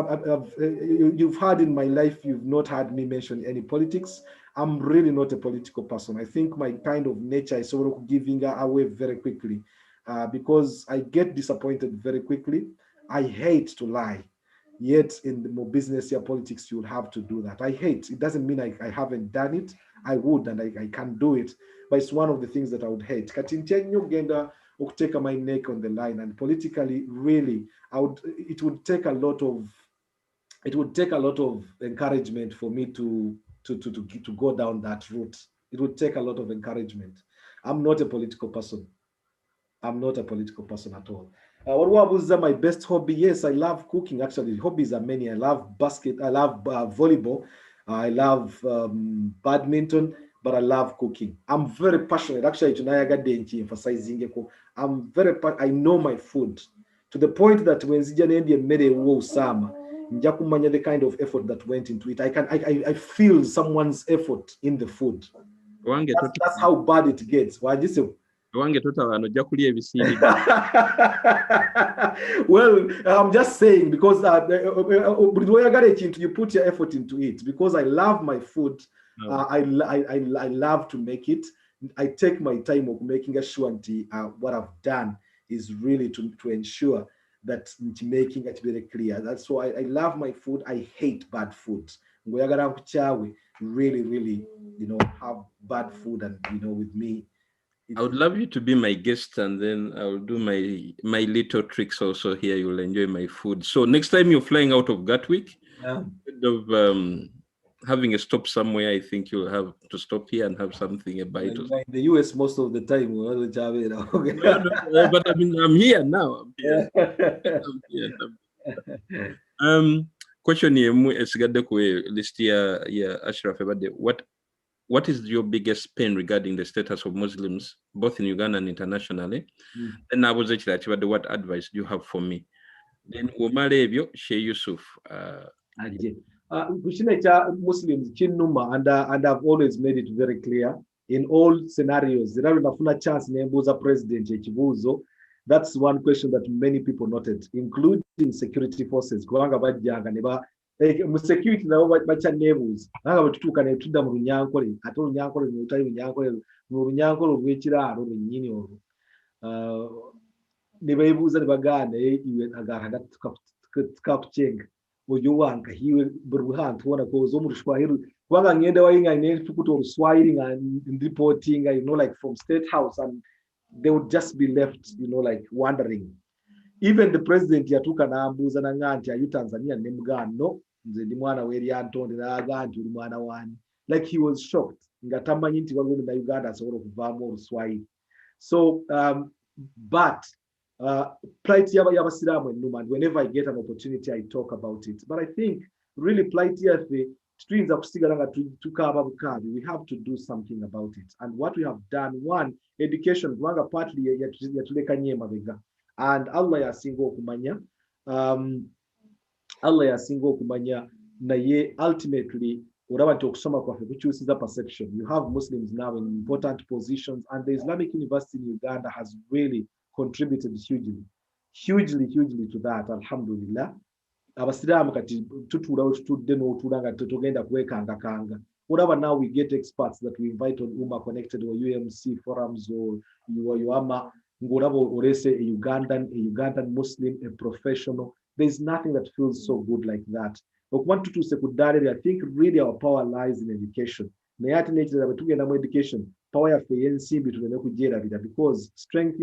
S4: you've heard in my life, you've not heard me mention any politics. I'm really not a political person. I think my kind of nature is sort of giving away very quickly because I get disappointed very quickly. I hate to lie. Yet in the more business or politics, you'll have to do that. I hate. It doesn't mean I haven't done it. I would, and I can do it. But it's one of the things that I would hate. Take my neck on the line, and politically, really, it would take a lot of encouragement for me to go down that route. It would take a lot of encouragement. I'm not a political person. I'm not a political person at all. What was my best hobby? Yes, I love cooking. Actually, hobbies are many. I love basket. I love volleyball. I love badminton, but I love cooking. I'm very passionate. Actually, emphasizing. I know my food to the point that when Zijanendi made a wow sama, the kind of effort that went into it, I feel someone's effort in the food. That's how bad it gets. Why this? Well, I'm just saying because you put your effort into it. Because I love my food, I love to make it. I take my time of making sure what I've done is really to ensure that making it very clear. That's why I love my food. I hate bad food. Really, have bad food, and with me.
S1: I would love you to be my guest, and then I'll do my little tricks also here. You'll enjoy my food. So next time you're flying out of Gatwick, instead of having a stop somewhere, I think you'll have to stop here and have something, a bite.
S4: In the US most of the time.
S1: No, but I mean, I'm here now. I'm here. Question yemu esigadde ku list ya Ashraf Ebadde. What is your biggest pain regarding the status of Muslims, both in Uganda and internationally? And I was actually, what advice do you have for me? Then Umalevyo, Sheikh Yusuf.
S4: Muslims chinuma, and I've always made it very clear in all scenarios. Chance president. That's one question that many people noted, including security forces. Security nabo bacha nebuuza nanga bwetutuuka ne tudda mu Runyankole ate Runyankole n'otali Runyankole mu Runyankole olw'ekiraalo lwennyini olwo ne beebuuza ne bagaana iwe agahanda tukakucenga oyo wange hiwe buruhan tuona kozo mu Kiswahili kubanga ngenda wayinga ne tukuta Oluswahili nga reporting, like from State House, and they would just be left, like wondering. Even the president yatuka n'ambuuza nanga nti ayu Tanzania ne mugamba no nze ndi mwana w'eryantonde n'aga nti oli mwana wani. Like he was shocked nga tamanyi nti waliwo na Uganda asobola okuvaamu Oluswahili. So but plight y'abasiraamu ennuma, and whenever I get an opportunity I talk about it. But I think really plight yaffe tuyinza kusigala nga tukaaba bukaabi. We have to do something about it, and what we have done, one, education kubanga partly yatulekanye emabega. And Allah yasinga okumanya naye ultimately oraba nti okusoma kwaffe kukyusiza perception. You have Muslims now in important positions, and the Islamic University in Uganda has really contributed hugely to that. Alhamdulillah. Abasiraamu kati tutuulawo tutudde n'otuula nga tetugenda kwekangakanga. Whatever, now we get experts that we invite on Umma Connected or UMC forums or UAMA. Or a Ugandan Muslim, a professional. There's nothing that feels so good like that. I think really our power lies in education. Education, power of the because strength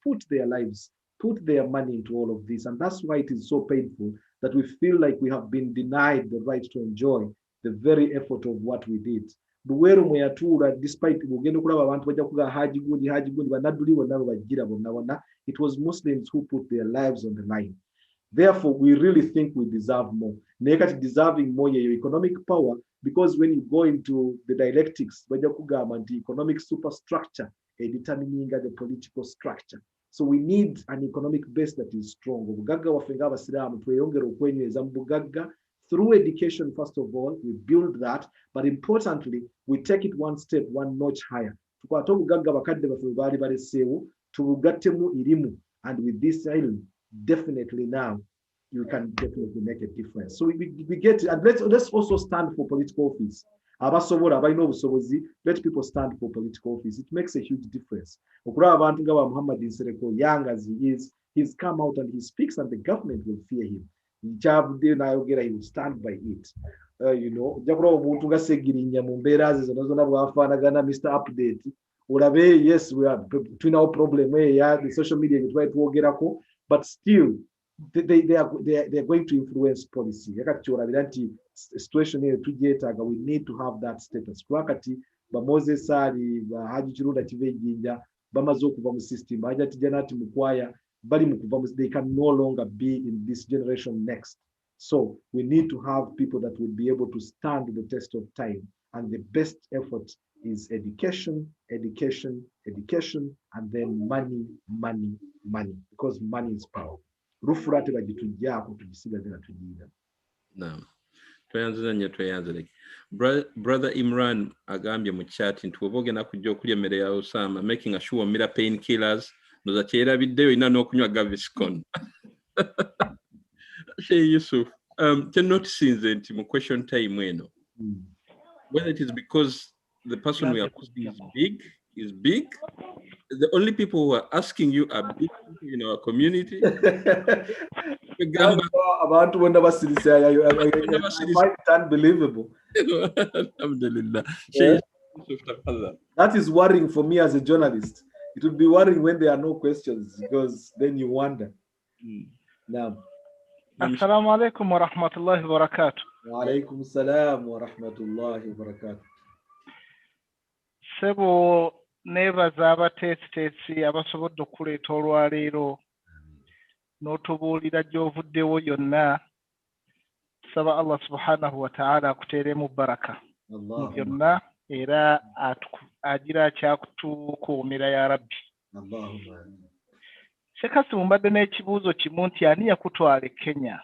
S4: put their lives, put their money into all of this. And that's why it is so painful that we feel like we have been denied the right to enjoy the very effort of what we did. Despite it was Muslims who put their lives on the line. Therefore, we really think we deserve more. Deserving more economic power, because when you go into the dialectics, the economic superstructure determining the political structure. So we need an economic base that is strong. Through education, first of all, we build that, but importantly, we take it one step, one notch higher. And with this ilm, definitely now, you can definitely make a difference. So we get it, and let's also stand for political office. Let people stand for political office. It makes a huge difference. Young as he is, he's come out and he speaks, and the government will fear him. He will stand by it. Mr. Update. Yes, we are between our problem. The social media, but still, they are going to influence policy. Situation here, we need to have that status. Moses system. They can no longer be in this generation next. So we need to have people that will be able to stand the test of time. And the best effort is education, education, education, and then money, money, money. Because money is power.
S1: No. Brother Imran agambye mu chat nti oba ogenda kujja okulya emmere ya Osama, making sure omira pain killers noza kyerabiddeyo olina n'okunywa Gaviscon. Sheikh Yusuf, kyenotisinze nti mu question time eno, whether it is because the person we are posting is big, the only people who are asking you are big people in our community.
S4: Abantu bonna basirise, I find it unbelievable.
S1: Alhamdulillah.
S4: That is worrying for me as a journalist. It would be worrying when there are no questions, because then you wonder. Now,
S7: Assalamu alaikum wa rahmatullahi wa barakatuh.
S4: Wa alaikum salam wa rahmatullahi wa barakatuh.
S7: Sebo nebaza abateesiteesi abasobodde okuleeta olwaleero n'otubuulira gy'ovuddewo yonna. Saba Allah subhanahu wa ta'ala akuteeremu baraka mu byonna era agira akyakutukuumira ya rabbi. Kassim, mbadde n'ekibuuzo kimu nti ani yakutwala e Kenya?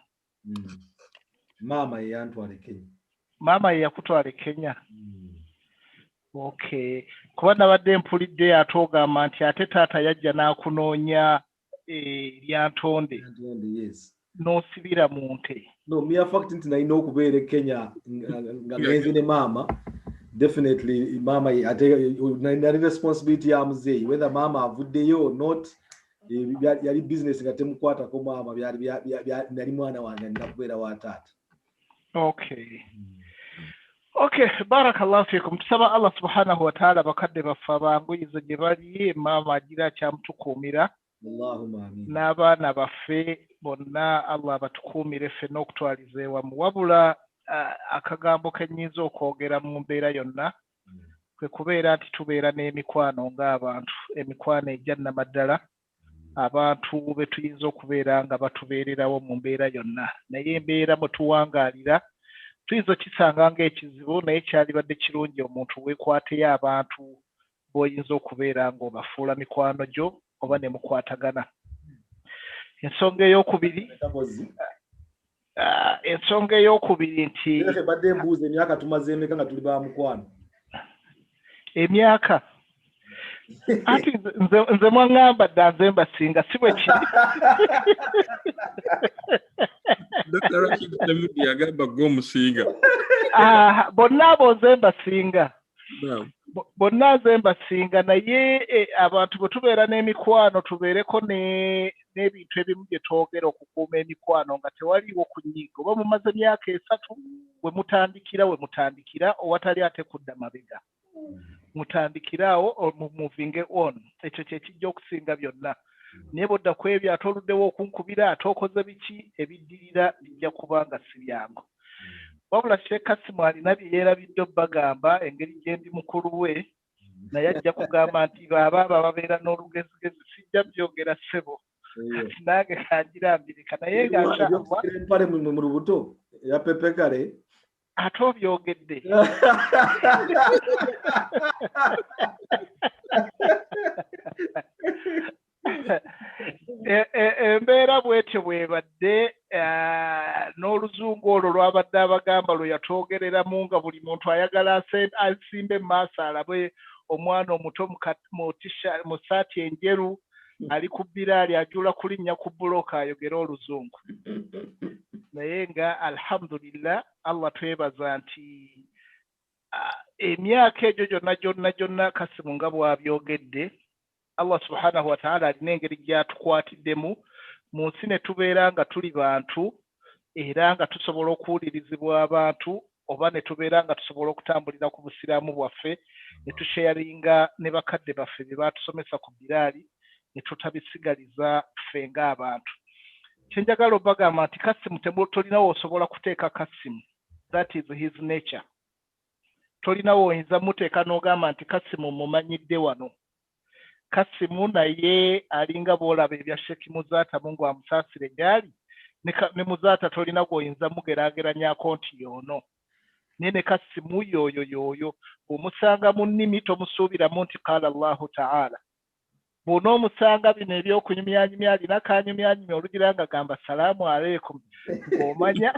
S4: Maama ye yantwala e Kenya.
S7: Maama ye yakutwala e Kenya? Okay. Kuba nabadde mpulidde ate ogamba nti ate taata yajja n'akunoonya lyantonde.
S4: Yes.
S7: N'osibira mu nte.
S4: No, mere fact nti nalina okubeera e Kenya nga ngenze ne maama. Definitely maama nali responsibility ya muzeeyi, whether maama avuddeyo or not. Yali business nga temukwatako maama, nali mwana wange nina kubeera wa taata.
S7: Okay. Okay, barakallahu fikum. Tusaba Allah subhanahu wa ta'ala bakadde baffe abanguyize gye bali, maama agira akyamutukuumira.
S4: Allahumma amin.
S7: N'abaana baffe bonna Allah abatukuumire ffenna okutwaliza ewamu. Wabula akagambo ke nnyinza okwogera mu mbeera yonna kwe kubeera nti tubeera n'emikwano ng'abantu, emikwano egya nnamaddala, abantu be tuyinza okubeera nga batubeererawo mu mbeera yonna. Naye embeera mwe tuwangaalira tuyinza okisanga ng'ekizibu, naye kyalibadde kirungi omuntu weekwateyo abantu b'oyinza okubeera ng'obafuula mikwano gyo oba ne mukwatagana. Ensonga ey'okubiri nti
S4: badde embuuza emyaka tumaze emeka nga tuli ba mukwano?
S7: Emyaka ati nze mwaŋŋamba dda nze mbasinga si bwe kiri.
S1: Dr. Rashid Samudi agamba gw'omusinga.
S7: Bonna abo nze mbasinga. Bonna nze mbasinga, naye abantu bwe tubeera n'emikwano tubeereko n'ebintu ebimu bye twogera okukuuma emikwano nga tewaliiwo kunyiiga. Oba mumaze emyaka 3 we mutandikira owatali ate kudda mabega. Mutandikiraawo moving on. Ekyo kye kijja okusinga byonna. Naye bodda ku ebyo ate oluddewo okunkubira ate okoze biki, ebiddirira bijja kuba nga si byangu. Wabula Sheikh Kassim alina bye yeerabidde bagamba engeri gye ndi mukulu we, naye ajja kugamba nti baba babeera n'olugezigezi sijja byogera ssebo. Kati nange kangirambirika naye
S4: ng'empale mu lubuto ya pepe kale
S7: ate obyogedde. Embeera bwetyo bwebadde n'oluzungu olwo lwabadde abagamba lwe yatwogereramu nga buli muntu ayagala asimbe mu maaso alabe omwana omuto mu ssaati enjeru ali ku biraali ajula kulinnya ku buloka ayogera oluzungu. Naye nga alhamdulillah Allah twebaza nti emyaka egyo gyonna Kasimu nga bw'abyogedde, Allah subhanahu wa ta'ala alina engeri gy'atukwatiddemu mu nsi ne tubeera nga tuli bantu era nga tusobola okuwulirizibwa abantu, oba ne tubeera nga tusobola okutambulira ku busiraamu bwaffe ne tusharinga ne bakadde baffe bye baatusomesa ku biraali ne tutabisigaliza ffe ng'abantu. Kyenjagala obagamba nti Kasimu tolinawo osobola kuteeka Kasimu. That is his nature. Tolinawo oyinza muteeka n'ogamba nti Kasimu mumanyidde wano. Kasimu naye alinga bw'olaba ebya Sheikh Muzaata Mungu amusaasire gyali, ne Muzaata tolina gw'oyinza mugeraageranyako nti y'ono. Naye ne Kasimu y'oyo. Omusanga mu nnimi tomusuubiramu nti qaala Allahu ta'ala. bw'onoomusanga bino ebyokunyumyanyumya alina kanyumyanyumya olugira nga gamba salaamu aleikum ng'omanya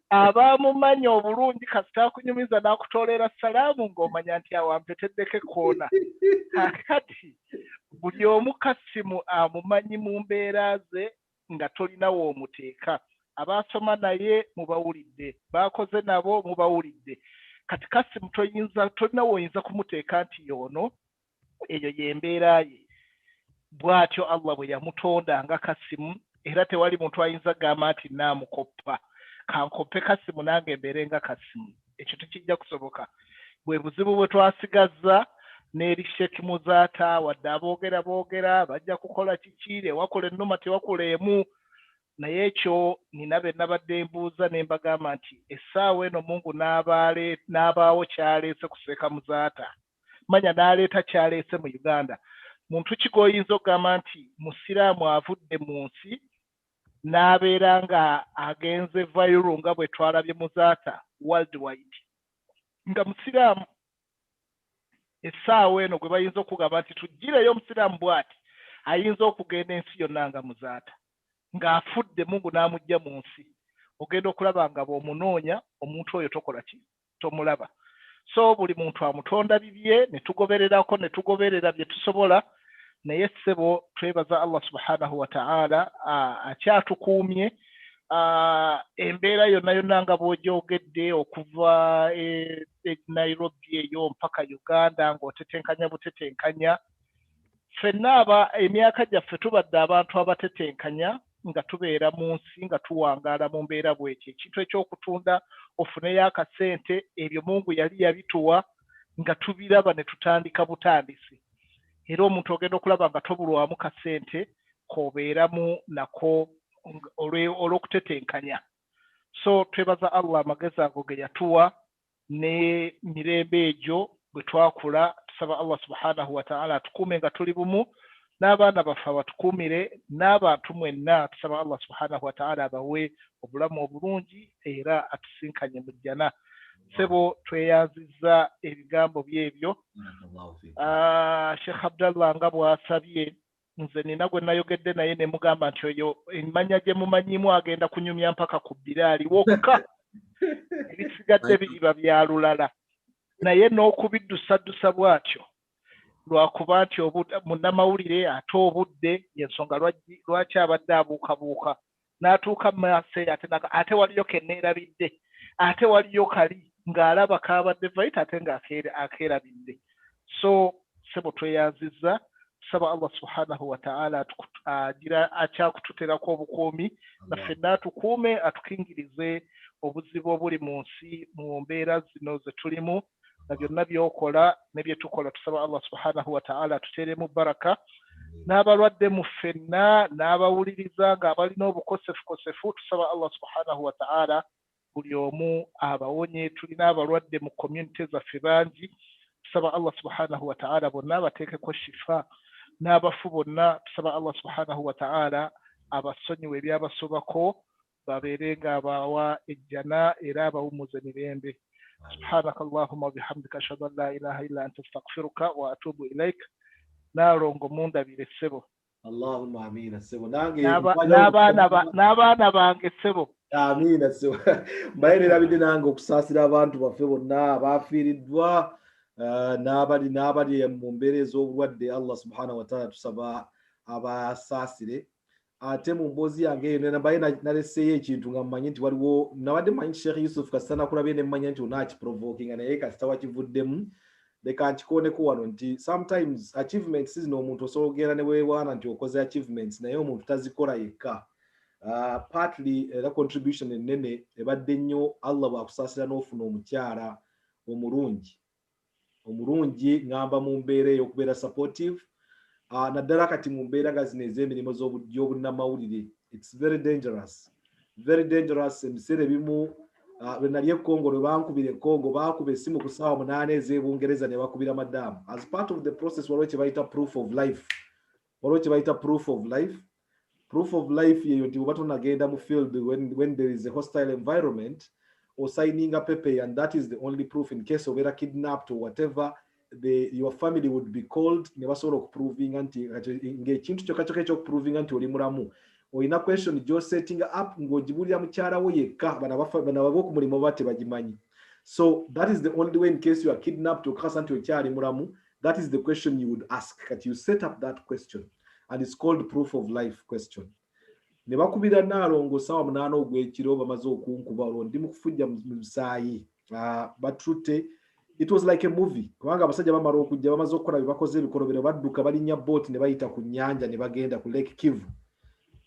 S7: abaamumanyi obulungi kasita akunyumiza n'akutoolera salaamu ng'omanya nti awampeteddeko ekkoona. Kakati buli omu Kasimu amumanyi mu mbeera ze nga tolinawo omuteeka. Abaasoma naye mubawulidde, baakoze nabo mubawulidde. Kati Kasimu tolina woyinza kumuteeka nti yono eyo y'embeera ye. Bw'atyo Allah bwe yamutonda nga Kasimu, era tewali muntu ayinza gamba nti naamukoppa. Kankoppe Kasimu nange mbeere nga Kasimu. Ekyo tekijja kusoboka. Bwe buzibu bwe twasigaza n'eri Sheikh Muzaata wadde boogera bajja kukola kiki, wakula ennuma tewakula emu. Naye ekyo nina be nabadde mbuuza ne mbagamba nti essaawa eno Mungu n'abaawo kyaleese ku Sheikh Muzaata. Manya n'aleeta kyaleese mu Uganda. Muntu ki gw'oyinza okugamba nti musiraamu avudde mu nsi n'abeera nga agenze viral nga bwe twalabye Muzaata worldwide nga musiraamu. Essaawa eno gwe bayinza okugamba nti tuggireyo omusiraamu bw'ati ayinza okugenda ensi yonna nga Muzaata ng'afudde Mungu n'amugya mu nsi. Ogenda okulaba nga bw'omunoonya omuntu oyo tokola ki? Tomulaba. So buli muntu amutonda bibye, ne tugobererako ne tugoberera bye tusobola. Naye ssebo twebaza Allah subhanahu wa ta'ala akyatukuumye. Embeera yonna nga bw'ogyogedde okuva Nairobi eyo mpaka Uganda ng'otetenkanya butetenkanya. Ffenna emyaka gyaffe tubadde abantu abatetenkanya nga tubeera mu nsi nga tuwangaala mu mbeera bw'ekyo. Ekintu eky'okutunda ofuneyo akasente, ebyo Mungu yali yabituwa nga tubiraba ne tutandika butandisi. Era omuntu ogenda okulaba nga tobulwamu kasente k'obeeramu nako olw'okutetenkanya. So twebaza Allah amagezi ago ge yatuwa ne mirembe egyo bwe twakula. Tusaba Allah subhanahu wa ta'ala atukuume nga tuli bumu, n'abaana baffe abatukuumire, n'abantu mwenna tusaba Allah subhanahu wa ta'ala abawe obulamu obulungi era atusinkanye mu jjana. Sebo tweyanzizza ebigambo byebyo. Sheikh Abdallah nga bw'asabye, nze nina gwe nayogedde naye ne mugamba nti oyo emmanya gye mumanyimu agenda kunyumya mpaka ku biraali wokka. Ebisigadde biriba bya lulala. Naye n'okubiddusaddusa bw'atyo lwakuba nti munnamawulire ate obudde y'ensonga lwaki abadde abuukabuuka n'atuuka mu maaso ate waliyo kenneerabidde, ate waliyo kali ng'alaba kaabadde vaita ate ng'akeerabidde. So sebo tweyanzizza, tusaba Allah subhanahu wa ta'ala akyakututerako obukuumi, naffe n'atukuume atukingirize obuzibu obuli mu nsi mu mbeera zino ze tulimu. Na byonna byokola ne bye tukola tusaba Allah subhanahu wa ta'ala atuteeremu baraka. N'abalwadde mu ffenna n'abawuliriza ng'abalina obukosefukosefu tusaba Allah subhanahu wa ta'ala buli omu abawonye. Tulina abalwadde mu community zaffe bangi, tusaba Allah subhanahu wa ta'ala bonna abateekeko shifa. N'abafu bonna tusaba Allah subhanahu wa ta'ala abasonyiwe ebyabasobako babeere ng'abawa ejjana era abawumuze mirembe. سبحانك اللهم وبحمدك أشهد أن لا إله إلا أنت أستغفرك وأتوب إليك. Narongo munda bire sebo.
S4: Allahumma amina sebo.
S7: N'abaana bange sebo.
S4: Amina sebo. Mbairira bide nange okusaasira abantu baffe bonna abaafiiriddwa n'abali mu mbeera ez'obulwadde. Allah subhanahu wa ta'ala tusaba abasaasire. Ate mu mboozi yange eyo nabaye naleseeyo ekintu nga mmanyi nti waliwo nabadde mmanyi nti Sheikh Yusuf kasita nakulabye ne mmanya nti onaakiprovokinga naye kasita wakivuddemu. Leka nkikooneko wano nti sometimes achievements zino omuntu osobola okugenda ne weewaana nti okoze achievements naye omuntu tazikola yekka. Partly era contribution ennene ebadde nnyo Allah bw'akusaasira n'ofuna omukyala omulungi ngamba mu mbeera ey'okubeera supportive. Naddala kati mu mbeera nga zino ez'emirimu gy'obunnamawulire, it's very dangerous. Ebiseera ebimu bwe nali e Congo lwe bankubira e Congo baakuba essimu ku ssaawa 8 ez'Ebungereza ne bakubira madamu. As part of the process waliwo kye bayita proof of life. Proof of life yeyo nti bw'oba tonagenda mu field when there is a hostile environment, or signing a paper, and that is the only proof in case obeera kidnapped or whatever. your family would be called ne basobola okuproving nti ng'ekintu kyokka ekyokuproving nti oli mulamu olina question gy'osetting up ng'ogibulira mukyala wo yekka bano ab'oku mulimu baba tebagimanyi. So that is the only way, in case you are kidnapped or nti okyali mulamu, that is the question you would ask. That you set up that question, and it's called proof of life question. Ne bakubira Nalongo sawa 8 ogw'ekiro bamaze okunkuba olwo ndi mu kufujja mu musaayi batrutte. It was like a movie. Kubanga abasajja bamala okujja bamaze okukola bye bakoze ebikolobero badduka balinnya boat ne bayita ku nnyanja ne bagenda ku Lake Kivu.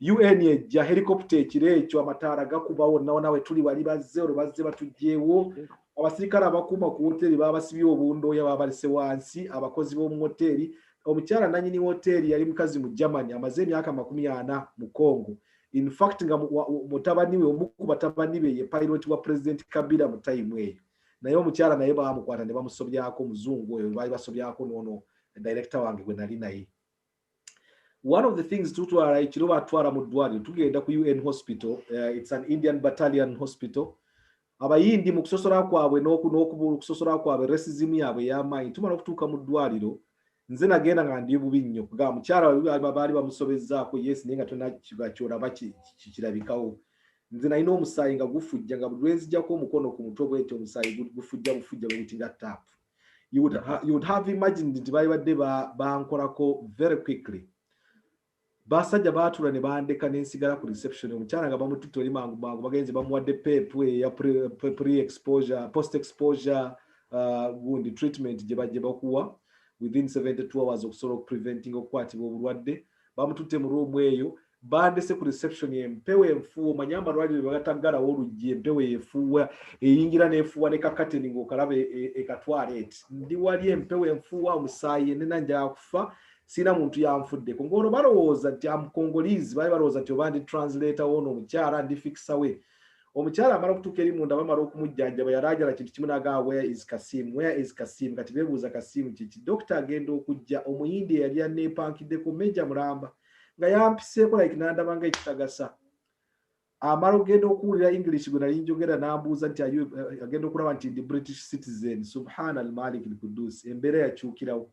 S4: UN ejja helicopter ekiro ekyo amataala gakubawo nawe tuli wali bazze olwo bazze batugyewo. Abasirikale abakuuma ku hoteli babasibye obundooya babalese wansi abakozi b'omu hoteli. Omukyala nanyini hoteli yali mukazi mu Germany amaze emyaka 40 mu Congo. In fact nga mutabani we omu ku batabani be ye pilot wa President Kabila mu time eyo. Naye omukyala naye bamukwata ne bamusobyako muzungu oyo bali basobyako nono director wange gwe nali naye. One of the things tutwala ekiro batwala mu ddwaliro tugenda ku UN hospital, it's an Indian battalion hospital. Abayindi mu kusosola kwabwe n'okusosola kwabwe racism yabwe y'amaanyi tumala okutuuka mu ddwaliro nze nagenda nga ndi bubi nnyo kuga mukyala baali bamusobezzaako yes naye nga tonna kyolaba kirabikawo. Nze nalina omusaayi nga gufujja nga buli lwenzijjako omukono ku mutwe bwetyo omusaayi gufujja bwegutinga tap. You would have imagined nti baali badde bankolako very quickly. Basajja baatula ne bandeka n'ensigala ku reception. Omukyala nga bamututte oli mangu bagenze bamuwadde pepu ya pre-exposure post-exposure wound treatment gye bajje bakuwa within 72 hours okusobola okupreventing okukwatibwa obulwadde. Bamututte mu room eyo bandese ku reception empewo enfuuwa omanyi amalwaliro bagataggalawo oluggi empewo efuuwa eyingira n'efuuwa ne kakateni ng'okalaba ekatwala eti ndi wali empewo enfuuwa omusaayi enena njala kufa sina muntu yanfuddeko ng'olwo balowooza nti amukongolizi bali balowooza nti oba ndi translator woono omukyala ndi fixa we. Omukyala amala okutuuka eri munda bamala okumujjanjaba yalaajala kintu kimu n'agamba where is Kasim, where is Kasim. Kati beebuuza Kasim kiki dokita agenda okujja omuyindi eyali aneepankiddeko Meja Mulamba nga yampiseeko like n'andaba nga ekitagasa. Amala ogenda okuwulira English gwe nali njogera n'ambuuza nti agenda okulaba nti ndi British citizen. Subhana al-Malik al-Quddus. Embeera yakyukirawo.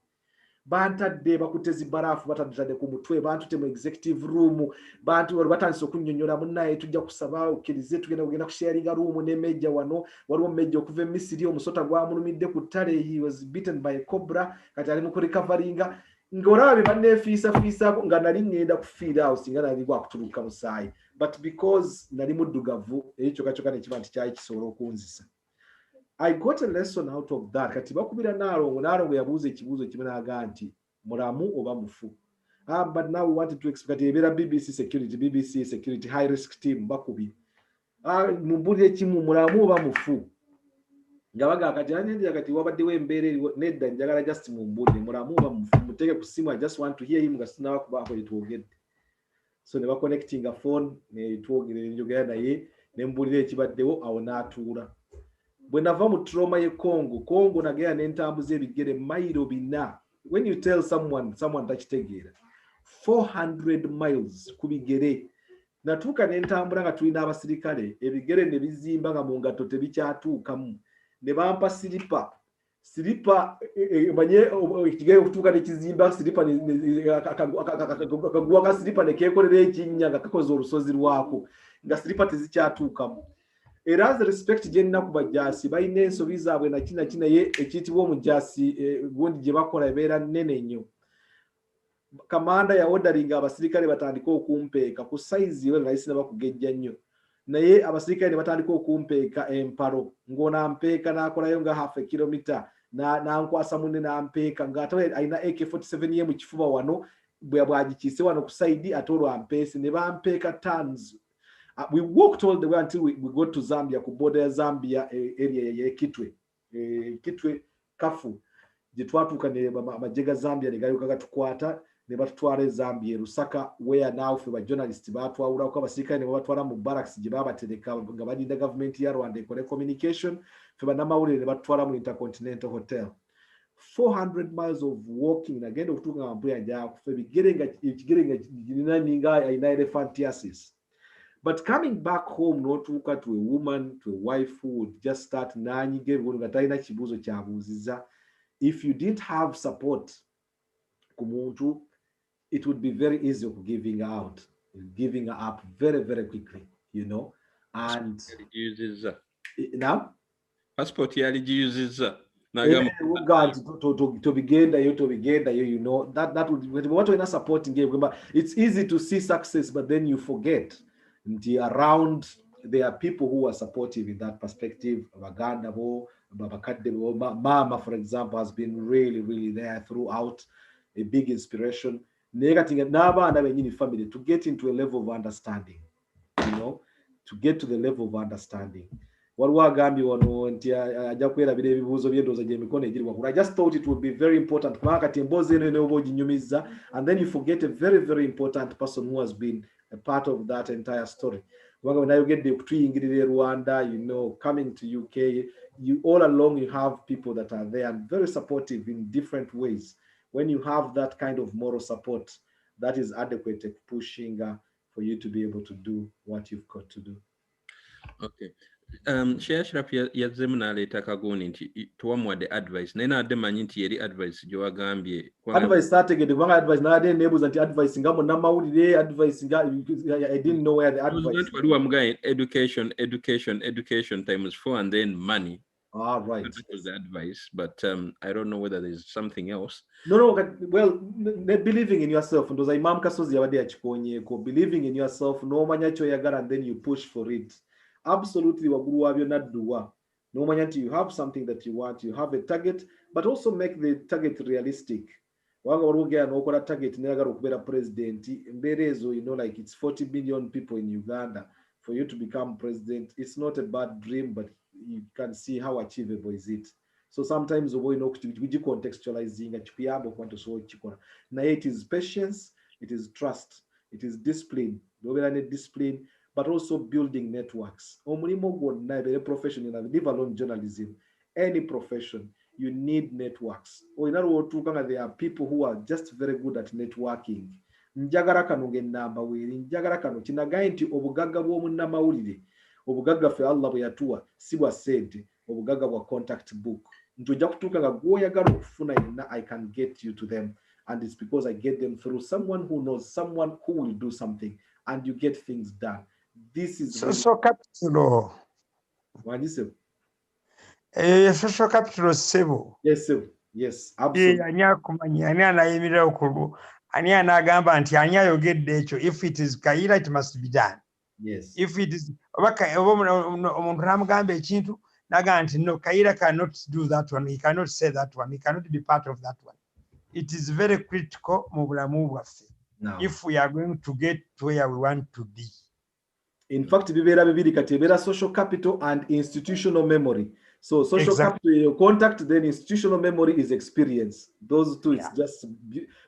S4: Bantadde bakutezi barafu batadde ku mutwe bantute mu executive room bantu wali batandise okunnyonnyola munnaye tujja kusaba okkirize tugenda ku sharinga room ne Meja wano waliwo Meja okuva Misiri omusota gwamulumidde ku ttale he was bitten by a cobra kati ali mu recoveringa ng'olaba banneefiisafiisaako nga nali ngenda kufiira awo singa nali gwakutuluka musaayi but because nali muddugavu ekyo ne kiba nti kyali kisobola okunzisa. I got a lesson out of that. Kati bakubira Nalongo yabuuza ekibuuzo kimu n'agamba nti mulamu oba mufu. But now we wanted to expect ebera BBC security high risk team bakubi. Mubulire ekimu mulamu oba mufu. Ngabaga kati anyenja kati wabaddewo embeera nedda njagala just mumbulire mulamu oba mufu. Muteke ku simu I just want to hear him gasina bakubaako yetwogedde. So ne ba connecting a phone ne twogere njogera naye ne mbulire ekibaddewo awo n'atuula. Bwe nava mu trauma ye Congo nagera n'entambuza ebigere mayiro 4. When you tell someone takitegeera 400 miles ku bigere. Natuuka n'entambula nga tulina abasirikale ebigere ne bizimba nga mu ngatto tebikyatuukamu ne bampa silipa manye ekigere okutuuka ne kizimba silipa akaguwa ka silipa ne keekolera ekinnya nga kakoze olusozi lwako nga silipa tezikyatuukamu. Era as respect jenna ku bajasi bayina ensobi zaabwe na kina ye ekiyitibwa omujasi gundi gye bakola ebeera nnene nnyo. Kamanda ya ordering abasirikale batandika okumpeeka ku size we nayisina bakugejja nnyo naye abasirikale ne batandika okumpeeka empalo ng'ona mpeeka n'akolayo nga half a kilometer n'ankwasa munne n'ampeeka ng'ate ayina AK-47 ye mu kifuba wano bwagikiise wano ku side ate olwo ampeese ne bampeeka tons. We walked all the way until we got to Zambia, ku border ya Zambia area ya Kitwe Kafu. Gye twatuuka ne amajje Zambia ne gayuka gatukwata ne batutwala Zambia Lusaka where now ffe ba journalist batwawula ko abasirikale ne batwala mu barracks gye babatereka nga balinda government ya Rwanda ekole communication ffe bannamawulire ne batwala mu Intercontinental Hotel. 400 miles of walking nagenda okutuuka nga mpuya njaku ffe bigere nga girina ninga ayina elephantiasis. But coming back home, n'otuuka to a woman, to a wife who would just start nanyiga ebibuuzo nga talina kibuuzo kyabuuziza if you didn't have support kumuntu, it would be very easy of giving up very, very quickly, you know. And now
S1: passport uses
S4: God to begin you know, that would what we're not supporting game. But it's easy to see success, but then you forget around there are people who are supportive in that perspective. Mama, for example, has been really, really there throughout, a big inspiration. Family to get into a level of understanding, you know, to get to the level of understanding. I just thought it would be very important, and then you forget a very, very important person who has been a part of that entire story. When you get the Rwanda, you know, coming to UK, you all along you have people that are there and very supportive in different ways. When you have that kind of moral support, that is adequate at pushing for you to be able to do what you've got to do.
S1: Okay. Sheikh Ashraf yazze munaleeta kaguuni nti tuwamuwadde advice naye naadde manyi nti yeri advice gyewagambye
S4: advice started kubanga advice naadde nebuuza nti advice nga munnamawulire advice nga I didn't know where the advice
S1: wali wamugaye education times 4 and then money.
S4: Right.
S1: That was the advice, but I don't know whether there's something else.
S4: No, well, believing in yourself. Ndoza Imam Kasozi yabadde akikonyeeko. Believing in yourself, n'omanya ky'oyagala and then you push for it. Absolutely, wagulu wabyo nadduwa. N'omanya nti you have something that you want, you have a target, but also make the target realistic. Wanga walugera n'okola target n'eyagala okubeera president, embeera ezo, you know, like it's 40 million people in Uganda. For you to become president, it's not a bad dream, but you can see how achievable is it. So sometimes we know contextualizing it is patience, it is trust, it is discipline, discipline, but also building networks. Profession, leave alone journalism, any profession, you need networks. There are people who are just very good at networking. Njagala kano ng'ennamba weeri, njagala kano kinagaye nti obugagga bw'omunnamawulire, obugagga ffe Allah bwe yatuwa si bwa ssente, obugagga bwa contact book. Nti ojja kutuuka nga gw'oyagala okufuna yenna, I can get you to them, and it's because I get them through someone who knows, someone who will do something, and you get things done. This is
S11: social capital.
S4: What is it?
S11: Social capital sebo.
S4: Yes, sir. Yes, absolutely.
S11: Ani akumanya, ani anayimirira okulu, ani anagamba nti ani ayogedde ekyo. If it is Kayira, it must be done.
S4: Yes.
S11: If it is omuntu namugamba ekintu naga nti no, Kayira cannot do that one, he cannot say that one, he cannot be part of that one. It is very critical mu bulamu bwaffe if we are going to get to where we want to be.
S4: In fact, bibeera bibiri kati ebeera social capital and institutional memory. So social capital, contact, then institutional memory is experience. Those two, it's just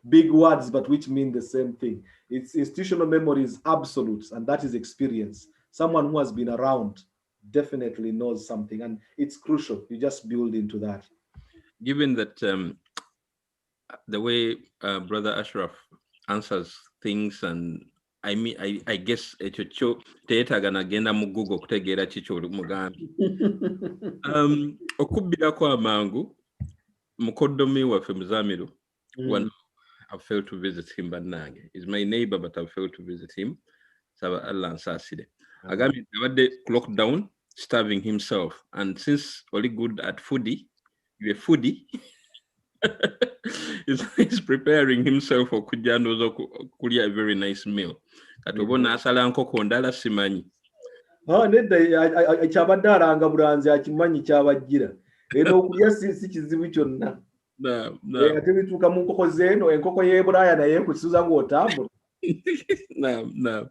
S4: big words, but which mean the same thing. It's institutional memory is absolute, and that is experience. Someone who has been around definitely knows something, and it's crucial. You just build into that.
S1: Given that the way Brother Ashraf answers things, and I mean, I guess ekyo teetaga nagenda mu Google kutegeera kiki oli mugambye. Okubbirako amangu mukoddomi waffe Muzamiru, one I failed to visit him bannange. He's my neighbor, but I failed to visit him. Saba Allah nsaasire. Agambye abadde lockdown, starving himself, and since oli good at foodie, you're a foodie. He's preparing himself for kulia a very nice meal. Katobona asala nkoko ndala simanyi.
S4: Nedda kyabadde alanga bulanzi akimanyi kyabajjira. Era okulya si kizibu kyonna. Ate bituuka mu nkoko zeeno, enkoko y'ebulaaya naye ekukisuza ng'otambula.
S1: No.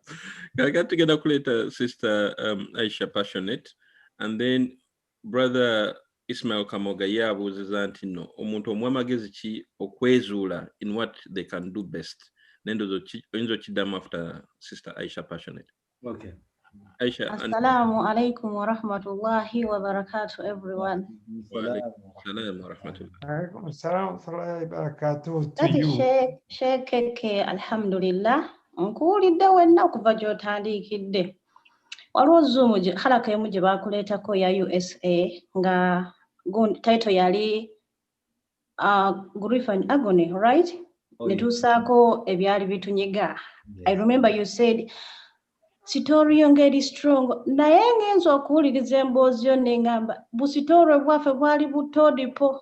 S1: Kakati tugenda kuleeta Sister Aisha Passionate, and then Brother Ismail Kamoga yabuuziza nti no omuntu omuwa amagezi ki okwezuula in what they can do best. Nendo oyinza okiddamu after Sister Aisha Passionate.
S4: Okay.
S1: Aisha.
S8: Assalamu alaikum wa rahmatullahi wa barakatuh, everyone.
S1: Wa alaikum salam wa rahmatullah.
S11: Alaikum salam wa barakatuh to
S8: That
S11: you.
S8: is Sheikh Keke, alhamdulillah. Nkuwulidde wenna okuva gy'otandikidde. Waliwo Zoom halaka emu gye baakuleetako ya USA nga title yali grief and agony, right? Netusako ebyali bitunyiga. I remember you said Sitorio ngeri strong naye ngenzo okuwuliriza emboozi yo n'engamba busitoro bwaffe bwali butodipo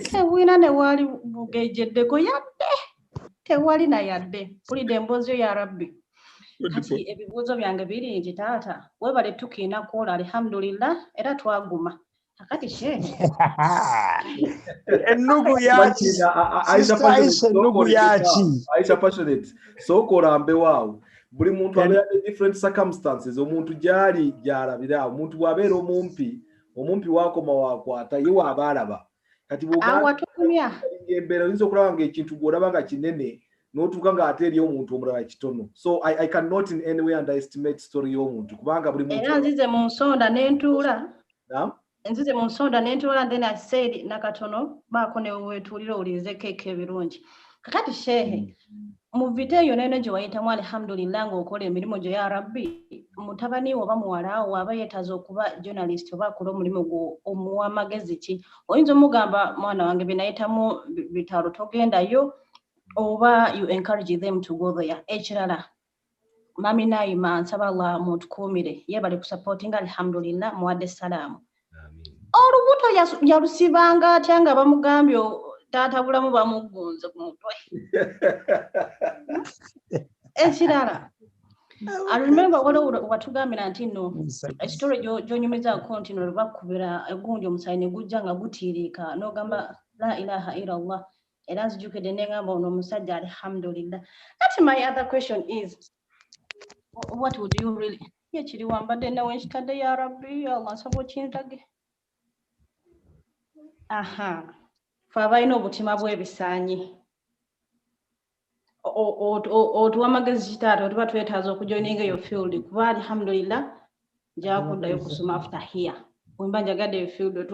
S8: tewina ne wali bugejeddeko yadde tewali na yadde pulidde emboozi yo ya rabbi kati ebibuuzo byange biringi taata webale tukiina kuola alhamdulillah era twaguma akati shehe
S16: ennugu yaki Aisha ennugu yaki
S4: Aisha passionate so korambe waawo buli muntu abeera different circumstances omuntu gyali gyalabira omuntu bw'abeera omumpi waakoma waakwata ye waabalaba kati bw'embeera oyinza okulaba ng'ekintu gw'olaba nga kinene n'otuuka ng'ate eri omuntu omulala kitono so I cannot in any way underestimate story y'omuntu kubanga buli muntu
S8: era nzize mu nsonda n'entuula nzize mu nsonda n'entuula and then I said nakatono baako ne weetuulira owulirizeko ebirungi kakati shehe mu video nene gye wayitamu alhamdulillah ng'okola emirimu gyo ya rabbi mutabani oba muwala wo aba yeetaza okuba journalist oba akola omulimu gwo omuwa amagezi ki oyinza omugamba mwana wange binayitamu bitalo togendayo oba you encourage them to go there ekirala mami Naima nsaba Allah mutukuumire yebale kusupportinga alhamdulillah muwadde salaamu olubuto yalusibanga atya nga bamugambye taata bulamu bamugunze ku mutwe ekirala I remember watugambira nti no ekitolo gy'onyumizaako nti no lwebakubira egundi omusayi ne gujja nga gutiiriika n'ogamba la ilaha illallah era nzijukidde ne ngamba ono omusajja alhamdulillah kati my other question is what would you really ye kiri wambadde nawe nkitadde ya rabbi Allah nsaba okinzage aha fe abalina obutima bw'ebisaanyi otuwa amagezi kitaata otuba twetaaza okujoininga eyo field kuba alhamdulillah njakuddayo kusoma after here wemba njagadde eyo field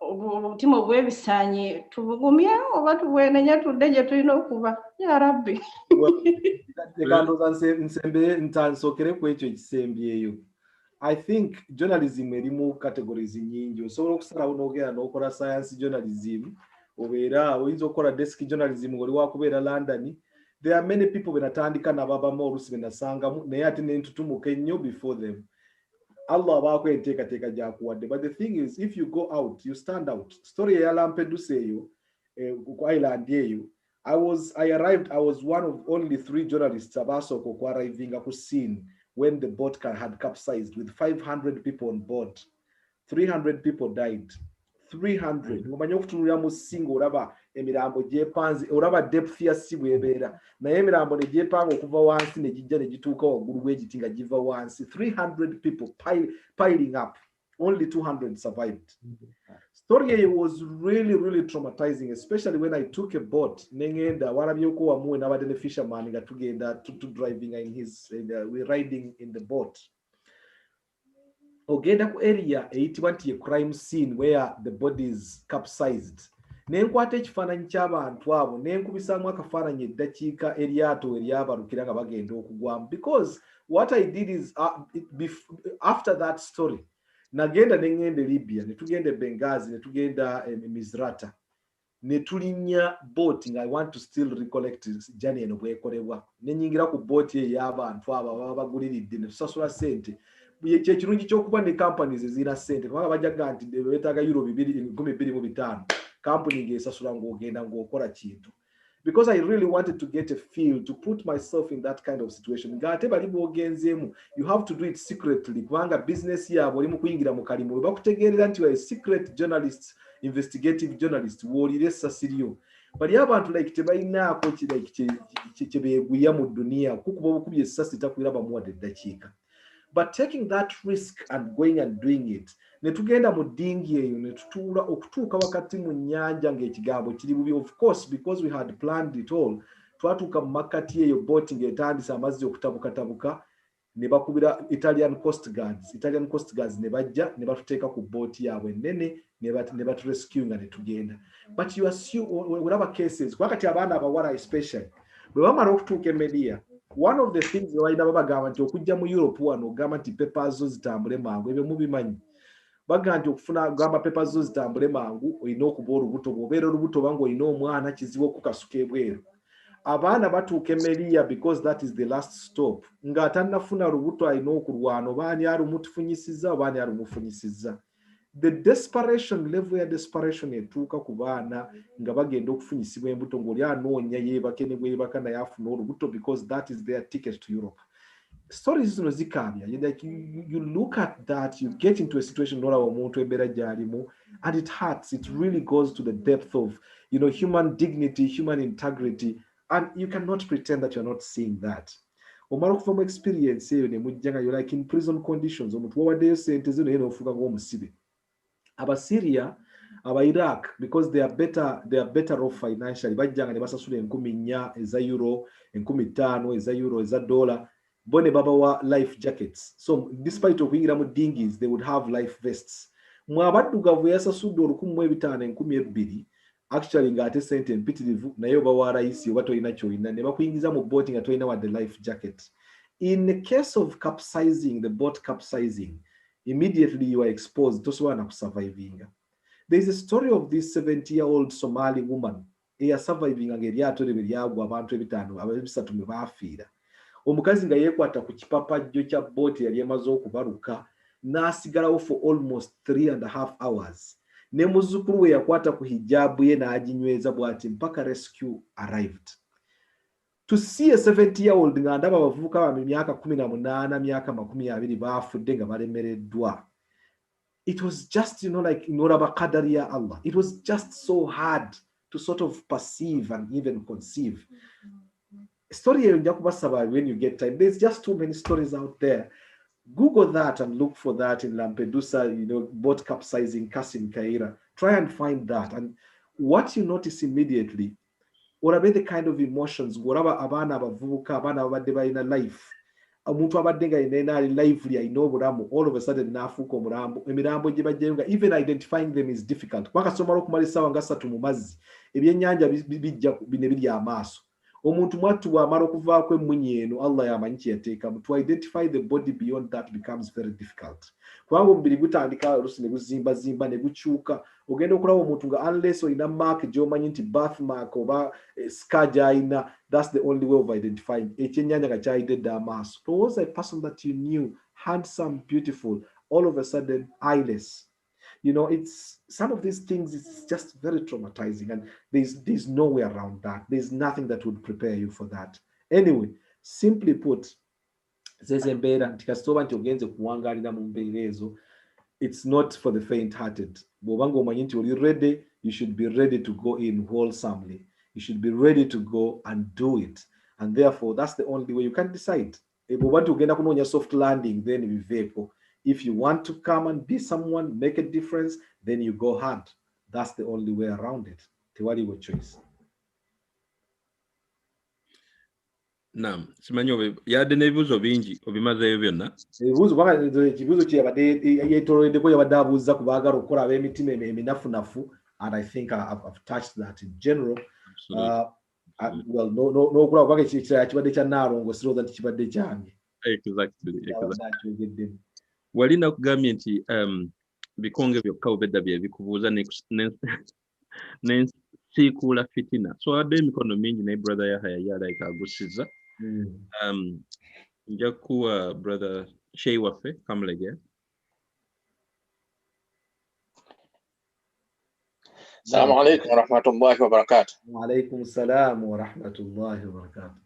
S8: obutima obw'ebisaanyi tubugumye oba tubwenenya tudde gye tulina okuba ya rabbi
S4: nsookere ku ekyo ekisembyeyo I think journalism erimu categories nyingi osobola okusalawo n'ogenda n'okola science journalism obeera oyinza okukola desk journalism oli wakubeera London. There are many people benatandika nababamu olusi benasangamu naye ate nentutumuka ennyo before them. Allah abaako enteekateeka gyakuwadde. But the thing is, if you go out, you stand out. Story ya Lampedusa eyo ku island eyo, I arrived, I was one of only 3 journalists abasooka okwarrivinga ku scene when the boat had capsized with 500 people on board. 300 people died. 300. Ngomanya okutunulira mu singo olaba emirambo gyepanze olaba depth ya si bwebeera naye emirambo ne gyepanga okuva wansi ne gijja ne gituuka waggulu bwegiti nga giva wansi. 300 people piling up. Only 200 survived. Story eyo was really traumatizing, especially when I took a boat nengenda walabyeko wamuwe n'abadde ne fisherman nga tugenda to driving in his we're riding in the boat. Ogenda ku area eyitibwa nti crime scene where the bodies capsized. Nenkwata ekifaananyi ky'abantu abo nenkubisaamu akafaananyi eddakiika eryato eryabalukira nga bagenda okugwamu because what I did is after that story nagenda nengenda Libya netugenda Benghazi netugenda Misrata netulinnya boat nga I want to still recollect journey eno bwekolebwa nenyingira ku boat ey'abantu abo baba baguliridde netusasula ssente kyekirungi ky'okuba ne companies ezirina ssente kubanga bajaga nti beetaaga euro 225 company ng'esasula ng'ogenda ng'okola kintu because I really wanted to get a feel to put myself in that kind of situation ng'ate bali bw'ogenzeemu you have to do it secretly kubanga business yaabwe oli mu kuyingira mu kalimu we bakutegeerera nti a secret journalist investigative journalist w'olira essasi lyo bali abantu like tebalinaako kye beeguya mu dduniya kukuba obukubye essasi takwira bamuwadde eddakiika. But taking that risk and going and doing it, netugenda mu dingi eyo netutuula okutuuka wakati mu nnyanja ng'ekigambo kiri bubi. Of course, because we had planned it all, twatuuka mu makkati eyo boat ng'etandise amazzi okutabukatabuka ne bakubira Italian Coast Guards ne bajja ne batuteeka ku boat yaabwe ennene ne baturescue nga ne tugenda. But you assume olaba cases wakati abaana abawala especially bwe bamala okutuuka media. One of the things balina babagamba nti okujja mu Europe wano ogamba nti papers zo zitambule mangu ebyo mubimanyi baga nti okufuna gamba pepa zo zitambule mangu olina okuba olubuto bw'obeera olubuto bangu olina omwana kizibu okukasuka ebweru abaana batuuka emeriya because that is the last stop ng'atannafuna lubuto alina okulwana obaani alumufunyisiza obaani alumufunyisiza the desperation level ya desperation etuuka ku baana nga bagenda okufunyisibwa embuto ng'oli anoonya yeebake ne bwebaka naye afuna olubuto because that is their ticket to Europe. Stories zino zikaabya like you look at that, you get into a situation n'olaba omuntu embeera gy'alimu and it hurts. It really goes to the depth of human dignity, human integrity, and you cannot pretend that you're not seeing that. Omala okuva mu experience eyo ne mujja nga you're like in prison conditions, omuntu wawaddeyo sente zo naye n'ofuuka ng'omusibe. Aba-Syria, aba-Iraq, because they are better off financially, bajjanga ne basasula 4,000 eza euro, 5,000 eza euro, eza dollar, bo ne babawa life jackets. So despite okuyingira mu dinghies, they would have life vests. Mwe abaddugavu yasasudde 1,500, 2,000, actually ng'ate sente empitirivu naye obawa rayisi oba tolina kyolina ne bakuyingiza mu boat nga tolina wadde life jacket. In the case of capsizing, the boat capsizing, immediately you are exposed to surviving. There is a story of this 70-year-old Somali woman surviving ng'eryato lye lyagwa abantu 5 abasatu mwe baafiira. Omukazi nga yeekwata ku kipapajjo kya boat yali emaze okubaluka n'asigalawo for almost 3.5 hours. Ne muzzukulu we yakwata ku hijabu ye n'aginyweza bw'ati mpaka rescue arrived. To see a 70-year-old nga ndaba abavubuka ba myaka 18 myaka 20 baafudde nga balemereddwa. It was just like noraba qadari ya Allah. It was just so hard to sort of perceive and even conceive. Story nja kubasaba when you get time. There's just too many stories out there. Google that and look for that in Lampedusa, boat capsizing, Kassim, Kayira. Try and find that. And what you notice immediately, orabe the kind of emotions, whatever abana abavubuka, abana abadde balina life. Omuntu abadde nga yenna lively ayina obulamu, all of a sudden n'afuuka omulambo. Emirambo gye bajjayo, even identifying them is difficult. Kubanga somala okumala essaawa nga 3 mu mazzi, ebyennyanja bijja ne birya amaaso. Omuntu mwattu bw'amala okuvaako emmunye eno, Allah yamanyi kye yateekamu. To identify the body beyond that becomes very difficult. Kubanga omubiri gutandika oluusi ne guzimbazimba ne gukyuka. Ogenda okulaba omuntu nga unless olina mark gy'omanyi nti birthmark oba scar gy'alina, that's the only way of identifying. Ekyennyanja nga kyayidde dda amaaso. But was a person that you knew, handsome, beautiful, all of a sudden eyeless. It's some of these things, it's just very traumatizing, and there's no way around that. There's nothing that would prepare you for that. Anyway, simply put, it's not for the faint-hearted. Ready, you should be ready to go in wholesomely. You should be ready to go and do it. And therefore, that's the only way you can decide. If you want to get a soft landing, then you vehicle. If you want to come and be someone, make a difference, then you go hard. That's the only way around it. Tewali your choice.
S1: Naam, simanyi yadde n'ebibuuzo bingi obimazeeyo byonna.
S4: Ekibuuzo kye yabadde yeetooloddeko yabadde abuuza ku baagala okukola ab'emitima eminafunafu, and I think I've touched that in general. Well, n'okulaba kubanga ekirala kibadde kya Naalongo, sirowooza nti kibadde kyange.
S1: Exactly. Wali nakugambye nti bikonge byokka obedda bye bikubuuza n'ensiikuula fitina. So wadde emikono mingi naye brother Yahya yalayika agusizza. Nja kuwa brother Sheikh waffe kamulege.
S10: Assalamu alaikum wa rahmatullahi wa barakatuh.
S4: Wa alaikum salam wa rahmatullahi wa barakatuh.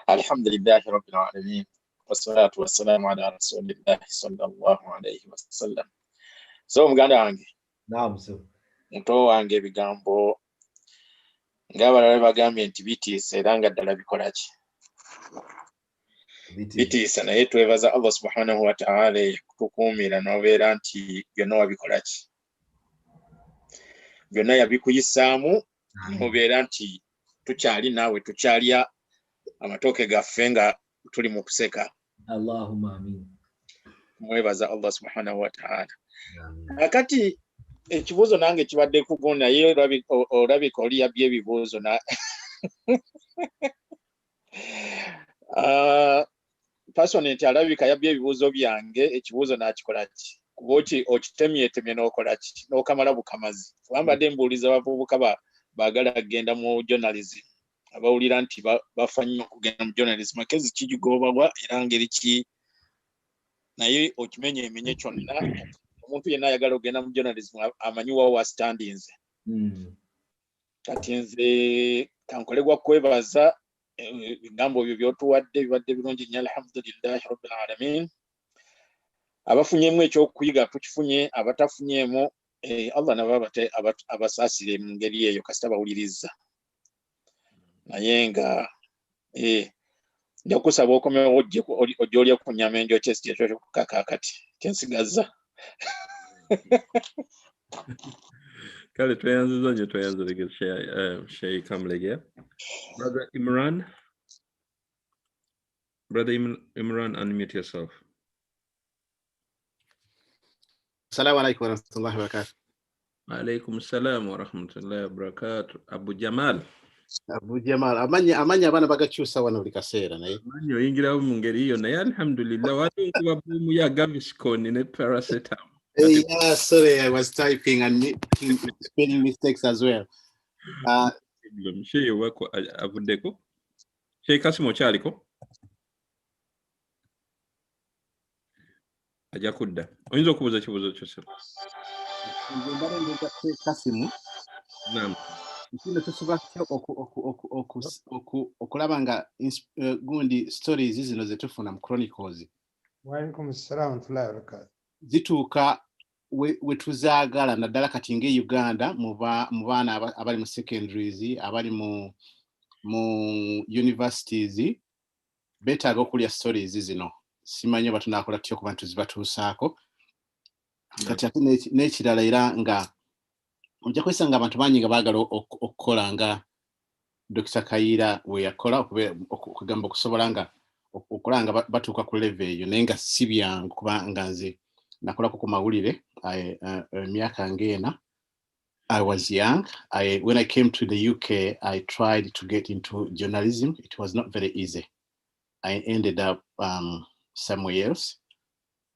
S10: Alhamdulillahi rabbil alamin. Wassalatu wassalamu ala rasulillahi sallallahu alayhi wa sallam. So muganda wange.
S4: Naam so.
S10: Muto wange ebigambo ng'abalala bagambye nti bitiisa era nga ddala bikola ki? Bitiisa naye twebaza Allah subhanahu wa ta'ala kutukuumira n'obeera nti byonna wabikola ki? Byonna yabikuyisaamu n'obeera nti tukyali naawe tukyalya amatooke gaffe nga tuli mu kuseka.
S4: Allahumma amin.
S10: Mwebaza Allah subhanahu wa ta'ala. Akati ekibuuzo nange kibadde kugunda ye olabika oli yabbye ebibuuzo na passionate alabika yabye ebibuuzo byange ekibuuzo n'akikola ki kuba okitemye n'okola ki n'okamala bukamazi wambadde mbuuliza abavubuka baagala kugenda mu journalism abawulira nti bafa nnyo okugenda mu journalism makezi kigigoobabwa era ngeri ki naye okimenya emenye kyonna omuntu yenna ayagala okugenda mu journalism amanyiwawo wa standings kati nze kankolegwa kwebaza ebigambo ebyo byotuwadde bibadde birungi nnyo alhamdulillahi rabbil alamin abafunyemu ekyokuyiga tukifunye abatafunyemu Allah nabo abasaasire mu ngeri eyo kasita bawuliriza naye nga nja kusaba okomewo ojja olya ku nnyama enjokye ekyo kakakati kyensigaza
S1: kale tweyanziza nnyo tweyanzirege Sheikh Kamlegya. Brother Imran, unmute yourself.
S9: Assalamu alaikum wa rahmatullahi wa barakatuh.
S1: Alaikum salam wa rahmatullahi wa barakatuh. Abu Jamal.
S9: Amanya abana bagakyusa wano buli kaseera naye.
S1: Amanyi oyingirawo mu ngeri iyo naye alhamdulillah wali nkuba bumu ya Gaviscon ne paracetamol.
S9: Yeah, sorry, I was typing and spelling mistakes as well.
S1: Sheikh wako avuddeko. Sheikh Kassim okyaliko? Ajja kudda. Oyinza okubuuza ekibuuzo kyose.
S9: Kassim.
S1: Naam.
S9: Kino tusobola okulaba nga gundi stories zino ze tufuna mu Chronicles.
S11: Wa alaikum assalam wa rahmatullahi wa barakatuh.
S9: Zituuka we tuzaagala naddala kati ng'e Uganda mu baana abali mu secondaries abali mu universities beetaaga okulya stories zino. Simanyi oba tunaakola tutya okuba tuzibatuusaako. Kati ate n'ekirala era nga ojja kwesanga abantu bangi nga baagala okukola nga Dr. Kayira we yakola okugamba okusobola nga okukola nga batuuka ku level eyo naye nga si byangu kubanga nze nakolako ku mawulire emyaka ng'ena. I was young. When I came to the UK, I tried to get into journalism. It was not very easy. I ended up somewhere else.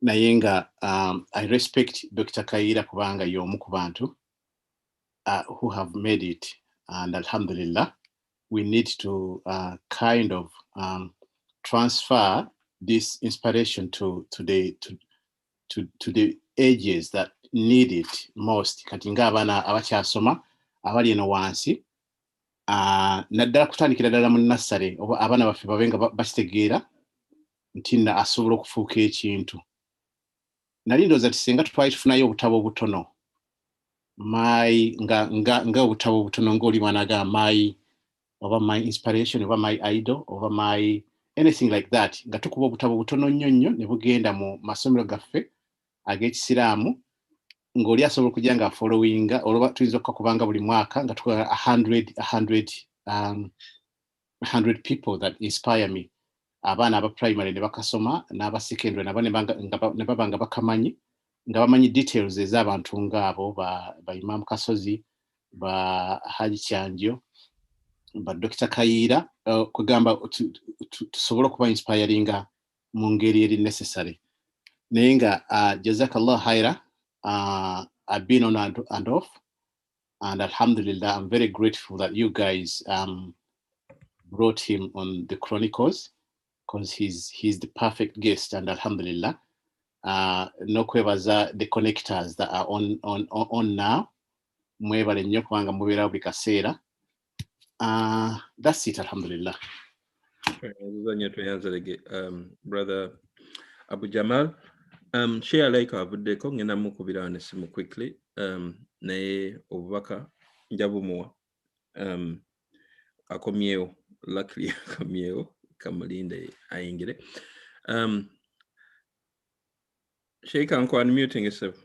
S9: Naye nga I respect Dr. Kayira kubanga y'omu ku bantu who have made it, and alhamdulillah, we need to kind of transfer this inspiration to the ages that need it most. Kati nga abaana abakyasoma abali eno wansi naddala kutandikira ddala mu nassale oba abaana baffe babe nga bakitegeera nti nno asobola okufuuka ekintu. Nali ndowooza nti singa twali tufunayo obutabo obutono nga obutabo obutono ng'oli mwana agamba my oba my inspiration oba my idol oba my anything like that, nga tukuba obutabo butono nnyo nnyo ne bugenda mu masomero gaffe ag'ekisiraamu ng'oli asobola okujja nga followinga olwoba tuyinza okukubanga buli mwaka nga tukola 100 people that inspire me. Abaana aba primary ne bakasoma n'aba secondary nabo ne baba nga bakamanyi nga bamanyi details ez'abantu ng'abo ba Imam Kasozi, ba Haji Kyanjo, ba Dr. Kayira, kugamba tusobola okuba inspiringa mu ngeri eri necessary. Naye nga jazakallah khaira, I've been on and off, and alhamdulillah, I'm very grateful that you guys brought him on the Chronicles, because he's the perfect guest, and alhamdulillah, no kwebaza the connectors that are on now. Mwebale nnyo kubanga mubeerawo buli kaseera. That's it, alhamdulillah.
S1: Brother Abu Jamal, share like avuddeko ngenda mukubira ne simu quickly, naye obubaka njabumuwa akomyewo, luckily akomyewo kamulinde ayingire. Sheikh, I'm unmuting yourself.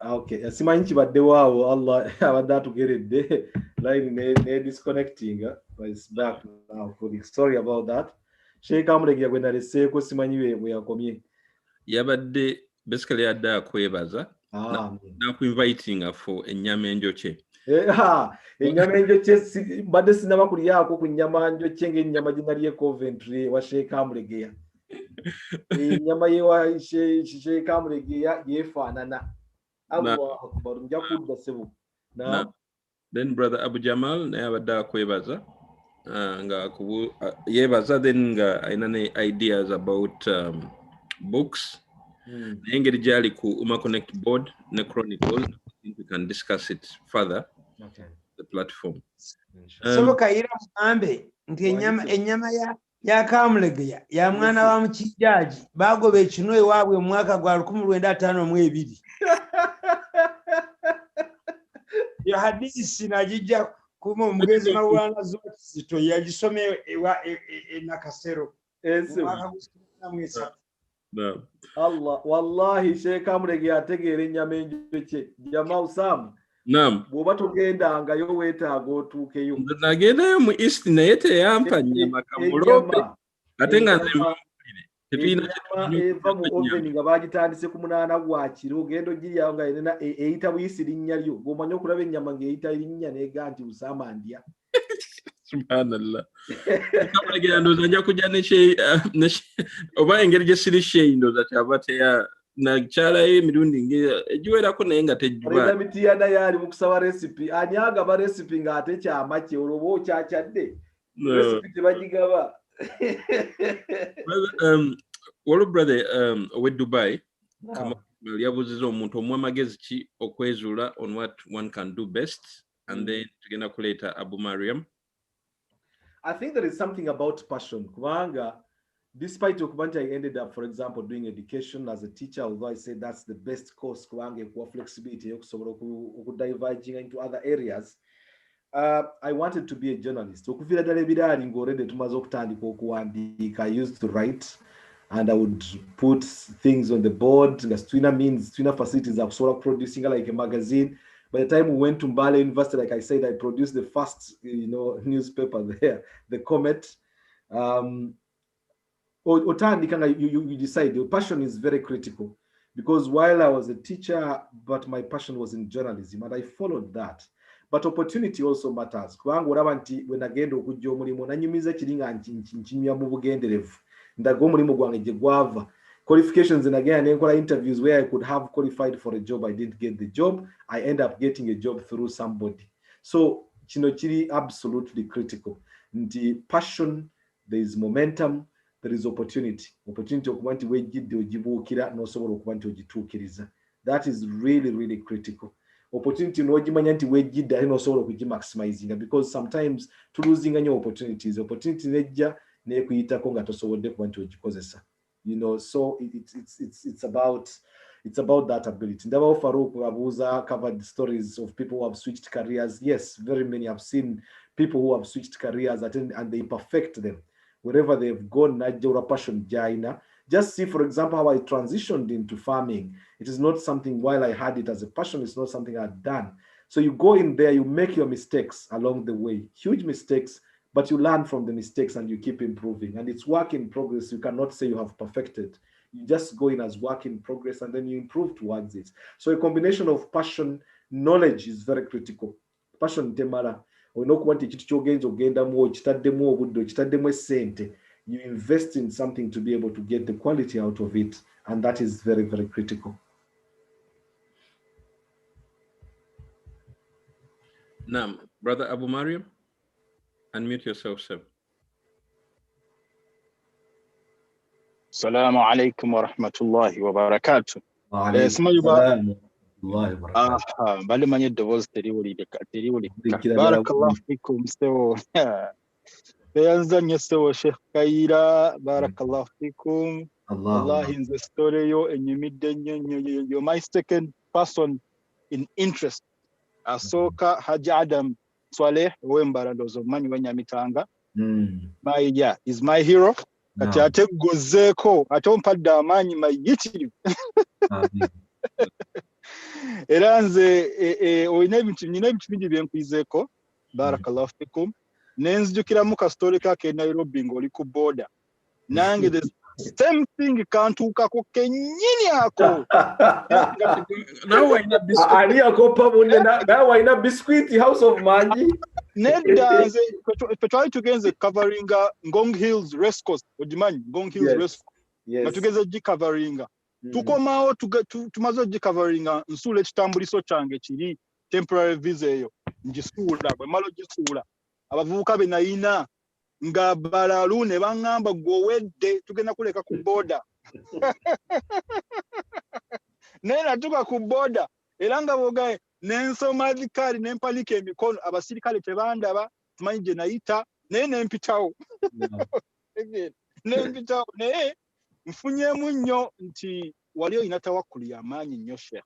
S4: Okay, simanyi kibaddewo awo Allah abadde atugeredde line ne disconnecting, but it's back now. Sorry about that. Sheikh Kamlegya gwe naleseeko simanyi bwe yakomye.
S1: Yabadde basically adda kwebaza na kuinviting for ennyama enjoche.
S4: Ennyama enjoche badde sinaba kulyako ku nnyama njoche ng'ennyama gye nalye Coventry wa Sheikh Amulegeya. Ennyama ye wa Sheikh Amulegeya yefaanana. Allahu Akbar, nja kudda sebo.
S1: Then brother Abu Jamal naye abadde kwebaza nga yebaza then nga ayina ideas about books. Engeri gyali ku Connect board ne Chronicles. I think we can discuss it further. The platform.
S11: So Kayira mugambe nti ennyama ya Kamulegeya ya mwana wa mukijjaji bagoba ekino ewaabwe mu mwaka gwa 1952. Ya hadisi najija kuma omugenzi Marwana Zito yagisome ewa Nakasero.
S4: Allah wallahi Sheikh Amulegeya ategeera ennyama enjoche jamaa Usam. Bw'oba togendanga yo weetaaga otuukeyo.
S1: Nagendayo mu East naye teyampa nnyama kamulope ate nga
S4: eva mu oven nga bagitandise ku 8 gwakiro ogenda ogiryawo nga yenna eyita buyisi linnya lyo ng'omanya okulaba ennyama ng'eyita linnya neega nti Usama ndya.
S1: Subhanallah. Kamulegeya ndooza nja kujja ne oba engeri gye siri Sheikh ndooza kyava teya na kyalayo emirundi egiwerako naye nga tejjuba.
S4: Mitiyana yali mu kusaba recipe anyaga ba recipe ng'ate kyamaki olwoba okyakyadde recipe tebagigaba.
S1: Waliwo brother owe Dubai yabuuziza omuntu omuwa amagezi ki okwezuula on what one can do best, and then tugenda kuleeta Abu Mariam.
S4: I think there is something about passion kubanga despite okubanti I ended up, for example, doing education as a teacher, although I said that's the best course kubanga ekuwa flexibility yokusobola okudiverging into other areas. I wanted to be a journalist. Okuviira ddala ebiraali ng'olredde tumaze okutandika okuwandiika. I used to write and I would put things on the board nga tulina facilities akusobola producing like a magazine. By the time we went to Mbale University, like I said, I produced the first newspaper there, the Comet. You decide your passion is very critical, because while I was a teacher, but my passion was in journalism and I followed that. But opportunity also matters. Kubanga olaba nti bwe nagenda okujja omulimu nanyumiza kiri nga nkinywa mu bugenderevu ndaga omulimu gwange gye gwava. Qualifications, and again, I interviews where I could have qualified for a job. I didn't get the job. I end up getting a job through somebody. So, chiri absolutely critical. The passion, there is momentum, there is opportunity. Opportunity okubanti wejjidde ogibuukira n'osobola okubanti ogitukiriza. That is really, really critical. Opportunity n'ogimanya nti wejjidde ate n'osobola okugimaximizing, because sometimes tuluzinga nnyo opportunities. Opportunity nejja n'ekuyitako nga tosobodde kubanti ogikozesa. So it's about that ability. Ndaba Farouk Abuza covered stories of people who have switched careers. Yes, very many. I've seen people who have switched careers and they perfect them. Wherever they've gone, passion jaina. Just see, for example, how I transitioned into farming. It is not something, while I had it as a passion, it's not something I'd done. So you go in there, you make your mistakes along the way, huge mistakes, but you learn from the mistakes and you keep improving. And it's work in progress. You cannot say you have perfected. You just go in as work in progress and then you improve towards it. So a combination of passion, knowledge is very critical. Passion temara. You invest in something to be able to get the quality out of it. And that is very, very critical.
S1: Now, Brother Abu Mariam, unmute yourself, sir.
S10: Assalamu alaikum wa rahmatullahi wa barakatuh. Bali manye eddoboozi teriwulirika. Barakallahu fikum sewo. Beyanza nnyo sewo Sheikh Kayira. Barakallahu fikum. Wallahi nze story yo enyumidde nnyo. You're my second person in interest. Asooka Haji Adam Swaleh ow'Embala ndowooza omumanyi w'Enyamitanga. Is my hero. Kati ate gozzeeko ate ompadde amaanyi mayitirivu. Era nze olina ebintu bingi bye nkwizeeko. Barakallahu fikum. Ne nzijukiramu ka story kaake Nairobi ng'oli ku border. Nange
S2: same thing kantuukako kennyini ako
S1: nawe waina biscuit
S4: ani akopa munne nawe waina biscuit house of mangi
S2: nedda nze fe twali tugenze coveringa Ngong Hills Race Course ogimanyi Ngong Hills Race nga tugeze gicoveringa tukomawo tumaze ogicoveringa nsuula ekitambuliso kyange kiri temporary visa eyo ngisuula bwe malo gisuula abavubuka be nayina nga balalu ne baŋŋamba gwowedde tugenda kuleka ku boda naye natuka ku boda era nga bogaye nensoma zikaali nempanika emikono abasirikale tebandaba tumanyi gye nayita naye nempitawo nempitawo naye nfunyemu nnyo nti wali olina tawakkulu y'amaanyi nnyo Sheikh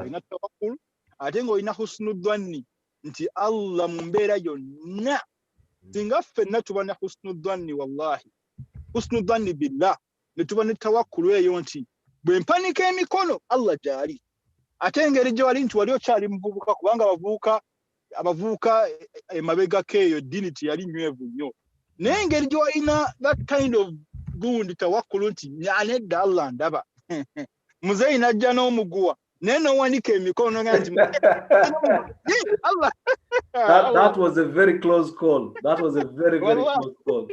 S2: olina tawakkulu ate ng'olina husnu dhanni nti Allah mu mbeera yonna singa ffenna tuba ne husnu dhanni wallahi husnu dhanni billah ne tuba ne tawakkulu eyo nti bwe mpanika emikono Allah gyali ate engeri gye wali nti wali okyali muvubuka kubanga abavubuka emabegako eyo ddiini teyali nywevu nnyo naye engeri gye walina that kind of gundi tawakkulu nti nedda Allah ndaba muzeeyi najja n'omuguwa naye nowanika emikono nga nti Allah.
S4: That was a very close call. That was a very close call.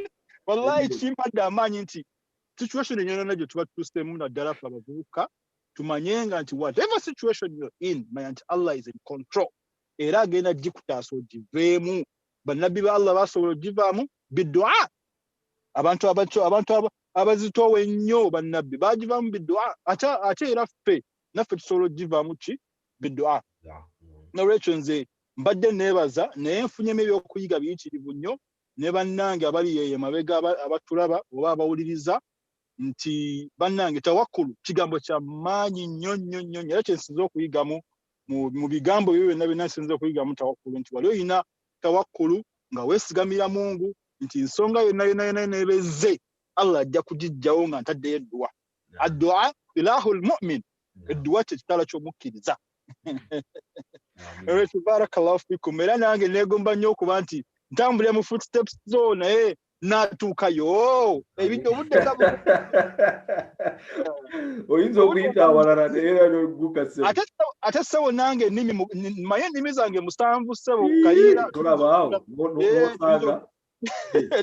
S2: Wallahi kimpadde amaanyi nti situation enyona gye tuba tutuseemu naddala ffe abavubuka tumanyenga nti whatever situation you're in manya nti Allah is in control era agenda gikutaasa ogiveemu bannabbi ba Allah basobola ogivaamu biddua abantu abazitoowa ennyo bannabbi bagivaamu biddua ate era ffe naffe tusobola ogivaamu ki biddua nolwekyo nze mbadde neebaza naye nfunyemu ebyokuyiga biyitirivu nnyo ne bannange abali yeeye mabega abatulaba oba abawuliriza nti bannange tawakkulu kigambo kya maanyi nnyo nnyo nnyo era kyensinza okuyigamu mu bigambo byo byonna byonna nsinza okuyigamu tawakkulu nti wali olina tawakkulu nga weesigamira Mungu nti ensonga yonna nebezze Allah ajja kugijjawo nga ntaddeyo eddua addua ilahul mu'min eddua kye kitala ky'omukkiriza olwekyo barakallahu fikum era nange neegomba nnyo okuba nti ntambulira mu footsteps zo naye natuukayo ebidde obudde
S4: oyinza okuyita abalala naye n'ogukase
S2: ate ssebo nange maye ennimi zange 7 ssebo Kayira
S4: tolabaawo n'osanga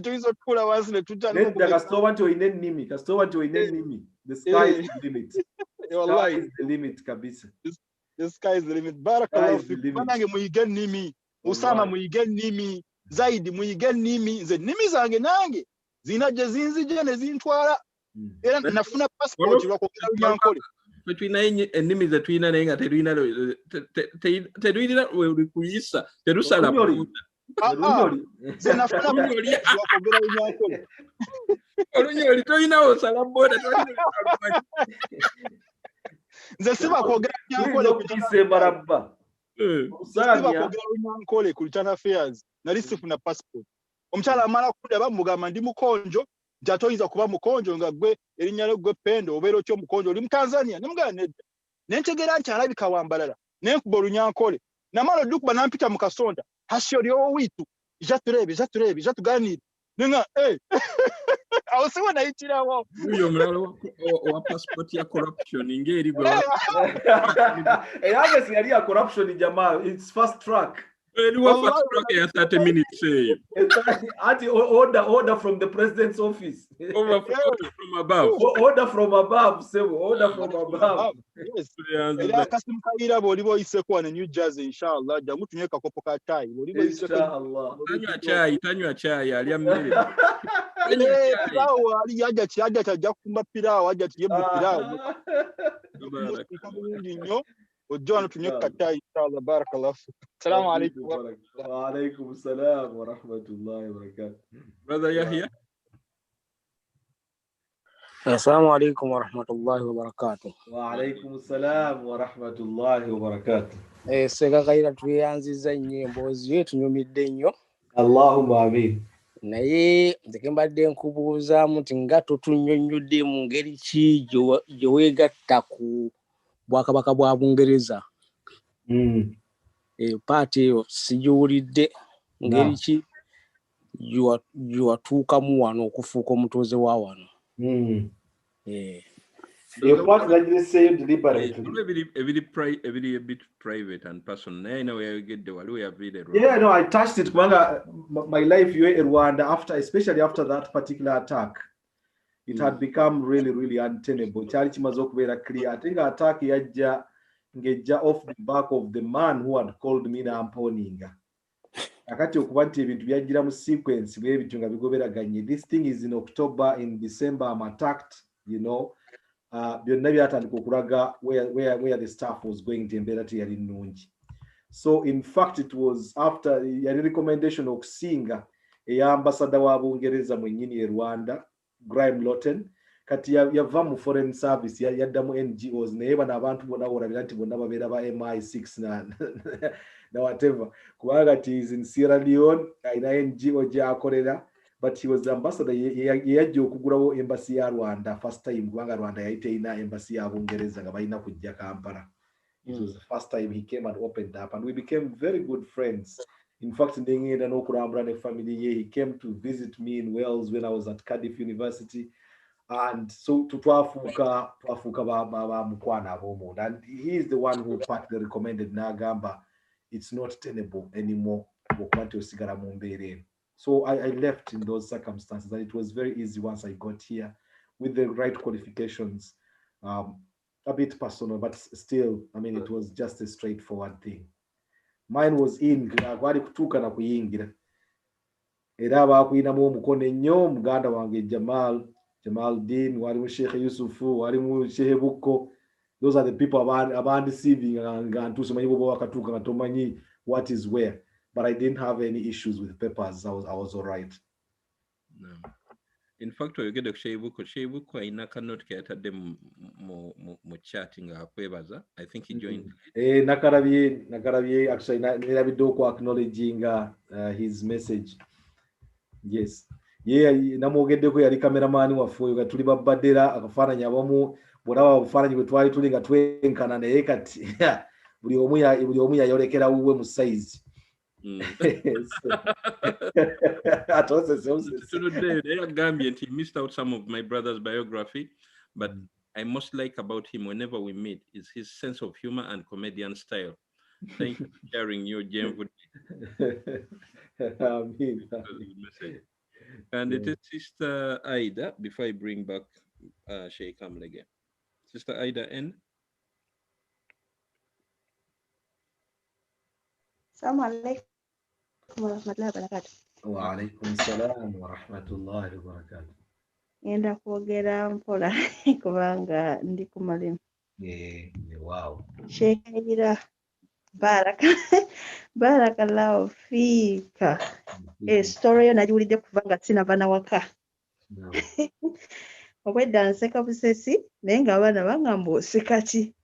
S2: tuyinza otuula wansi ne tujja
S4: nedda kasitooba nti olina ennimi the sky is the limit. Sky is the limit kabisa.
S2: The sky is the limit. Barakallahu fikum. Banange muyige nnimi Usama muyige nnimi Zaidi muyige nnimi nze nnimi zange nange zina gye zinzije ne zintwala era nafuna passport lwakwogera Lunyankole
S1: tulina ennimi ze tulina naye nga teruyina we kuyisa terusala
S2: nze nafuna lwakwogera Lunyankole
S1: olunyoli tolina osala boda
S2: nze sibakwogera Lunyankole
S4: kukisembarabba
S2: sibakwogera Lunyankole ku return affairs nali sifuna passport omukyala amala kudaba mugamba ndi mukonjo nti atoyinza kuba mukonjo nga gwe erinnya lyo gwe Pendo obeera otyo mukonjo oli mu Tanzania nemugamba nedda nentegera nti alabika wambalala nenkuba Olunyankole namala oddukuba nampita mu kasonda hasyo lyowo wiitu jatureebe jatuganire nenga awo siwe nayitirawo
S1: uyo omulala wa passport ya corruption ngeri gwe
S4: eyange yali ya corruption jamaa it's fast track
S1: fast track ya 30 minutes
S4: ati order from the president's office
S1: order from above
S4: order from above
S2: yes era Kasim Kayira boli boyise kwa New Jersey inshallah jangu tunye kakopo ka chai boli boyise
S4: inshallah
S1: tanywa chai ali amnere
S2: sawa ali yaja tajja kumba pirao aja tiyebbu pirao nyo ojwana tunye ka chai inshallah barakallahu assalamu alaykum
S4: wa alaykum assalam wa rahmatullahi wa barakatuh
S1: brother Yahya.
S22: Assalamu alaikum wa rahmatullahi wa barakatuh.
S4: Wa alaikum assalam wa rahmatullahi wa barakatuh.
S22: Sega Kayira tuyanziza nnyo emboozi ye tunyumidde nnyo.
S4: Allahumma amin.
S22: Naye nze mbadde nkubuuzaamu nti nga totunnyonnyodde mu ngeri ki gye weegatta ku Bwakabaka bwa Bungereza. Paati eyo sigiwulidde ngeri ki gye watuukamu wano okufuuka omutuuze wa wano.
S4: Your part that you say deliberately.
S1: Every bit private and personal. I know where you get the way of it.
S4: Yeah, no, I touched it. My life you in Rwanda after, especially after that particular attack, it had become really, really untenable. Chali chimaze okubeera clear. I think attack yajja ngeja off the back of the man who had called me namponinga. Akati okuba nti ebintu byajjira mu sequence bwe ebintu nga bigoberaganye. This thing is in October, in December I'm attacked, you know. Byonna byatandika okulaga where the staff was going to embeera teyali nnungi. So in fact it was after yali recommendation okusinga ey'ambasada wa Bungereza mwennyini e Rwanda, Graham Lawton, kati yava mu foreign service yadda mu NGOs naye bano abantu bonna olabira nti bonna babeera ba MI6 na whatever, kubanga kati is in Sierra Leone ayina NGO gy'akolera, but he was the ambassador yajja okugulawo embassy ya Rwanda first time, kubanga Rwanda yali teyina embassy ya Bungereza nga balina kujja Kampala. It was the first time he came and opened up, and we became very good friends. In fact, ndengenda n'okulambula ne family ye, he came to visit me in Wales when I was at Cardiff University, and so twafuuka ba mukwana ab'omu, and he is the one who partly recommended n'agamba it's not tenable anymore okuba nti osigala mu mbeera eno. So I left in those circumstances, and it was very easy once I got here with the right qualifications. A bit personal, but still, I mean, it was just a straightforward thing. Mine was in gwali kutuuka na kuyingira. Era baakuyinamu omukono ennyo muganda wange Jamal Dean, walimu Sheikh Yusufu, walimu Sheikh Bukko. Those are the people abandeceiving nga ntuuse manyi bwoba wakatuuka nga tomanyi what is where. But I didn't have any issues with papers. I was all right.
S1: No. In fact, we get a Shebuko in a cannot get at them more chatting. I think he joined.
S4: Nakarabi actually Nabidoko acknowledging his message. Yes. Yeah, namogedeko yali cameraman waffe nga tuli babbadera akafaananyi abamu bw'olaba obufaananyi bwe twali tuli nga twenkana naye kati buli omu yayolekera wuwe mu size. He
S1: missed out some of my brother's biography, but I most like about him whenever we meet is his sense of humor and comedian style. Thank you for sharing your gem with me. And it is Sister Aida, before I bring back Sheikh Kamel again. Sister Aida N.
S8: Assalamu alaikum warahmatullahi wabarakatuh.
S4: Wa alaikum salam wa rahmatullahi wa barakatuh.
S8: Ngenda kwogera mpola kubanga ndi ku mulimu.
S4: Wow.
S8: Sheikh Kayira, barakallahu fiika. Story yo nagiwulidde kuva nga sinava na waka. Obwedda nseka busesi naye ng'abaana bangamba oseka ki?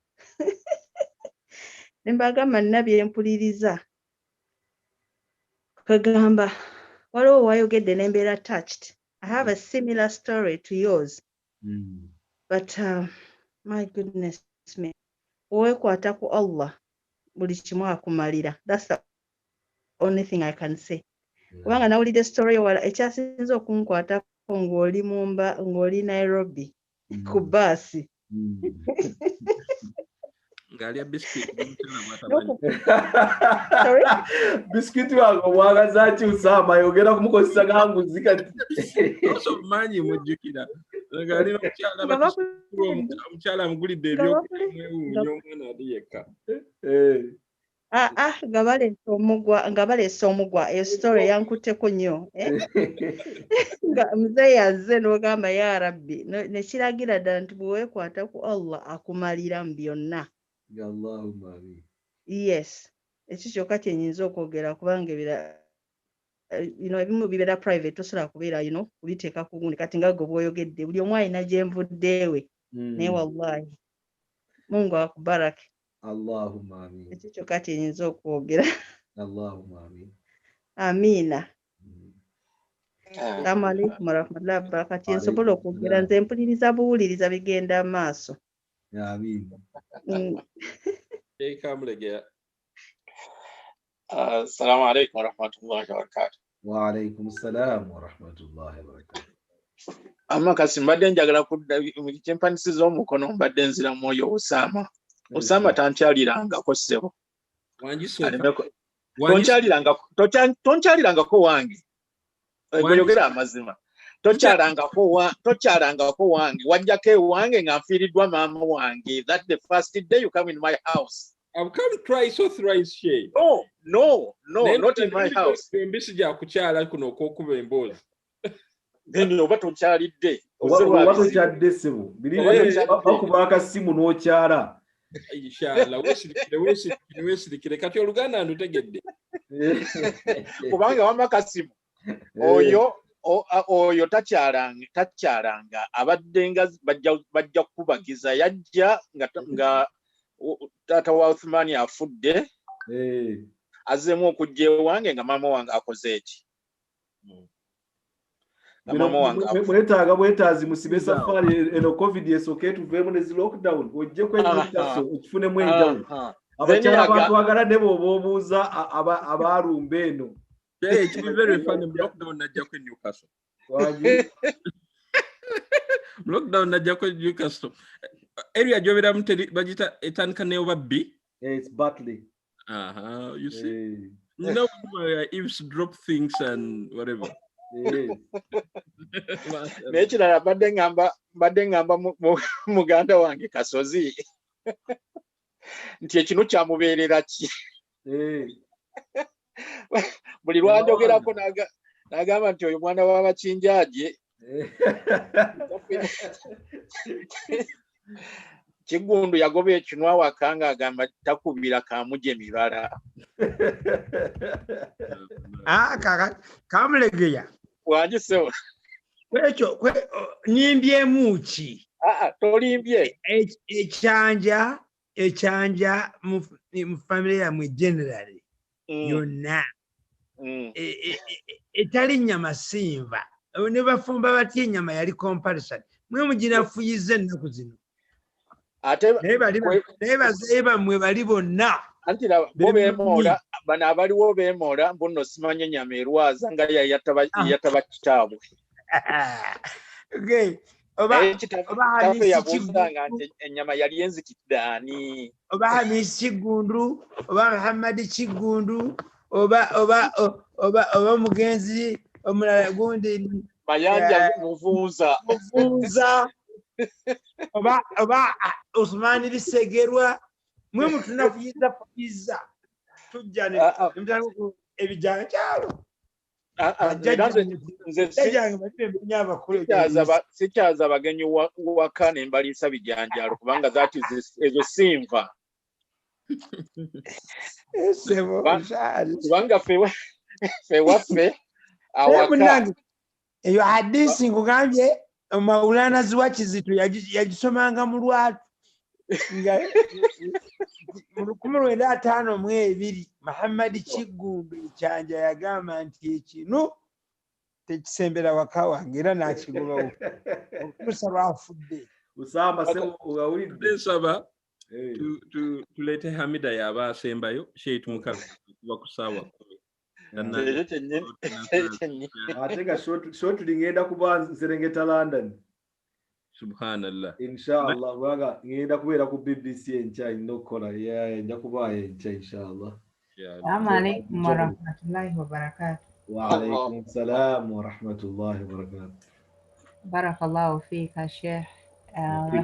S8: Ne mbagamba nina bye mpuliriza. Kagamba waliwo wayogedde ne mbeera touched. I have a similar story to yours. But my goodness me. Owekwata ku Allah buli kimu akumalira. That's the only thing I can say. Kubanga nawulidde story yo wala ekyasinze okunkwatako ng'oli Nairobi ku baasi.
S4: Biscuit wange mwagaza ki Usama ayogera kumukozesa ganguzi kati.
S1: Manyi mujjukira. Omukyala amugulidde ebyokunywa omwana ali yekka.
S8: Nga baleese omugwa eyo story yankutteko nnyo. Muzeeyi yazze n'ogamba ya Rabbi ne kiragira ddala nti bwe weekwata ku Allah akumalira mu byonna.
S4: Allahumma amin.
S8: Yes. Ekyo kyokka kyenyinza okwogera kubanga ebimu bibeera private tosobola kubeera kubiteeka ku gundi kati nga gwe bw'oyogedde buli omu alina gye nvuddeewe naye wallahi Mungu akubarake.
S4: Allahumma amin.
S8: Ekyo kyokka kyenyinza okwogera.
S4: Allahumma amin.
S8: Amiina. Assalamu alaikum warahmatullahi wabarakatuh. Nsobola okwogera nze mpuliriza buwuliriza bigenda maaso.
S4: Amin.
S10: Assalamu alaikum warahmatullahi wabarakatuh.
S4: Wa alaikum salam wa rahmatullahi wa barakatuh.
S10: Kasi mbadde njagala kudda kyempanisiza omukono mbadde nzira mwoyo Osama tankyalirangako ssebo. Tonkyalirangako wange. Gweyogera amazima. Tokyalangako wange. Wajjako ewange nga nfiiriddwa maama wange. That's the first day you come in my house.
S1: I've come twice or thrice, Sheikh.
S10: No, not in my house.
S1: Mbisija kukyala kuno okukuba emboozi.
S10: Then oba tokyalidde.
S4: Oba tokyadde ssebo. Bakuba akasimu n'okyala.
S1: Inshallah, weesirikire kati Oluganda ndutegedde.
S10: Kubanga wama Kasimu. Oyo takyalanga abadde nga bajja kubagiza yajja nga taata wa Uthmani afudde azemu okujja ewange nga maama wange akoze eki.
S4: Mwetaaga bwetaazi musibe safari eno covid esooke tuveemu ne zi lockdown ojje kwetaso okifunemu enjawulo. Abakyala abantu ne bw'oba obuuza abalumba eno.
S1: It's very funny. Lockdown na jako Newcastle. Lockdown na jako Newcastle. Area jobera mteli bajita etanka ne over B.
S4: It's Batley.
S1: You see. You know Eves drop things and whatever.
S10: Nekirala badde ngamba muganda wange Kasozi. Nti ekino kyamubeerera ki? Buli lwanjogerako n'agamba nti oyo mwana w'abakinjaaje Kigundu yagoba ekinwa awaka ng'agamba takubira kaamuje mibala.
S11: Kamulegeya
S10: Wangisewo
S11: kwekyo nyimbyemu ki?
S10: Tolimbye
S11: ekyanja mu family yammwe generally yonna etali nnyama sinva ne bafumba batya ennyama yali comparison mwe muginafuyiza ennaku zino naye bazeeyi bammwe bali bonna
S10: anti bo beemoola bano abaliwo beemoola mbuno simanye ennyama erwaza nga yayataba kitaabwe tafe yabuuzanga nti ennyama yali enzikidde ani
S11: oba Hamisi Kigundu oba Muhammad Kigundu oba mugenzi omulala gundi
S10: Mayanja Muvuunza
S11: oba Usmani Bisegerwa mwe mutunafuyiza tujja ebijanjalo
S10: sikyaza abagenyi waka ne mbaliisa bijanjalo kubanga zaati ezo sinva kubanga fe waffe awaka
S11: eyo hadisi nkugambye Maulana Ziwa Kizito yagisomanga mu lwatu nga mu 1952 Muhammad Kigundu ekyanja yagamba nti ekino tekisembera waka wange era n'akigobawo okusaba afudde
S4: Usama ugawulidde
S1: saba tulete Hamida yaba asembayo Sheikh Mukabe kuba kusawa
S4: atega short lingenda kuba Serengeta London
S1: subhanallah
S4: inshallah waga ngenda kubeera ku BBC encha inokola nja kuba encha inshallah.
S3: Assalamu alaikum warahmatullahi wabarakatuh.
S4: Wa alaikum salam warahmatullahi wabarakatuh.
S3: Barakallahu fika Sheikh.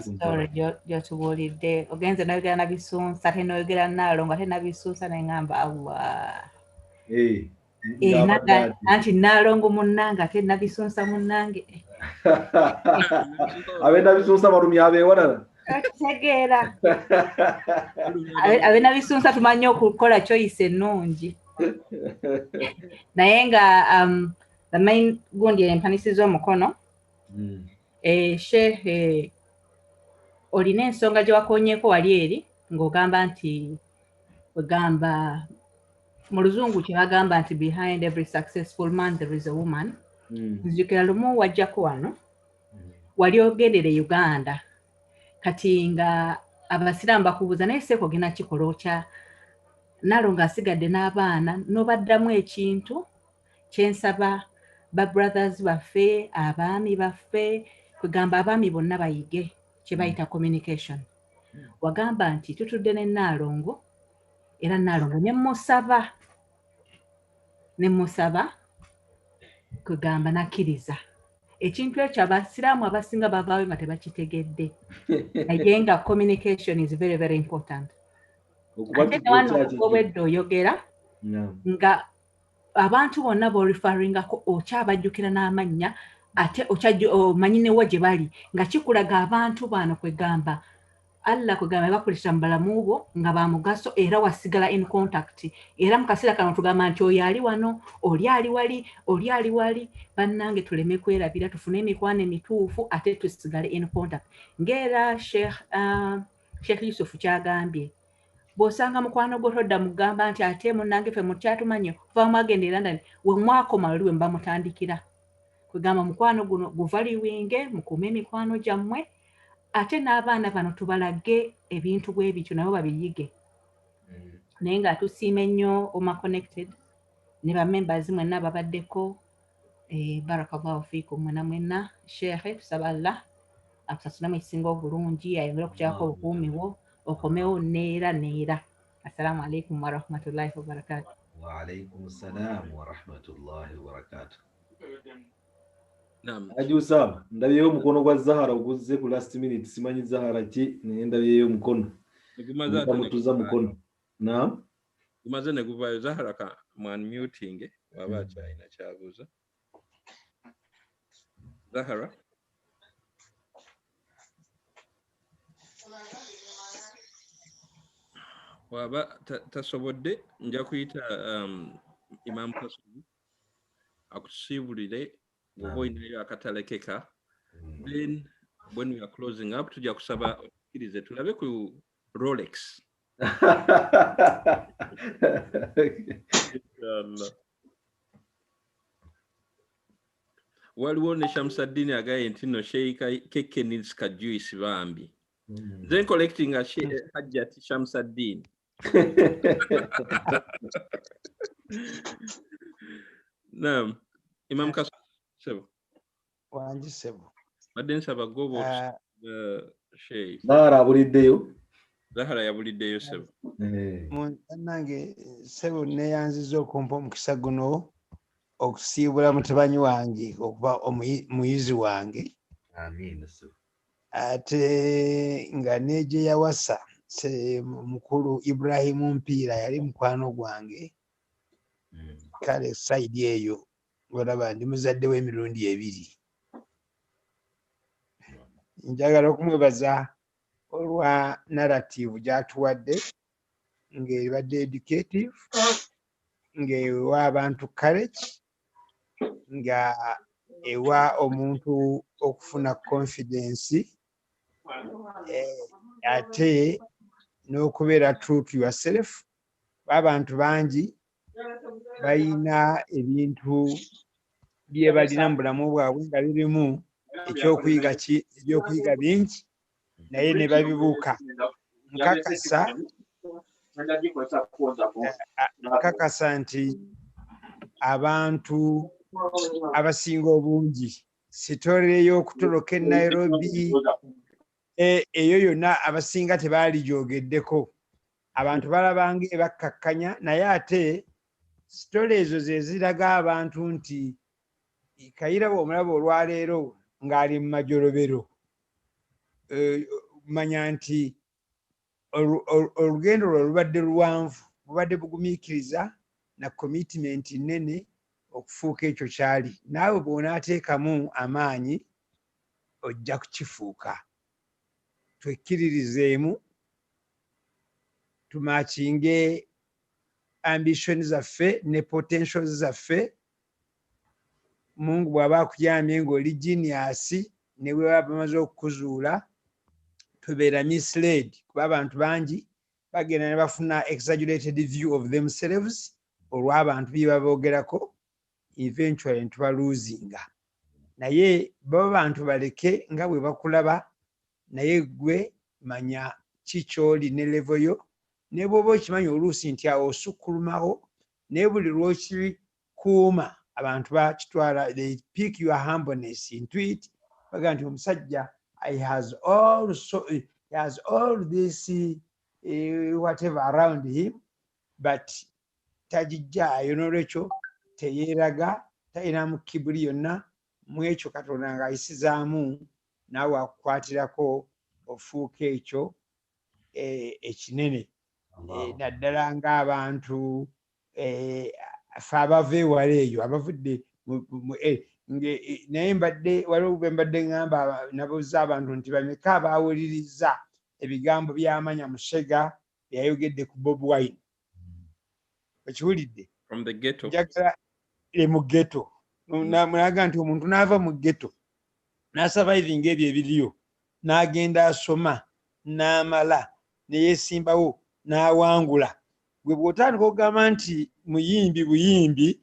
S3: Story gyotubulidde ogenze noyogera nabisunsa ate noyogera Nalongo ate nabisunsa nengamba Allah anti Nalongo munnange ate nabisunsa munnange
S4: abenda bisunsa barumi abewalala
S3: kitegeera abenda bisunsa tumanye okukola choice ennungi naye nga the main gundi empanisiza omukono Sheikh olina ensonga gye wakonyeeko wali eri ng'ogamba nti wegamba mu luzungu kye bagamba nti behind every successful man there is a woman. Nzijukira lumu wajjako wano wali ogendere Uganda kati nga abasiraamu bakubuuza naye Seeko ogenda kikola otya Nalongo asigadde n'abaana n'obaddamu ekintu kyensaba ba brothers baffe abaami baffe kwegamba abaami bonna bayige kye bayita communication wagamba nti tutudde ne Naalongo era Naalongo ne musaba kwegamba nakkiriza ekintu ekyo abasiraamu abasinga bavaayo nga tebakitegedde naye nga communication is very very important ate ne wano obwedde oyogera nga abantu bonna b'orifaringako okyabajjukira n'amannya ate omanyi newa gye bali nga kikulaga abantu bano kwegamba Allah kwegamba bakulisa mu bulamu bwo nga ba mugaso era wasigala in contact era mu kaseera kano tugamba nti oyo ali wano oli ali wali bannange tuleme kwerabira tufune emikwano emituufu ate tusigale in contact ng'era Sheikh Yusuf kyagambye bw'osanga mukwano gwo todda mugamba nti ate munnange ffe mukyatumanye kuva mwagenda e London we mwakoma luli we mba mutandikira kwegamba mukwano guno guvaliwinge mukuume emikwano gyammwe ate n'abaana bano tubalage ebintu bwe bityo nabo babiyige naye nga tusiima ennyo Oma Connected ne bamembers mwenna babaddeko barakallahu fiikum mwenna Sheikh tusaba Allah akusasulamu ekisinga obulungi ayongere okukyako obukuumi bwo okomewo neera assalamu alaikum warahmatullahi wabarakatuh.
S4: Wa alaikum assalam warahmatullahi wabarakatuh. Ajusa ndabyeyo omukono gwa Zahara oguzze ku last minute simanyi Zahara ki naye ndabyeyo omukono mutuza mukono
S1: gumaze ne guvaayo Zahara ka muting waba akyalina kyabuuza Zahara waba tasobodde nja kuyita Imam Kassim akusiibulire bw'oba olinayo akatalekeka then when we are closing up tujja kusaba okkirize tulabe ku Rolex waliwo ne Shamsuddin agaye nti no Sheikh keke needs ka juice bambi then collecting a Hajjat Shamsuddin Naam Imam Kassim sebo
S11: wanji sebo
S1: badde nsaba gobo Sheikh Zahara yabuliddeyo sebo
S11: nange sebo neyanziza okumpa omukisa guno okusiibula mutabani wange okuba muyizi wange ate nga neje yawasa mukulu Ibrahimu Mpiira yali mukwano gwange kale saidi eyo olaba ndi muzadde w'emirundi ebiri njagala okumwebaza olwa narrative gy'atuwadde ng'ebadde educative ng'ewa abantu courage nga ewa omuntu okufuna confidence ate n'okubeera true to yourself abantu bangi balina ebintu bye balina mu bulamu bwabwe nga birimu ebyokuyiga bingi naye ne babibuuka nkakasa nti abantu abasinga obungi sitole ey'okutoloka e Nairobi eyo yonna abasinga tebaali gyogeddeko abantu balabanga ebakkakkanya naye ate sitole ezo ze ziraga abantu nti Kayira bw'omulaba olwaleero ng'ali mu majolobero manya nti olugendo lwe lubadde luwanvu bubadde bugumiikiriza na commitment nnene okufuuka ekyo kyali naawe bw'onaateekamu amaanyi ojja kukifuuka twekkiririzeemu tumakinge ambition zaffe ne potentials zaffe Mungu bw'aba akuyambye ng'oli genius ne bwe baba bamaze okukuzuula tubeera misled kuba abantu bangi bagenda ne bafuna exaggerated view of themselves olw'abantu bye baboogerako eventually tubaluuzinga naye baba bantu baleke nga bwe bakulaba naye gwe manya kikyoli ne level yo ne bw'oba okimanyi oluusi nti awo osukkulumawo naye buli lw'okikuuma abantu bakitwala, they pick your humbleness into it. Baga nti omusajja he has all this whatever around him, but tajijjaayo n'olwekyo teyeeraga, talinamu kibuli yonna mu ekyo Katonda ng'ayisizaamu naawe akukwatirako ofuuka ekyo ekinene. Naddala ng'abantu ffe abava ewala eyo abavudde naye mbadde waliwo bwe mbadde ngamba nabuuza abantu nti bameka abaawuliriza ebigambo by'Amanya Musega byayogedde ku Bobi Wine. Okiwulidde?
S1: From the ghetto.
S11: Njagala mu ghetto. Mulaga nti omuntu n'ava mu ghetto n'asurviving ebyo ebiriyo n'agenda asoma n'amala ne yeesimbawo n'awangula. Gwe bw'otandika okugamba nti buyimbi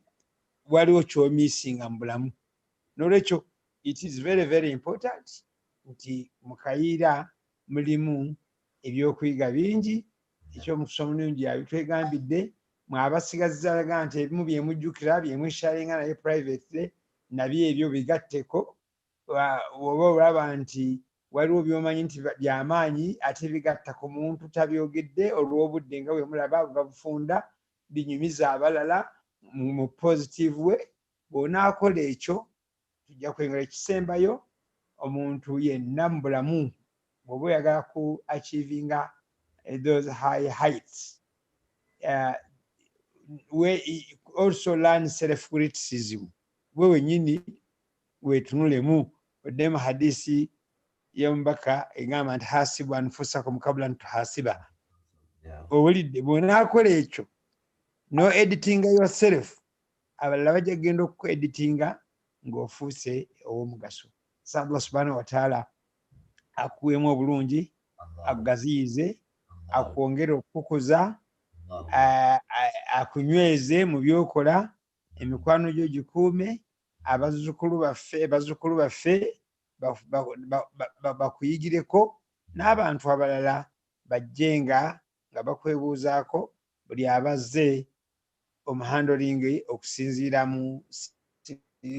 S11: waliwo ky'omiisinga mu bulamu. N'olwekyo it is very very important nti mu Kayira mulimu ebyokuyiga bingi. Ekyomukusa omulungi abitwegambidde, mwe abasigazzaga nti ebimu bye mujjukira bye mweshalinga naye privately nabyo ebyo bigatteko. Oba olaba nti waliwo by'omanyi nti by'amaanyi ate bigatta ku muntu tabyogedde olw'obudde nga bwe mulaba babufunda binyumiza abalala mu positive we. Bw'onaakola ekyo tujja kwengera ekisembayo omuntu yenna mu bulamu bw'oba oyagala ku achievinga those high heights. We also learn self-criticism. We wennyini weetunulemu. Oddemu hadisi y'omubaka egamba nti hasibu anfusakum kabla an tuhasiba. Owulidde? Bw'onaakola ekyo no editing yourself, abalala bajja kugenda okueditinga ng'ofuuse ow'omugaso. Allah subhanahu wa ta'ala akuweemu obulungi, akugaziyize, akwongere okukuza, akunyweze mu byokola, emikwano gyo gikuume, abazzukulu baffe bakuyigireko, n'abantu abalala bajjenga nga bakwebuuzaako buli abazze omuhandoling okusinziira mu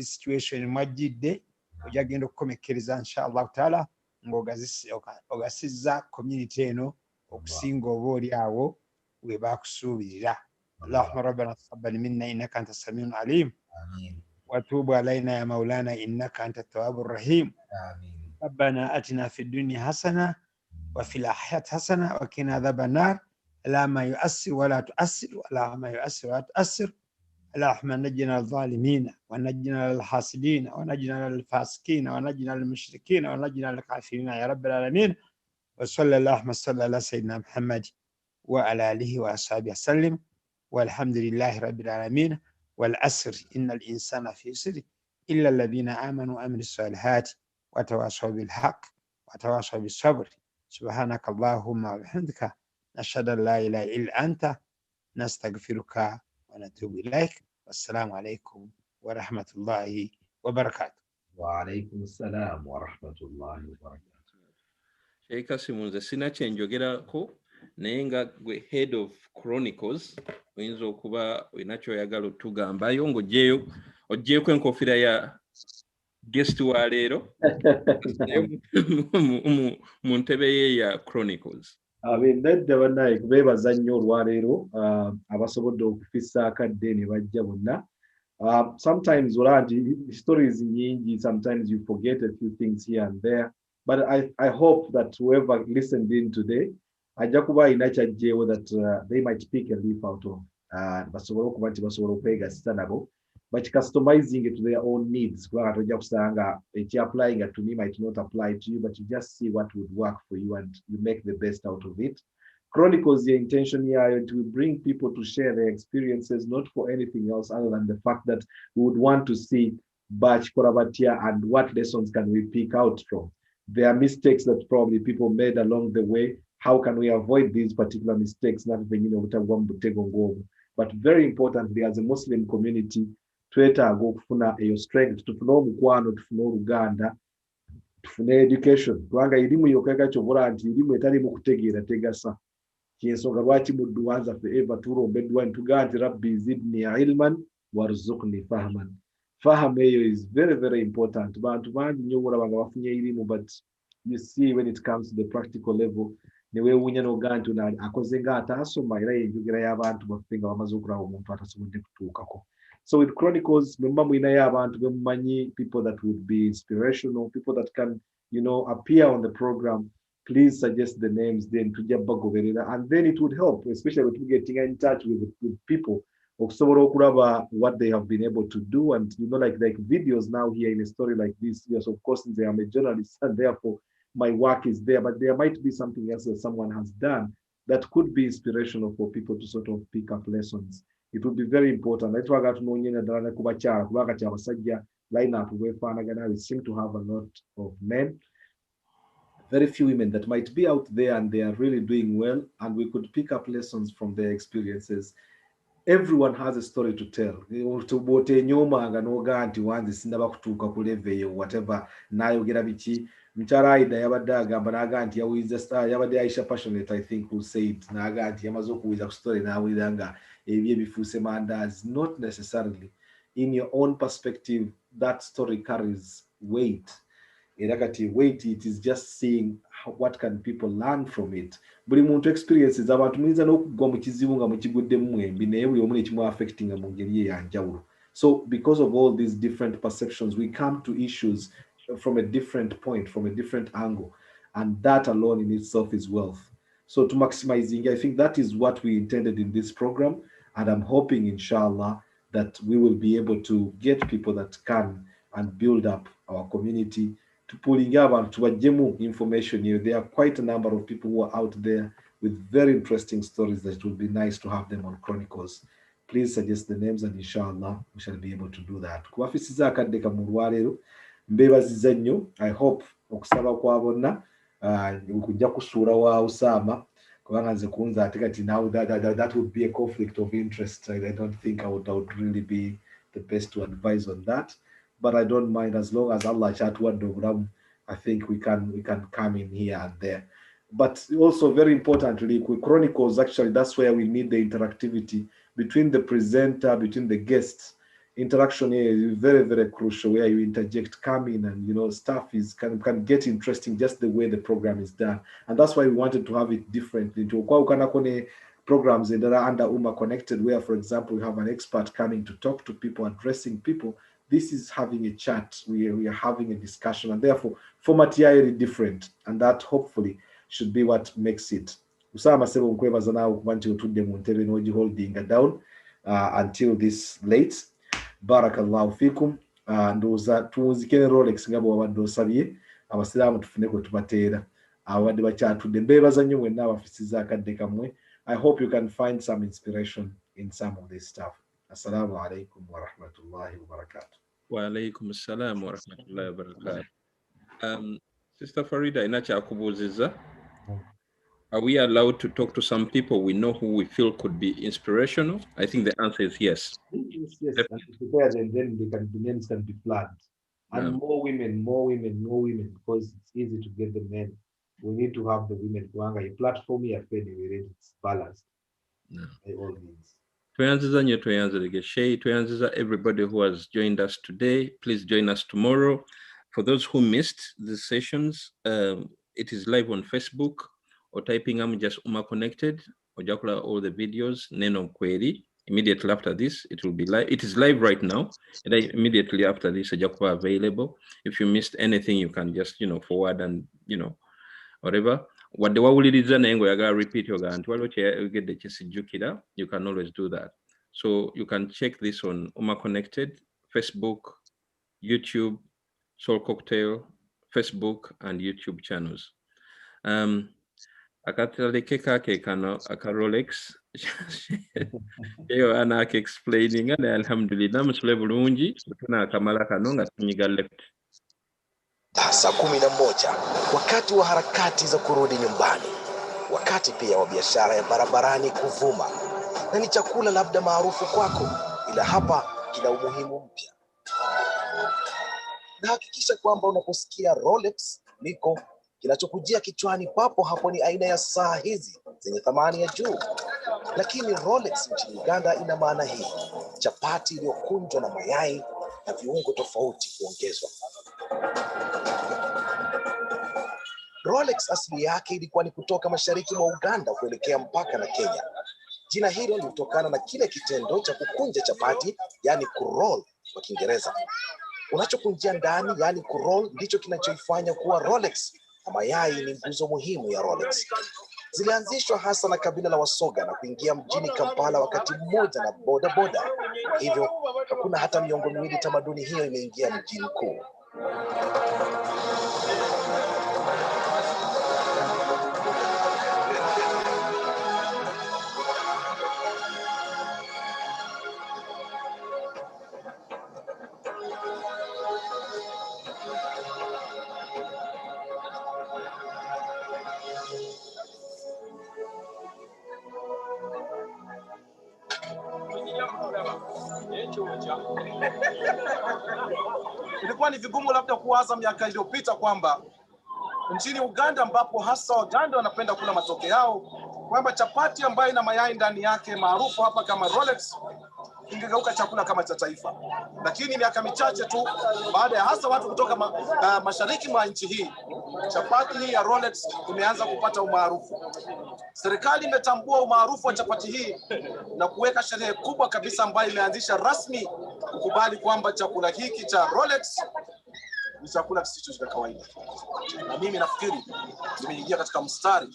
S11: situation mwajjidde. Ojja genda okukomekkereza inshallah taala ng'ogasizza community eno okusinga oba oli awo we bakusuubirira. Allahumma rabbana taqabbal minna innaka anta samiun alim wa tubu alayna ya maulana innaka anta tawwabur rahim. ربنا آتنا في الدنيا حسنة وفي الآخرة حسنة وقنا عذاب النار. اللهم يؤسر ولا تؤسر، اللهم يؤسر ولا تؤسر. اللهم نجنا الظالمين ونجنا الحاسدين ونجنا الفاسقين ونجنا المشركين ونجنا الكافرين يا رب العالمين. وصلى اللهم صل على سيدنا محمد وعلى آله وأصحابه وسلم والحمد لله رب العالمين. والعصر إن الإنسان في خسر إلا الذين آمنوا وعملوا الصالحات وتواصوا بالحق وتواصوا بالصبر. سبحانك اللهم وبحمدك نشهد أن لا إله إلا أنت نستغفرك ونتوب إليك. والسلام عليكم ورحمة الله وبركاته.
S4: وعليكم السلام ورحمة الله وبركاته.
S1: Sheikh Kassim, nze sina kye njogerako naye nga gwe head of Chronicles oyinza okuba olina ky'oyagala otugambayo ng'oggyeeko enkofiira ya guest wa leero mu ntebe ye ya Chronicles.
S4: Nedda bannaye beebaza nnyo olwaleero abasobodde okufissa akadde ne bajja bonna. Sometimes stories nyingi, sometimes you forget a few things here and there, but I hope that whoever listened in today ajja kuba alina kyajjeewo that they might pick a leaf out of basobole okuba nti basobola okwegasisa nabo, but customizing it to their own needs. Kubanga tojja kusanga applying to me might not apply to you, but you just see what would work for you and you make the best out of it. Chronicles, the intention here to bring people to share their experiences, not for anything else other than the fact that we would want to see Bach Korabatia and what lessons can we pick out from. There are mistakes that probably people made along the way. How can we avoid these particular mistakes? But very importantly, as a Muslim community, twetaaga okufuna eyo strength, tufune omukwano, tufune oluganda, tufune education. Kubanga erimu yokka ky'obola nti erimu etalimu kutegeera tegasa. Kyensonga lwaki muddu wanza ffe eva tulombeddwa ne tugamba nti rabbi zidni ilman warzuqni fahman. Faham is very, very important. But you see, when it comes to the practical level, the way we know gantu na akozenga atasoma era yenjugira y'abantu bafinga bamaze okulawo omuntu atasobodde kutuukako. So with Chronicles, remember we know people that would be inspirational, people that can, appear on the program. Please suggest the names then to and then it would help, especially with getting in touch with people what they have been able to do. And like videos now here in a story like this. Yes, of course, I am a journalist and therefore my work is there, but there might be something else that someone has done that could be inspirational for people to sort of pick up lessons. It would be very important. We seem to have a lot of men, very few women that might be out there and they are really doing well, and we could pick up lessons from their experiences. Everyone has a story to tell. Whatever. Mchara ida yabadde agamba naga nti yawuliza star yabadde Aisha Passionate, I think, who said naga nti yamaze okuwuliza story nawulira nga ebye bifuuse mandazi. Not necessarily. In your own perspective, that story carries weight. Weight, it is just seeing what can people learn from it. Buli muntu experiences abantu muyinza n'okugwa mu kizibu nga mukiguddemu mwembi naye buli omu nekimu affecting mu ngeri eyanjawulo. So because of all these different perceptions, we come to issues from a different point, from a different angle, and that alone in itself is wealth. So to maximizing, I think that is what we intended in this program, and I'm hoping, inshallah, that we will be able to get people that can and build up our community, to pulling up and to ajemu information here. There are quite a number of people who are out there with very interesting stories that it would be nice to have them on Chronicles. Please suggest the names and inshallah we shall be able to do that. Kuwafisiza akadde ka mu lwaleero mbeebaziza nnyo. I hope okusaba kwa bonna kujja kusuula wa Usama kubanga nze kunza ate kati now that would be a conflict of interest. I don't think I would really be the best to advise on that, but I don't mind as long as Allah chatwadde obulamu. I think we can come in here and there. But also very importantly, with Chronicles, actually, that's where we need the interactivity between the presenter, between the guests. Interaction here is very, very crucial, where you interject, come in, and stuff can get interesting just the way the program is done. And that's why we wanted to have it differently. Programs that are under Ummah Connected, where, for example, we have an expert coming to talk to people, addressing people. This is having a chat. We are having a discussion, and therefore format here is different, and that hopefully should be what makes it. Usama sebo nkwebaza nawe kuba nti otudde mu ntebe n'ogi holding down until this late. Barakallahu fikum. Ndowooza tuwunzike ne Rolex nga bw'obadde osabye abasiraamu tufune kwe tubateera abadde bakyatudde. Mbeebaza nnyo mwenna abafisiza akadde kammwe. I hope you can find some inspiration in some of this stuff. Assalamu alaikum wa rahmatullahi wa barakatuh.
S1: Wa alaikum assalam wa rahmatullahi wa barakatuh. Sister Farida, inacha are we allowed to talk to some people we know who we feel could be inspirational? I think the answer is yes.
S4: Yes. And prepare them, then the names can be planned. And more women, because it's easy to get the men. We need to have the women. A platform here, it's balanced. By all means.
S1: Everybody who has joined us today, please join us tomorrow. For those who missed the sessions, it is live on Facebook, or typing just Ummah Connected, or Jakula all the videos, Neno Query. Immediately after this, it will be live. It is live right now. And immediately after this, Jakula available. If you missed anything, you can just, forward and, whatever. What the wawuliriza naye ng'oyagala repeat yoga nti waliwo kyeyogedde kyesijjukira, you can always do that. So you can check this on Ummah Connected, Facebook, YouTube, Soul Cocktail, Facebook, and YouTube channels. Akataleke kake kano aka Rolex eyo anake explaining and alhamdulillah musule bulungi tuna akamala kano nga tunyiga left.
S5: Saa 11 wakati wa harakati za kurudi nyumbani, wakati pia wa biashara ya barabarani kuvuma, na ni chakula labda maarufu kwako, ila hapa kina umuhimu mpya. Na hakikisha kwamba unaposikia Rolex niko kinachokujia kichwani papo hapo ni aina ya saa hizi zenye thamani ya juu. Lakini Rolex nchini Uganda ina maana hii: chapati iliyokunjwa na mayai na viungo tofauti kuongezwa. Rolex asili yake ilikuwa ni kutoka mashariki mwa Uganda kuelekea mpaka na Kenya. Jina hilo lilitokana na kile kitendo cha kukunja chapati, yani kuroll kwa Kiingereza. Unachokunjia ndani, yani kuroll, ndicho kinachoifanya kuwa Rolex, na mayai ni nguzo muhimu ya Rolex. Zilianzishwa hasa na kabila la Wasoga na kuingia mjini Kampala wakati mmoja na bodaboda. Hivyo hakuna hata miongo miwili tamaduni hiyo imeingia mjini mkuu.
S12: Ilikuwa ni vigumu labda kuwaza miaka iliyopita kwamba nchini Uganda, ambapo hasa Waganda wanapenda kula matoke yao, kwamba chapati ambayo ina mayai ndani yake maarufu hapa kama Rolex ingegeuka chakula kama cha taifa. Lakini miaka michache tu baada ya hasa watu kutoka mashariki mwa nchi hii, chapati hii ya Rolex imeanza kupata umaarufu. Serikali imetambua umaarufu wa chapati hii na kuweka sherehe kubwa kabisa ambayo imeanzisha rasmi kukubali kwamba chakula hiki cha Rolex ni chakula kisicho cha kawaida. Na mimi nafikiri nimeingia katika mstari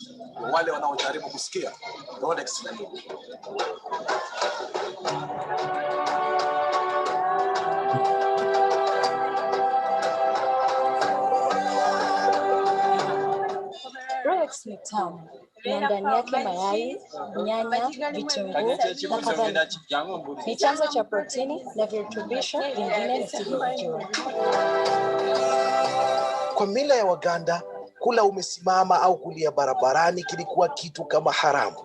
S12: wa wale wanaojaribu kusikia Rolex na nini.
S6: Rolex ni tamu na ndani yake mayai, nyanya, vitunguu na kadhalika. Ni chanzo cha protini na virutubisho vingine nisivyojua.
S5: Kwa mila ya Waganda, kula umesimama au kulia barabarani kilikuwa kitu kama haramu.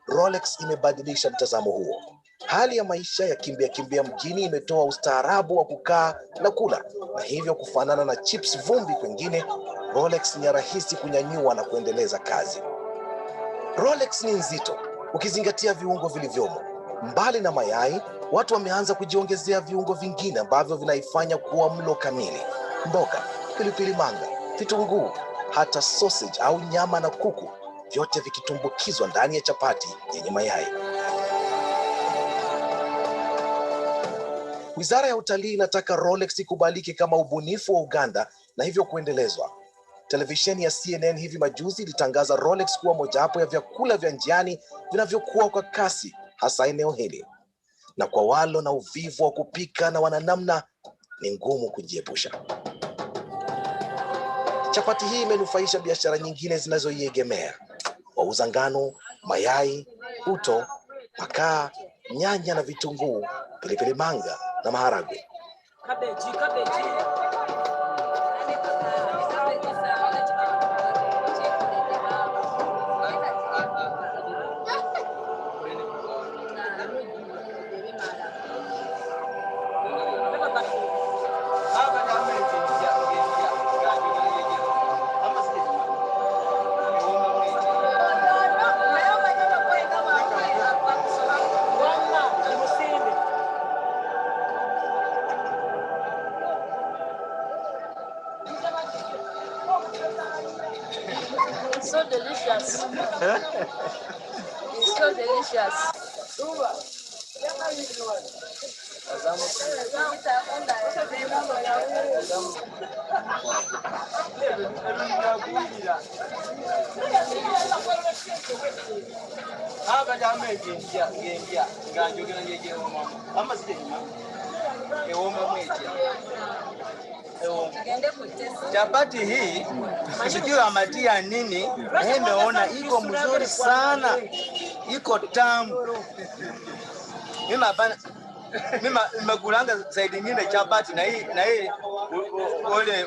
S5: Rolex imebadilisha mtazamo huo. Hali ya maisha ya kimbia mjini imetoa ustaarabu wa kukaa na kula, na hivyo kufanana na chips vumbi kwingine, Rolex ni rahisi kunyanyua na kuendeleza kazi. Rolex ni nzito ukizingatia viungo vilivyomo. Mbali na mayai, watu wameanza kujiongezea viungo vingine ambavyo vinaifanya kuwa mlo kamili. Mboga, pilipili manga, vitunguu, hata sausage au nyama na kuku, vyote vikitumbukizwa ndani ya chapati yenye mayai. Wizara ya Utalii inataka Rolex ikubalike kama ubunifu wa Uganda na hivyo kuendelezwa. Televisheni ya CNN hivi majuzi ilitangaza Rolex kuwa mojawapo ya vyakula vya njiani vinavyokuwa kwa kasi hasa eneo hili. Na kwa walo na uvivu wa kupika na wananamna, ni ngumu kujiepusha. Chapati hii imenufaisha biashara nyingine zinazoiegemea. Wauza ngano, mayai, uto, makaa, nyanya na vitunguu, pilipili manga na maharagwe.
S13: Kabeji. It's so delicious. It's so delicious.
S15: Chapati hii sijui amatia nini, nimeona iko mzuri sana, iko tamu. Mimi nimekulanga zaidi nyingine chapati na hii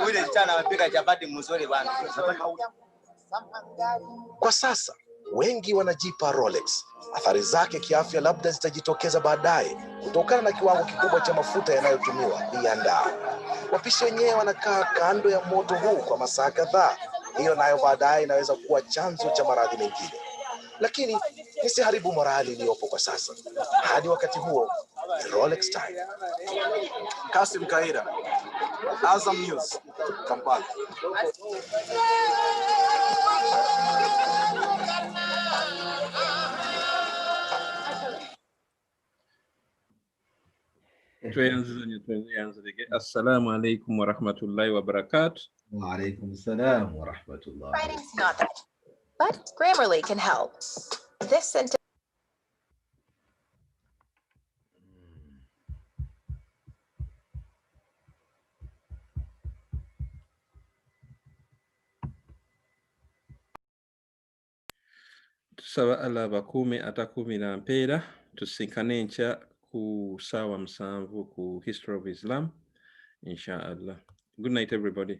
S15: ule chana anapika chapati mzuri bana.
S5: Kwa sasa wengi wanajipa Rolex. Athari zake kiafya labda zitajitokeza baadaye kutokana na kiwango kikubwa cha mafuta yanayotumiwa kuiandaa. Wapishi wenyewe wanakaa kando ya moto huu kwa masaa kadhaa. Hiyo nayo baadaye inaweza kuwa chanzo cha maradhi mengine. Lakini nisiharibu morali iliyopo kwa sasa. Hadi wakati huo, Rolex time. Kassim Kayira, Azam News, Kampala.
S1: Assalamu alaikum wa rahmatullahi wa barakatuh.
S14: Wa alaikum assalam wa rahmatullah.
S17: Writing's not that, but Grammarly can help. This sentence.
S1: Tusaba Allah bakumi atakumi na mpera tusinkane ncha ku sawa msanvu ku History of Islam inshallah. Good night everybody.